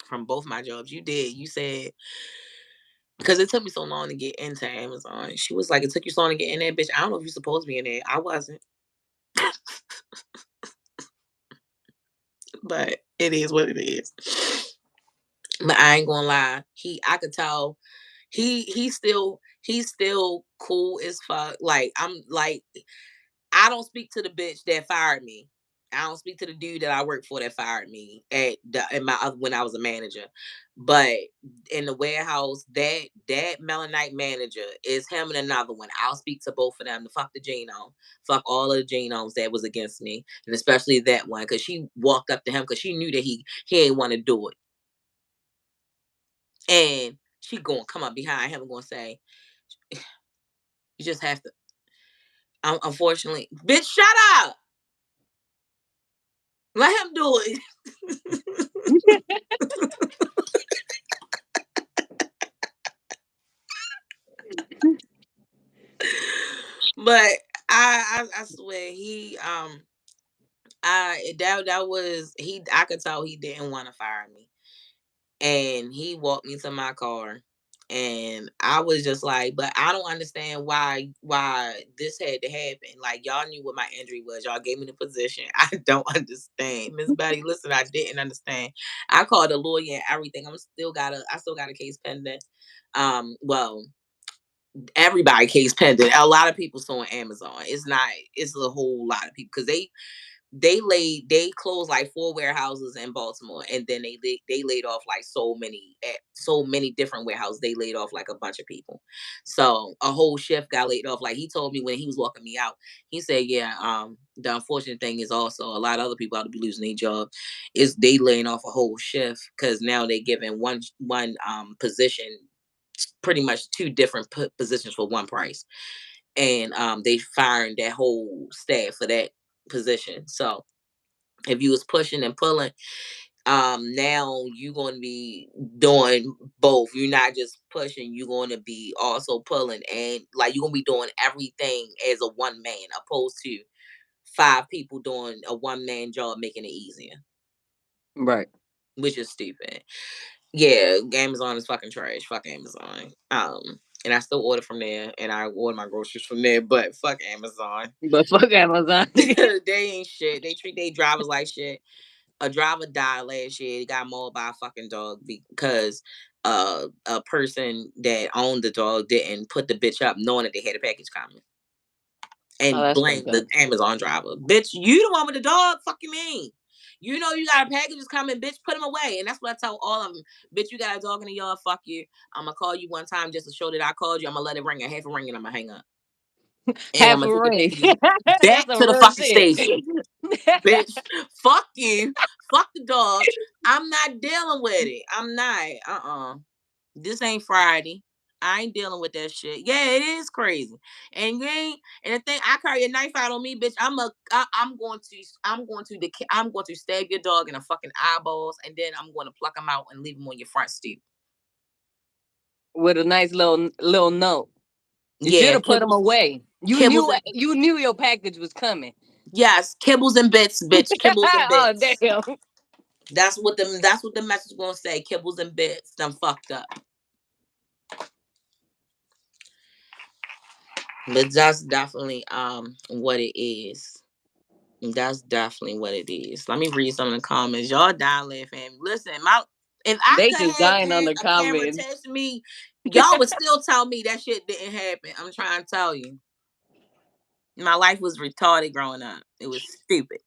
from both my jobs. You did. You said, because it took me so long to get into Amazon. She was like, it took you so long to get in there, bitch. I don't know if you're supposed to be in there. I wasn't. But it is what it is. But I ain't gonna lie. I could tell he's still cool as fuck. Like I'm like I don't speak to the bitch that fired me. I don't speak to the dude that I worked for that fired me when I was a manager. But in the warehouse, that Melanite manager is him and another one. I'll speak to both of them to fuck the genome. Fuck all of the genomes that was against me. And especially that one. Cause she walked up to him because she knew that he ain't want to do it. And she gonna come up behind him and gonna say, you just have to unfortunately, bitch, shut up. Let him do it. But I swear that was I could tell he didn't want to fire me. And he walked me to my car and I was just like, but I don't understand why this had to happen. Like y'all knew what my injury was. Y'all gave me the position. I don't understand. Miss Betty, listen, I didn't understand. I called a lawyer and everything. I still got a case pending. Well, everybody case pending. A lot of people saw on Amazon. It's not. It's a whole lot of people because they closed like 4 warehouses in Baltimore, and then they laid off like so many different warehouses. They laid off like a bunch of people, so a whole shift got laid off. Like he told me when he was walking me out, he said, "Yeah, the unfortunate thing is also a lot of other people out to be losing their job. Is they laying off a whole shift because now they giving one position." Pretty much two different positions for one price, and they firing that whole staff for that position. So if you was pushing and pulling, now you're going to be doing both. You're not just pushing, you're going to be also pulling, and like you're going to be doing everything as a one man opposed to five people doing a one man job, making it easier, Right. which is stupid. Yeah, Amazon is fucking trash. Fuck Amazon. And I still order from there, and I order my groceries from there. But fuck Amazon. But fuck Amazon. They ain't shit. They treat their drivers like shit. A driver died last year. He got mauled by a fucking dog because a person that owned the dog didn't put the bitch up, knowing that they had a package coming, Oh, and that's blamed fucked the up. Amazon driver. Bitch, you the one with the dog. Fuck you mean? You know you got a package coming, bitch. Put him away, and that's what I tell all of them. Bitch, you got a dog in the yard. Fuck you. I'm gonna call you one time just to show that I called you. I'm gonna let it ring a half a ring, and I'm gonna hang up, and I'm Half gonna a take the ring. package That's back some to the real fucking shit. station. Bitch, fuck you. Fuck the dog. I'm not dealing with it. I'm not. This ain't Friday. I ain't dealing with that shit. Yeah, it is crazy. And you ain't and the thing I carry a knife out on me, bitch. I'm going to stab your dog in the fucking eyeballs, and then I'm going to pluck him out and leave him on your front stoop. With a nice little note. You should Yeah, have put them kibbles, away. You kibbles knew and you knew your package was coming. yes, kibbles and bits, bitch. Kibbles and Oh bits. damn. That's what the message gonna say. Kibbles and bits. Them fucked up. But that's definitely what it is. That's definitely what it is. Let me read some of the comments. Y'all down laughing. Listen, my if I They could just have dying on the a camera comments. attached to me, y'all would still tell me that shit didn't happen. I'm trying to tell you. My life was retarded growing up. It was stupid.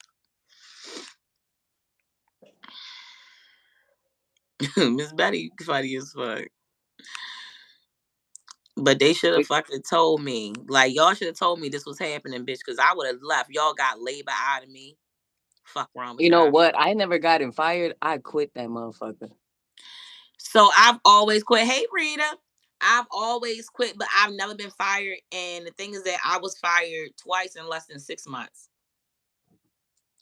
Miss Betty funny as fuck. But they should have fucking told me. Like y'all should have told me this was happening, bitch, because I would have left. Y'all got labor out of me. Fuck wrong with You know y'all. what? I never got him fired. I quit that motherfucker. So I've always quit. Hey Rita. I've always quit, but I've never been fired. And the thing is that I was fired twice in less than 6 months.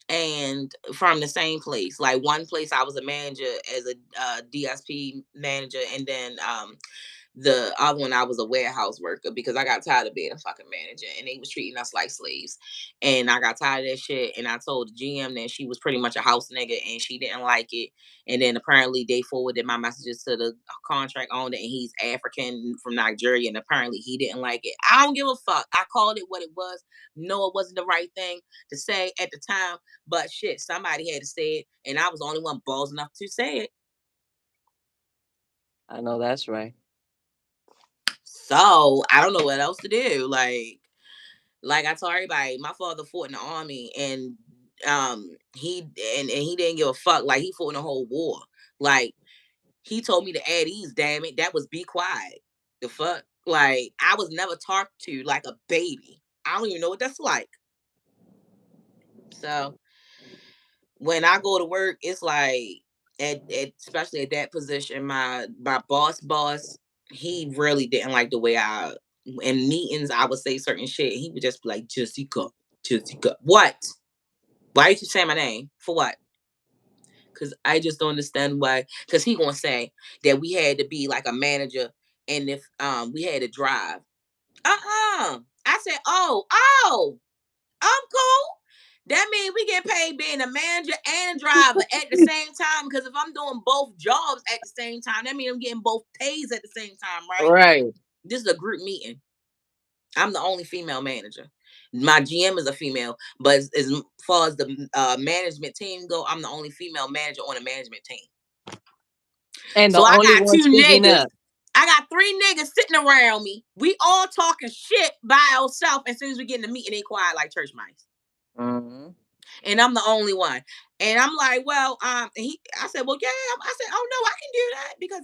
And from the same place. Like one place I was a manager as a DSP manager, and then the other one I was a warehouse worker because I got tired of being a fucking manager and they was treating us like slaves. And I got tired of that shit. And I told the GM that she was pretty much a house nigga and she didn't like it. And then apparently they forwarded my messages to the contract owner, and he's African from Nigeria. And apparently he didn't like it. I don't give a fuck. I called it what it was. No, it wasn't the right thing to say at the time. But shit, somebody had to say it. And I was the only one balls enough to say it. I know that's right. So I don't know what else to do. Like I told everybody, my father fought in the army, and he and he didn't give a fuck. Like he fought in the whole war. Like he told me to add ease. Damn it, that was be quiet. The fuck. Like I was never talked to like a baby. I don't even know what that's like. So when I go to work, it's like at especially at that position, my boss, he really didn't like the way I in meetings I would say certain shit. He would just be like, Jessica, Jessica. What? Why you keep saying my name? For what? Cause I just don't understand why. Cause he gonna say that we had to be like a manager, and if we had to drive. I said, oh, I'm cool. That means we get paid being a manager and a driver at the same time. Because if I'm doing both jobs at the same time, that means I'm getting both pays at the same time, right? Right. This is a group meeting. I'm the only female manager. My GM is a female, but as far as the management team go, I'm the only female manager on a management team. And the So I only got one two speaking niggas. up. I got three niggas sitting around me. We all talking shit by ourselves. As soon as we get in the meeting, they quiet like church mice. Mm-hmm. and I'm the only one. And I'm like, well, I said, well, yeah. I said, oh no, I can do that because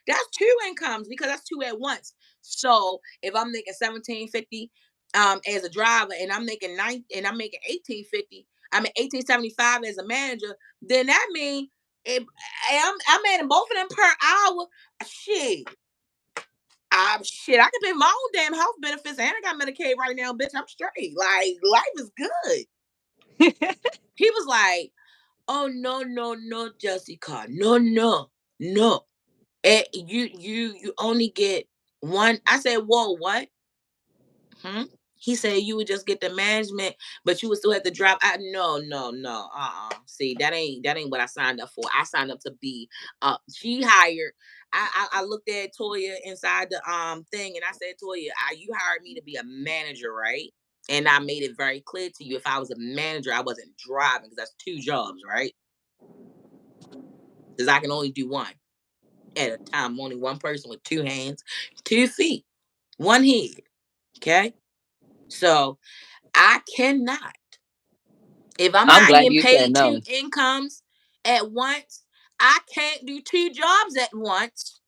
that's two incomes because that's two at once. So if I'm making 1750, as a driver, and I'm making and I'm making 1850, I mean 1875 as a manager, then that means if I'm adding both of them per hour, shit. Shit, I can pay my own damn health benefits and I got Medicaid right now, bitch. I'm straight. Like life is good. He was like, oh no, no, no, Jessica. No, no, no. You only get one. I said, whoa, what? Hmm? He said you would just get the management, but you would still have to drop. No, no, no. See, that ain't what I signed up for. I signed up to be. She hired. I looked at Toya inside the thing, and I said, Toya, you hired me to be a manager, right? And I made it very clear to you, if I was a manager, I wasn't driving because that's two jobs, right? Because I can only do one at a time. Only one person with two hands, 2 feet, one head. Okay, so I cannot. If I'm I'm not glad getting you said paid no. two incomes at once, I can't do two jobs at once.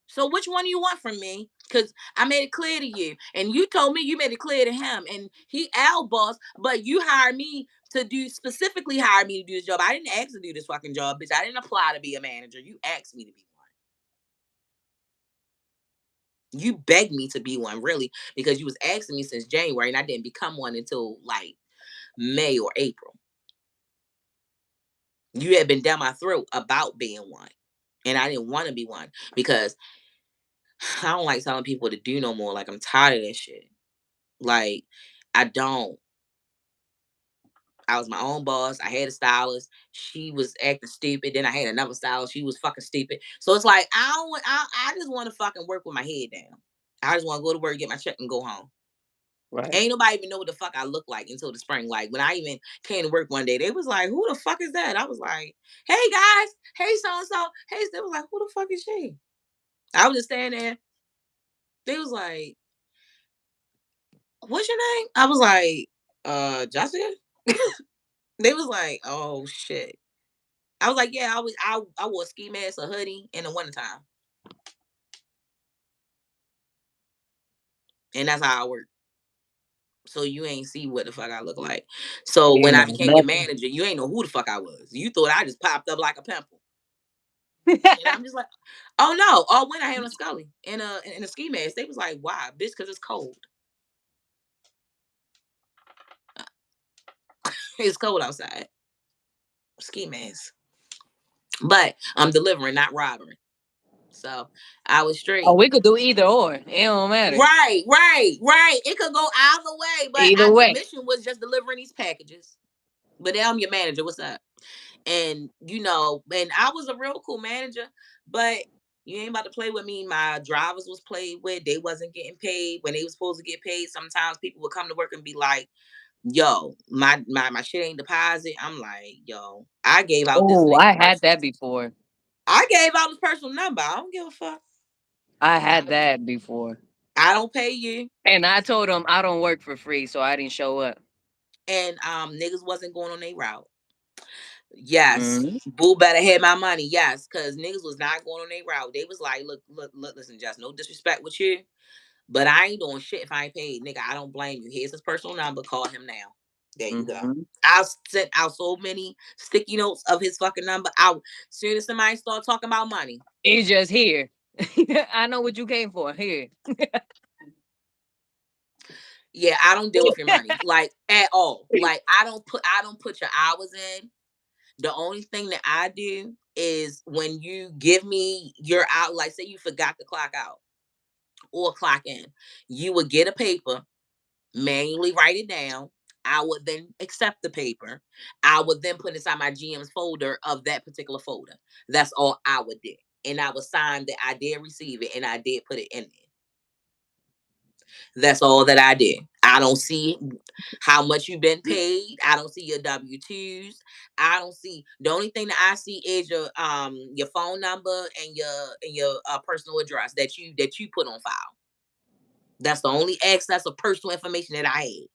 So which one do you want from me? Because I made it clear to you, and you told me you made it clear to him, and he our boss, but you hired me to specifically hired me to do this job. I didn't ask to do this fucking job, bitch. I didn't apply to be a manager. You asked me to be one. You begged me to be one, really, because you was asking me since January, and I didn't become one until like May or April. You had been down my throat about being one, and I didn't want to be one because I don't like telling people to do no more. Like I'm tired of that shit. Like I don't. I was my own boss. I had a stylist. She was acting stupid. Then I had another stylist. She was fucking stupid. So it's like I don't. I just want to fucking work with my head down. I just want to go to work, get my check, and go home. Right. Ain't nobody even know what the fuck I look like until the spring. Like when I even came to work one day, they was like, "Who the fuck is that?" I was like, "Hey guys, hey so and so, hey." They was like, "Who the fuck is she?" I was just standing there. They was like, "What's your name?" I was like, Jessica." They was like, "Oh shit." I was like, "Yeah, I wore a ski mask, a hoodie in the wintertime, and that's how I work. So you ain't see what the fuck I look like. So You when I know became your nothing. manager, you ain't know who the fuck I was. You thought I just popped up like a pimple. And I'm just like, oh no. Oh, when I had a Scully in a ski mask, they was like, why, bitch? Because it's cold. It's cold outside. Ski mask. But I'm delivering, not robbing. So I was Oh, straight. we could do either or. It don't matter. Right, right, right. It could go either way, but Either the way. mission was just delivering these packages. But now I'm your manager. What's up? And and I was a real cool manager, but you ain't about to play with me. My drivers was played with. They wasn't getting paid when they was supposed to get paid. Sometimes people would come to work and be like, yo, my shit ain't deposit. I'm like, yo, I gave out this Oh, nigga's I had personal. that before. I gave out his personal number. I don't give a fuck. I I had don't, that before. I don't pay you. And I told him I don't work for free, so I didn't show up. And niggas wasn't going on their route. Yes. Mm-hmm. Boo better have my money. Yes. Cause niggas was not going on their route. They was like, look, look, look, listen, just no disrespect with you. But I ain't doing shit if I ain't paid. Nigga, I don't blame you. Here's his personal number. Call him now. There you go. Mm-hmm. I sent out so many sticky notes of his fucking number. Out soon as somebody start talking about money. It's just here. I know what you came for. Here. Yeah, I don't deal with your money. Like at all. Like I don't put your hours in. The only thing that I do is when you give me your out, like say you forgot to clock out or clock in, you would get a paper, manually write it down. I would then accept the paper. I would then put inside my GM's folder of that particular folder. That's all I would do. And I would sign that I did receive it and I did put it in there. That's all that I did. I don't see how much you've been paid. I don't see your W-2s. I don't see the only thing that I see is your phone number and your personal address that you put on file. That's the only access of personal information that I had.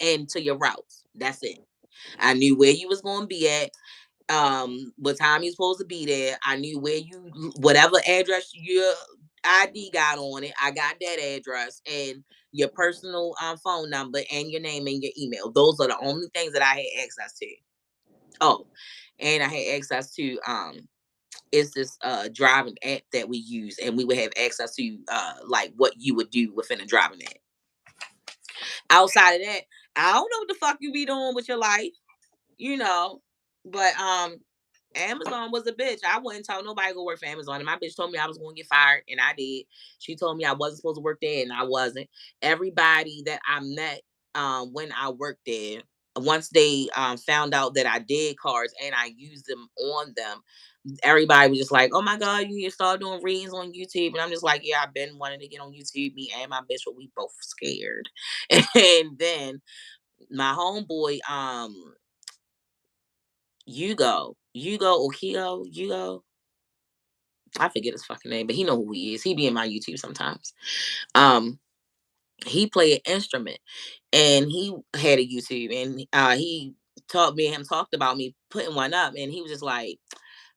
and to your routes. That's it. I knew where you was going to be at, what time you're supposed to be there. I knew where you, whatever address your ID got on it, I got that address and your personal phone number and your name and your email. Those are the only things that I had access to. Oh, and I had access to it's this driving app that we use, and we would have access to like what you would do within a driving app. Outside of that, I don't know what the fuck you be doing with your life, you know. But Amazon was a bitch. I wouldn't tell nobody to go work for Amazon. And my bitch told me I was going to get fired, and I did. She told me I wasn't supposed to work there, and I wasn't. Everybody that I met when I worked there, once they found out that I did cars and I used them on them, everybody was just like, "Oh my god, you need to start doing readings on YouTube." And I'm just like, "Yeah, I've been wanting to get on YouTube. Me and my bitch, but we both scared." And then my homeboy, Hugo or Hugo. I forget his fucking name, but he know who he is. He be in my YouTube sometimes. Um, he played an instrument, and he had a YouTube, and he taught me and him talked about me putting one up, and he was just like,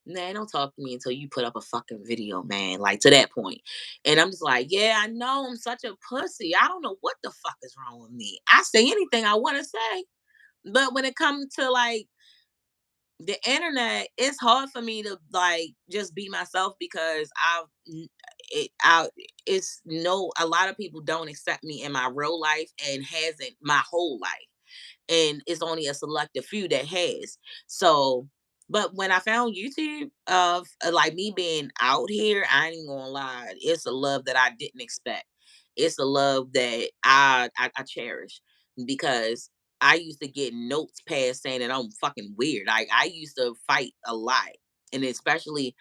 "Man, don't talk to me until you put up a fucking video, man." Like to that point, and I'm just like, "Yeah, I know I'm such a pussy. I don't know what the fuck is wrong with me. I say anything I want to say, but when it comes to like the internet, it's hard for me to like just be myself because I it's no a lot of people don't accept me in my real life and hasn't my whole life, and it's only a selective few that has. So, but when I found YouTube of like me being out here, I ain't gonna lie, it's a love that I didn't expect. It's a love that I cherish because I used to get notes passed saying that I'm fucking weird. Like I used to fight a lot, and especially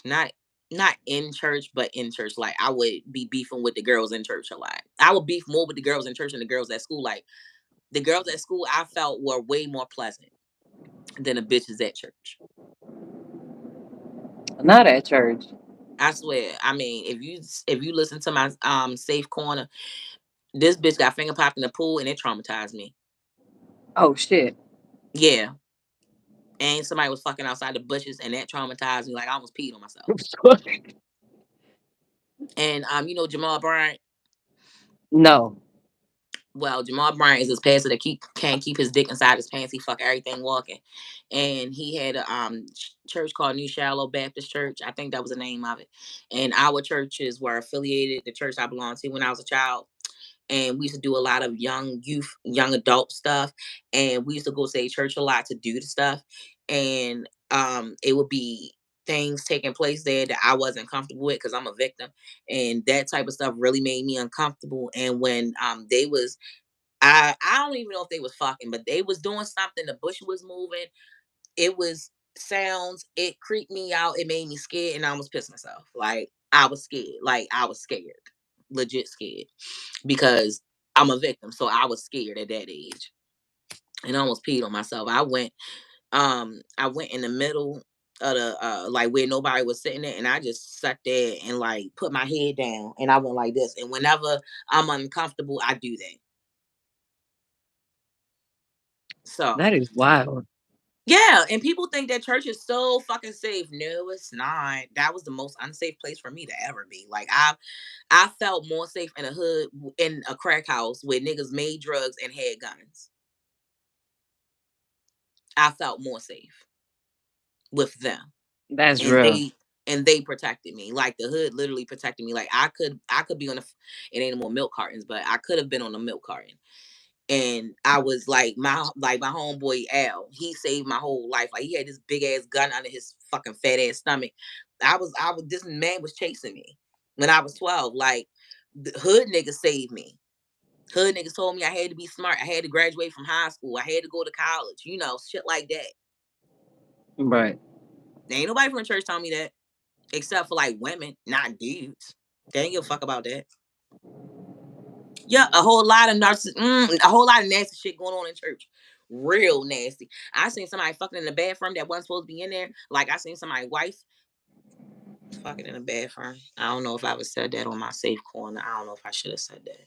not not in church, but in church. Like I would be beefing with the girls in church a lot. I would beef more with the girls in church than the girls at school. Like the girls at school, I felt were way more pleasant than the bitches at church. Not at church. I swear. I mean, if you listen to my safe corner, this bitch got finger popped in the pool and it traumatized me. Oh shit. Yeah, and somebody was fucking outside the bushes and that traumatized me. Like I almost peed on myself. And Jamal Bryant. No. Well, Jamal Bryant is this pastor that can't keep his dick inside his pants. He fuck everything walking, and he had a church called New Shallow Baptist Church. I think that was the name of it. And our churches were affiliated. The church I belonged to when I was a child, and we used to do a lot of young youth, young adult stuff. And we used to go to church a lot to do the stuff, and it would be things taking place there that I wasn't comfortable with because I'm a victim, and that type of stuff really made me uncomfortable. And when they was I don't even know if they was fucking, but they was doing something. The bush was moving. It was sounds. It creeped me out. It made me scared, and I almost pissed myself. Like I was scared. Like I was scared, legit scared, because I'm a victim. So I was scared at that age, and I almost peed on myself. I went in the middle of the like where nobody was sitting there, and I just sat there and like put my head down, and I went like this. And whenever I'm uncomfortable, I do that. So That is wild. yeah, and people think that church is so fucking safe. No, it's not. That was the most unsafe place for me to ever be. Like I felt more safe in a hood in a crack house where niggas made drugs and had guns. I felt more safe with them. That's And real. they protected me. Like the hood literally protected me. Like I could be on it ain't no more milk cartons, but I could have been on a milk carton. And I was like my homeboy Al. He saved my whole life. Like he had this big ass gun under his fucking fat ass stomach. I was this man was chasing me when I was 12. Like the hood niggas saved me. Hood niggas told me I had to be smart. I had to graduate from high school. I had to go to college. Shit like that. Right. There ain't nobody from the church telling me that, except for like women, not dudes. They ain't give a fuck about that. Yeah, a whole lot of a whole lot of nasty shit going on in church. Real nasty. I seen somebody fucking in the bathroom that wasn't supposed to be in there. Like I seen somebody's wife fucking in the bathroom. I don't know if I ever said that on my safe corner. I don't know if I should have said that,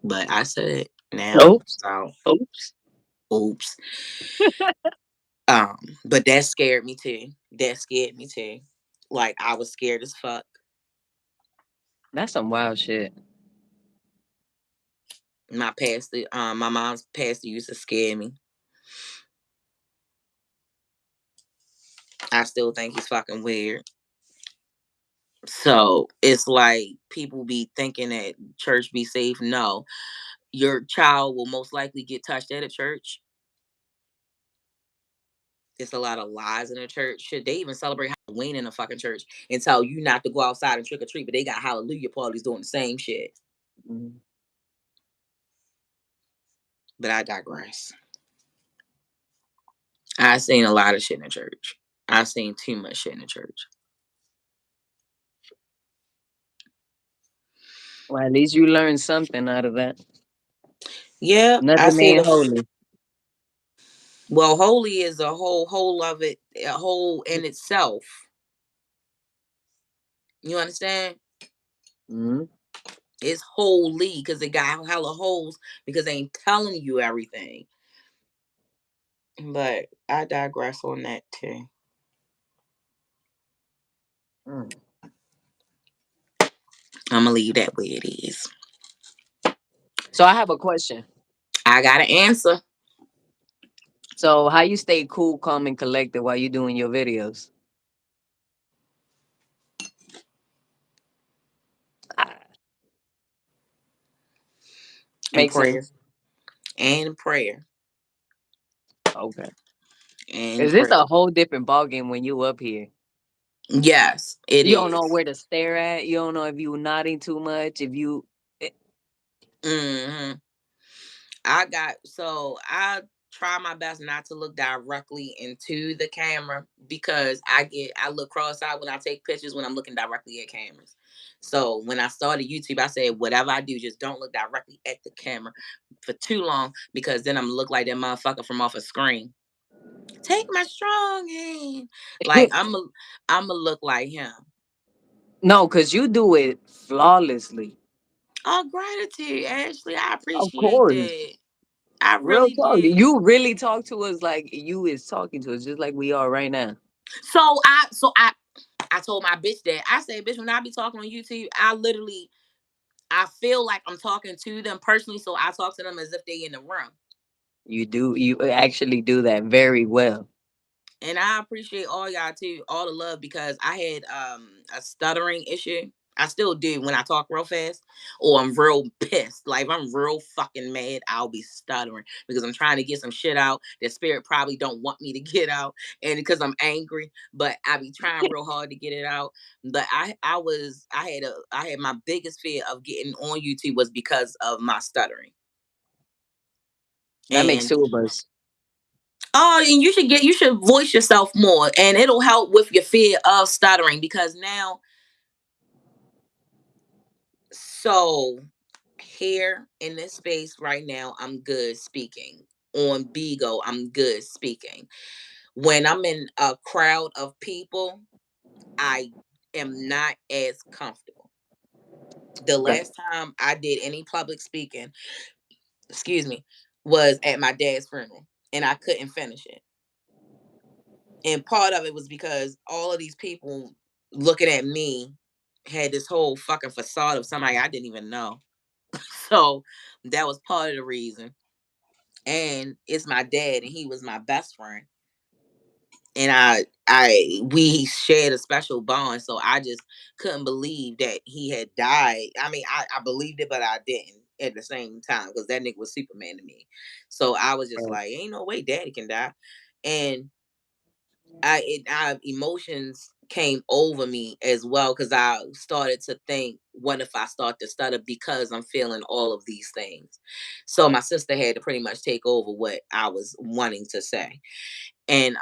but I said it. Now, Oops. so Oops. oops. But that scared me too. That scared me too. Like I was scared as fuck. That's some wild shit. My mom's pastor used to scare me. I still think he's fucking weird. So it's like people be thinking that church be safe. No, your child will most likely get touched at a church. It's a lot of lies in the church. Should they even celebrate Halloween in a fucking church and tell you not to go outside and trick or treat, but they got hallelujah parties doing the same shit. Mhm. But I digress. I seen a lot of shit in the church. I seen too much shit in the church. Well, at least you learned something out of that. Yeah, I Nothing seen ain't a. holy. Well, holy is a whole of it, a whole in itself. You understand? Mm-hmm. It's holy because it got hella holes because they ain't telling you everything. But I digress on that too. Mm. I'm gonna leave that where it is. So I have a question. I got an answer. So how you stay cool, calm, and collected while you doing your videos? Ah, And makes prayer. sense. And prayer. Okay. And Is this prayer. a whole different ballgame when you up here? Yes, it You don't know is. where to stare at. You don't know if you nodding too much. If you, eh, Hmm. I try my best not to look directly into the camera because I look cross-eyed when I take pictures when I'm looking directly at cameras. So when I started YouTube, I said whatever I do, just don't look directly at the camera for too long because then I'm look like that motherfucker from off a screen. Take my strong hand. Like I'm a look like him. no, because you do it flawlessly. Oh, gratitude, Ashley. I Of appreciate course. that. I Real really talk. do. You really talk to us like you is talking to us, just like we are right now. So I told my bitch that. I said, bitch, when I be talking on YouTube, I feel like I'm talking to them personally, so I talk to them as if they in the room. You do. You actually do that very well. And I appreciate all y'all too, all the love because I had a stuttering issue. I still do when I talk real fast or I'm real pissed. Like if I'm real fucking mad, I'll be stuttering because I'm trying to get some shit out that spirit probably don't want me to get out and because I'm angry, but I be trying real hard to get it out. But I had my biggest fear of getting on YouTube was because of my stuttering. That makes And two of us. oh, and you should voice yourself more, and it'll help with your fear of stuttering because now, so here in this space right now, I'm good speaking. On Bigo, I'm good speaking. When I'm in a crowd of people, I am not as comfortable. The Okay. last time I did any public speaking, excuse me, was at my dad's funeral, and I couldn't finish it. And part of it was because all of these people looking at me had this whole fucking facade of somebody I didn't even know. So that was part of the reason. And it's my dad, and he was my best friend. And we shared a special bond. So I just couldn't believe that he had died. I mean, I believed it, but I didn't at the same time because that nigga was Superman to me. So I was just Right. like, ain't no way daddy can die. And emotions came over me as well because I started to think, what if I start to stutter because I'm feeling all of these things? So my sister had to pretty much take over what I was wanting to say, and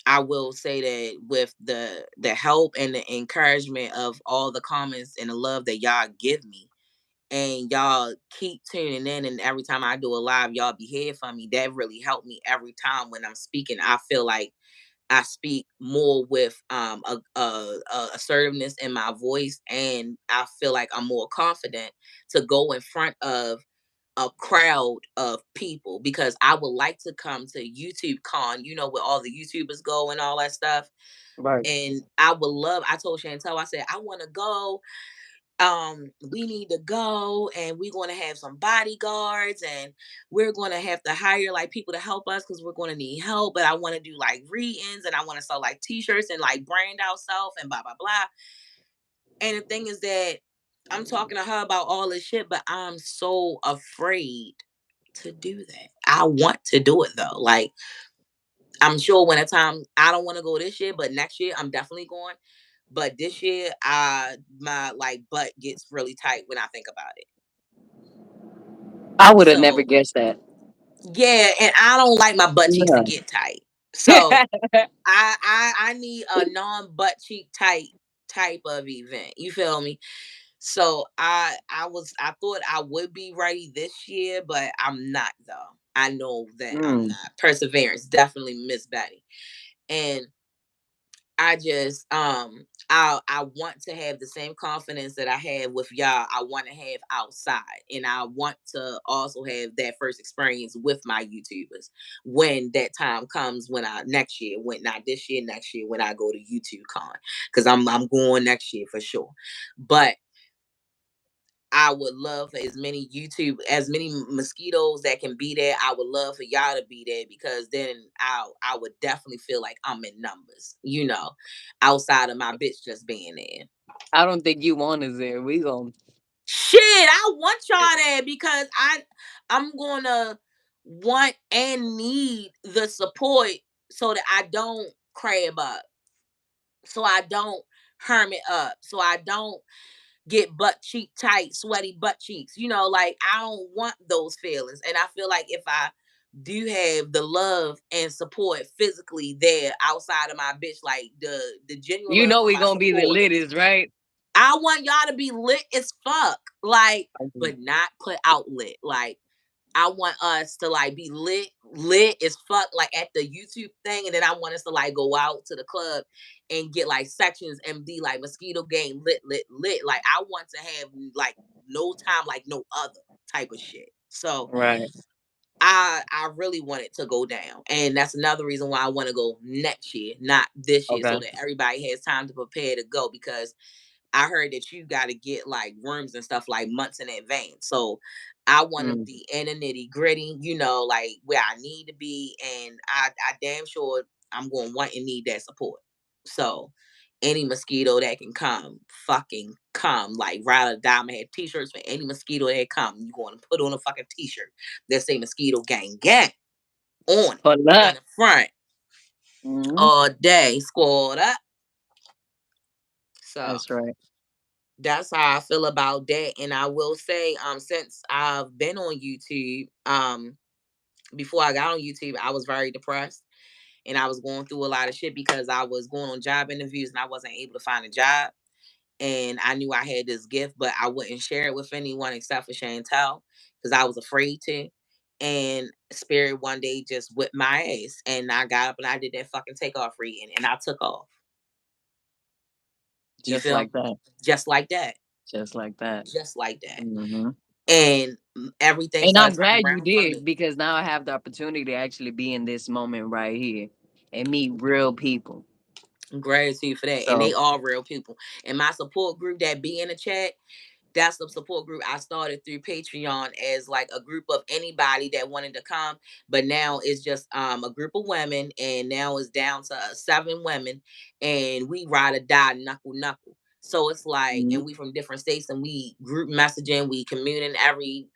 I will say that with the help and the encouragement of all the comments and the love that y'all give me, and y'all keep tuning in, and every time I do a live, y'all be here for me. That really helped me every time when I'm speaking. I feel like I speak more with a assertiveness in my voice, and I feel like I'm more confident to go in front of a crowd of people because I would like to come to YouTube Con, where all the YouTubers go and all that stuff. Right. And I would love, I told Chantel, I said, I want to go. We need to go and we're going to have some bodyguards and we're going to have to hire like people to help us because we're going to need help. But I want to do like read-ins and I want to sell like t-shirts and like brand ourselves and blah, blah, blah. And the thing is that I'm talking to her about all this shit, but I'm so afraid to do that. I want to do it though. Like, I'm sure when a time I don't want to go this year, but next year I'm definitely going. But this year, my like butt gets really tight when I think about it. I would have never So guessed that. yeah, and I don't like my butt cheeks to Yeah. get tight. So I need a non butt cheek tight type of event. You feel me? So I thought I would be ready this year, but I'm not though. I know that I'm Mm. not. Perseverance, definitely Miss Betty. And I just I want to have the same confidence that I have with y'all. I want to have outside, and I want to also have that first experience with my YouTubers when that time comes. When I next year, when not this year, next year when I go to YouTube Con, because I'm going next year for sure. But I would love for as many mosquitoes that can be there. I would love for y'all to be there because then I would definitely feel like I'm in numbers, outside of my bitch just being there. I don't think you want us there. We gon' Shit, I want y'all there because I'm gonna want and need the support so that I don't crab up, so I don't hermit up, so I don't get butt cheek tight, sweaty butt cheeks. Like I don't want those feelings. And I feel like if I do have the love and support physically there outside of my bitch, like the genuine you love know from we my gonna be the supporters, littest, right? I want y'all to be lit as fuck. Like, Okay. but not put out lit. Like I want us to like be lit as fuck, like at the YouTube thing, and then I want us to like go out to the club and get like sections and be like mosquito game lit, lit, lit. Like I want to have like no time like no other type of shit. So Right. I really want it to go down, and that's another reason why I want to go next year, not this year, so Okay. that everybody has time to prepare to go because I heard that you got to get like rooms and stuff like months in advance. So I want to Mm. be in the nitty gritty, like where I need to be. And I damn sure I'm going to want and need that support. So any mosquito that can come, fucking come. Like Ride or Die, I have t-shirts for any mosquito that come. You going to put on a fucking t-shirt that say mosquito gang gang on it But in luck. the front Mm. all day, squad up. So That's right. that's how I feel about that. And I will say, since I've been on YouTube, before I got on YouTube, I was very depressed and I was going through a lot of shit because I was going on job interviews and I wasn't able to find a job. And I knew I had this gift, but I wouldn't share it with anyone except for Chantel because I was afraid to. And Spirit one day just whipped my ass, and I got up and I did that fucking takeoff reading, and I took off. You Just feel? like that. Just like that. Just like that. Just like that. Hmm. And everything And I'm started turning glad you around for did me. because now I have the opportunity to actually be in this moment right here and meet real people. Gratitude for that. And they So, all real people. And my support group that be in the chat, that's the support group I started through Patreon as like a group of anybody that wanted to come. But now it's just a group of women, and now it's down to 7 women, and we ride or die knuckle knuckle. So it's like, mhm. and we from different states, and we group messaging, we communing every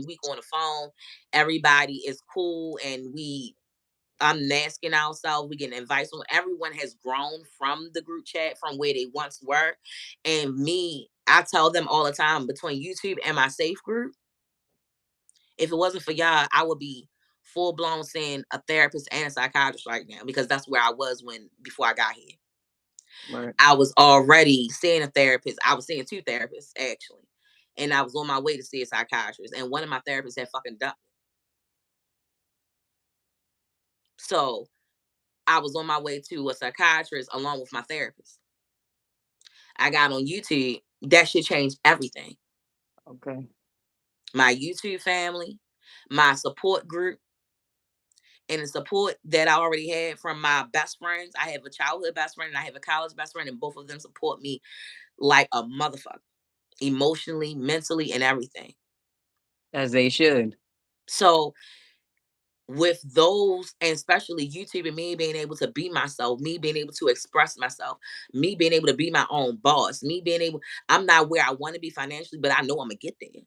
week on the phone. Everybody is cool, and we unmasking ourselves. We getting advice on. Everyone has grown from the group chat from where they once were. And me, I tell them all the time between YouTube and my safe group, if it wasn't for y'all, I would be full blown seeing a therapist and a psychiatrist right now because that's where I was when before I got here. Right. I was already seeing a therapist. I was seeing 2 therapists actually. And I was on my way to see a psychiatrist. And one of my therapists had fucking dumped me. So I was on my way to a psychiatrist along with my therapist. I got on YouTube. That shit changed everything. Okay. my YouTube family, my support group, and the support that I already had from my best friends. I have a childhood best friend and I have a college best friend, and both of them support me like a motherfucker, emotionally, mentally, and everything. As they should. So with those, and especially YouTube and me being able to be myself, me being able to express myself, me being able to be my own boss, me being able, I'm not where I want to be financially, but I know I'm gonna get there.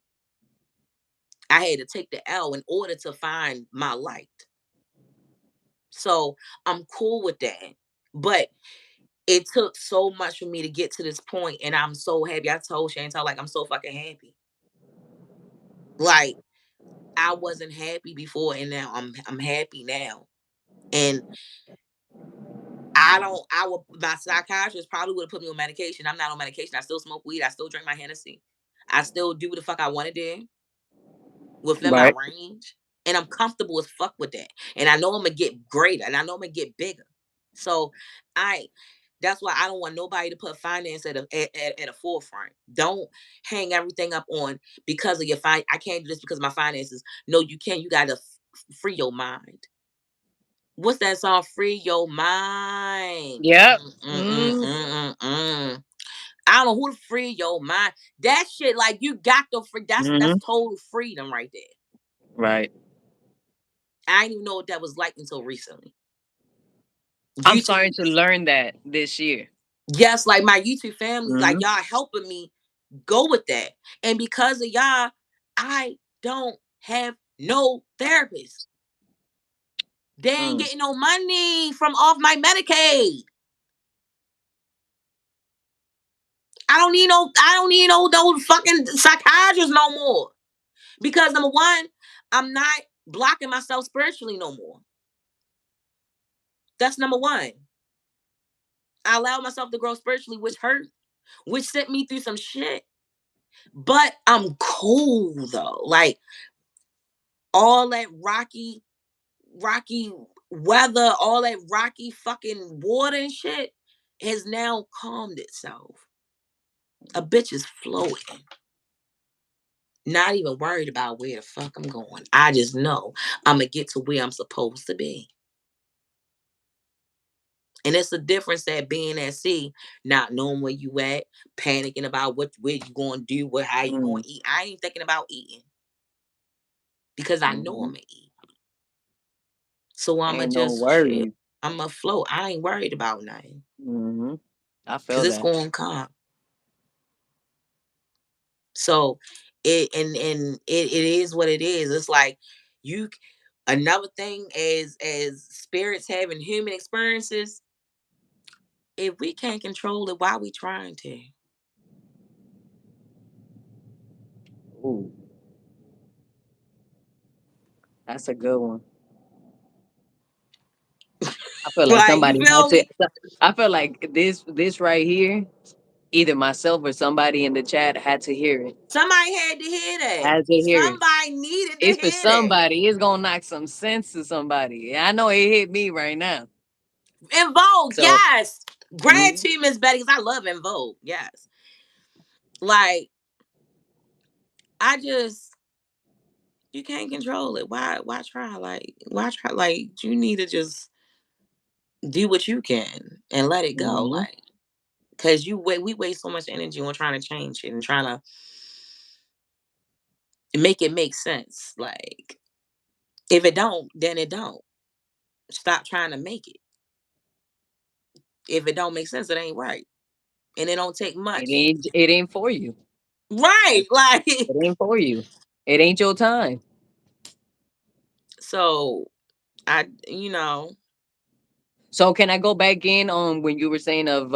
I had to take the L in order to find my light. So I'm cool with that. But it took so much for me to get to this point, and I'm so happy. I told Chantal, like, I'm so fucking happy. Like, I wasn't happy before, and now I'm happy now. And I don't. I would. My psychiatrist probably would have put me on medication. I'm not on medication. I still smoke weed. I still drink my Hennessy. I still do what the fuck I want to do within my Right. range, and I'm comfortable as fuck with that. And I know I'm gonna get greater, and I know I'm gonna get bigger. So, I. That's why I don't want nobody to put finance at a forefront. Don't hang everything up on because of your I can't do this because of my finances. No, you can't. You gotta free your mind. What's that song? Free your mind. Yep. Mm-mm-mm-mm-mm. I don't know who to free your mind. That shit, like, you got the free. That's Mm-hmm. total freedom right there. Right. I didn't even know what that was like until recently. I'm YouTube, starting to learn that this year. yes, like my YouTube family, like, Mm-hmm. y'all helping me go with that, and because of y'all, I don't have no therapist. They ain't Mm. getting no money from off my Medicaid. I don't need no those fucking psychiatrists no more. Because number one, I'm not blocking myself spiritually no more. That's number one. I allowed myself to grow spiritually, which hurt, which sent me through some shit. But I'm cool though. Like, all that rocky weather, all that rocky fucking water and shit has now calmed itself. A bitch is floating. Not even worried about where the fuck I'm going. I just know I'm gonna get to where I'm supposed to be. And it's a difference at being at sea, not knowing where you at, panicking about where you going to do, how you going Mm. to eat. I ain't thinking about eating because I know I'm Mm-hmm. gonna eat. So I'ma Ain't no just chill. worries. I'ma float. I ain't worried about nothing Mm-hmm. I because feel it's that. going to come. So it is what it is. It's like, you. Another thing, as spirits having human experiences, if we can't control it, why we trying to? Ooh, that's a good one. I feel like Like, you somebody had feel to. me? I feel like this right here, either myself or somebody in the chat had to hear it. Somebody had to hear that. Had to hear it. Somebody needed to It's for hear that. somebody. It's gonna knock some sense to somebody. I know it hit me right now. In Vogue, So, yes. Grant mhm, to you, Miss Betty, because I love In Vogue. Yes. Like, I just, you can't control it. Why try? Like, why try? Like, you need to just do what you can and let it go. mhm, Like, cause we waste so much energy on trying to change it and trying to make it make sense. Like, if it don't, then it don't. Stop trying to make it. If it don't make sense, it ain't right. And it don't take much. it ain't for you. Right. Like, It ain't for you. It ain't your time. so I. So can I go back in on when you were saying of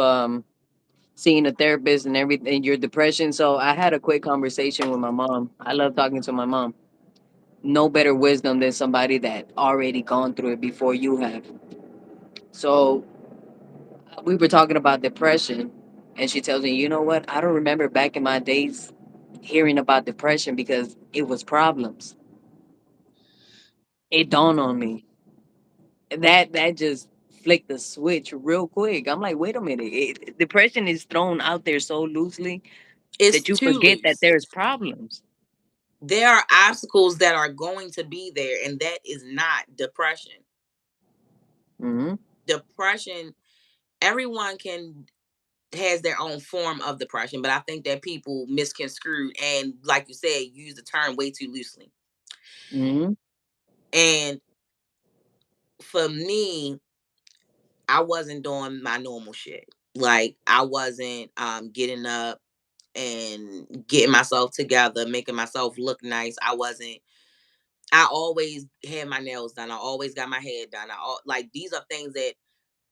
seeing a therapist and everything, your depression? So I had a quick conversation with my mom. I love talking to my mom. No better wisdom than somebody that already gone through it before you have. So we were talking about depression, and she tells me, you know what? I don't remember back in my days hearing about depression because it was problems. It dawned on me. That just flicked the switch real quick. I'm like, wait a minute. Depression is thrown out there so loosely It's that you too forget that loose. there's problems. There are obstacles that are going to be there, and that is not depression. Mm-hmm. Depression, everyone can has their own form of depression, but I think that people misconstrue and, like you said, use the term way too loosely. Mm-hmm. And for me, I wasn't doing my normal shit. Like I wasn't getting up and getting myself together, making myself look nice. I always had my nails done. I always got my hair done. Like these are things that,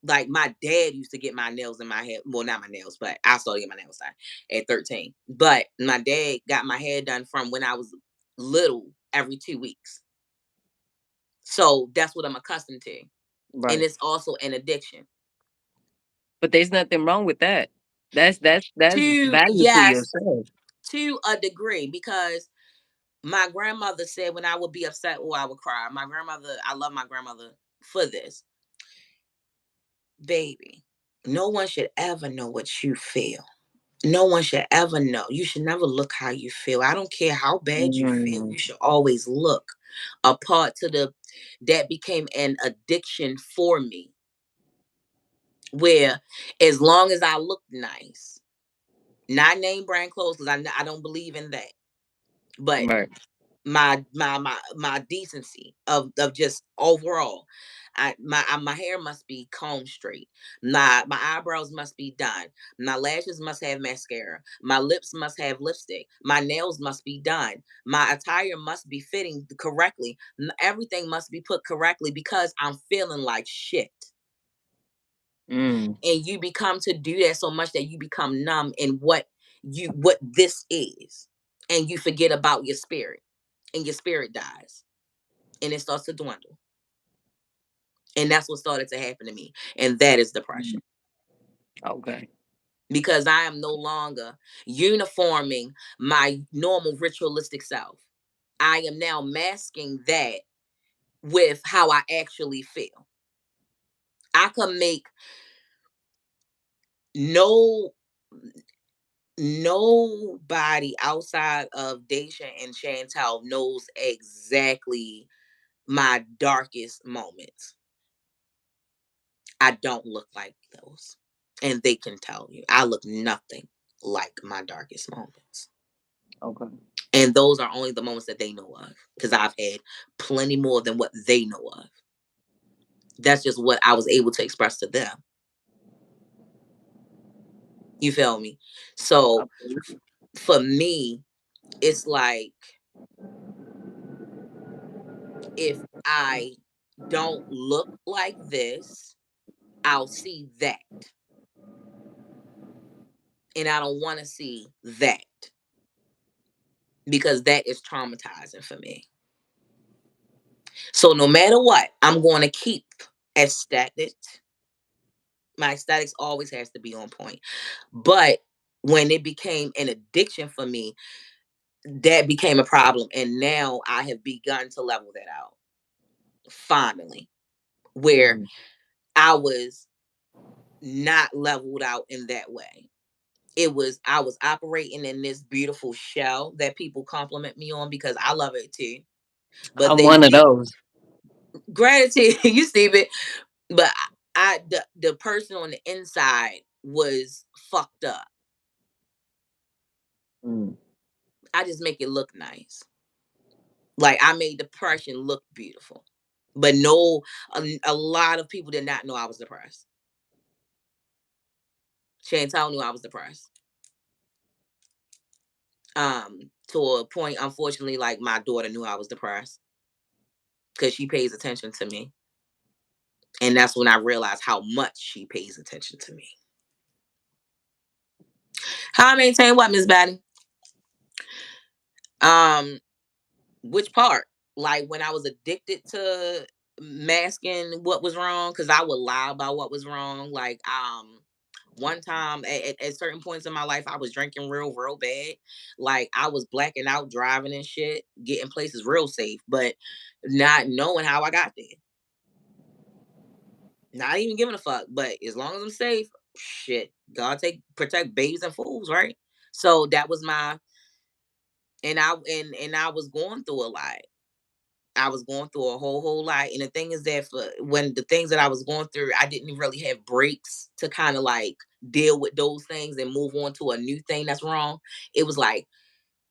like, my dad used to get my nails in my hair. Well, not my nails, but I started getting my nails done at 13. But my dad got my hair done from when I was little every 2 weeks. So that's what I'm accustomed to. And Right. it's also an addiction. But there's nothing wrong with that. That's To, value to yes, yourself. to a degree, because my grandmother said when I would be upset or I would cry, my grandmother, I love my grandmother for this. Baby, no one should ever know what you feel. No one should ever know. You should never look how you feel. I don't care how bad you feel. Mm, You should always look. A part to the that became an addiction for me, where as long as I look nice, not name brand clothes, because I don't believe in that, but right. my decency of just overall. My hair must be combed straight. My eyebrows must be done. My lashes must have mascara. My lips must have lipstick. My nails must be done. My attire must be fitting correctly. Everything must be put correctly because I'm feeling like shit. Mm, And you become to do that so much that you become numb in what this is, and you forget about your spirit, and your spirit dies, and it starts to dwindle. And that's what started to happen to me, and that is mm, depression, okay. because I am no longer uniforming my normal ritualistic self. I am now masking that with how I actually feel. I can make no nobody outside of Daisha and Chantel knows exactly my darkest moments. I don't look like those. And they can tell you I look nothing like my darkest moments. Okay. And those are only the moments that they know of, because I've had plenty more than what they know of. That's just what I was able to express to them. You feel me? So Absolutely. for me, it's like, if I don't look like this, I'll see that. And I don't want to see that, because that is traumatizing for me. So no matter what, I'm going to keep aesthetic. My aesthetics always has to be on point. But when it became an addiction for me, that became a problem. And now I have begun to level that out. Finally, where Mm, I was not leveled out in that way. I was operating in this beautiful shell that people compliment me on, because I love it too. But I'm they one of those. gratitude, you see it. But the person on the inside was fucked up. Mm, I just make it look nice. Like I made depression look beautiful. But no, a lot of people did not know I was depressed. Chantal knew I was depressed. To a point, unfortunately, like my daughter knew I was depressed because she pays attention to me. And that's when I realized how much she pays attention to me. How I maintain what, Miss Batty? Um, which part? Like when I was addicted to masking what was wrong, because I would lie about what was wrong. Like one time at certain points in my life, I was drinking real bad. Like I was blacking out, driving and shit, getting places real safe, but not knowing how I got there. Not even giving a fuck. But as long as I'm safe, shit, God take protect babies and fools, right? So that was my And I was going through a lot. I was going through a whole lot. And the thing is that for when the things that I was going through, I didn't really have breaks to kind of like deal with those things and move on to a new thing that's wrong. It was like,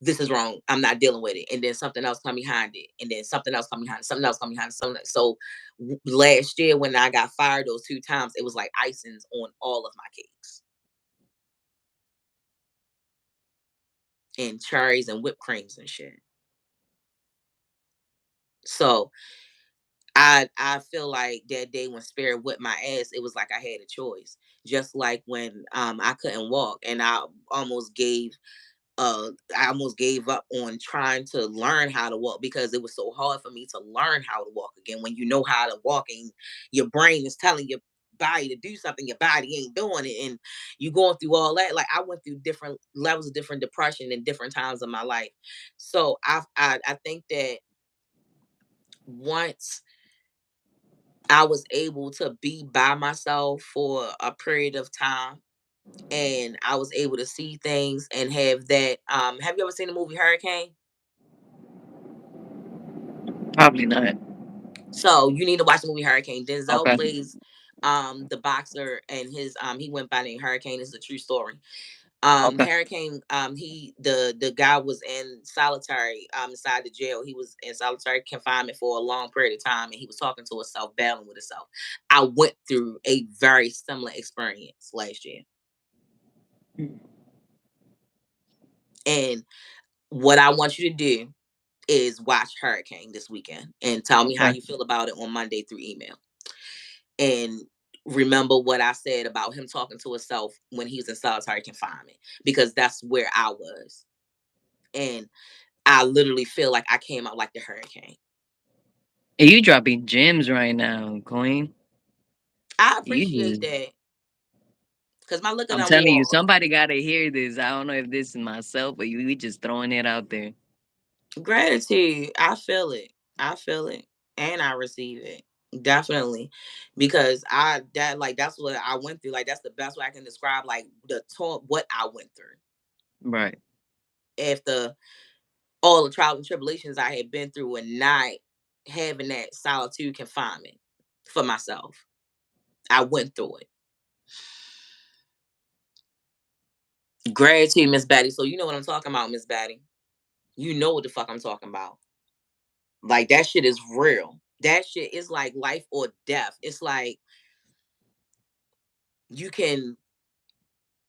this is wrong. I'm not dealing with it. And then something else come behind it. And then something else come behind it. Something else come behind it. So last year when I got fired those 2 times, it was like icings on all of my cakes. And cherries and whipped creams and shit. So I feel like that day when Spirit whipped my ass, it was like I had a choice. Just like when I couldn't walk and almost gave I almost gave up on trying to learn how to walk because it was so hard for me to learn how to walk again. When you know how to walk and your brain is telling your body to do something, your body ain't doing it, and you going through all that. Like I went through different levels of different depression in different times of my life. So I think that once I was able to be by myself for a period of time and I was able to see things and have that have you ever seen the movie Hurricane? Probably not. So you need to watch the movie Hurricane. Denzel Okay. plays the boxer and his he went by the name Hurricane. It's a true story. Okay. Hurricane, he the guy was in solitary inside the jail. He was in solitary confinement for a long period of time and he was talking to himself, battling with himself. I went through a very similar experience last year. And what I want you to do is watch Hurricane this weekend and tell me how Okay. you feel about it on Monday through email. And remember what I said about him talking to himself when he was in solitary confinement, because that's where I was. And I literally feel like I came out like the hurricane. And you dropping gems right now, Queen. I You appreciate just, that because my look at I'm that telling you, wall. somebody gotta hear this. I don't know if this is myself, but we just throwing it out there. Gratitude. I feel it. I feel it. And I receive it. Definitely. Because that's what I went through. Like that's the best way I can describe like the talk what I went through. Right. After all the trials and tribulations I had been through and not having that solitude confinement for myself. I went through it. Gratitude, Miss Betty. So you know what I'm talking about, Miss Betty. You know what the fuck I'm talking about. Like that shit is real. That shit is like life or death. It's like you can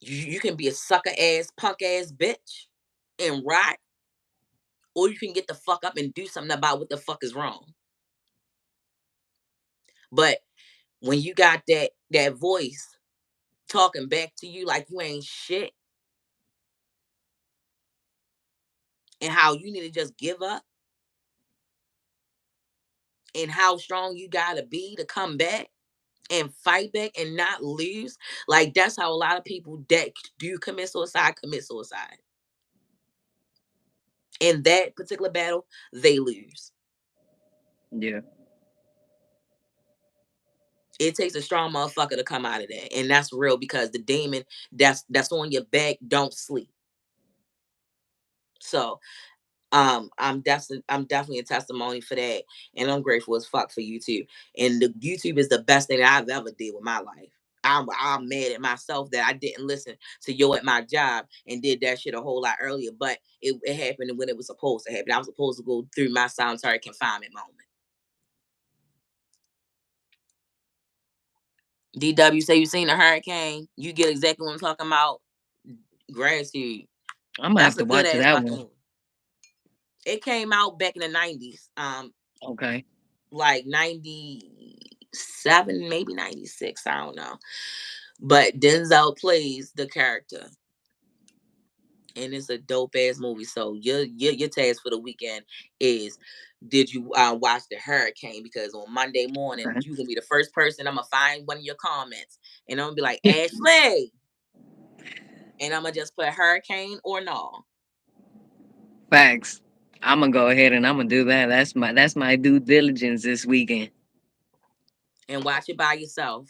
you can be a sucker ass punk ass bitch and rot, or you can get the fuck up and do something about what the fuck is wrong. But when you got that voice talking back to you like you ain't shit and how you need to just give up and how strong you gotta be to come back and fight back and not lose. Like that's how a lot of people that do commit suicide. In that particular battle, they lose. Yeah. It takes a strong motherfucker to come out of that. And that's real because the demon that's on your back don't sleep. So I'm definitely a testimony for that. And I'm grateful as fuck for YouTube. And the YouTube is the best thing that I've ever did with my life. I'm mad at myself that I didn't listen to Yo at my job and did that shit a whole lot earlier. But it happened when it was supposed to happen. I was supposed to go through my solitary confinement moment. DW say you seen a hurricane. You get exactly what I'm talking about. Gratitude. I'm gonna have That's a to good watch ass that fucking one. movie. It came out back in the 90s. Okay. Like 97, maybe 96. I don't know. But Denzel plays the character. And it's a dope ass movie. So your task for the weekend is did you watch the hurricane? Because on Monday morning, Okay. you gonna be the first person I'm gonna find one of your comments and I'm gonna be like, Ashley. And I'm gonna just put hurricane or no. Facts. I'm gonna go ahead and I'm gonna do that. That's my due diligence this weekend. And watch it by yourself.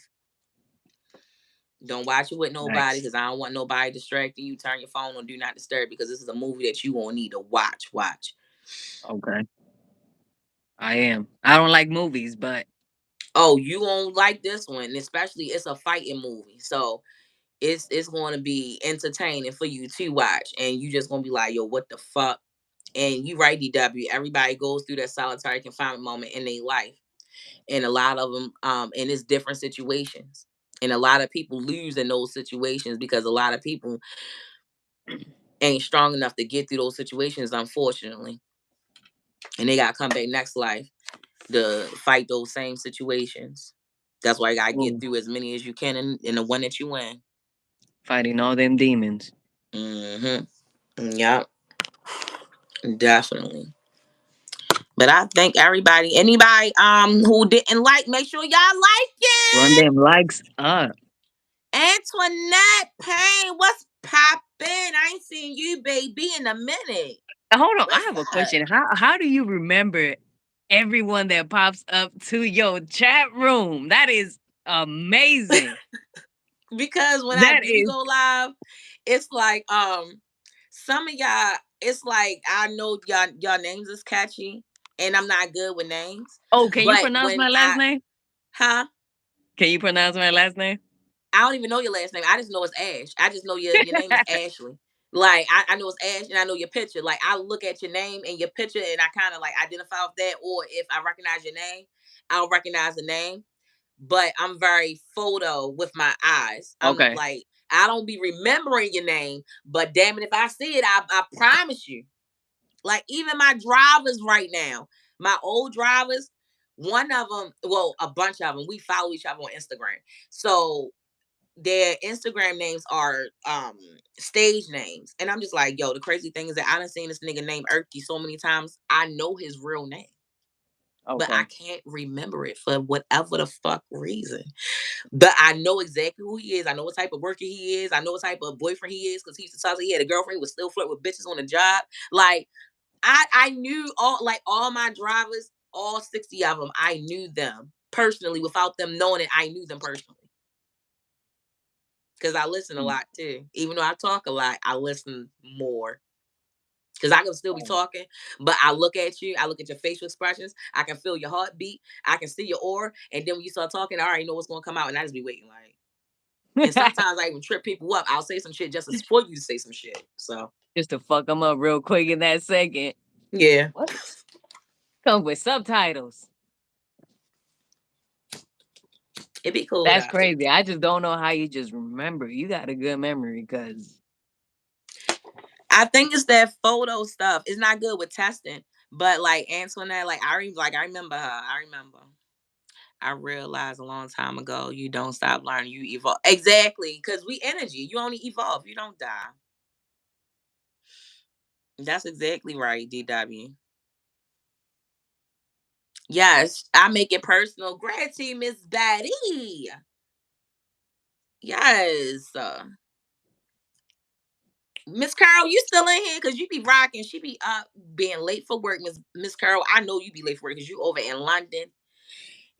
Don't watch it with nobody Nice. because I don't want nobody distracting you. Turn your phone on do not disturb because this is a movie that you won't need to watch. Watch. Okay. I am. I don't like movies, but Oh, you won't like this one, especially it's a fighting movie. So it's going to be entertaining for you to watch, and you just going to be like, yo, what the fuck? And you right, DW. Everybody goes through that solitary confinement moment in their life, and a lot of them, and it's different situations, and a lot of people lose in those situations because a lot of people ain't strong enough to get through those situations, unfortunately, and they got to come back next life to fight those same situations. That's why you gotta get ooh, through as many as you can in the one that you win. fighting all them demons. Mm-hmm. Yep, definitely. But I thank everybody. Anybody who didn't like, make sure y'all like Run it. them likes up. Antoinette Payne, what's poppin'? I ain't seen you, baby, in a minute. Hold on, I What's have a up? question. How do you remember everyone that pops up to your chat room? That is amazing. Because when I That do is. go live, it's like some of y'all, it's like I know y'all names is catchy, and I'm not good with names. Oh, can you But pronounce when my last I name? huh? Can you pronounce my last name? I don't even know your last name. I just know it's Ash. I just know your name is Ashley. Like I know it's Ash and I know your picture. Like I look at your name and your picture and I kind of like identify with that. Or if I recognize your name, I'll recognize the name. But I'm very photo with my eyes. I'm Okay. like, I don't be remembering your name, but damn it, if I see it, I promise you. Like even my drivers right now, my old drivers, one of them, well, a bunch of them, we follow each other on Instagram. So their Instagram names are stage names. And I'm just like, yo, the crazy thing is that I done seen this nigga named Erky so many times. I know his real name. But I Okay. can't remember it for whatever the fuck reason. But I know exactly who he is. I know what type of worker he is. I know what type of boyfriend he is because he used to tell us he had a girlfriend who was still flirt with bitches on the job. Like I knew all my drivers, all 60 of them. I knew them personally without them knowing it. I knew them personally because I listen a Mm. lot too. Even though I talk a lot, I listen more. Because I can still be Oh. talking, but I look at you, I look at your facial expressions, I can feel your heartbeat, I can see your aura, and then when you start talking, I already know what's gonna come out, and I just be waiting like. And sometimes I even trip people up. I'll say some shit just as for you to say some shit. So Just to fuck them up real quick in that second. yeah, What? Come with subtitles. it'd be cool That's though. crazy. I just don't know how you just remember. You got a good memory, cause I think it's that photo stuff. It's not good with testing, but like Antoinette, I remember her. I remember. I realized a long time ago, you don't stop learning, you evolve. Exactly, because we energy. You only evolve. You don't die. That's exactly right, DW. Yes, I make it personal. Gratitude, Miss Betty. Yes. Miss Carol, you still in here? Cause you be rocking. She be up being late for work, Miss Carol. I know you be late for work because you over in London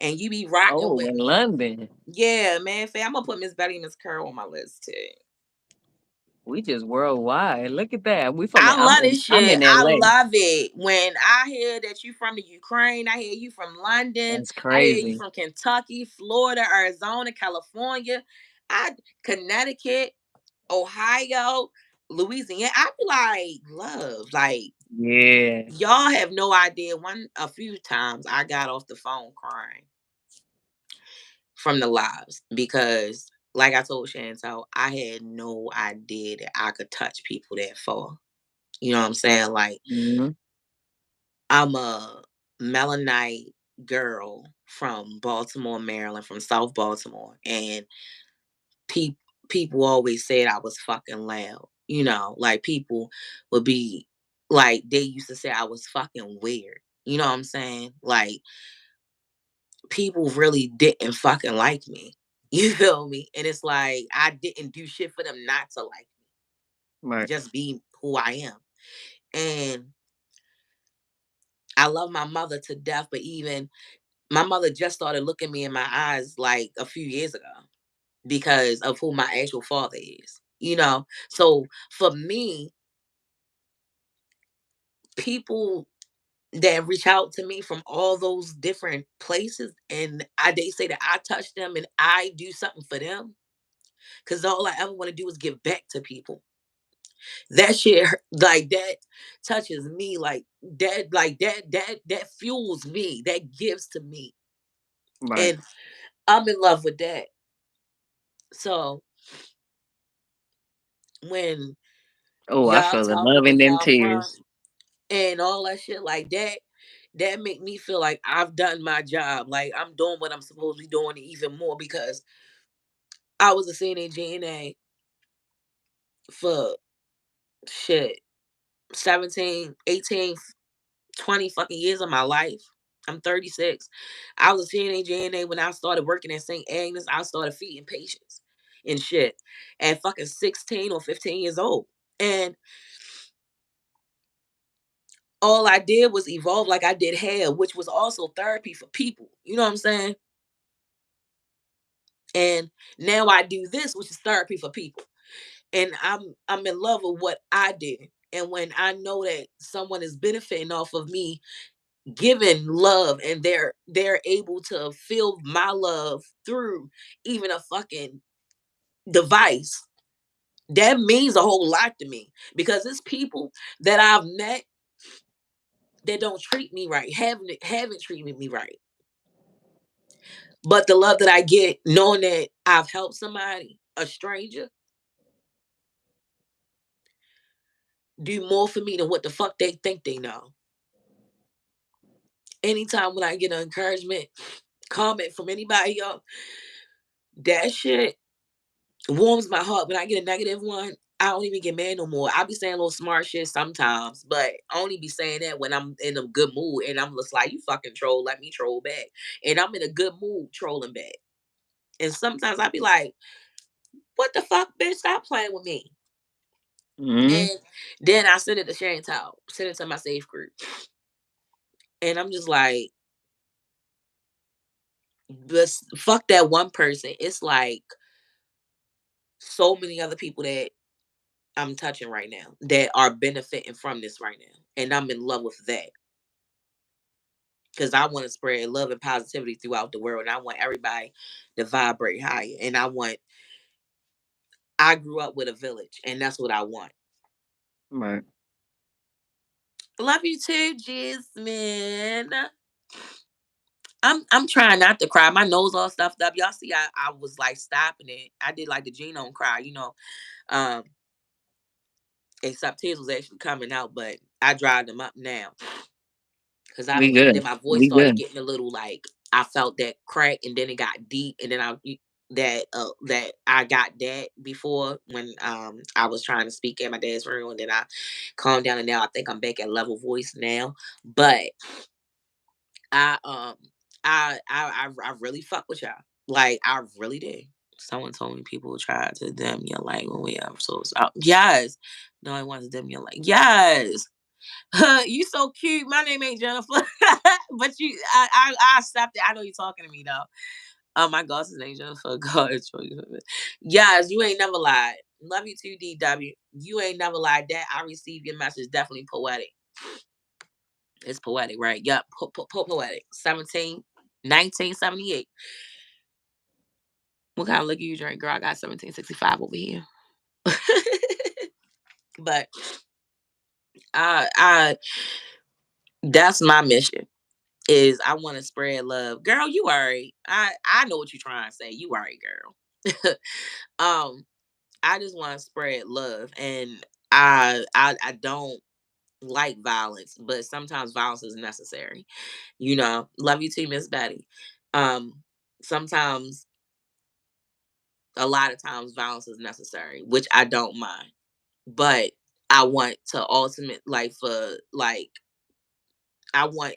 and you be rocking oh, with in me. London, Yeah, man. I'm gonna put Miss Betty and Miss Carol on my list too. we just worldwide. Look at that. We from. I love this I'm shit. in I LA. love it. When I hear that you from the Ukraine, I hear you from London, That's I hear you crazy. from Kentucky, Florida, Arizona, California, I Connecticut, Ohio, Louisiana. I be like, love, like Yeah. y'all have no idea. A few times I got off the phone crying from the lives because, like I told Chantel, I had no idea that I could touch people that far. You know what I'm saying? Like Hmm. I'm a Melanite girl from Baltimore, Maryland, from South Baltimore, and pe- people always said I was fucking loud. You know, like people would be like they used to say I was fucking weird. You know what I'm saying? Like people really didn't fucking like me. You feel me? And it's like I didn't do shit for them not to like me. Right. Just be who I am. And I love my mother to death, but even my mother just started looking me in my eyes like a few years ago. because of who my actual father is. So for me, people that reach out to me from all those different places, and they say that I touch them and I do something for them, because all I ever want to do is give back to people. That shit like that touches me, like that fuels me, that gives to me, Right. and I'm in love with that. So when Oh, I y'all feel the tell me love where in them y'all from tears. and all that shit like that, that make me feel like I've done my job. Like I'm doing what I'm supposed to be doing, and even more because I was a CNA GNA for shit 17, 18, 20 fucking years of my life. I'm 36. I was a CNA GNA when I started working at St. Agnes. I started feeding patients and shit at fucking 16 or 15 years old. And all I did was evolve, like I did hair, which was also therapy for people. You know what I'm saying? And now I do this, which is therapy for people. And I'm in love with what I did. And when I know that someone is benefiting off of me giving love, and they're able to feel my love through even a fucking device, that means a whole lot to me, because it's people that I've met that don't treat me right, haven't treated me right. But the love that I get knowing that I've helped somebody, a stranger, do more for me than what the fuck they think they know. Anytime when I get an encouragement comment from anybody else, that shit warms my heart. When I get a negative one, I don't even get mad no more. I be saying a little smart shit sometimes, but I only be saying that when I'm in a good mood, and I'm just like, you fucking troll, let me troll back. And I'm in a good mood trolling back. And sometimes I be like, what the fuck, bitch, stop playing with me. Hmm. And then I send it to Chantal, send it to my safe group. And I'm just like, just fuck that one person. It's like so many other people that I'm touching right now that are benefiting from this right now. And I'm in love with that. Because I want to spread love and positivity throughout the world. And I want everybody to vibrate higher. And I grew up with a village, and that's what I want. Right. Love you too, Jasmine. I'm trying not to cry. My nose all stuffed up. Y'all see, I was like stopping it. I did like the genome cry, Um, except tears was actually coming out, but I dried them up now because I We don't need. Then good. my voice We started good. getting a little like, I felt that crack, and then it got deep, and then that I got that before when I was trying to speak at my dad's room, and then I calmed down, and now I think I'm back at level voice now. But I I really fuck with y'all. Like I really did. Someone told me people tried to dim your light when we so yes. No one wants to dim your light. Yes. You so cute. My name ain't Jennifer. But I stopped it. I know you talking to me though. Oh my gosh, his name Jennifer. God, yes, you ain't never lied. Love you too, DW. You ain't never lied. That I received your message. Definitely poetic. It's poetic, right? Yup, poetic. 1978. What kind of liquor you drink, girl? I got 1765 over here. But I that's my mission. Is I want to spread love. Girl, you alright. I know what you're trying to say. You alright, girl. um, I just want to spread love, and I don't like violence, but sometimes violence is necessary. Love you too, Miss Betty. Um, sometimes, a lot of times, violence is necessary, which I don't mind. But I want to ultimate, like, I want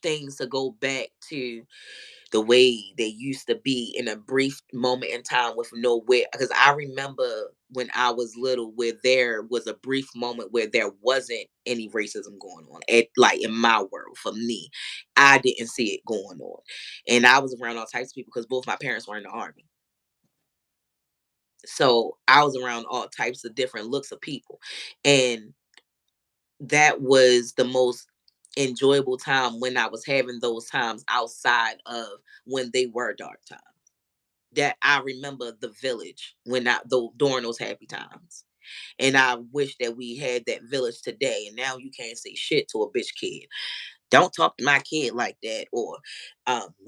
things to go back to the way they used to be in a brief moment in time with nowhere. Because I remember when I was little, where there was a brief moment where there wasn't any racism going on. Like in my world, for me, I didn't see it going on, and I was around all types of people because both my parents were in the army. So I was around all types of different looks of people. And that was the most enjoyable time when I was having those times outside of when they were dark times. That I remember the village when I though during those happy times. And I wish that we had that village today. And now you can't say shit to a bitch kid. Don't talk to my kid like that, or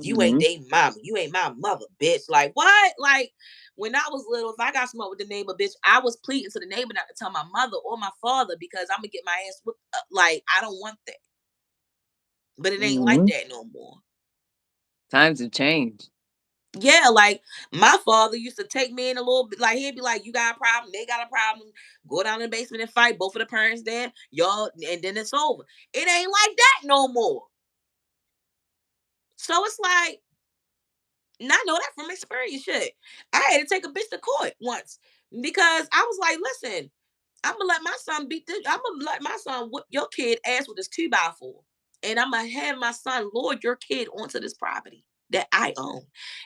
you ain't Mhm. they mama, you ain't my mother, bitch. Like what? Like when I was little, if I got smoked with the neighbor, bitch, I was pleading to the neighbor not to tell my mother or my father because I'm gonna get my ass whipped. Like I don't want that, but it ain't like Mhm. that no more. Times have changed. Yeah, like my father used to take me in a little bit. Like he'd be like, "You got a problem? They got a problem. Go down in the basement and fight. Both of the parents there, y'all, and then it's over." It ain't like that no more. So it's like, and I know that from experience. Shit, I had to take a bitch to court once because I was like, "Listen, I'm gonna let my son beat this. I'm gonna let my son whip your kid ass with this 2x4, and I'm gonna have my son lure your kid onto this property that I own,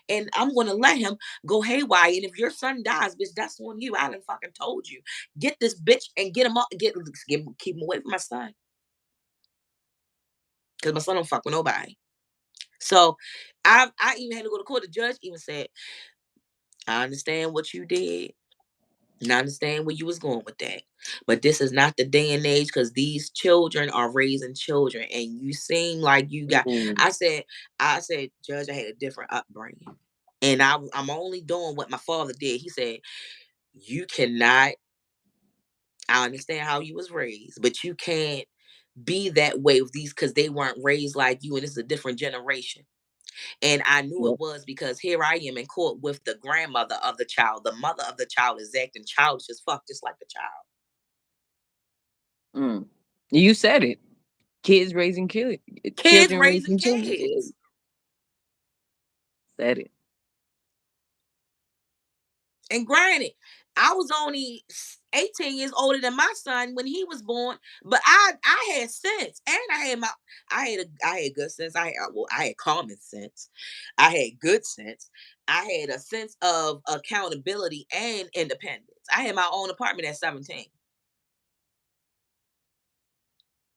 and I'm gonna let him go haywire. And if your son dies, bitch, that's on you. I done fucking told you. Get this bitch and get him up. Keep him away from my son, because my son don't fuck with nobody. So I even had to go to court. The judge even said, I understand what you did. And I understand where you was going with that. But this is not the day and age because these children are raising children. And you seem like you got Mm. I said, Judge, I had a different upbringing. And I'm only doing what my father did. He said, you cannot, I understand how you was raised, but you can't be that way with these because they weren't raised like you, and this is a different generation. And I knew Yep. it was because here I am in court with the grandmother of the child. The mother of the child is acting childish as fuck, just like the child. Mm. You said it. Kids raising Kids children raising raising children. Yeah, kids. said it. And granted, I was only 18 years older than my son when he was born, but I had sense, and I had good sense. I had common sense. I had good sense. I had a sense of accountability and independence. I had my own apartment at 17,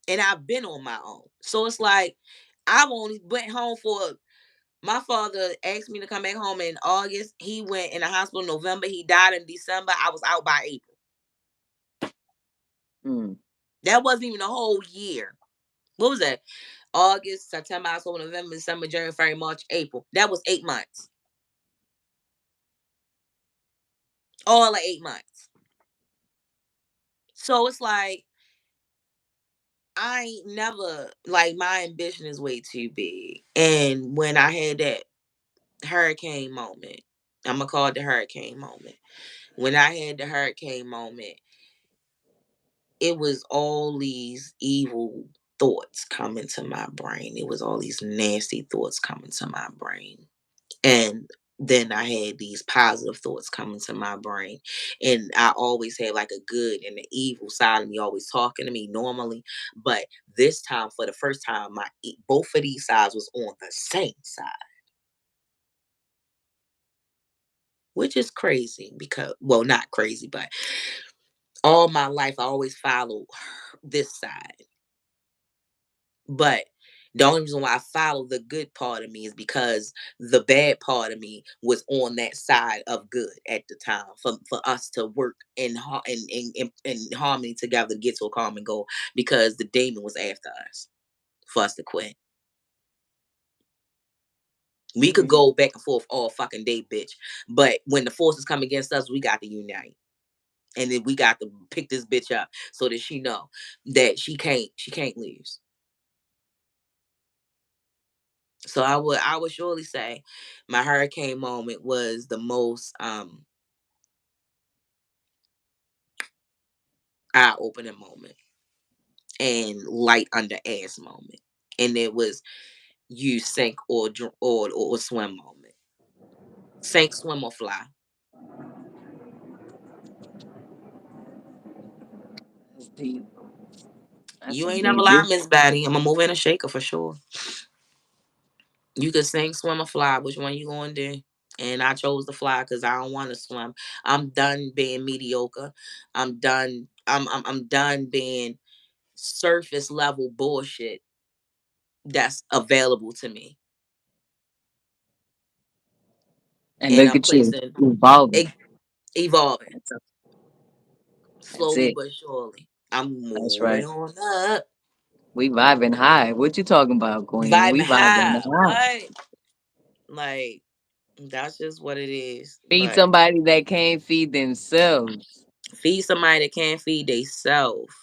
and I've been on my own. So it's like I've only went home for my father asked me to come back home in August. He went in the hospital in November. He died in December. I was out by April. Mm. That wasn't even a whole year. What was that? August, September, October, November, December, January, February, March, April. That was 8 months. All of 8 months. So it's like I ain't never like my ambition is way too big. And when I had that hurricane moment, I'm gonna call it the hurricane moment. When I had the hurricane moment, it was all these evil thoughts coming to my brain. It was all these nasty thoughts coming to my brain. And then I had these positive thoughts coming to my brain. And I always had like a good and the evil side of me always talking to me normally. But this time, for the first time, both of these sides was on the same side, which is crazy because, well, not crazy, but all my life I always followed this side. But the only reason why I follow the good part of me is because the bad part of me was on that side of good at the time for us to work in harmony together to get to a common goal because the demon was after us for us to quit. We could Mhm. go back and forth all fucking day, bitch. But when the forces come against us, we got to unite. And then we got to pick this bitch up so that she know that she can't lose. So I would surely say my hurricane moment was the most eye opening moment and light under ass moment. And it was you sink or swim moment. Sink, swim or fly. That's deep. That's You some ain't never deep. lie, Miss Batty. I'm gonna move in a shaker for sure. You could sink, swim or fly. Which one you gonna do? And I chose to fly because I don't want to swim. I'm done being mediocre. I'm done. I'm done being surface level bullshit that's available to me. And And look I'm at you placing evolving. e- evolving That's slowly it. but surely. I'm That's moving right. on up, We vibing high. What you talking about, Queen? vibing We vibing high. high. What? Like that's just what it is. Feed But somebody that can't feed themselves. feed somebody that can't feed themselves.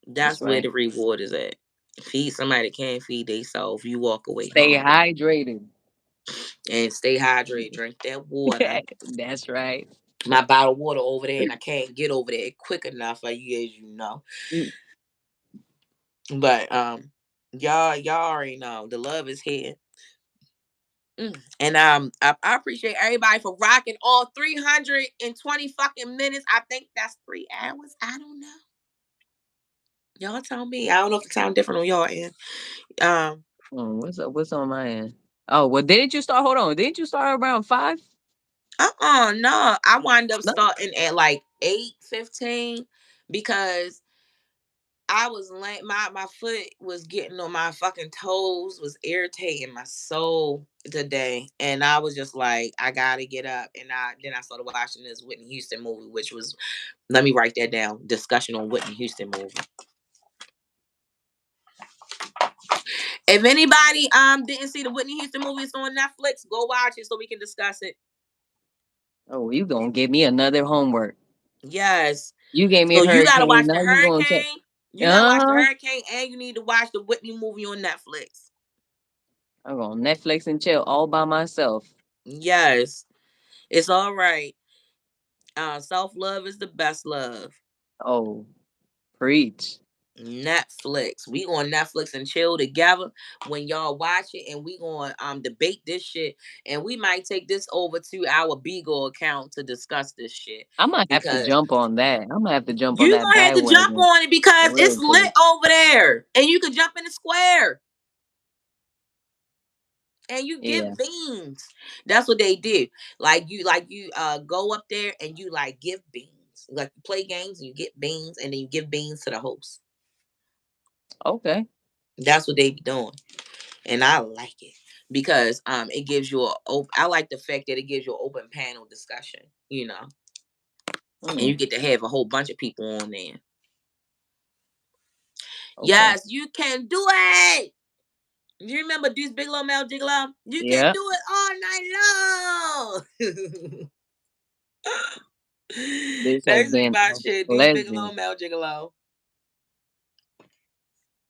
That's That's where right. the reward is at. Feed somebody that can't feed themselves. You walk away Stay hungry hydrated. and stay hydrated. Drink that water. That's right. My bottle of water over there, and I can't get over there quick enough for you, as you know. Mm. But y'all already know the love is here. And I appreciate everybody for rocking all 320 fucking minutes. I think that's 3 hours. I don't know. Y'all tell me. I don't know if it sounds different on y'all end. Um, What's up? What's on my end? Oh well, didn't you start? Hold on, didn't you start around 5? no. I wind up No. starting at like 8:15 because I was laying my foot was getting on my fucking toes, was irritating my soul today. And I was just like, I gotta get up. And I started watching this Whitney Houston movie, which was, let me write that down. Discussion on Whitney Houston movie. If anybody didn't see the Whitney Houston movie, it's on Netflix, go watch it so we can discuss it. Oh, you gonna give me another homework? Yes. You gave me a So you gotta hurricane. watch the Now you gonna check? hurricane. You gotta watch the Uh, hurricane and you need to watch the Whitney movie on Netflix. I'm gonna Netflix and chill all by myself. Yes. It's all right. Self-love is the best love. Oh, preach. Netflix. We on Netflix and chill together when y'all watch it, and we gonna debate this shit, and we might take this over to our Beagle account to discuss this shit I might have to because jump on that. I might have to jump on you that gonna have to jump bandwagon on it because for it's real. lit over there, and you can jump in the square and you Yeah. give beans. That's what they do. Like you go up there and you like give beans. Like you play games and you get beans, and then you give beans to the host. Okay. That's what they be doing. And I like it because it gives you I like the fact that it gives you an open panel discussion, and you Mm, get to have a whole bunch of people on there. okay. Yes, you can do it. You remember Deuce Bigelow, Mel Gigolo? You can Yeah. do it all night long. This has That's been my a shit. Deuce pleasure. Bigelow, Mel Gigolo.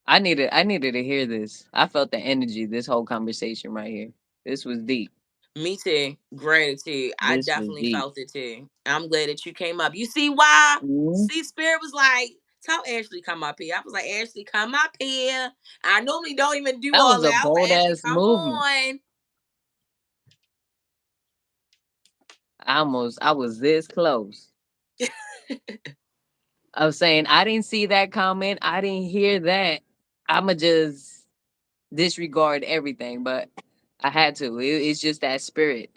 I needed to hear this. I felt the energy this whole conversation right here. This was deep. Me too. Gratitude. I This was definitely deep. felt it too. I'm glad that you came up. You see why? Mhm. See, Spirit was like, tell Ashley come up here. I was like, Ashley, come up here. I normally don't even do That all was a that. I was like, bold Ashley, ass come movement. on. I was this close. I was saying I didn't see that comment. I didn't hear that. I'ma just disregard everything, but I had to. It's just that spirit,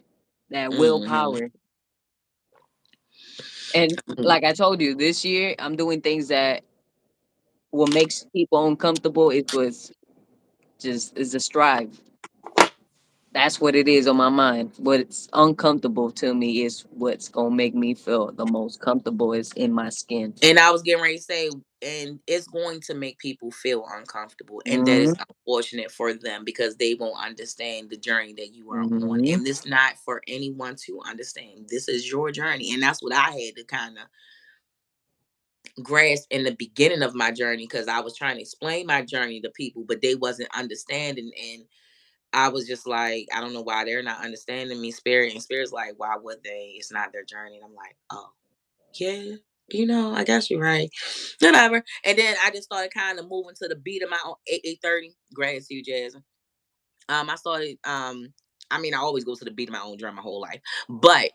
that Hmm. willpower. And like I told you, this year I'm doing things that what makes people uncomfortable. It was just is a strive. That's what it is on my mind. What's uncomfortable to me is what's gonna make me feel the most comfortable is in my skin. And I was getting ready to say, and it's going to make people feel uncomfortable. And that is Hmm. unfortunate for them because they won't understand the journey that you are on. Hmm. And it's not for anyone to understand. This is your journey. And that's what I had to kind of grasp in the beginning of my journey because I was trying to explain my journey to people, but they wasn't understanding. And I was just like, I don't know why they're not understanding me. Spirit and Spirit's like, why would they? It's not their journey. And I'm like, oh, yeah, I guess you're right. Whatever. And then I just started kind of moving to the beat of my own 8:30. Gratitude, Jasmine. I started I mean, I always go to the beat of my own drum my whole life, but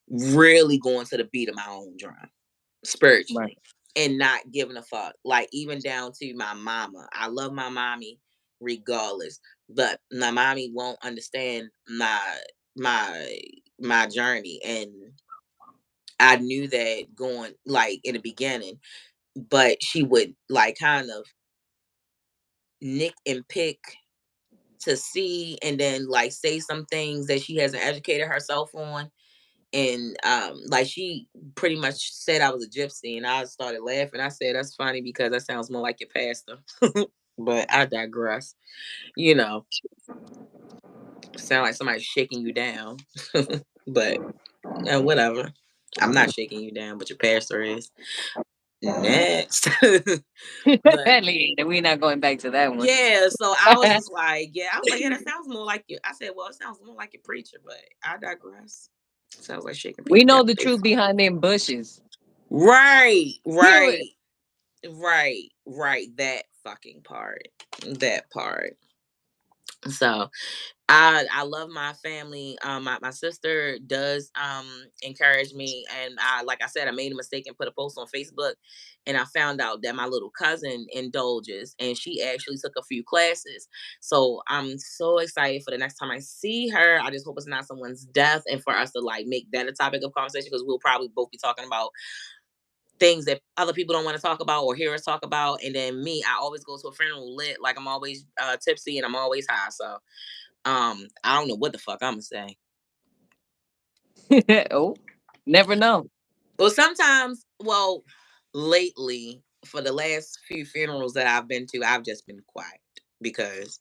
really going to the beat of my own drum Right. spiritually and not giving a fuck. Like even down to my mama. I love my mommy regardless. But my mommy won't understand my my journey, and I knew that going like in the beginning, but she would like kind of nick and pick to see and then like say some things that she hasn't educated herself on. And like she pretty much said I was a gypsy, and I started laughing. I said that's funny because that sounds more like your pastor. But I digress. You know, sound like somebody shaking you down. But whatever. I'm not shaking you down, but your pastor is. Next. But We're not going back to that one. yeah, so I was just like, yeah, I was like, yeah, that sounds more like you. I said, well, it sounds more like your preacher, but I digress. Sounds like shaking We people down. know the truth behind them bushes. Right, Period. right, right. That fucking part. That part. So I love my family. My sister does encourage me, and I like I said, I made a mistake and put a post on Facebook, and I found out that my little cousin indulges, and she actually took a few classes. So I'm so excited for the next time I see her. I just hope it's not someone's death, and for us to like make that a topic of conversation, because we'll probably both be talking about things that other people don't want to talk about or hear us talk about. And then me, I always go to a funeral lit, like I'm always tipsy and I'm always high. So I don't know what the fuck I'm gonna say. Oh, never know. Well, sometimes, well, lately, for the last few funerals that I've been to, I've just been quiet because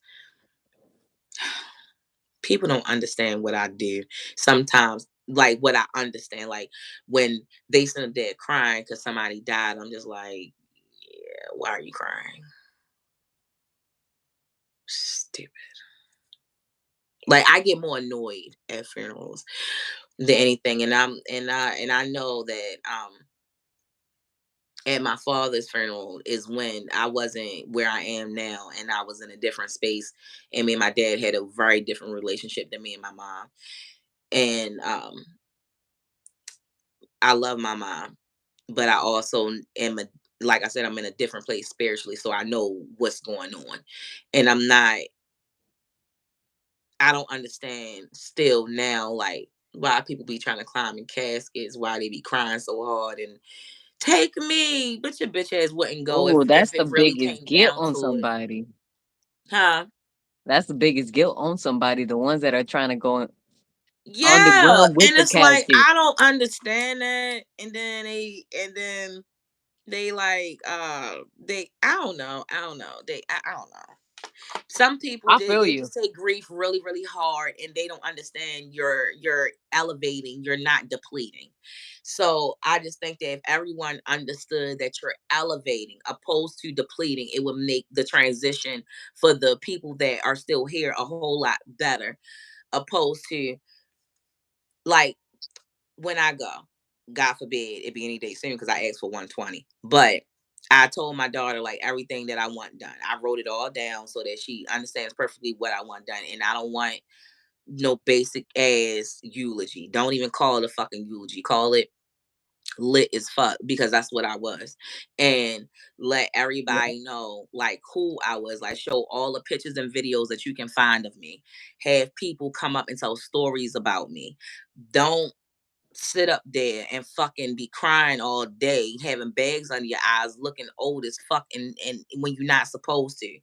people don't understand what I do. Sometimes, like what I understand, like when they send dead crying because somebody died, I'm just like, yeah, why are you crying? Stupid. Like I get more annoyed at funerals than anything, and I know that at my father's funeral is when I wasn't where I am now, and I was in a different space, and me and my dad had a very different relationship than me and my mom. And I love my mom, but I also am a, like I said, I'm in a different place spiritually, so I know what's going on, and I don't understand still now, like why people be trying to climb in caskets, why they be crying so hard and take me, but your bitch ass wouldn't go Oh, if that's the it really biggest came guilt down on to it, somebody. huh? That's the biggest guilt on somebody. The ones that are trying to go Yeah, underground with and the it's like casket. I don't understand that, and then they like I don't know, I don't know. Some people I they, feel they you. just take grief really really hard, and they don't understand you're elevating, you're not depleting. So I just think that if everyone understood that you're elevating opposed to depleting, it would make the transition for the people that are still here a whole lot better, opposed to like when I go, God forbid it be any day soon because I asked for 120. But I told my daughter like everything that I want done. I wrote it all down so that she understands perfectly what I want done. And I don't want no basic ass eulogy. Don't even call it a fucking eulogy. Call it lit as fuck because that's what I was. And let Yeah. everybody know like who I was. Like show all the pictures and videos that you can find of me. Have people come up and tell stories about me. Don't sit up there and fucking be crying all day, having bags under your eyes, looking old as fuck, and when you're not supposed to,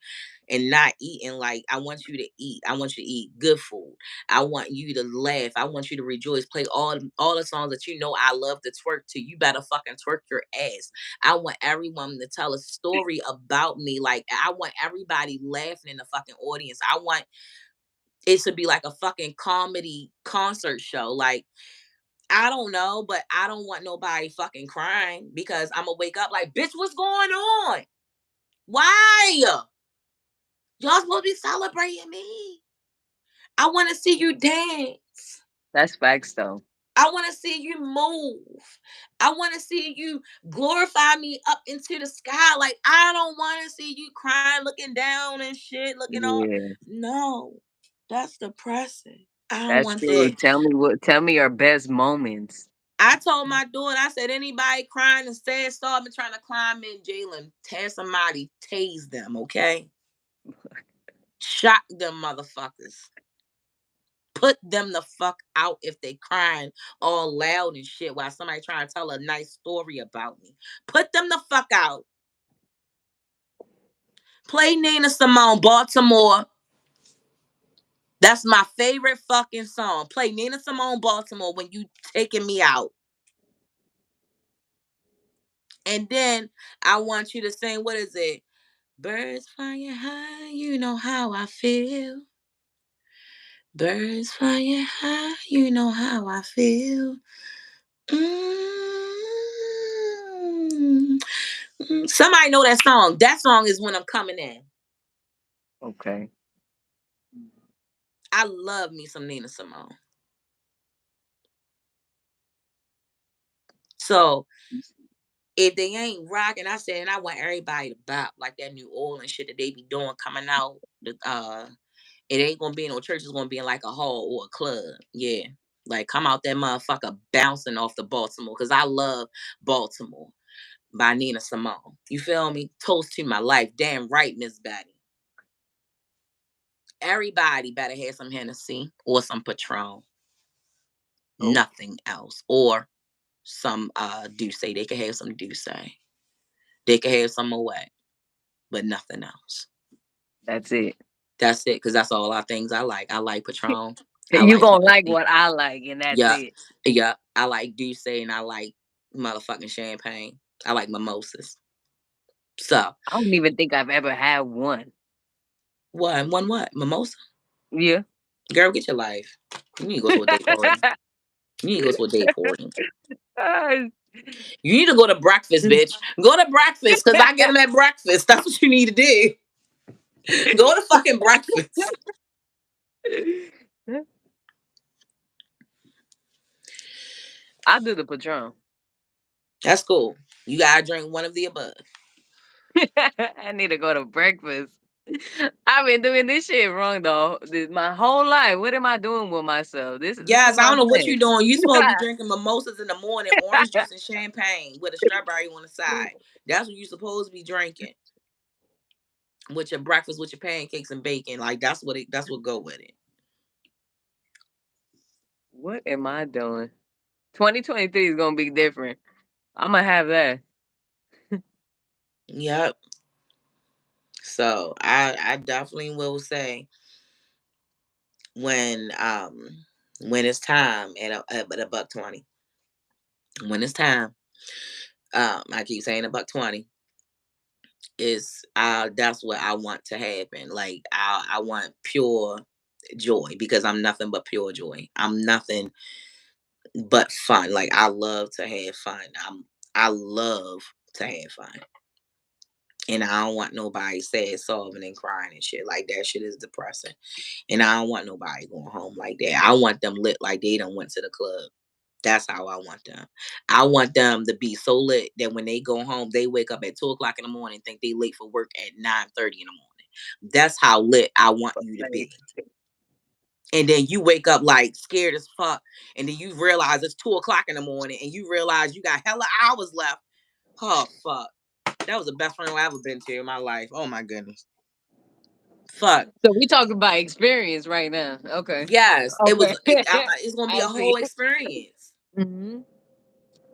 and not eating. Like I want you to eat. I want you to eat good food. I want you to laugh. I want you to rejoice. Play all the songs that you know I love to twerk to. You better fucking twerk your ass. I want everyone to tell a story about me. Like I want everybody laughing in the fucking audience. I want it to be like a fucking comedy concert show. Like I don't know, but I don't want nobody fucking crying because I'm gonna wake up like, bitch, what's going on? Why? Y'all supposed to be celebrating me. I want to see you dance. That's facts though. I want to see you move. I want to see you glorify me up into the sky. Like, I don't want to see you crying, looking down and shit, looking all. Yeah, No, that's depressing. I don't that's want true. that. Tell me your best moments. I told my daughter, I said, anybody crying and sad, starving, trying to climb in jail and tell somebody, tase them, okay? Shock them motherfuckers. Put them the fuck out if they crying all loud and shit while somebody trying to tell a nice story about me. Put them the fuck out. Play Nina Simone, Baltimore. That's my favorite fucking song. Play Nina Simone, Baltimore when you taking me out. And then I want you to sing, what is it? Birds flying high, you know how I feel. Birds flying high, you know how I feel. Mm. Somebody know that song. That song is when I'm coming in. Okay. I love me some Nina Simone. So if they ain't rocking, I said, and I want everybody to bop like that New Orleans shit that they be doing coming out. It ain't gonna be in no church. It's gonna be in like a hall or a club. Yeah, like come out that motherfucker bouncing off the Baltimore because I love Baltimore by Nina Simone. You feel me? Toast to my life. Damn right, Miss Betty. Everybody better have some Hennessy or some Patron. Oh, Nothing else. Or some Douce. They could have some Douce. They could have some Moet, but nothing else. that's it. That's it, because that's all our things I like. I like Patron. I You like gonna like Hennessy. what I like, and that's Yeah. it. Yeah. I like Douce and I like motherfucking champagne. I like mimosas. So I don't even think I've ever had one. what? Mimosa? Yeah. Girl, get your life. You need to go to a day party. You need to go to a day party. Ah, You need to go to breakfast, bitch. Go to breakfast because I get them at breakfast. That's what you need to do. Go to fucking breakfast. I do the Patron. That's cool. You gotta drink one of the above. I need to go to breakfast. I've been doing this shit wrong though. My whole life. What am I doing with myself? This is Yes, I my don't know what sin. you're doing. You supposed to be drinking mimosas in the morning, orange juice and champagne with a strawberry on the side. That's what you're supposed to be drinking with your breakfast, with your pancakes and bacon. Like that's what go with it. What am I doing? 2023 is gonna be different. I'm gonna have that. Yep. So I definitely will say when when it's time at a buck 20. When it's time, I keep saying a buck 20 is that's what I want to happen. Like I want pure joy because I'm nothing but pure joy. I'm nothing but fun. Like I love to have fun. I love to have fun. And I don't want nobody sad, sobbing, and crying and shit. Like that shit is depressing. And I don't want nobody going home like that. I want them lit like they done went to the club. That's how I want them. I want them to be so lit that when they go home, they wake up at 2 o'clock in the morning, think they late for work at 9:30 in the morning. That's how lit I want you to be. And then you wake up like scared as fuck, and then you realize it's 2 o'clock in the morning, and you realize you got hella hours left. Oh fuck, that was the best friend I've ever been to in my life. Oh my goodness, fuck. So we talking about experience right now. Okay. Yes, it was. Okay. It's gonna be I a see. whole experience. Hmm.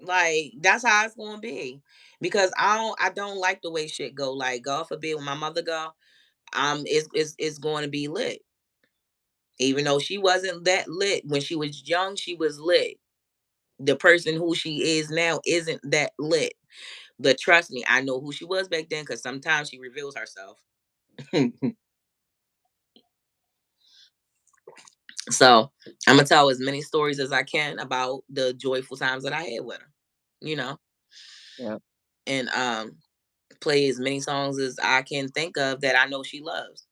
Like that's how it's gonna be. Because I don't like the way shit go. Like God forbid when my mother go, it's going to be lit. Even though she wasn't that lit when she was young, she was lit. The person who she is now isn't that lit. But trust me, I know who she was back then because sometimes she reveals herself. So I'm gonna tell as many stories as I can about the joyful times that I had with her. You know, Yeah. and play as many songs as I can think of that I know she loves.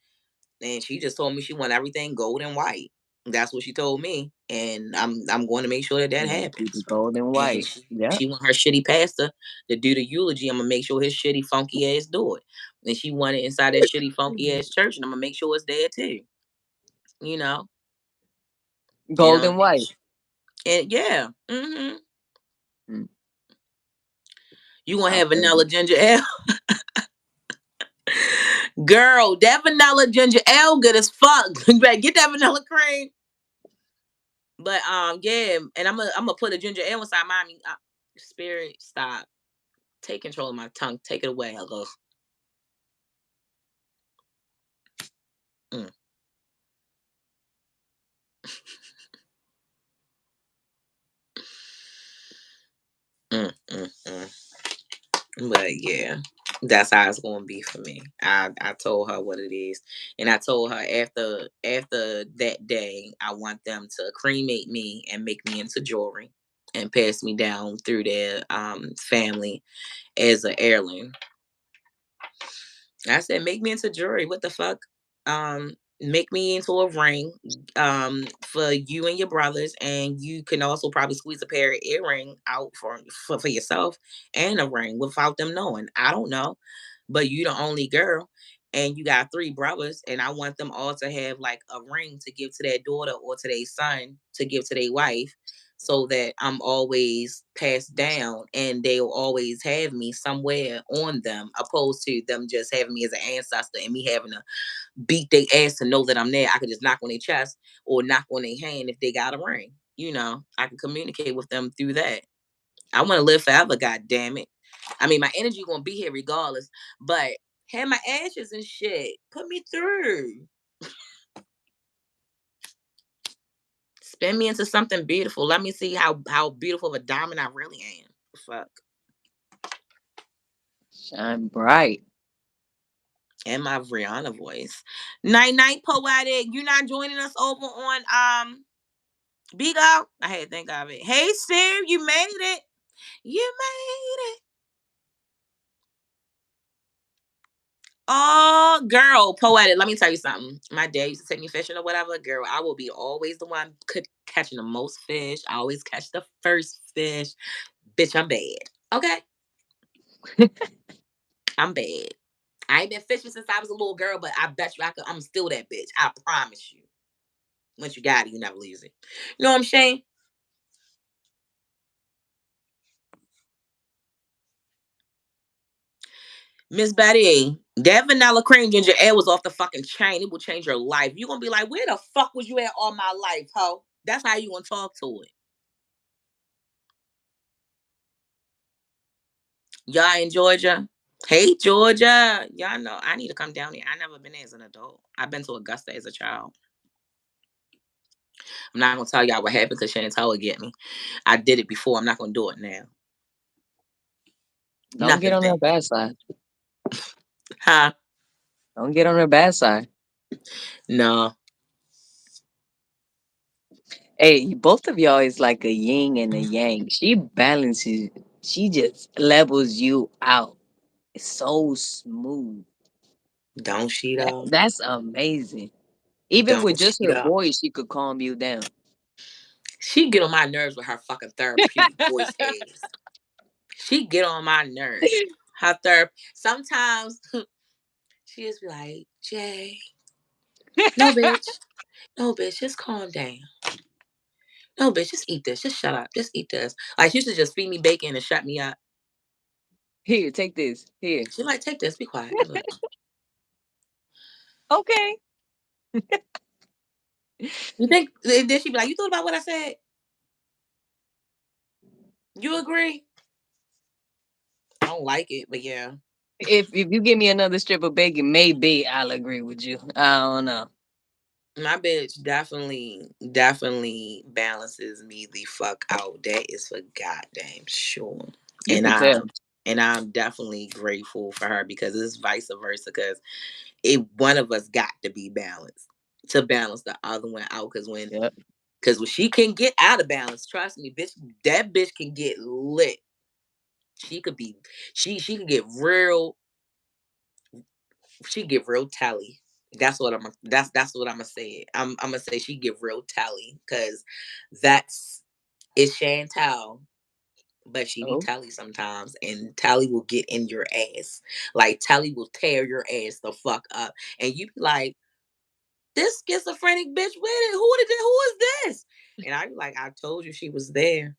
And she just told me she want everything gold and white. That's what she told me, and I'm going to make sure that You that gotta keep happens. it gold and And white. Yeah. she want her shitty pastor to do the eulogy. I'm gonna make sure his shitty funky ass do it. And she want it inside that shitty funky ass church, and I'm gonna make sure it's there too. You know, and Gold and white. and yeah, Mm, you gonna I have feel vanilla it. ginger ale. Girl, that vanilla ginger ale good as fuck. You better get that vanilla cream. But yeah, and I'm gonna put a ginger ale inside mommy. Spirit, stop. Take control of my tongue. Take it away. Hello. Mm, mm. But yeah, that's how it's gonna be for me. I told her what it is, and I told her after that day, I want them to cremate me and make me into jewelry and pass me down through their family as an heirloom. I said, make me into jewelry. What the fuck? Make me into a ring for you and your brothers, and you can also probably squeeze a pair of earring out for yourself and a ring without them knowing. I don't know, but you the only girl, and you got three brothers, and I want them all to have like a ring to give to their daughter or to their son to give to their wife, so that I'm always passed down and they'll always have me somewhere on them, opposed to them just having me as an ancestor and me having to beat their ass to know that I'm there. I could just knock on their chest or knock on their hand if they got a ring. I can communicate with them through that. I want to live forever, god damn it. I mean, my energy gonna be here regardless, but have my ashes and shit. Put me through. Spin me into something beautiful. Let me see how beautiful of a diamond I really am. Fuck. Shine bright. And my Rihanna voice. Night night poetic. You not joining us over on Bigo? I had to think of it. Hey Sim, you made it. You made it. Oh, girl, poetic. Let me tell you something. My dad used to take me fishing or whatever. Girl, I will be always the one catching the most fish. I always catch the first fish. Bitch, I'm bad. Okay, I'm bad. I ain't been fishing since I was a little girl, but I bet you I'm still that bitch. I promise you. Once you got it, you never lose it. You know what I'm saying? Miss Betty, that vanilla cream ginger ale was off the fucking chain. It will change your life. You gonna be like, where the fuck was you at all my life, ho? That's how you gonna talk to it. Y'all in Georgia? Hey Georgia. Y'all know I need to come down here. I never been there as an adult. I've been to Augusta as a child. I'm not gonna tell y'all what happened because Chantel will get me. I did it before. I'm not gonna do it now. Don't get Nothing on her bad. bad side. Huh? Don't get on her bad side. No. Hey, both of y'all is like a yin and a yang. She balances. She just levels you out. It's so smooth. Don't she though? That's amazing. Even with Don't just she her though? voice, she could calm you down. She get on my nerves with her fucking therapeutic voice ass. She get on my nerves. Her therapy. Sometimes she just be like, Jay, no bitch. No bitch, just calm down. No bitch, just eat this. Just shut up. Just eat this. Like she used to just feed me bacon and shut me up. Here, take this. Here. She like, take this, be quiet. I'm like, Okay. you think then she be like, you thought about what I said? You agree? I don't like it, but yeah. If you give me another strip of bacon, maybe I'll agree with you. I don't know. My bitch definitely balances me the fuck out. That is for goddamn sure. You And could tell. I'm definitely grateful for her because it's vice versa. Because one of us got to be balanced to balance the other one out. Yep. Because when she can get out of balance, trust me, bitch, that bitch can get lit. She could be she could get real. She get real tally. That's what I'm gonna say. I'm gonna say she get real tally because that's it's Chantal, but she be Oh. tally sometimes, and tally will get in your ass. Like tally will tear your ass the fuck up, and you be like, this schizophrenic bitch with it. Who is this? And I be like, I told you she was there.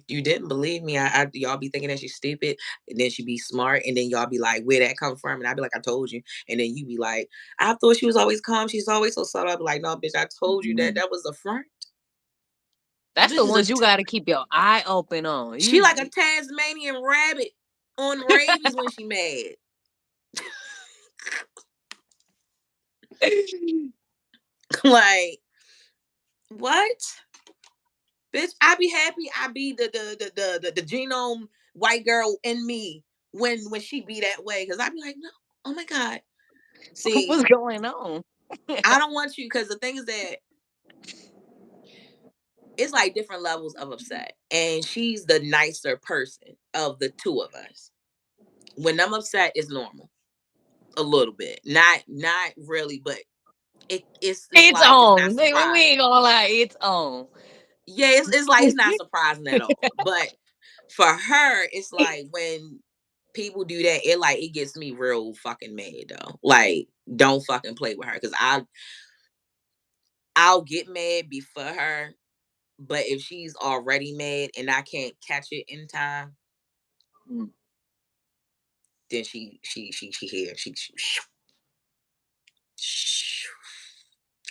you didn't believe me. Y'all be thinking that she's stupid, and then she be smart, and then y'all be like, where that come from? And I be like, I told you. And then you be like, I thought she was always calm. She's always so subtle. I be like, no, bitch, I told you that Mhm. that was a front. That's Bitch the is a ones you gotta keep your eye open on. she You like a Tasmanian rabbit on rabies when she mad. Like what? Bitch, I be happy. I be the genome white girl in me when she be that way, because I be like, no, oh my god. See, what's going on? I don't want you, because the thing is that it's like different levels of upset, and she's the nicer person of the two of us. When I'm upset, it's normal, a little bit, not really, but it's It's like it's not on. We surprising. ain't gonna lie, it's on. Yeah, it's like it's not surprising at all. But for her, it's like when people do that, it gets me real fucking mad though. Like, don't fucking play with her, because I'll get mad before her, but if she's already mad and I can't catch it in time, Mm. then she here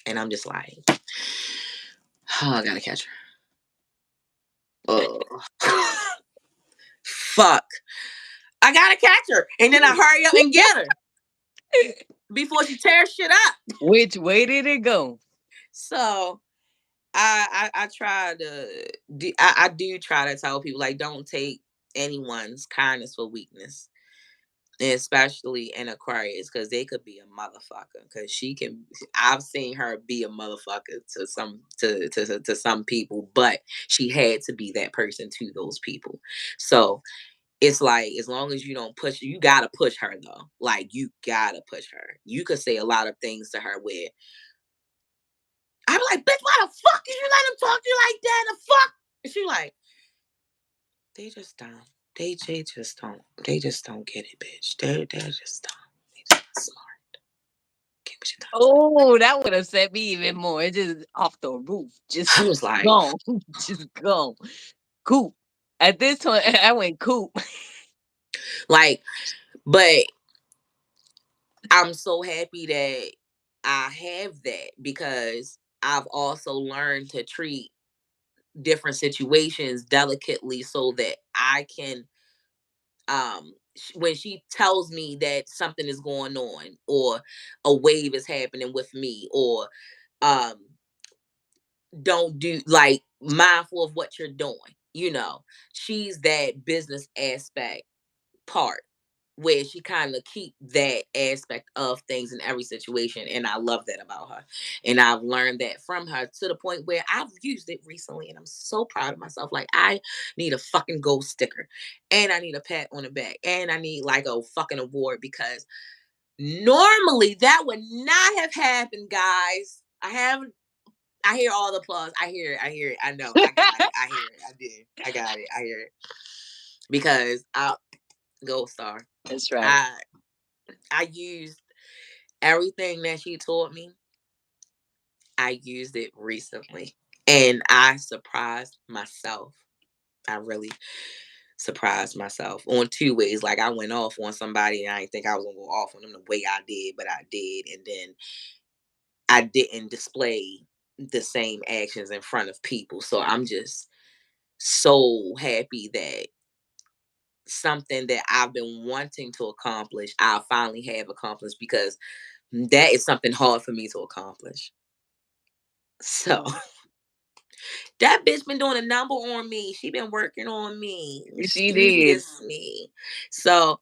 and I'm just like, oh, I gotta catch her. Oh, fuck, I gotta catch her, and then I hurry up and get her before she tears shit up. Which way did it go? So I try to I do try to tell people, like, don't take anyone's kindness for weakness, and especially an Aquarius, because they could be a motherfucker. Because she can, I've seen her be a motherfucker to some people, but she had to be that person to those people. So it's like, as long as you don't push, you gotta push her though. Like, you gotta push her. You could say a lot of things to her where I'm like, bitch, why the fuck did you let him talk to you like that? The fuck? And she like, they just don't. They just don't. They just don't get it, bitch. They're just don't. They just not smart. Get what you talking Oh, that would have set me even more. It just off the roof. Just about. I was like, gone. Just gone. Coop. At this point, I went coop. like, but I'm so happy that I have that, because I've also learned to treat different situations delicately, so that I can, when she tells me that something is going on, or a wave is happening with me, or um don't do, like, mindful of what you're doing, she's that business aspect part, where she kind of keep that aspect of things in every situation, and I love that about her, and I've learned that from her, to the point where I've used it recently, and I'm so proud of myself. Like, I need a fucking gold sticker, and I need a pat on the back, and I need like a fucking award, because normally that would not have happened, guys. I hear all the applause. I hear it. I hear it. I know. I got it. I hear it. I did. I got it. I hear it. Because I gold star. That's right. I I used everything that she taught me. I used it recently, and I surprised myself. I really surprised myself on two ways. Like, I went off on somebody, and I didn't think I was gonna go off on them the way I did, but I did, and then I didn't display the same actions in front of people. So I'm just so happy that something that I've been wanting to accomplish, I finally have accomplished, because that is something hard for me to accomplish. So Mm. that bitch been doing a number on me. She been working on me, She did. studious me. So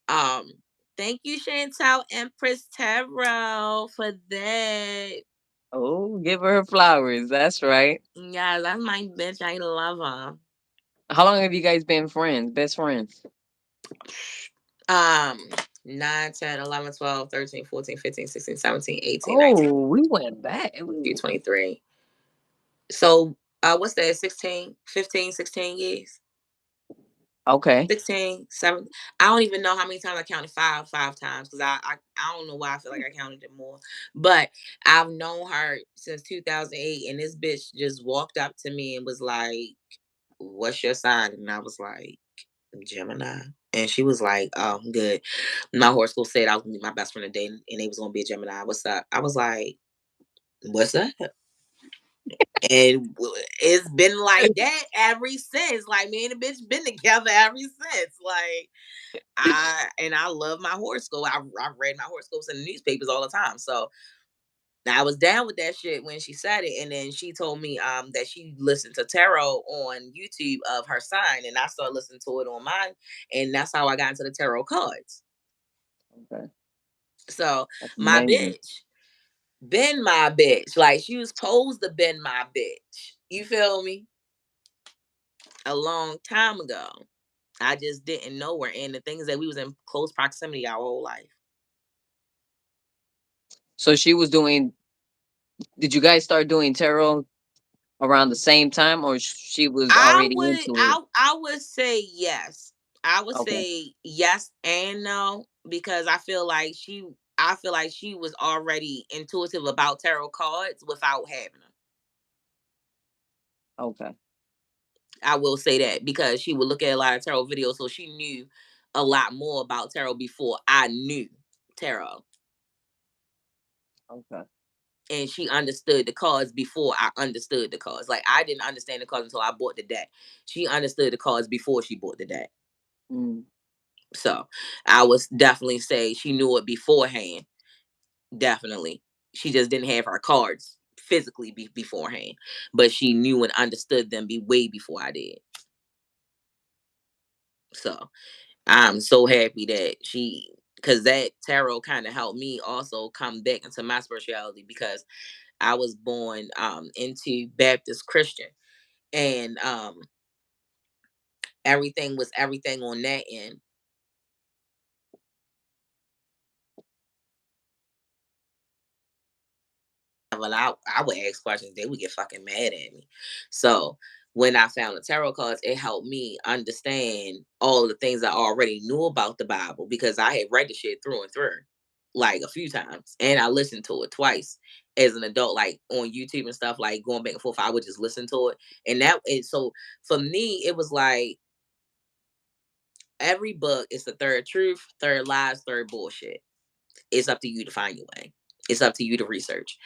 um thank you, Chantel Empress Tarot, for that. Oh, give her flowers. That's right. Yeah, that's my bitch. I love her. How long have you guys been friends? Best friends? Um 9, 10, 11, 12, 13, 14, 15, 16, 17, 18, 19, Oh, we went back. 23. So what's that, 16, 15, 16 years? Okay. 16, 7. I don't even know how many times I counted five times, because I don't know why I feel like I counted it more. But I've known her since 2008, and this bitch just walked up to me and was like, what's your sign? And I was like, Gemini. And she was like, oh, good. My horoscope said I was gonna be my best friend today, and they was gonna be a Gemini. What's up? I was like, what's up? And it's been like that ever since. Like, me and the bitch been together ever since. Like, I love my horoscope. I read my horoscopes in the newspapers all the time. So I was down with that shit when she said it, and then she told me that she listened to tarot on YouTube of her sign, and I started listening to it on mine, and that's how I got into the tarot cards. Okay. So That's my amazing. bitch been my bitch, like she was supposed to been my bitch. You feel me? A long time ago. I just didn't know her, and the thing is that we was in close proximity our whole life. So she was doing. Did you guys start doing tarot around the same time, or she was already into it? I would say yes. I would Okay. say yes and no, because I feel like she was already intuitive about tarot cards without having them. Okay. I will say that because she would look at a lot of tarot videos, so she knew a lot more about tarot before I knew tarot. Okay. And she understood the cards before I understood the cards. Like, I didn't understand the cards until I bought the deck. She understood the cards before she bought the deck. Mm. So I would definitely say she knew it beforehand. Definitely. She just didn't have her cards physically beforehand. But she knew and understood them way before I did. So I'm so happy that because that tarot kind of helped me also come back into my spirituality, because I was born into Baptist Christian, and everything was everything on that end. When I would ask questions, they would get fucking mad at me. So when I found the tarot cards, it helped me understand all of the things I already knew about the Bible, because I had read the shit through and through like a few times, and I listened to it twice as an adult, like on YouTube and stuff, like going back and forth. I would just listen to it, and so for me, it was like every book is the third truth, third lies, third bullshit. It's up to you to find your way. It's up to you to research.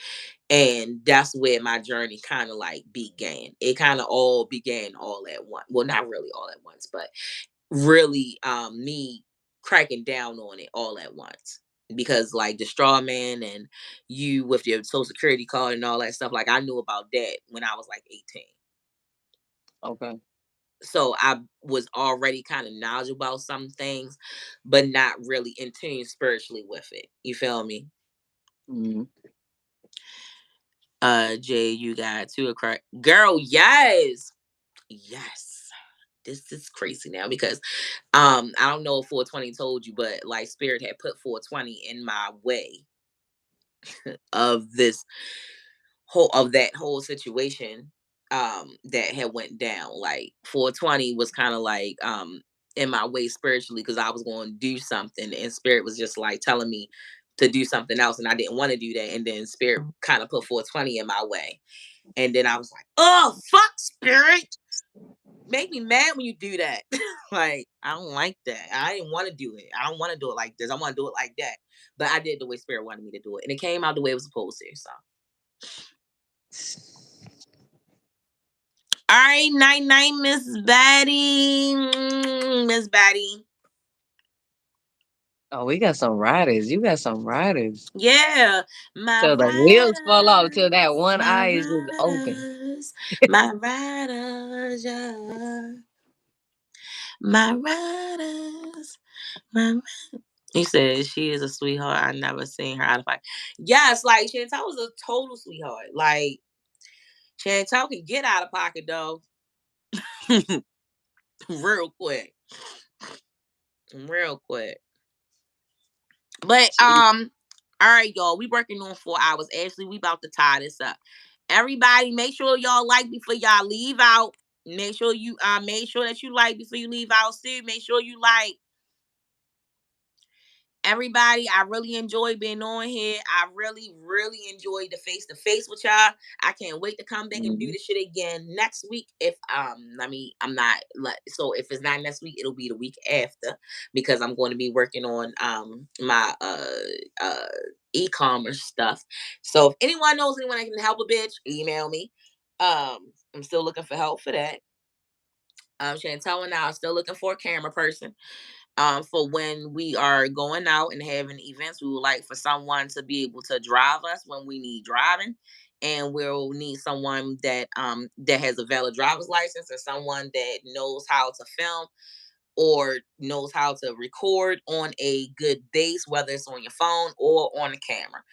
And that's where my journey kind of like began. It kind of all began all at once. Well, not really all at once, but really me cracking down on it all at once. Because like the straw man and you with your social security card and all that stuff, like I knew about that when I was like 18. Okay. So I was already kind of knowledgeable about some things, but not really in tune spiritually with it. You feel me? Mm. Jay, you got two correct. Girl, yes. Yes. This is crazy now, because I don't know if 420 told you, but like Spirit had put 420 in my way of this that whole situation that had went down. Like 420 was kind of like in my way spiritually, because I was going to do something, and Spirit was just like telling me to do something else, and I didn't want to do that, and then Spirit kind of put 420 in my way. And then I was like, oh, fuck, Spirit. Make me mad when you do that. Like, I don't like that. I didn't want to do it. I don't want to do it like this. I want to do it like that. But I did the way Spirit wanted me to do it. And it came out the way it was supposed to. So, all right, night, night, Miss Batty. Miss Batty. Oh, we got some riders. You got some riders. Yeah, my Till the wheels fall off. Till that riders, one my eye is just open. riders, my riders, yeah. My riders, my. He says she is a sweetheart. I never seen her out of pocket. Yes, like Chantal was a total sweetheart. Like Chantal can get out of pocket though, real quick, real quick. But She, all right, y'all. We working on 4 hours. Actually, we about to tie this up. Everybody, make sure y'all like before y'all leave out. Make sure that you like before you leave out. Sid, make sure you like. Everybody, I really enjoyed being on here. I really, really enjoyed the face to face with y'all. I can't wait to come back and do Hmm. this shit again next week. If I'm not so if it's not next week, it'll be the week after because I'm going to be working on my e-commerce stuff. So if anyone knows anyone that can help a bitch, email me. I'm still looking for help for that. Chantel and I are still looking for a camera person for when we are going out and having events. We would like for someone to be able to drive us when we need driving, and we'll need someone that has a valid driver's license or someone that knows how to film or knows how to record on a good base, whether it's on your phone or on a camera.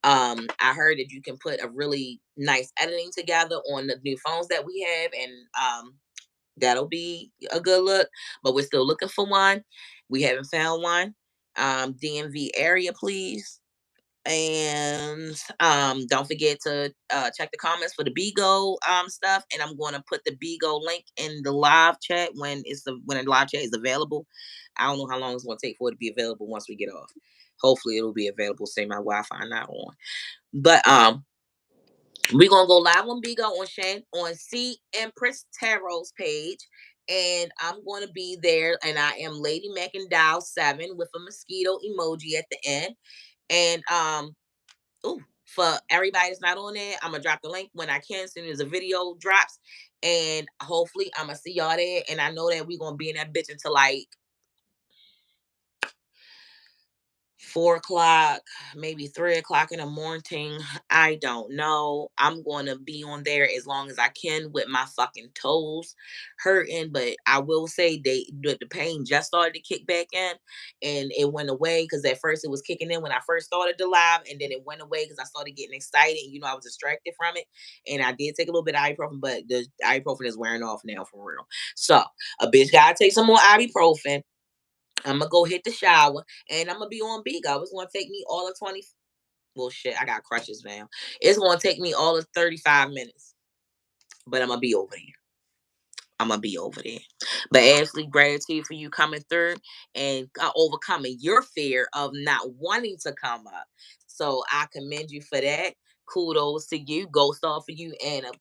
I heard that you can put a really nice editing together on the new phones that we have, and that'll be a good look. But we're still looking for one. We haven't found one. DMV area, please. And don't forget to check the comments for the Bigo stuff. And I'm going to put the Bigo link in the live chat when the live chat is available. I don't know how long it's going to take for it to be available once we get off. Hopefully it'll be available. Say my Wi-Fi not on. But we're gonna go live on Bigo on C Empress Tarot's page. And I'm gonna be there, and I am Lady McIndow 7 with a mosquito emoji at the end. And ooh, for everybody that's not on there, I'm gonna drop the link when I can, as soon as the video drops. And hopefully I'm gonna see y'all there. And I know that we're gonna be in that bitch until like 4 o'clock, maybe 3 o'clock in the morning. I don't know. I'm going to be on there as long as I can with my fucking toes hurting. But I will say the pain just started to kick back in, and it went away because at first it was kicking in when I first started the live, and then it went away because I started getting excited. And, I was distracted from it. And I did take a little bit of ibuprofen, but the ibuprofen is wearing off now for real. So a bitch gotta take some more ibuprofen. I'm gonna go hit the shower and I'm gonna be on Bigo. It's gonna take me all of 20. Well, shit, I got crutches now. It's gonna take me all of 35 minutes, but I'm gonna be over there. I'm gonna be over there. But Ashley, gratitude for you coming through and overcoming your fear of not wanting to come up. So I commend you for that. Kudos to you. Go star for you and a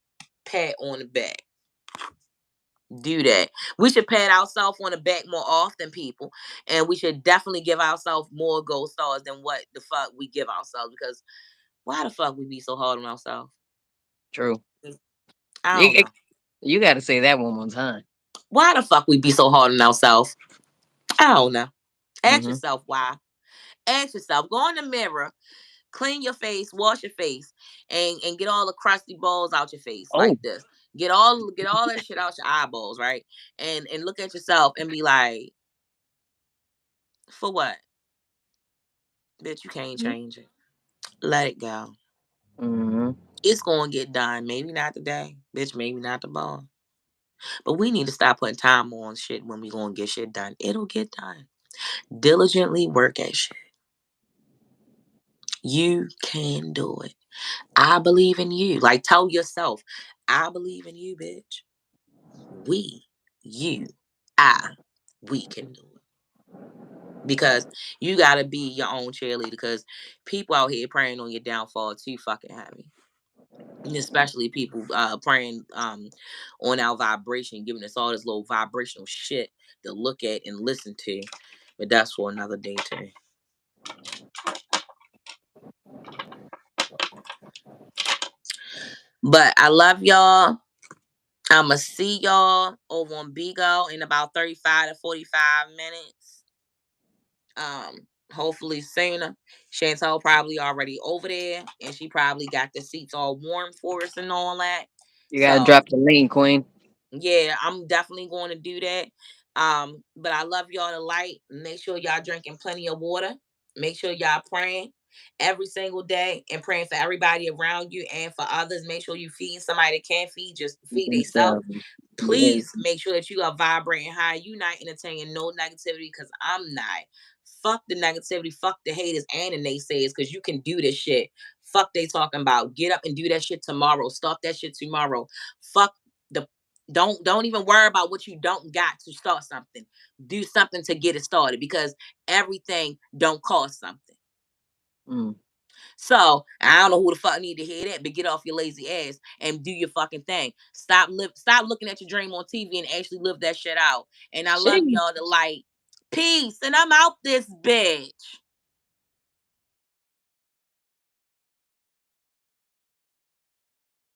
pat on the back. Do that. We should pat ourselves on the back more often, people. And we should definitely give ourselves more gold stars than what the fuck we give ourselves. Because why the fuck we be so hard on ourselves? True. I You, don't know. you got to say that one more time. Why the fuck we be so hard on ourselves? I don't know. Ask Hmm. yourself why. Ask yourself. Go in the mirror, clean your face, wash your face, and get all the crusty balls out your face Oh. like this. Get all that shit out your eyeballs, right? And look at yourself and be like, for what? Bitch, you can't change it. Let it go. Hmm. It's gonna get done. Maybe not today, bitch. Maybe not tomorrow. But we need to stop putting time on shit when we gonna get shit done. It'll get done. Diligently work at shit. You can do it. I believe in you. Like tell yourself, I believe in you, bitch. We, you, I, we can do it. Because you gotta be your own cheerleader. Because people out here praying on your downfall too fucking heavy. Especially people praying on our vibration, giving us all this little vibrational shit to look at and listen to. But that's for another day too. But I love y'all. I'ma see y'all over on Bigo in about 35 to 45 minutes. Hopefully sooner. Chantel probably already over there, and she probably got the seats all warm for us and all that. You got to So drop the link, Queen. yeah, I'm definitely going to do that. But I love y'all to light. Make sure y'all drinking plenty of water. Make sure y'all praying every single day and praying for everybody around you and for others. Make sure you feed somebody that can't feed, just feed themselves. Themselves. Yes. Please make sure that you are vibrating high. You not entertaining no negativity because I'm not. Fuck the negativity. Fuck the haters and the naysayers because you can do this shit. Fuck they talking about. Get up and do that shit tomorrow. Start that shit tomorrow. Fuck the Don't even worry about what you don't got to start something. Do something to get it started, because everything don't cost something. Mm. So I don't know who the fuck need to hear that, but get off your lazy ass and do your fucking thing. Stop looking at your dream on TV and actually live that shit out. And I love She y'all to light. Peace. And I'm out this bitch.